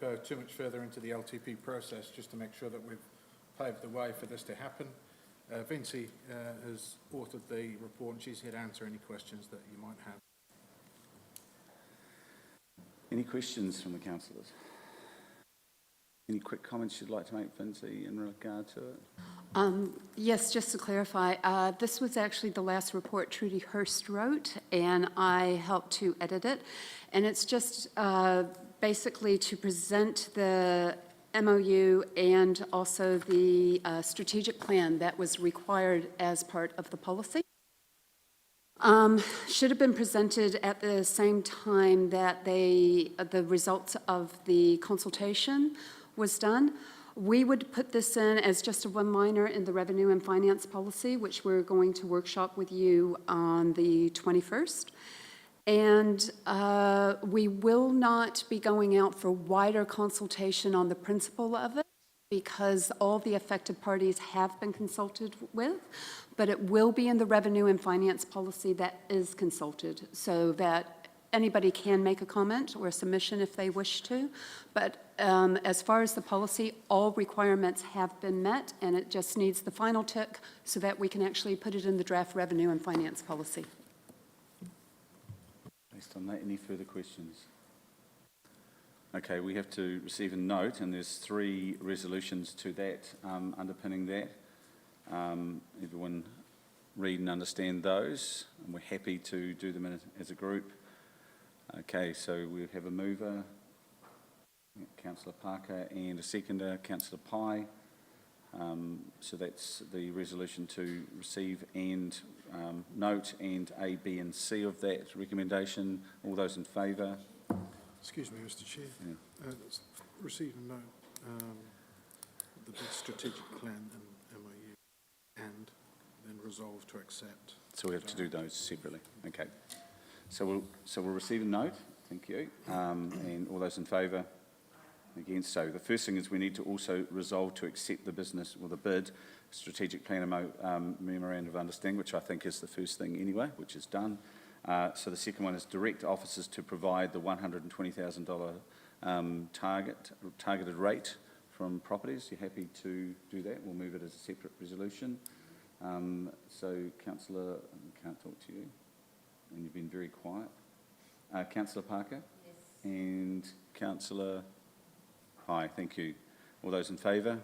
go too much further into the LTP process, just to make sure that we've paved the way for this to happen. Vinci has authored the report and she's here to answer any questions that you might have. Any questions from the councillors? Any quick comments you'd like to make, Vinci, in regard to it? Yes, just to clarify, this was actually the last report Trudy Hurst wrote, and I helped to edit it. And it's just basically to present the MOU and also the strategic plan that was required as part of the policy. Should have been presented at the same time that the results of the consultation was done. We would put this in as just a one-liner in the revenue and finance policy, which we're going to workshop with you on the 21st. And we will not be going out for wider consultation on the principle of it, because all the affected parties have been consulted with, but it will be in the revenue and finance policy that is consulted, so that anybody can make a comment or a submission if they wish to. But as far as the policy, all requirements have been met, and it just needs the final tick so that we can actually put it in the draft revenue and finance policy. Based on that, any further questions? Okay, we have to receive a note, and there's 3 resolutions to that, underpinning that. Everyone read and understand those, and we're happy to do them as a group. Okay, so we have a mover, Councillor Parker, and a seconder, Councillor Pye. So that's the resolution to receive and note, and A, B and C of that recommendation. All those in favour? Excuse me, Mr. Chair. Yeah. Receive and note the big strategic plan and MOU, and then resolve to accept. So we have to do those separately. Okay. So we'll receive a note. Thank you. And all those in favour? Against? So the first thing is we need to also resolve to accept the business or the bid strategic plan memorandum of understanding, which I think is the first thing anyway, which is done. So the second one is direct officers to provide the $120,000 targeted rate from properties. You're happy to do that? We'll move it as a separate resolution. So Councillor, I can't talk to you, and you've been very quiet. Councillor Parker? Yes. And Councillor Pye, thank you. All those in favour?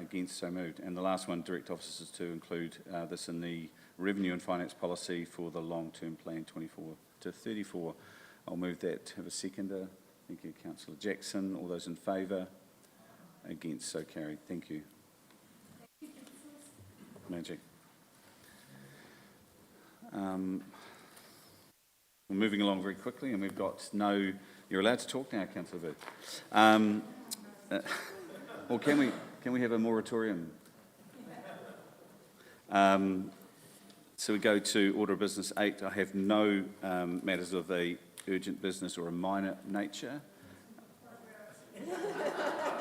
Against? So moved. And the last one, direct officers to include this in the revenue and finance policy for the long-term plan 24 to 34. I'll move that. Have a seconder. Thank you, Councillor Jackson. All those in favour? Against? So carried. Thank you. Magic. We're moving along very quickly, and we've got no... You're allowed to talk now, Councillor Bird. Or can we have a moratorium? So we go to Order of Business 8. I have no matters of a urgent business or a minor nature.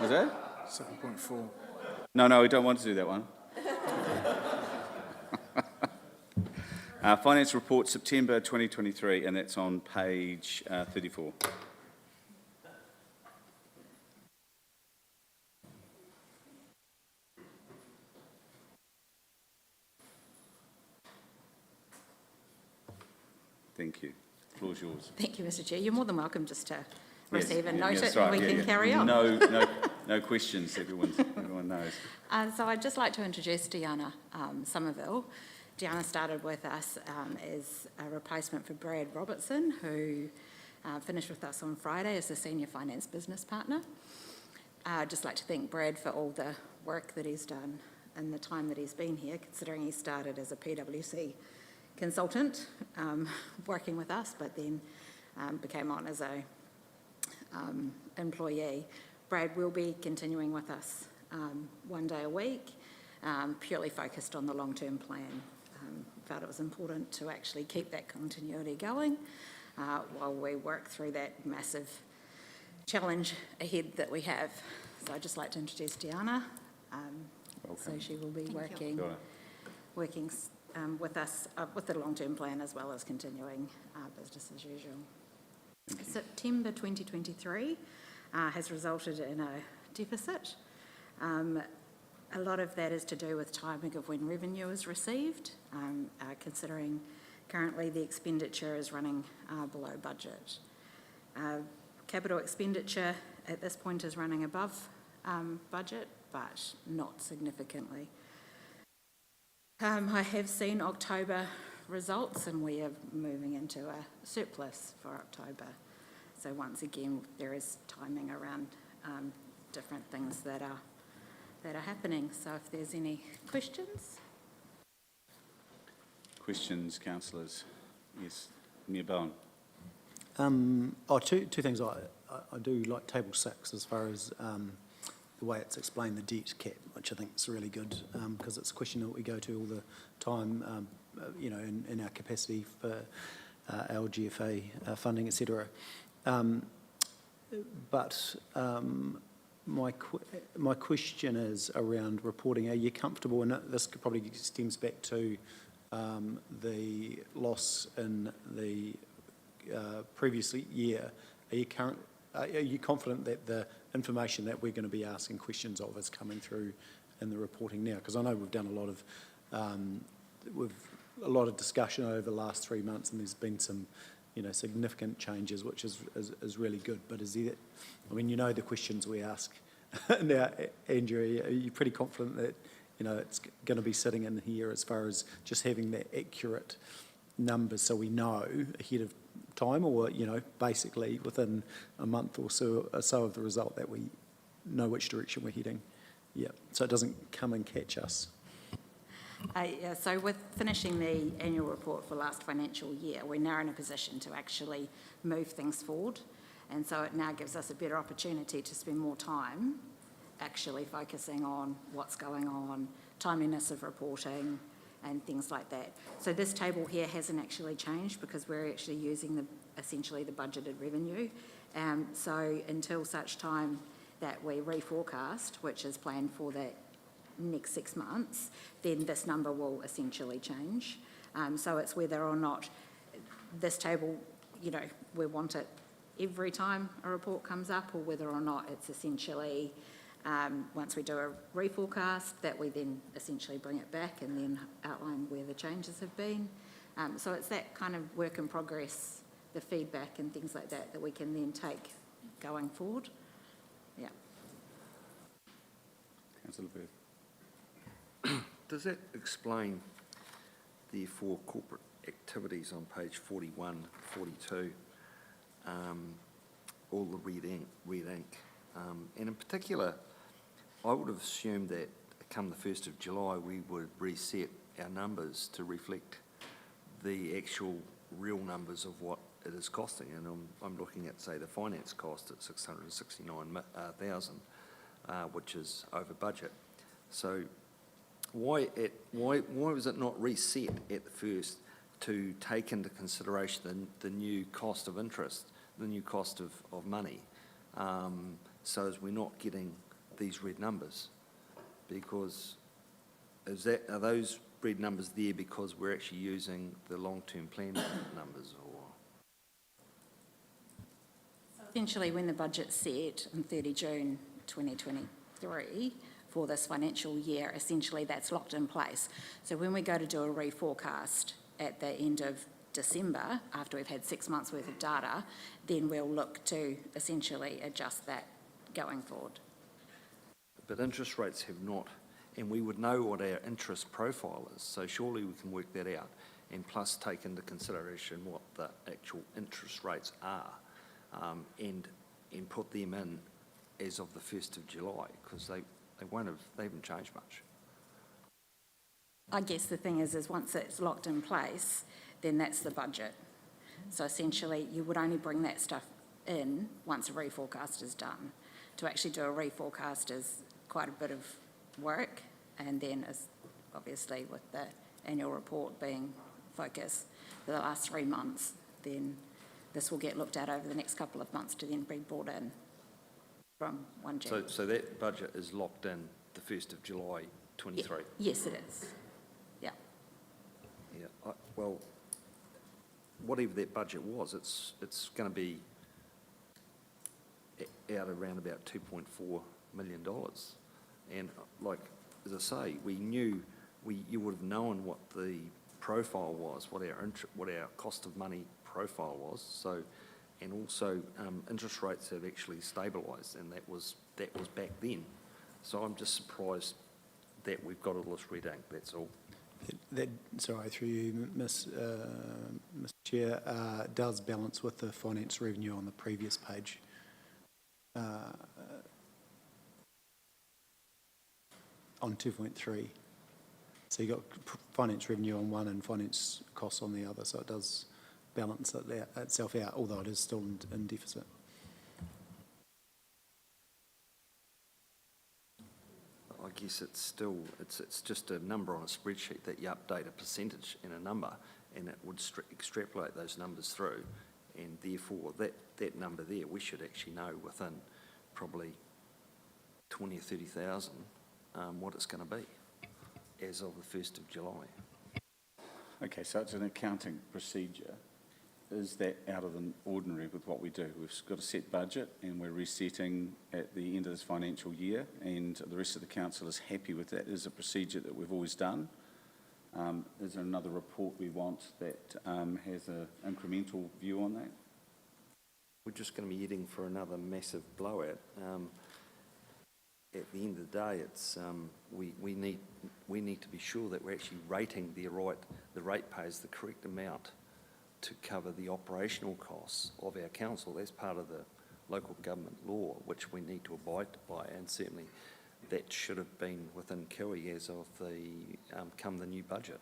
Was that? 7.4. No, we don't want to do that one. Finance report, September 2023, and that's on page 34. Thank you. The floor is yours. Thank you, Mr. Chair. You're more than welcome just to Yes, receive and yeah, note that's it, and right, we yeah, can carry on. No questions. Everyone knows. So I'd just like to introduce Deanna Somerville. Deanna started with us as a replacement for Brad Robertson, who finished with us on Friday as the Senior Finance Business Partner. I'd just like to thank Brad for all the work that he's done in the time that he's been here, considering he started as a PwC consultant working with us, but then became on as a employee. Brad will be continuing with us 1 day a week, purely focused on the long-term plan. Felt it was important to actually keep that continuity going while we work through that massive challenge ahead that we have. So I'd just like to introduce Deanna. So she will be working with us with the long-term plan, as well as continuing business as usual. September 2023 has resulted in a deficit. A lot of that is to do with timing of when revenue is received, considering currently the expenditure is running below budget. Capital expenditure at this point is running above budget, but not significantly. I have seen October results and we are moving into a surplus for October. So once again, there is timing around different things that are happening. So if there's any questions? Questions, councillors? Yes, Mayor Bowen. Two things. I do like table 6 as far as the way it's explained the debt cap, which I think is really good because it's a question that we go to all the time, you know, in our capacity for our GFA funding, etc. My question is around reporting. Are you comfortable, and this probably stems back to the loss in the previous year, are you confident that the information that we're going to be asking questions of is coming through in the reporting now? Because I know we've done a lot of discussion over the last 3 months, and there's been some, you know, significant changes, which is really good. But is there, I mean, you know, the questions we ask now, Andrew, are you pretty confident that, you know, it's going to be sitting in here as far as just having that accurate numbers so we know ahead of time, or, you know, basically within a month or so of the result that we know which direction we're heading? Yeah, so it doesn't come and catch us. So with finishing the annual report for last financial year, we're now in a position to actually move things forward. And so it now gives us a better opportunity to spend more time actually focusing on what's going on, timeliness of reporting and things like that. So this table here hasn't actually changed because we're actually using essentially the budgeted revenue. So until such time that we reforecast, which is planned for the next 6 months, then this number will essentially change. So it's whether or not this table, you know, we want it every time a report comes up, or whether or not it's essentially once we do a reforecast that we then essentially bring it back and then outline where the changes have been. So it's that kind of work in progress, the feedback and things like that we can then take going forward. Yeah. Councillor Booth. Does that explain the 4 corporate activities on page 41, 42, all the red ink? And in particular, I would have assumed that come the 1st of July, we would reset our numbers to reflect the actual real numbers of what it is costing. And I'm looking at, say, the finance cost at 669,000, which is over budget. So why was it not reset at the first to take into consideration the new cost of interest, the new cost of money, so as we're not getting these red numbers? Because are those red numbers there because we're actually using the long-term plan numbers, or? Essentially, when the budget's set on 30 June 2023 for this financial year, essentially that's locked in place. So when we go to do a reforecast at the end of December, after we've had 6 months worth of data, then we'll look to essentially adjust that going forward. But interest rates have not, and we would know what our interest profile is, so surely we can work that out, and plus take into consideration what the actual interest rates are, and put them in as of the 1st of July, because they haven't changed much. I guess the thing is once it's locked in place, then that's the budget. So essentially, you would only bring that stuff in once a reforecast is done. To actually do a reforecast is quite a bit of work, and then as obviously with the annual report being focused for the last 3 months, then this will get looked at over the next couple of months to then be brought in from 1 January. So that budget is locked in the 1st of July 23? Yes, it is. Yeah. Yeah. Well, whatever that budget was, it's going to be out around about $2.4 million. And like as I say, we knew, you would have known what the profile was, what our cost of money profile was. So, and also interest rates have actually stabilised, and that was back then. So I'm just surprised that we've got all this red ink. That's all. Sorry, through you, Mr. Chair, does balance with the finance revenue on the previous page. On 2.3. So you've got finance revenue on one and finance costs on the other, so it does balance itself out, although it is still in deficit. I guess it's still, it's just a number on a spreadsheet that you update a percentage and a number, and it would extrapolate those numbers through, and therefore that number there, we should actually know within probably 20 or 30,000 what it's going to be as of the 1st of July. Okay, so it's an accounting procedure. Is that out of the ordinary with what we do? We've got a set budget and we're resetting at the end of this financial year, and the rest of the council is happy with that. Is a procedure that we've always done. Is there another report we want that has an incremental view on that? We're just going to be heading for another massive blowout. At the end of the day, it's we need to be sure that we're actually rating the ratepayers the correct amount to cover the operational costs of our council. That's part of the local government law, which we need to abide by, and certainly that should have been within Kiwi as of the come the new budget.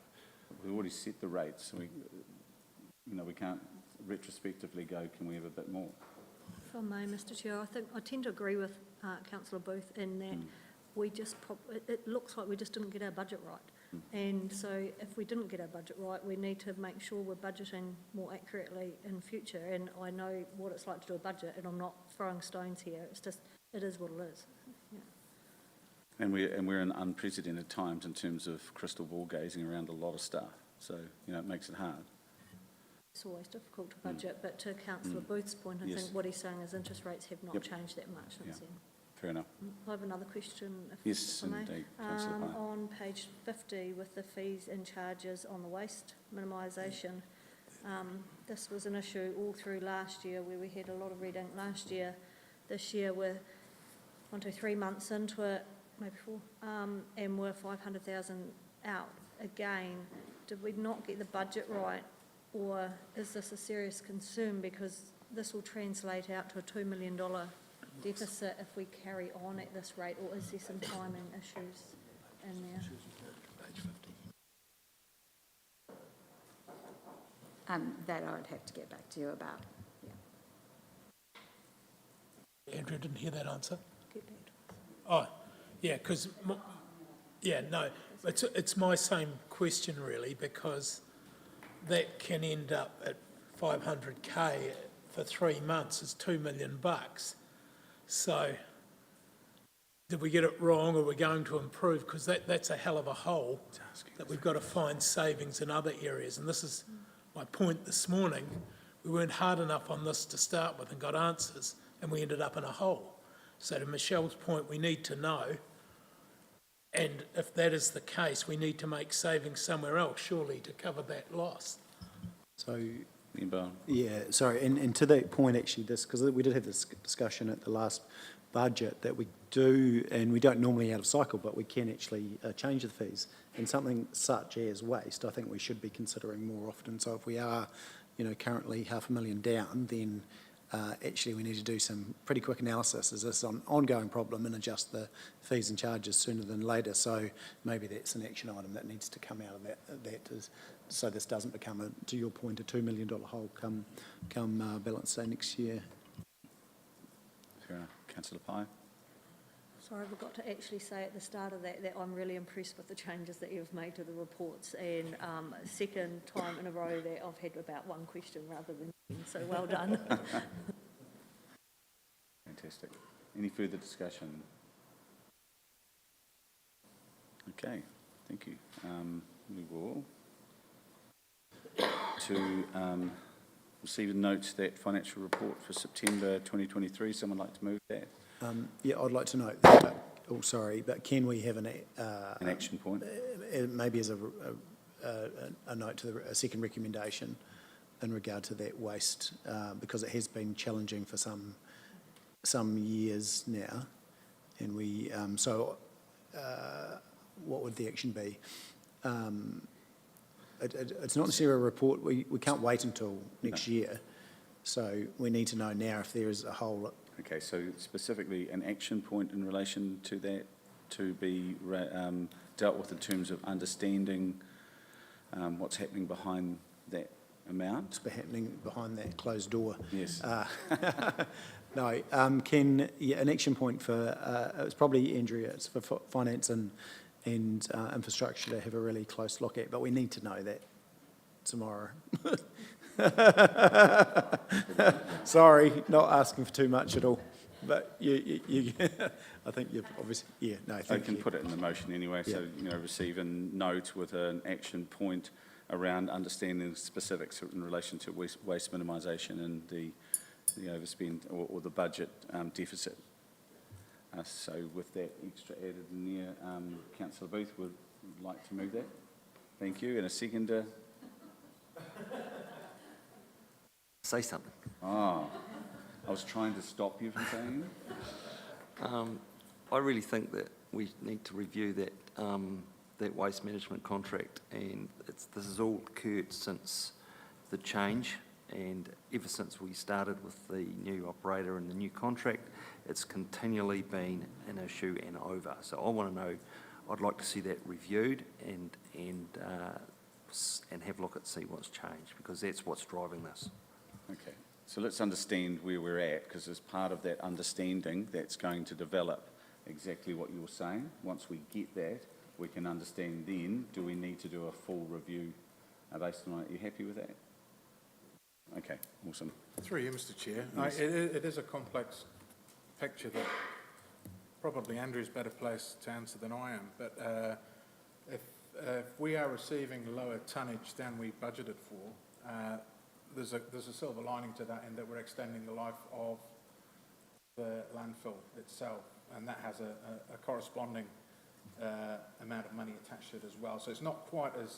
We've already set the rates. We can't retrospectively go, can we have a bit more? If I may, Mr Chair, I tend to agree with Councillor Booth in that it looks like we just didn't get our budget right. And so if we didn't get our budget right, we need to make sure we're budgeting more accurately in future. And I know what it's like to do a budget, and I'm not throwing stones here. It's just, it is what it is. Yeah. And we're in unprecedented times in terms of crystal ball gazing around a lot of stuff. So, it makes it hard. It's always difficult to budget, but to Councillor Booth's point, I think what he's saying is interest rates have not changed that much since then. Fair enough. I have another question, Yes, if I may. indeed, Councillor Pye. On page 50, with the fees and charges on the waste minimisation, this was an issue all through last year where we had a lot of red ink last year. This year we're 3 months into it, maybe 4, and we're 500,000 out again. Did we not get the budget right, or is this a serious concern because this will translate out to a $2 million deficit if we carry on at this rate, or is there some timing issues in there? That I would have to get back to you about. Yeah. Andrew didn't hear that answer. Get back to us. Oh, yeah, because, it's my same question really, because that can end up at 500K for 3 months, is $2 million. So, did we get it wrong, or we're going to improve? Because that's a hell of a hole that we've got to find savings in other areas. And this is my point this morning. We weren't hard enough on this to start with and got answers, and we ended up in a hole. So to Michelle's point, we need to know, and if that is the case, we need to make savings somewhere else, surely, to cover that loss. So, and to that point, actually, because we did have this discussion at the last budget that we do, and we don't normally out of cycle, but we can actually change the fees. And something such as waste, I think we should be considering more often. So if we are, currently $500,000 down, then actually we need to do some pretty quick analysis. Is this an ongoing problem, and adjust the fees and charges sooner than later? So maybe that's an action item that needs to come out of that so this doesn't become, to your point, a $2 million hole come balance day next year. Fair enough. Councillor Pye. Sorry, I forgot to actually say at the start of that I'm really impressed with the changes that you've made to the reports, and second time in a row that I've had about one question rather than 10, so well done. Fantastic. Any further discussion? Okay, thank you. We will receive a note that financial report for September 2023. Someone like to move that? I'd like to note that but can we have an action point? Maybe as a note to a second recommendation in regard to that waste, because it has been challenging for some years now, and what would the action be? It's not necessarily a report. We can't wait until next year, so we need to know now if there is a hole. Okay, so specifically an action point in relation to that to be dealt with in terms of understanding what's happening behind that amount? What's happening behind that closed door? Yes. No, an action point for, it's probably, Andrea, it's for finance and infrastructure to have a really close look at, but we need to know that tomorrow. Sorry, not asking for too much at all, but you I think you've obviously, thank you. I can put it in the motion anyway, so, receive a note with an action point around understanding specifics in relation to waste minimisation and the overspend or the budget deficit. So with that extra added in there, Councillor Booth would like to move that. Thank you. And a seconder. Say something. Oh, I was trying to stop you from saying it. I really think that we need to review that waste management contract, and this has all occurred since the change, and ever since we started with the new operator and the new contract, it's continually been an issue and over. So I want to know, I'd like to see that reviewed and have a look at see what's changed, because that's what's driving this. Okay, so let's understand where we're at, because as part of that understanding, that's going to develop exactly what you're saying. Once we get that, we can understand then, do we need to do a full review based on it? Are you happy with that? Okay, awesome. Through you, Mr. Chair. Yes. It is a complex picture that probably Andrew's better placed to answer than I am, but if we are receiving lower tonnage than we budgeted for, there's a silver lining to that, in that we're extending the life of the landfill itself, and that has a corresponding amount of money attached to it as well. So it's not quite as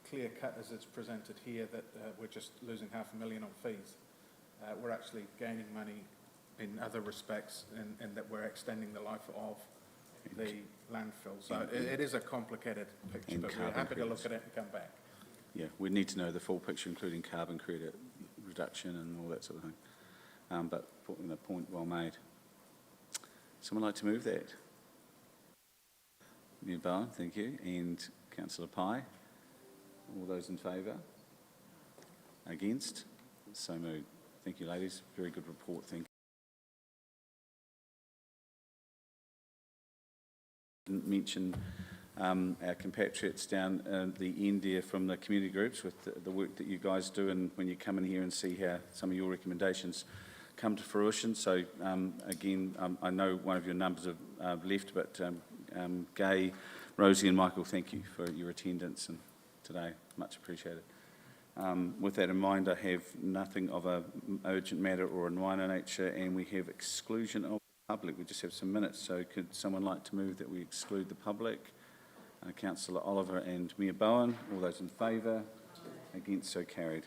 clear cut as it's presented here, that we're just losing $500,000 on fees. We're actually gaining money in other respects, in that we're extending the life of the landfill. So it is a complicated picture, but we're happy to look at it and come back. Yeah, we need to know the full picture, including carbon credit reduction and all that sort of thing. But point well made. Someone like to move that? Mayor Bowen, thank you. And Councillor Pye. All those in favour? Against? So moved. Thank you, ladies. Very good report. Thank you. Didn't mention our compatriots down the end there from the community groups with the work that you guys do, and when you come in here and see how some of your recommendations come to fruition. So again, I know one of your numbers have left, but Gay, Rosie and Michael, thank you for your attendance and today, much appreciated. With that in mind, I have nothing of an urgent matter or a minor nature, and we have exclusion of the public. We just have some minutes, so could someone like to move that we exclude the public? Councillor Oliver and Mayor Bowen, all those in favour? Against, so carried.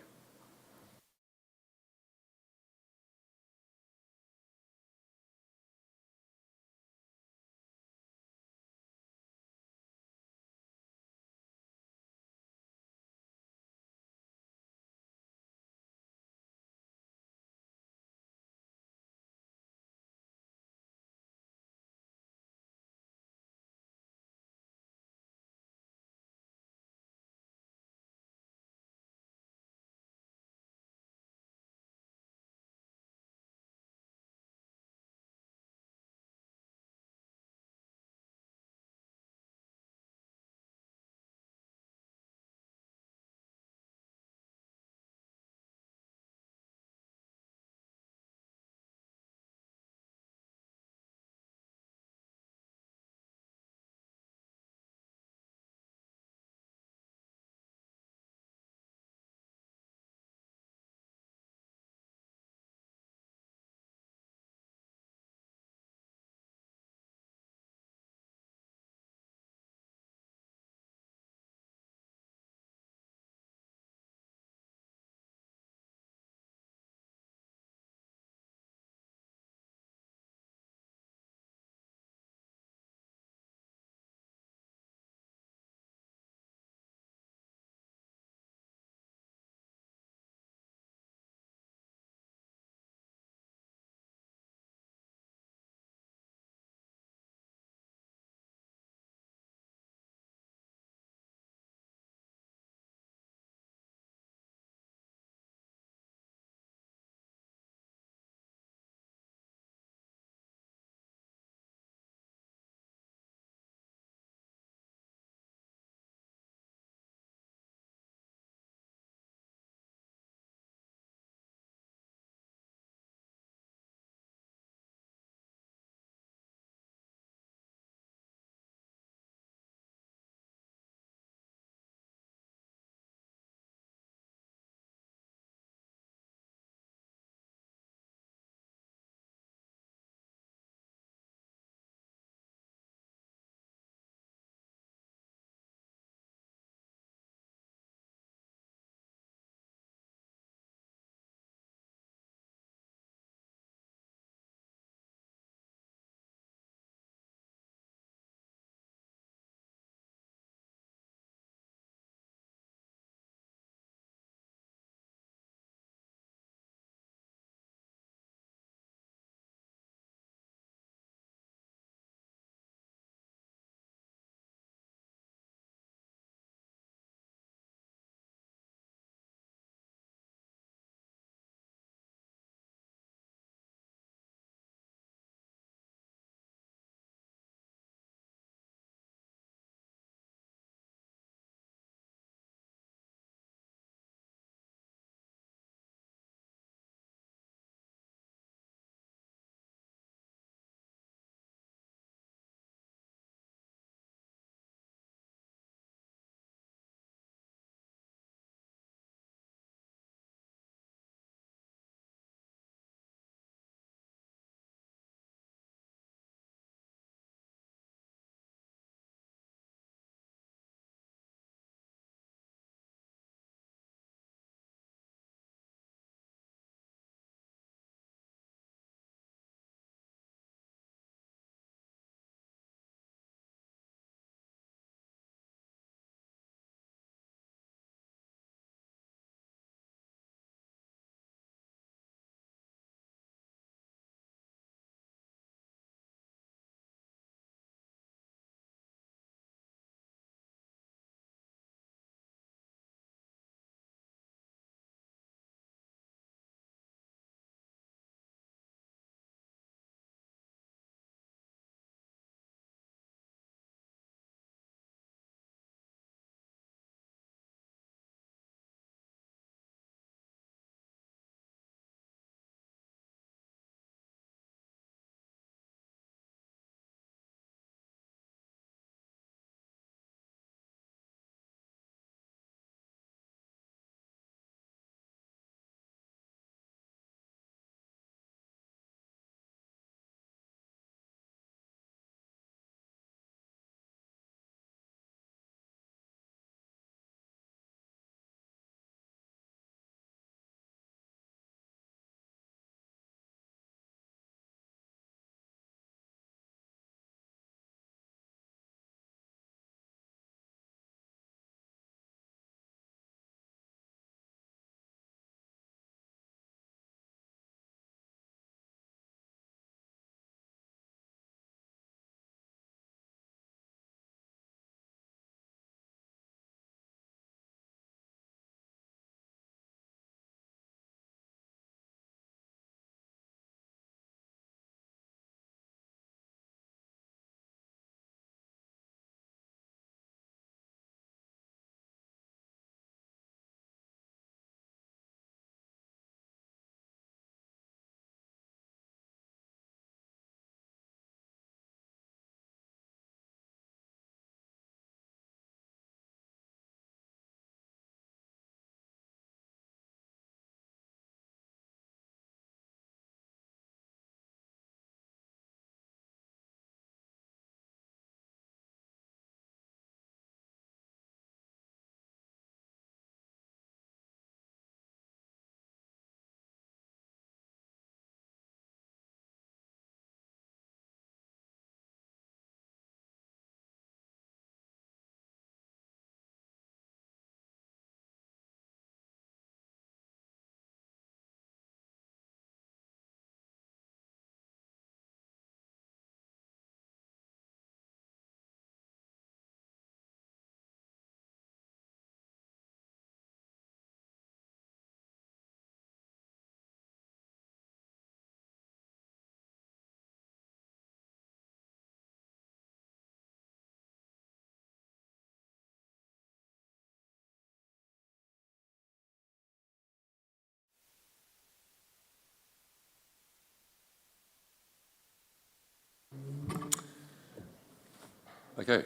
Okay.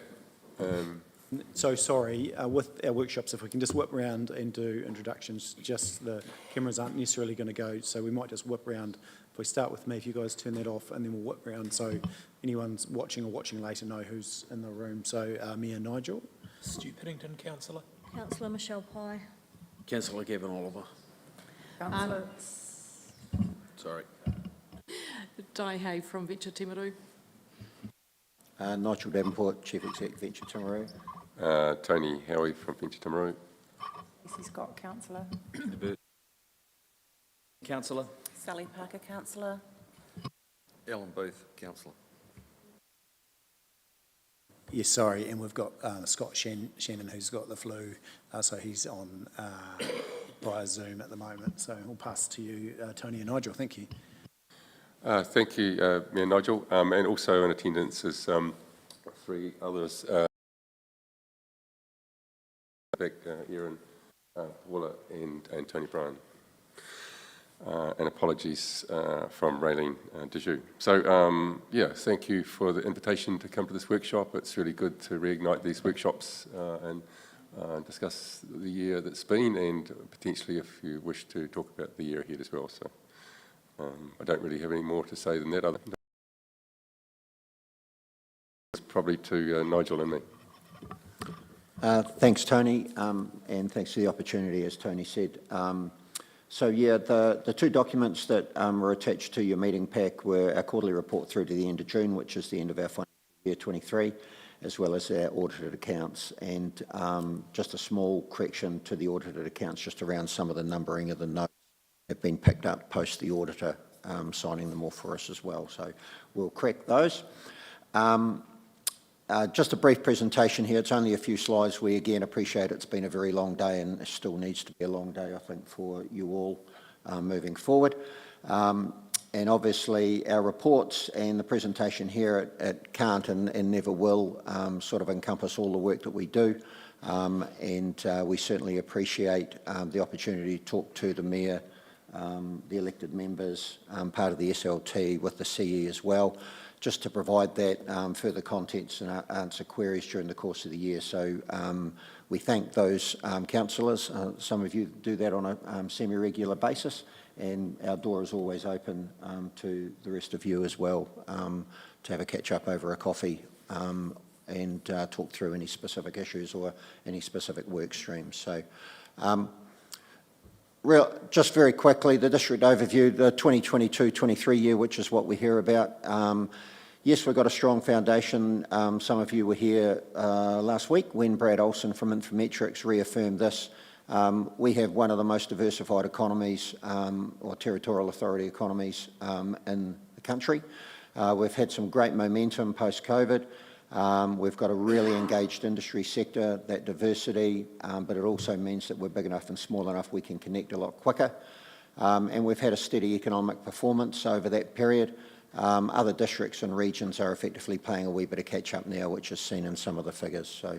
So sorry, with our workshops, if we can just whip around and do introductions, just the cameras aren't necessarily going to go, so we might just whip around. If we start with me, if you guys turn that off, and then we'll whip around so anyone's watching or watching later know who's in the room. So Mayor Nigel. Stu Piddington, councillor. Councillor Michelle Pye. Councillor Gavin Oliver. Councillor. Sorry. Di Hay from Venture Timaru. Nigel Davenport, Chief Exec, Venture Timaru. Tony Howie from Venture Timaru. Lucy Scott, councillor. Councillor. Sally Parker, councillor. Alan Booth, councillor. Yes, sorry, and we've got Scott Shannon who's got the flu, so he's on via Zoom at the moment. So we'll pass to you, Tony and Nigel. Thank you. Thank you, Mayor Nigel, and also in attendance is three others. Erin, Paula and Tony Bryan. And apologies from Raylene Dejoux. So, yeah, thank you for the invitation to come to this workshop. It's really good to reignite these workshops and discuss the year that's been, and potentially if you wish to talk about the year ahead as well. So I don't really have any more to say than that. It's probably to Nigel and me. Thanks, Tony, and thanks for the opportunity, as Tony said. So, yeah, the two documents that were attached to your meeting pack were our quarterly report through to the end of June, which is the end of our financial year 23, as well as our audited accounts. And just a small correction to the audited accounts, just around some of the numbering of the notes have been picked up post the auditor signing them off for us as well. So we'll correct those. Just a brief presentation here. It's only a few slides. We again appreciate it's been a very long day, and it still needs to be a long day, I think, for you all moving forward. And obviously our reports and the presentation here it can't and never will sort of encompass all the work that we do. And we certainly appreciate the opportunity to talk to the Mayor, the elected members, part of the SLT with the CE as well, just to provide that further contents and answer queries during the course of the year. So we thank those councillors. Some of you do that on a semi-regular basis, and our door is always open to the rest of you as well to have a catch-up over a coffee and talk through any specific issues or any specific work streams. So just very quickly, the district overview, the 2022-23 year, which is what we hear about. Yes, we've got a strong foundation. Some of you were here last week when Brad Olsen from Infometrics reaffirmed this. We have one of the most diversified economies or territorial authority economies in the country. We've had some great momentum post-COVID. We've got a really engaged industry sector, that diversity, but it also means that we're big enough and small enough we can connect a lot quicker. And we've had a steady economic performance over that period. Other districts and regions are effectively playing a wee bit of catch-up now, which is seen in some of the figures. So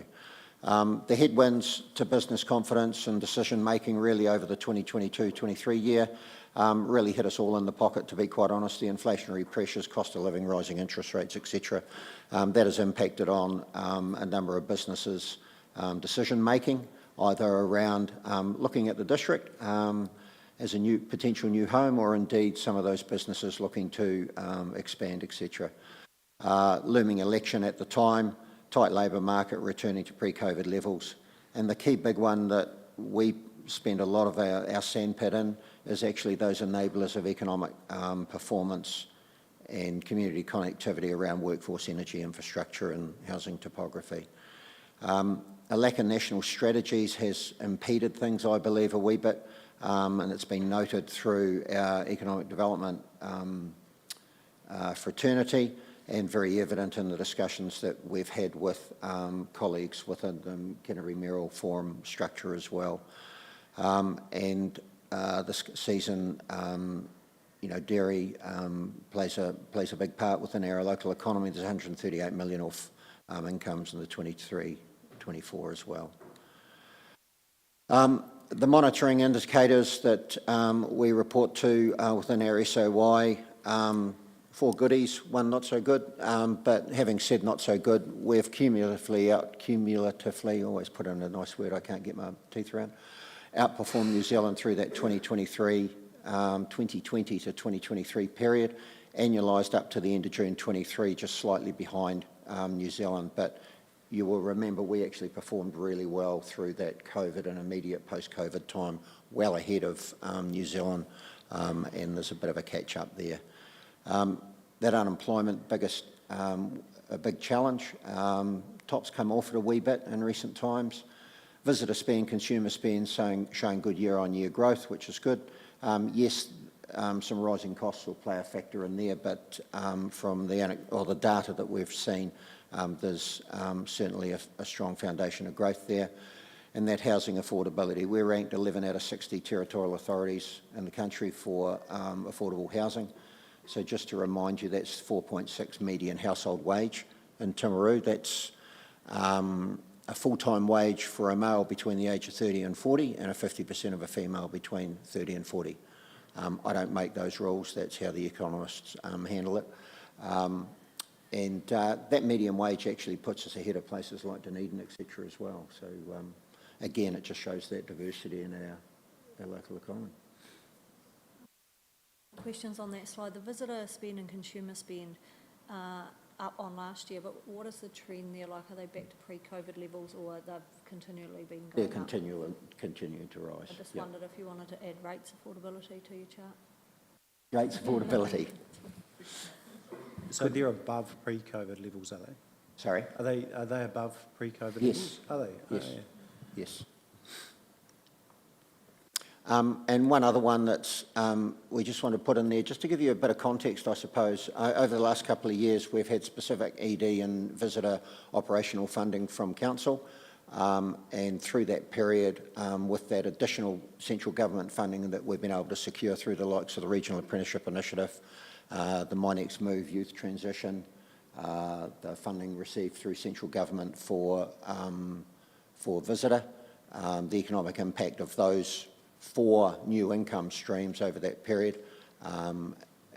the headwinds to business confidence and decision-making really over the 2022-23 year really hit us all in the pocket, to be quite honest. The inflationary pressures, cost of living, rising interest rates, etc. That has impacted on a number of businesses' decision-making, either around looking at the district as a potential new home, or indeed some of those businesses looking to expand, etc. Looming election at the time, tight labour market returning to pre-COVID levels, and the key big one that we spend a lot of our sandpit in is actually those enablers of economic performance and community connectivity around workforce, energy, infrastructure and housing topography. A lack of national strategies has impeded things, I believe, a wee bit, and it's been noted through our economic development fraternity, and very evident in the discussions that we've had with colleagues within the Canterbury Mayoral Forum structure as well. And this season, you know, dairy plays a big part within our local economy. There's 138 million off incomes in the 23-24 as well. The monitoring indicators that we report to within our SOY 4 goodies, 1 not so good. But having said not so good, we've cumulatively, always put in a nice word I can't get my teeth around, outperformed New Zealand through that 2020 to 2023 period, annualised up to the end of June 23, just slightly behind New Zealand. But you will remember we actually performed really well through that COVID and immediate post-COVID time, well ahead of New Zealand, and there's a bit of a catch-up there. That unemployment, a big challenge. Top's come off it a wee bit in recent times. Visitor spend, consumer spend showing good year-on-year growth, which is good. Yes, some rising costs will play a factor in there, but from the data that we've seen, there's certainly a strong foundation of growth there. And that housing affordability, we're ranked 11 out of 60 territorial authorities in the country for affordable housing. So just to remind you, that's 4.6 median household wage in Timaru. That's a full-time wage for a male between the age of 30 and 40 and a 50% of a female between 30 and 40. I don't make those rules, that's how the economists handle it. And that median wage actually puts us ahead of places like Dunedin, etc. as well. So again, it just shows that diversity in our local economy. Questions on that slide. The visitor spend and consumer spend up on last year, but what is the trend there like? Are they back to pre-COVID levels, or they've continually been going up? They're continuing to rise. I just wondered if you wanted to add rates affordability to your chart. Rates affordability. So they're above pre-COVID levels, are they? Sorry? Are they above pre-COVID Yes. levels? Are they? Yes. Oh, yeah. Yes. And one other one that we just want to put in there, just to give you a bit of context, I suppose. Over the last couple of years, we've had specific ED and visitor operational funding from Council. And through that period, with that additional central government funding that we've been able to secure through the likes of the Regional Apprenticeship Initiative, the My Next Move Youth Transition, the funding received through central government for visitor, the economic impact of those 4 new income streams over that period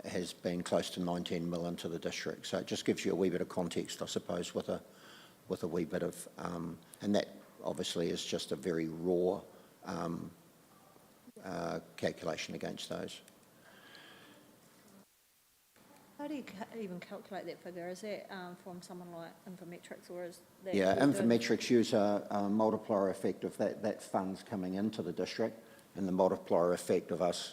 has been close to 19 million to the district. So it just gives you a wee bit of context, I suppose, with a wee bit of, and that obviously is just a very raw calculation against those. How do you even calculate that figure? Is that from someone like Infometrics, or is that... Yeah, Infometrics use a multiplier effect of that funds coming into the district, and the multiplier effect of us,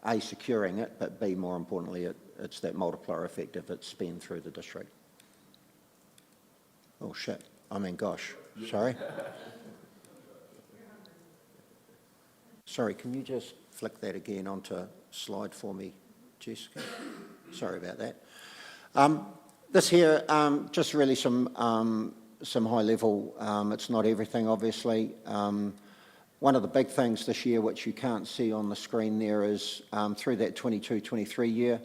A, securing it, but B, more importantly, it's that multiplier effect of its spend through the district. Oh, shit. I mean, gosh. Sorry. Sorry, can you just flick that again onto slide for me, Jessica? Sorry about that. This here, just really some high level, it's not everything, obviously. One of the big things this year, which you can't see on the screen there, is through that 22-23 year,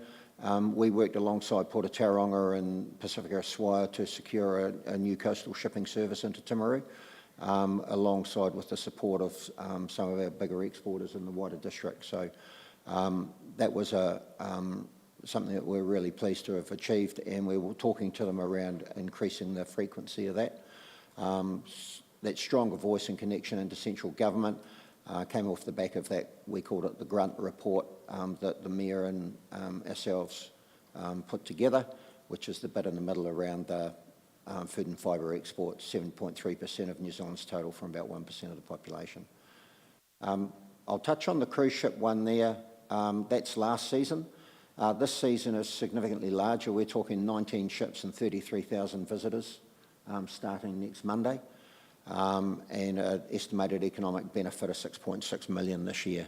we worked alongside Port of Tauranga and Pacifica Swire to secure a new coastal shipping service into Timaru, alongside with the support of some of our bigger exporters in the wider district. So that was something that we're really pleased to have achieved, and we were talking to them around increasing the frequency of that. That stronger voice and connection into central government came off the back of that, we called it the grunt report that the Mayor and ourselves put together, which is the bit in the middle around the food and fibre exports, 7.3% of New Zealand's total from about 1% of the population. I'll touch on the cruise ship one there. That's last season. This season is significantly larger. We're talking 19 ships and 33,000 visitors starting next Monday. And an estimated economic benefit of 6.6 million this year.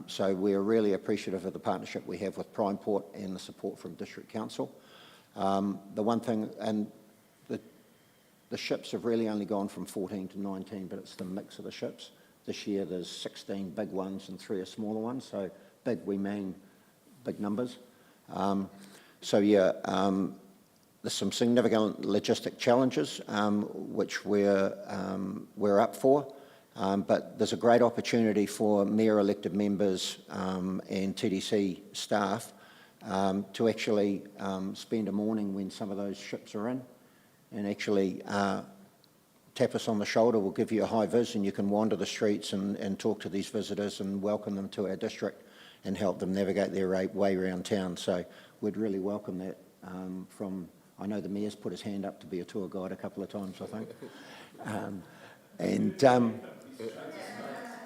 So we're really appreciative of the partnership we have with Primeport and the support from District Council. The one thing, and the ships have really only gone from 14 to 19, but it's the mix of the ships. This year there's 16 big ones and 3 smaller ones, so big we mean big numbers. So yeah, there's some significant logistic challenges which we're up for, but there's a great opportunity for Mayor-elected members and TDC staff to actually spend a morning when some of those ships are in and actually tap us on the shoulder. We'll give you a high vis and you can wander the streets and talk to these visitors and welcome them to our district and help them navigate their way around town. So we'd really welcome that from, I know the Mayor's put his hand up to be a tour guide a couple of times, I think.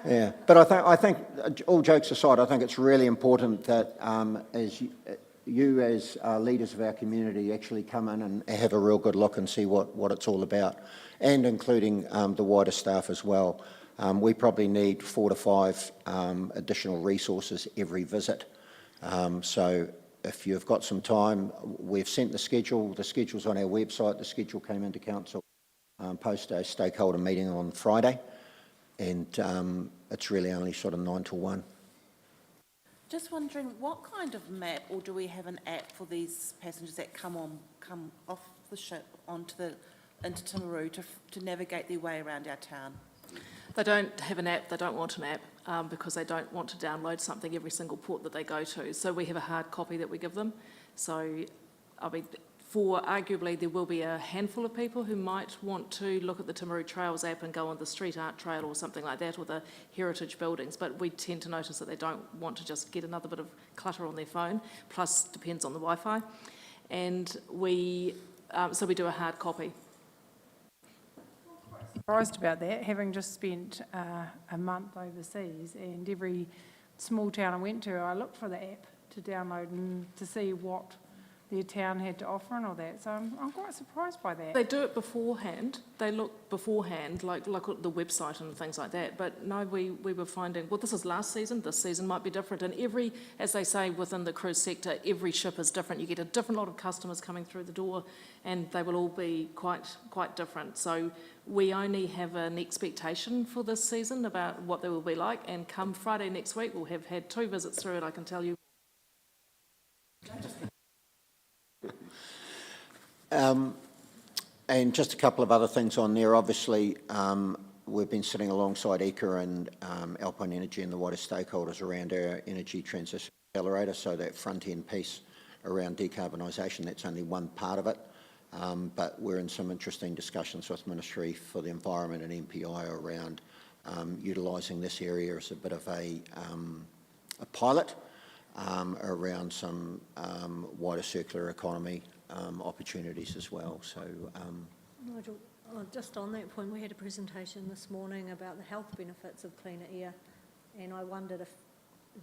Yeah, but I think, all jokes aside, I think it's really important that as you as leaders of our community actually come in and have a real good look and see what it's all about, and including the wider staff as well. We probably need 4 to 5 additional resources every visit. So if you've got some time, we've sent the schedule's on our website. The schedule came into council post a stakeholder meeting on Friday, and it's really only sort of 9 to 1. Just wondering, what kind of map, or do we have an app for these passengers that come off the ship into Timaru to navigate their way around our town? They don't have an app, they don't want an app because they don't want to download something every single port that they go to. So we have a hard copy that we give them. So, I mean, arguably there will be a handful of people who might want to look at the Timaru Trails app and go on the street art trail or something like that, or the heritage buildings, but we tend to notice that they don't want to just get another bit of clutter on their phone, plus depends on the Wi-Fi. And so we do a hard copy. Surprised about that, having just spent a month overseas, and every small town I went to, I looked for the app to download and to see what their town had to offer and all that. So I'm quite surprised by that. They do it beforehand. They look beforehand, like at the website and things like that. But no, we were finding, well, this is last season, this season might be different. And every, as they say within the cruise sector, every ship is different. You get a different lot of customers coming through the door, and they will all be quite different. So we only have an expectation for this season about what they will be like. And come Friday next week, we'll have had 2 visits through it, I can tell you. And just a couple of other things on there. Obviously, we've been sitting alongside ECA and Alpine Energy and the wider stakeholders around our energy transition accelerator, so that front-end piece around decarbonisation, that's only one part of it. But we're in some interesting discussions with Ministry for the Environment and MPI around utilising this area as a bit of a pilot around some wider circular economy opportunities as well. So, Nigel, just on that point, we had a presentation this morning about the health benefits of cleaner air, and I wondered if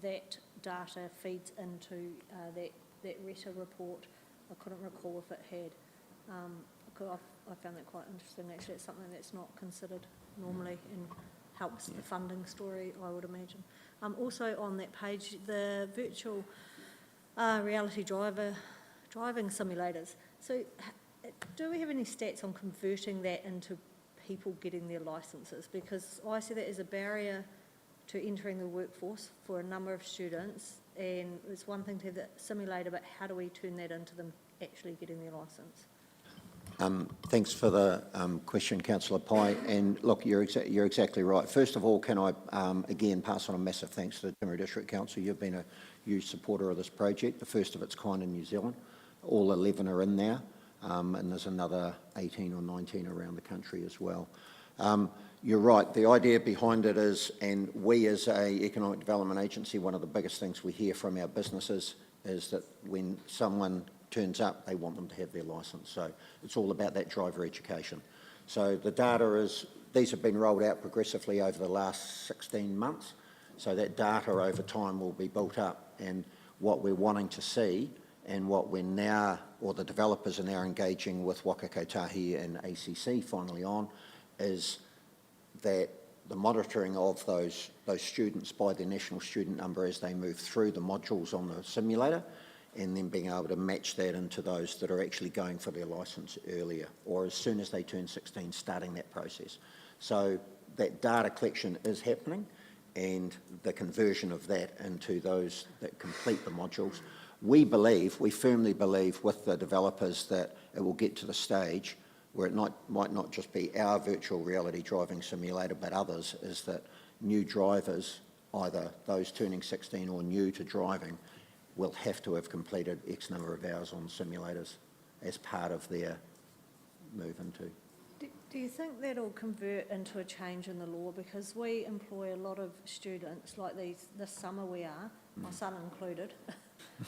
that data feeds into that RETA report. I couldn't recall if it had. I found that quite interesting. Actually, it's something that's not considered normally and helps the funding story, I would imagine. Also on that page, the virtual reality driving simulators. So do we have any stats on converting that into people getting their licences? Because I see that as a barrier to entering the workforce for a number of students, and it's one thing to have that simulator, but how do we turn that into them actually getting their licence? Thanks for the question, Councillor Pye. And look, you're exactly right. First of all, can I again pass on a massive thanks to the Timaru District Council. You've been a huge supporter of this project, the first of its kind in New Zealand. All 11 are in there, and there's another 18 or 19 around the country as well. You're right. The idea behind it is, and we as a economic development agency, one of the biggest things we hear from our businesses is that when someone turns up, they want them to have their licence. So it's all about that driver education. So the data is, these have been rolled out progressively over the last 16 months. So that data over time will be built up, and what we're wanting to see and what we're now, or the developers are now engaging with Waka Kotahi and ACC finally on, is that the monitoring of those students by their national student number as they move through the modules on the simulator, and then being able to match that into those that are actually going for their licence earlier, or as soon as they turn 16, starting that process. So that data collection is happening, and the conversion of that into those that complete the modules. We firmly believe with the developers that it will get to the stage where it might not just be our virtual reality driving simulator, but others, is that new drivers, either those turning 16 or new to driving, will have to have completed X number of hours on simulators as part of their move into. Do you think that'll convert into a change in the law? Because we employ a lot of students, like this summer we are, my son included,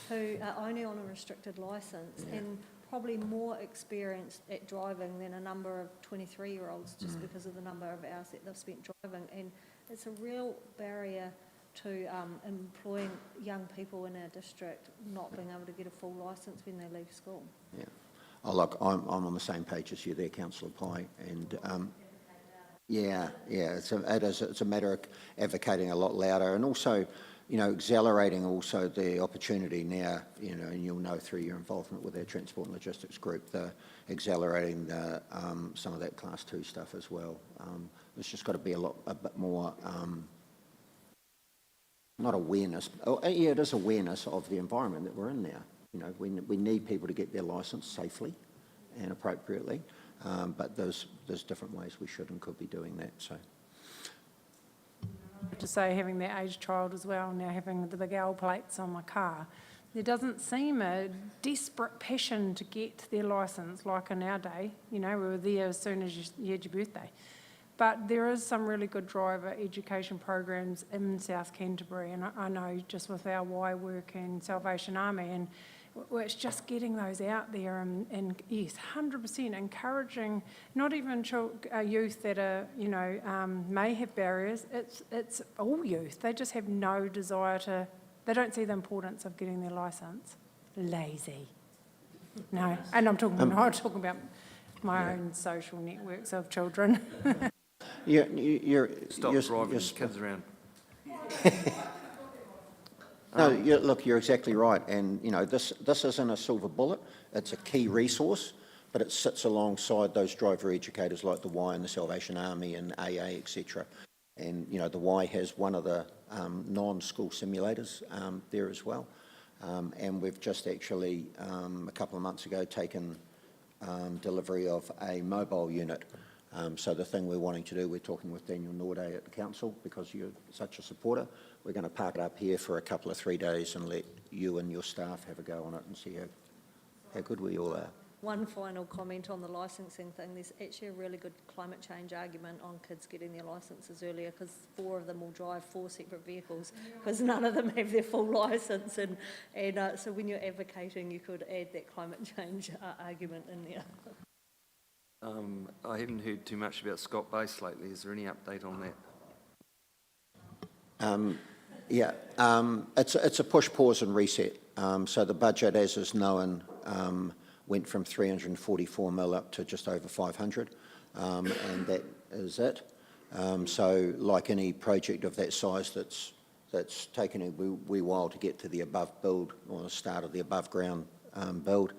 who are only on a restricted licence and probably more experienced at driving than a number of 23-year-olds just because of the number of hours that they've spent driving. And it's a real barrier to employing young people in our district not being able to get a full licence when they leave school. Yeah. Oh, look, I'm on the same page as you there, Councillor Pye, and it's a matter of advocating a lot louder, and also, you know, accelerating also the opportunity now, you know, and you'll know through your involvement with our Transport and Logistics group, the accelerating the some of that Class 2 stuff as well. There's just got to be a bit more, not awareness, it is awareness of the environment that we're in now. You know, we need people to get their licence safely and appropriately, but there's different ways we should and could be doing that. So, I have to say, having that aged child as well, now having the big L plates on my car, there doesn't seem a desperate passion to get their licence like in our day. You know, we were there as soon as you had your birthday. But there is some really good driver education programs in South Canterbury, and I know just with our Y work and Salvation Army, and it's just getting those out there and yes, 100% encouraging not even youth that are, you know, may have barriers. It's all youth. They just have no desire to, they don't see the importance of getting their licence. Lazy. No, and I'm talking about my own social networks of children. Stop driving kids around. No, look, you're exactly right, and you know this isn't a silver bullet. It's a key resource, but it sits alongside those driver educators like the Y and the Salvation Army and AA, etc. And you know the Y has one of the non-school simulators there as well, and we've just actually a couple of months ago taken delivery of a mobile unit. So the thing we're wanting to do, we're talking with Daniel Norday at the council because you're such a supporter. We're going to park it up here for a couple of 3 days and let you and your staff have a go on it and see how good we all are. One final comment on the licensing thing. There's actually a really good climate change argument on kids getting their licences earlier because 4 of them will drive 4 separate vehicles because none of them have their full licence. And so when you're advocating, you could add that climate change argument in there. I haven't heard too much about Scott Base lately. Is there any update on that? It's a push, pause and reset. So the budget, as is known, went from 344 mil up to just over 500, and that is it. So like any project of that size that's taken a wee while to get to the above build or the start of the above ground build,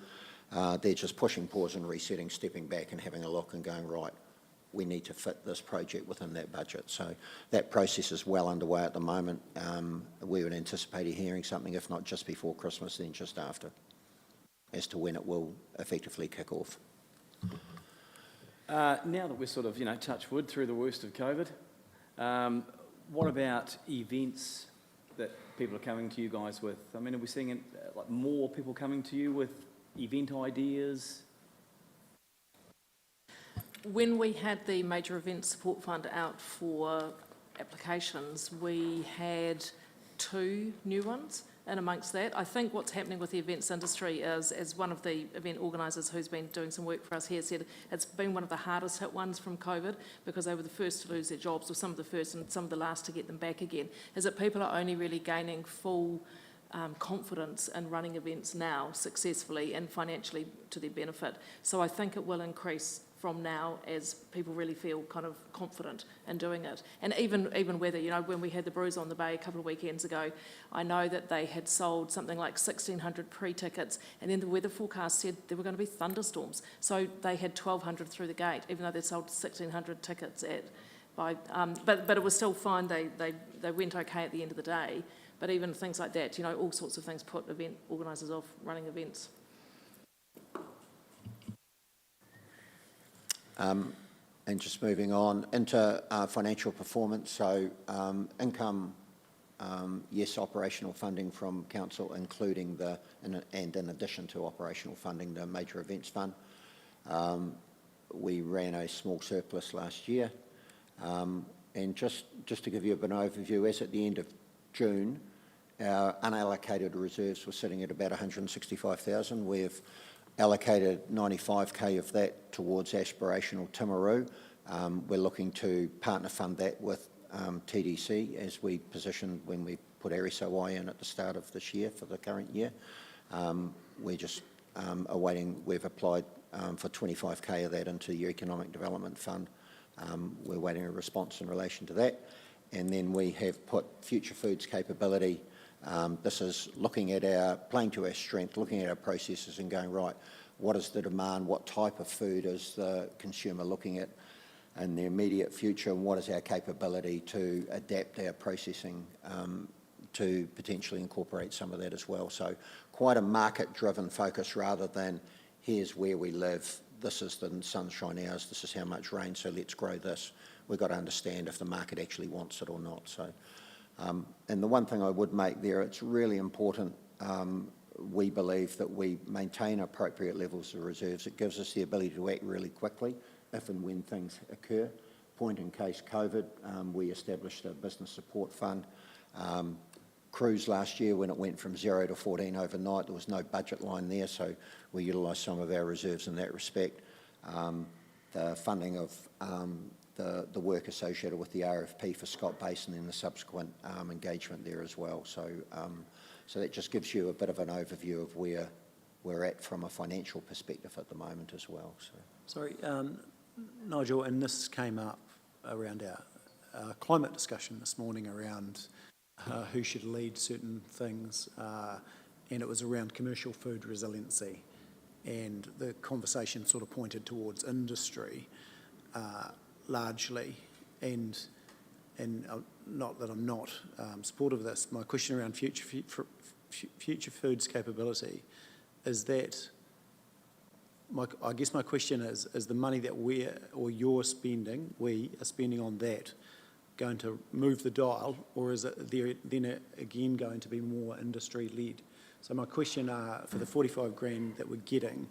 they're just pushing, pause and resetting, stepping back and having a look and going, right, we need to fit this project within that budget. So that process is well underway at the moment. We would anticipate hearing something, if not just before Christmas, then just after, as to when it will effectively kick off. Now that we're sort of, you know, touch wood through the worst of COVID, what about events that people are coming to you guys with? I mean, are we seeing like more people coming to you with event ideas? When we had the Major Event Support Fund out for applications, we had 2 new ones. And amongst that, I think what's happening with the events industry is, as one of the event organisers who's been doing some work for us here said, it's been one of the hardest hit ones from COVID because they were the first to lose their jobs, or some of the first and some of the last to get them back again, is that people are only really gaining full confidence in running events now successfully and financially to their benefit. So I think it will increase from now as people really feel kind of confident in doing it. And even whether, you know, when we had the Brews on the Bay a couple of weekends ago, I know that they had sold something like 1,600 pre-tickets, and then the weather forecast said there were going to be thunderstorms. So they had 1,200 through the gate, even though they'd sold 1,600 tickets but it was still fine. They went okay at the end of the day. But even things like that, you know, all sorts of things put event organisers off running events. And just moving on into financial performance, so income yes, operational funding from council, including and in addition to operational funding, the Major Events Fund. We ran a small surplus last year. And just to give you a bit of an overview, as at the end of June, our unallocated reserves were sitting at about 165,000. We've allocated 95k of that towards aspirational Timaru. We're looking to partner fund that with TDC as we positioned when we put RSOI in at the start of this year for the current year. We're just awaiting, we've applied for 25k of that into your Economic Development Fund. We're waiting a response in relation to that. And then we have put future foods capability. This is looking at playing to our strength, looking at our processes and going, right, what is the demand, what type of food is the consumer looking at in the immediate future, and what is our capability to adapt our processing to potentially incorporate some of that as well. So quite a market-driven focus rather than here's where we live, this is the sunshine hours, this is how much rain, so let's grow this. We've got to understand if the market actually wants it or not. So, and the one thing I would make there, it's really important, we believe that we maintain appropriate levels of reserves. It gives us the ability to act really quickly if and when things occur. Point in case COVID, we established a business support fund. Cruise last year, when it went from 0 to 14 overnight, there was no budget line there, so we utilised some of our reserves in that respect. The funding of the work associated with the RFP for Scott Basin and the subsequent engagement there as well. So, so that just gives you a bit of an overview of where we're at from a financial perspective at the moment as well. So. Sorry, Nigel, and this came up around our climate discussion this morning around who should lead certain things, and it was around commercial food resiliency, and the conversation sort of pointed towards industry largely, and not that I'm not supportive of this. My question around future foods capability is that I guess my question is the money that we are spending on that going to move the dial, or is it then again going to be more industry-led? So my question for the 45 grand that we're getting,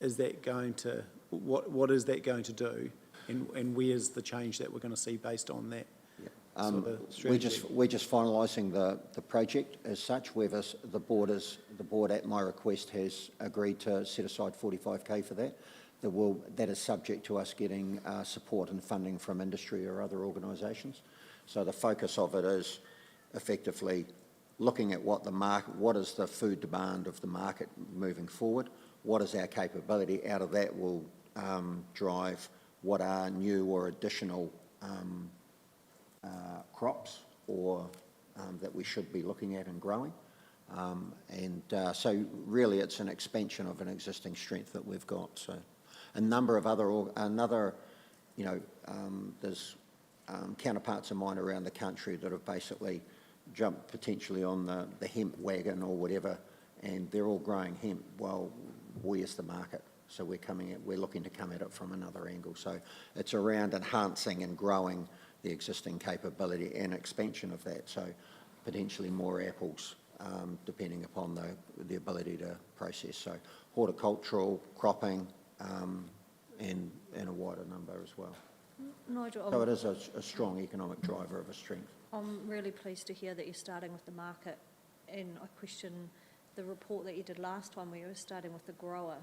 is that going to, what is that going to do, and where's the change that we're going to see based on that? We're just finalising the project as such. The board at my request has agreed to set aside 45k for that. That is subject to us getting support and funding from industry or other organisations. So the focus of it is effectively looking at what is the food demand of the market moving forward, what is our capability. Out of that will drive what are new or additional crops or that we should be looking at and growing. So really it's an expansion of an existing strength that we've got. So a number of there's counterparts of mine around the country that have basically jumped potentially on the hemp wagon or whatever, and they're all growing hemp. Well, where's the market? So we're looking to come at it from another angle. So it's around enhancing and growing the existing capability and expansion of that. So potentially more apples, depending upon the ability to process. So horticultural, cropping, and a wider number as well. Nigel, so it is a strong economic driver of a strength. I'm really pleased to hear that you're starting with the market, and I question the report that you did last time where you were starting with the grower.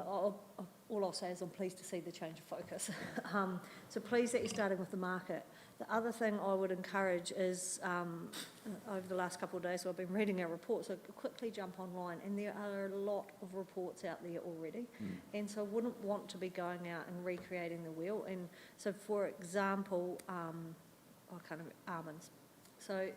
All I'll say is I'm pleased to see the change of focus. So pleased that you're starting with the market. The other thing I would encourage is, over the last couple of days I've been reading our reports, so quickly jump online, and there are a lot of reports out there already, and so I wouldn't want to be going out and recreating the wheel. And so, for example, almonds. So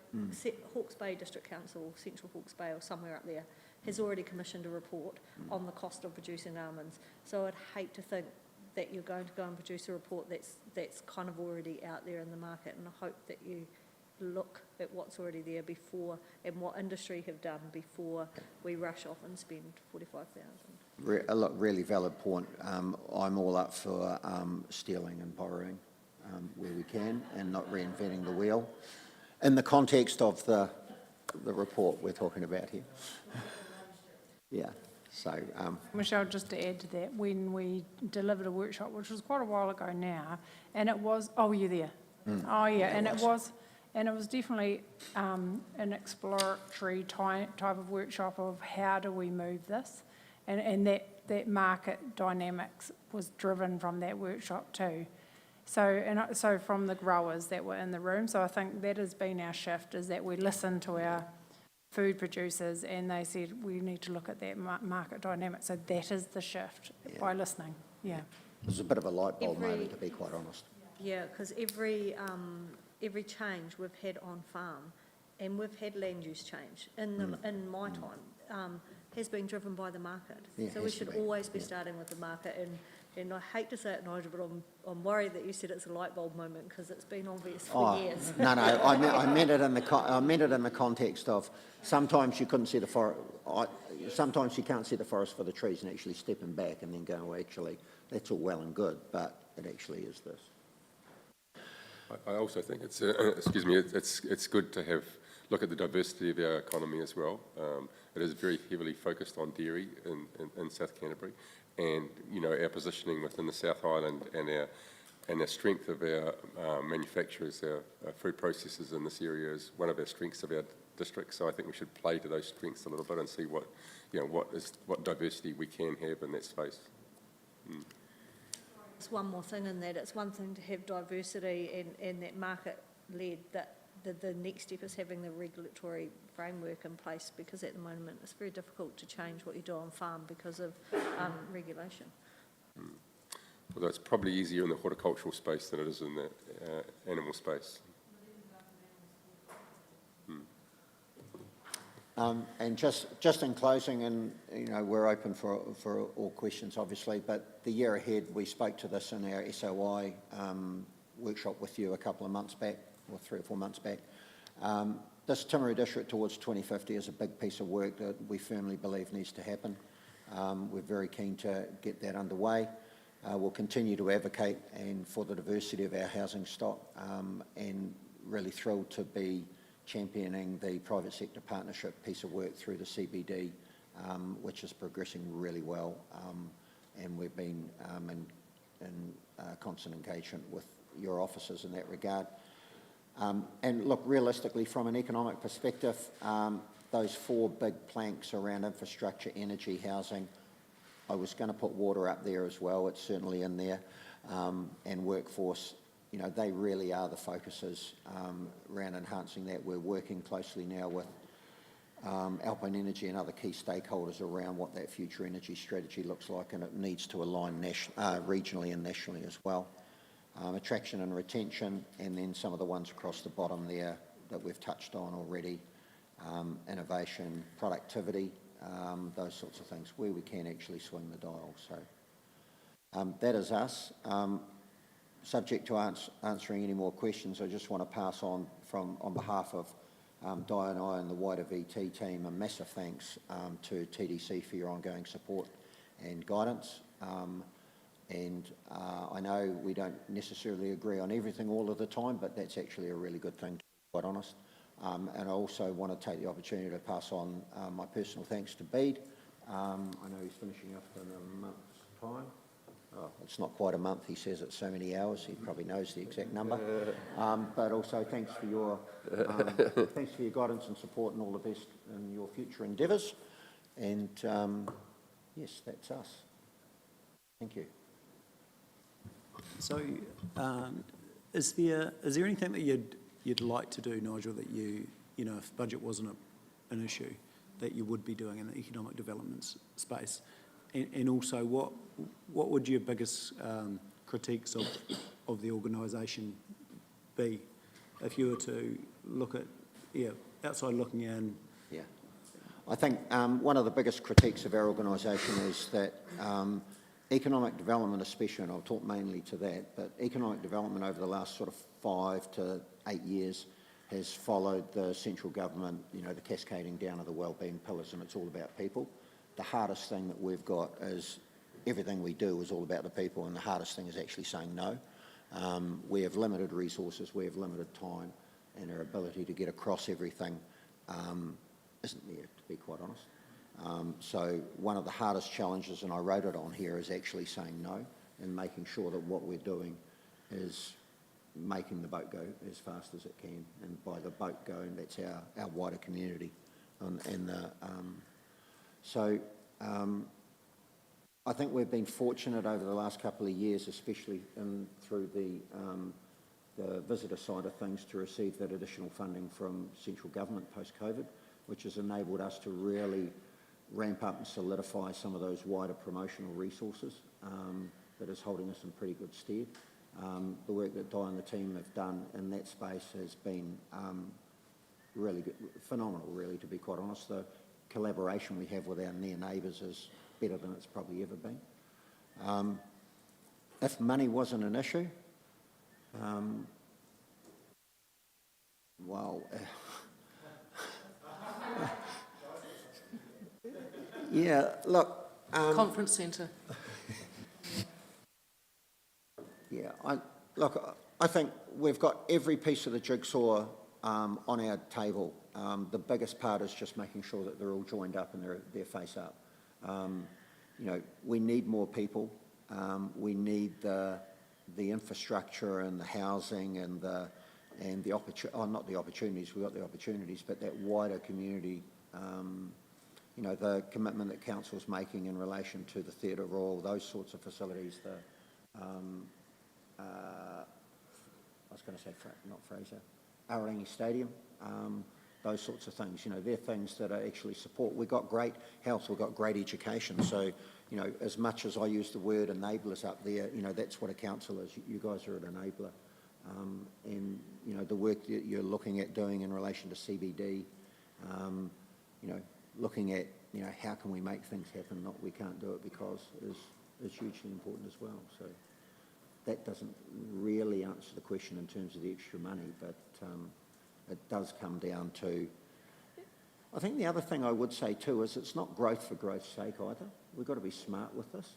Hawke's Bay District Council, Central Hawke's Bay or somewhere up there, has already commissioned a report on the cost of producing almonds. So I'd hate to think that you're going to go and produce a report that's kind of already out there in the market, and I hope that you look at what's already there before, and what industry have done before we rush off and spend 45,000. Really valid point. I'm all up for stealing and borrowing where we can and not reinventing the wheel. In the context of the report we're talking about here. Yeah, so... Michelle, just to add to that, when we delivered a workshop, which was quite a while ago now, and it was, oh, were you there? Oh, yeah, and it was definitely an exploratory type of workshop of how do we move this, and that market dynamics was driven from that workshop too. So from the growers that were in the room, so I think that has been our shift, is that we listen to our food producers and they said we need to look at that market dynamic. So that is the shift, by listening. Yeah. It was a bit of a light bulb moment, to be quite honest. Yeah, because every change we've had on farm, and we've had land use change in my time, has been driven by the market. Yeah, so we should always be starting with the market. And I hate to say it, Nigel, but I'm worried that you said it's a light bulb moment because it's been obvious for years. No, I meant it in the context of sometimes you couldn't see the forest. Sometimes you can't see the forest for the trees, and actually stepping back and then going, well, actually, that's all well and good, but it actually is this. I also think it's it's good to look at the diversity of our economy as well. It is very heavily focused on dairy in South Canterbury, and our positioning within the South Island and the strength of our manufacturers, our food processors in this area is one of our strengths of our district. So I think we should play to those strengths a little bit and see what diversity we can have in that space. There's one more thing in that. It's one thing to have diversity and that market-led, that the next step is having the regulatory framework in place, because at the moment it's very difficult to change what you do on farm because of regulation. Although it's probably easier in the horticultural space than it is in the animal space. And just in closing, and we're open for all questions, obviously, but the year ahead, we spoke to this in our SOI workshop with you a couple of months back, or 3 or 4 months back. This Timaru district towards 2050 is a big piece of work that we firmly believe needs to happen. We're very keen to get that underway. We'll continue to advocate for the diversity of our housing stock, and really thrilled to be championing the private sector partnership piece of work through the CBD, which is progressing really well, and we've been in constant engagement with your officers in that regard. And look, realistically, from an economic perspective, those 4 big planks around infrastructure, energy, housing, I was going to put water up there as well, it's certainly in there, and workforce. They really are the focuses around enhancing that. We're working closely now with Alpine Energy and other key stakeholders around what that future energy strategy looks like, and it needs to align regionally and nationally as well. Attraction and retention, and then some of the ones across the bottom there that we've touched on already, innovation, productivity, those sorts of things, where we can actually swing the dial. So that is us. Subject to answering any more questions, I just want to pass on behalf of Di and I and the wider VT team, a massive thanks to TDC for your ongoing support and guidance. And I know we don't necessarily agree on everything all of the time, but that's actually a really good thing, to be quite honest. And I also want to take the opportunity to pass on my personal thanks to Bede. I know he's finishing up in a month's time. Oh, it's not quite a month, he says it's so many hours, he probably knows the exact number. But also thanks for your guidance and support, and all the best in your future endeavours. And yes, that's us. Thank you. So, is there anything that you'd like to do, Nigel, that if budget wasn't an issue, that you would be doing in the economic development space? And also, what would your biggest critiques of the organisation be if you were to look at, outside looking in? Yeah, I think one of the biggest critiques of our organisation is that economic development, especially, and I'll talk mainly to that, but economic development over the last sort of 5 to 8 years has followed the central government, the cascading down of the wellbeing pillars, and it's all about people. The hardest thing that we've got is everything we do is all about the people, and the hardest thing is actually saying no. We have limited resources, we have limited time, and our ability to get across everything isn't there, to be quite honest. So one of the hardest challenges, and I wrote it on here, is actually saying no and making sure that what we're doing is making the boat go as fast as it can. And by the boat going, that's our wider community. I think we've been fortunate over the last couple of years, especially through the visitor side of things, to receive that additional funding from central government post-COVID, which has enabled us to really ramp up and solidify some of those wider promotional resources that is holding us in pretty good stead. The work that Di and the team have done in that space has been really good, phenomenal, really, to be quite honest. The collaboration we have with our near neighbours is better than it's probably ever been. If money wasn't an issue, well, yeah, look. Conference centre. Yeah, I think we've got every piece of the jigsaw on our table. The biggest part is just making sure that they're all joined up and they're face up. You know, we need more people. We need the infrastructure and the housing and the opportunities. We've got the opportunities, but that wider community. You know, the commitment that council's making in relation to the Theatre Royal, those sorts of facilities. I was going to say, not Fraser, Aorangi Stadium, those sorts of things. You know, they're things that are actually support. We've got great health, we've got great education. So, you know, as much as I use the word enablers up there, you know, that's what a council is. You guys are an enabler. And, you know, the work that you're looking at doing in relation to CBD, you know, looking at, you know, how can we make things happen, not we can't do it because, is hugely important as well. So that doesn't really answer the question in terms of the extra money, but it does come down to, I think the other thing I would say too is it's not growth for growth's sake either. We've got to be smart with this.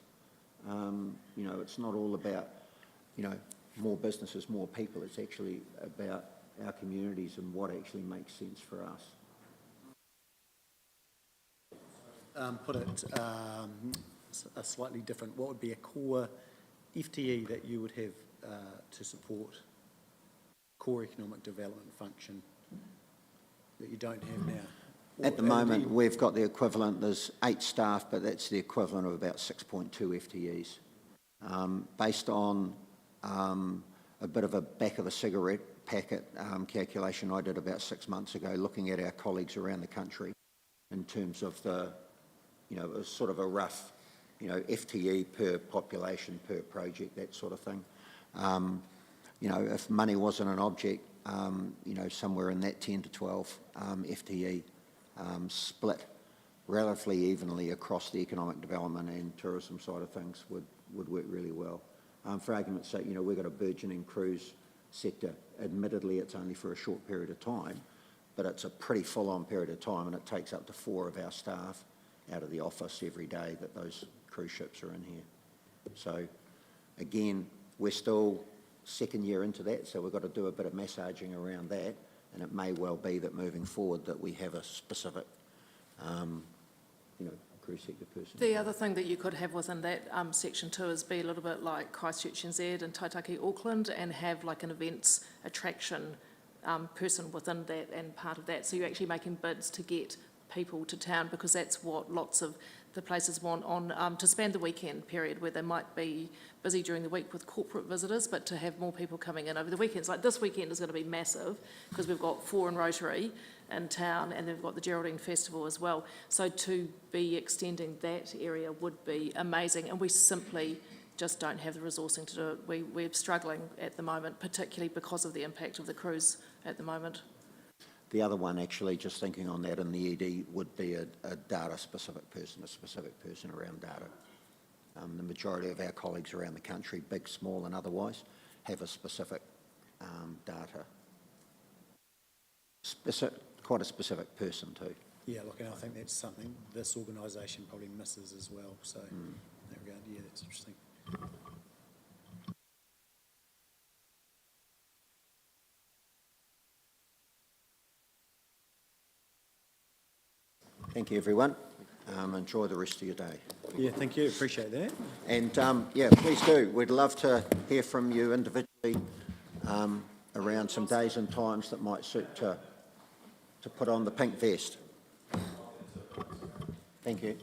You know, it's not all about, you know, more businesses, more people. It's actually about our communities and what actually makes sense for us. Put it a slightly different, what would be a core FTE that you would have to support core economic development function that you don't have now? At the moment, we've got the equivalent, there's 8 staff, but that's the equivalent of about 6.2 FTEs. Based on a bit of a back of the cigarette packet calculation I did about 6 months ago, looking at our colleagues around the country in terms of the, you know, it was sort of a rough, you know, FTE per population, per project, that sort of thing. You know, if money wasn't an object, you know, somewhere in that 10 to 12 FTE split relatively evenly across the economic development and tourism side of things would work really well. For argument's sake, you know, we've got a burgeoning cruise sector. Admittedly, it's only for a short period of time, but it's a pretty full-on period of time, and it takes up to 4 of our staff out of the office every day that those cruise ships are in here. So, again, we're still second year into that, so we've got to do a bit of massaging around that, and it may well be that moving forward that we have a specific, you know, cruise sector person. The other thing that you could have within that section too is be a little bit like Christchurch NZ and Taitaki Auckland and have like an events attraction person within that and part of that. So you're actually making bids to get people to town because that's what lots of the places want on to span the weekend period where they might be busy during the week with corporate visitors, but to have more people coming in over the weekends. Like this weekend is going to be massive because we've got 4 in Rotary in town and they've got the Geraldine Festival as well. So to be extending that area would be amazing, and we simply just don't have the resourcing to do it. We're struggling at the moment, particularly because of the impact of the cruise at the moment. The other one, actually, just thinking on that in the ED, would be a data-specific person, a specific person around data. The majority of our colleagues around the country, big, small and otherwise, have a specific data. Quite a specific person too. Yeah, look, and I think that's something this organisation probably misses as well. So in that regard, yeah, that's interesting. Thank you, everyone. Enjoy the rest of your day. Yeah, thank you, appreciate that. And, yeah, please do. We'd love to hear from you individually around some days and times that might suit to put on the pink vest. Thank you.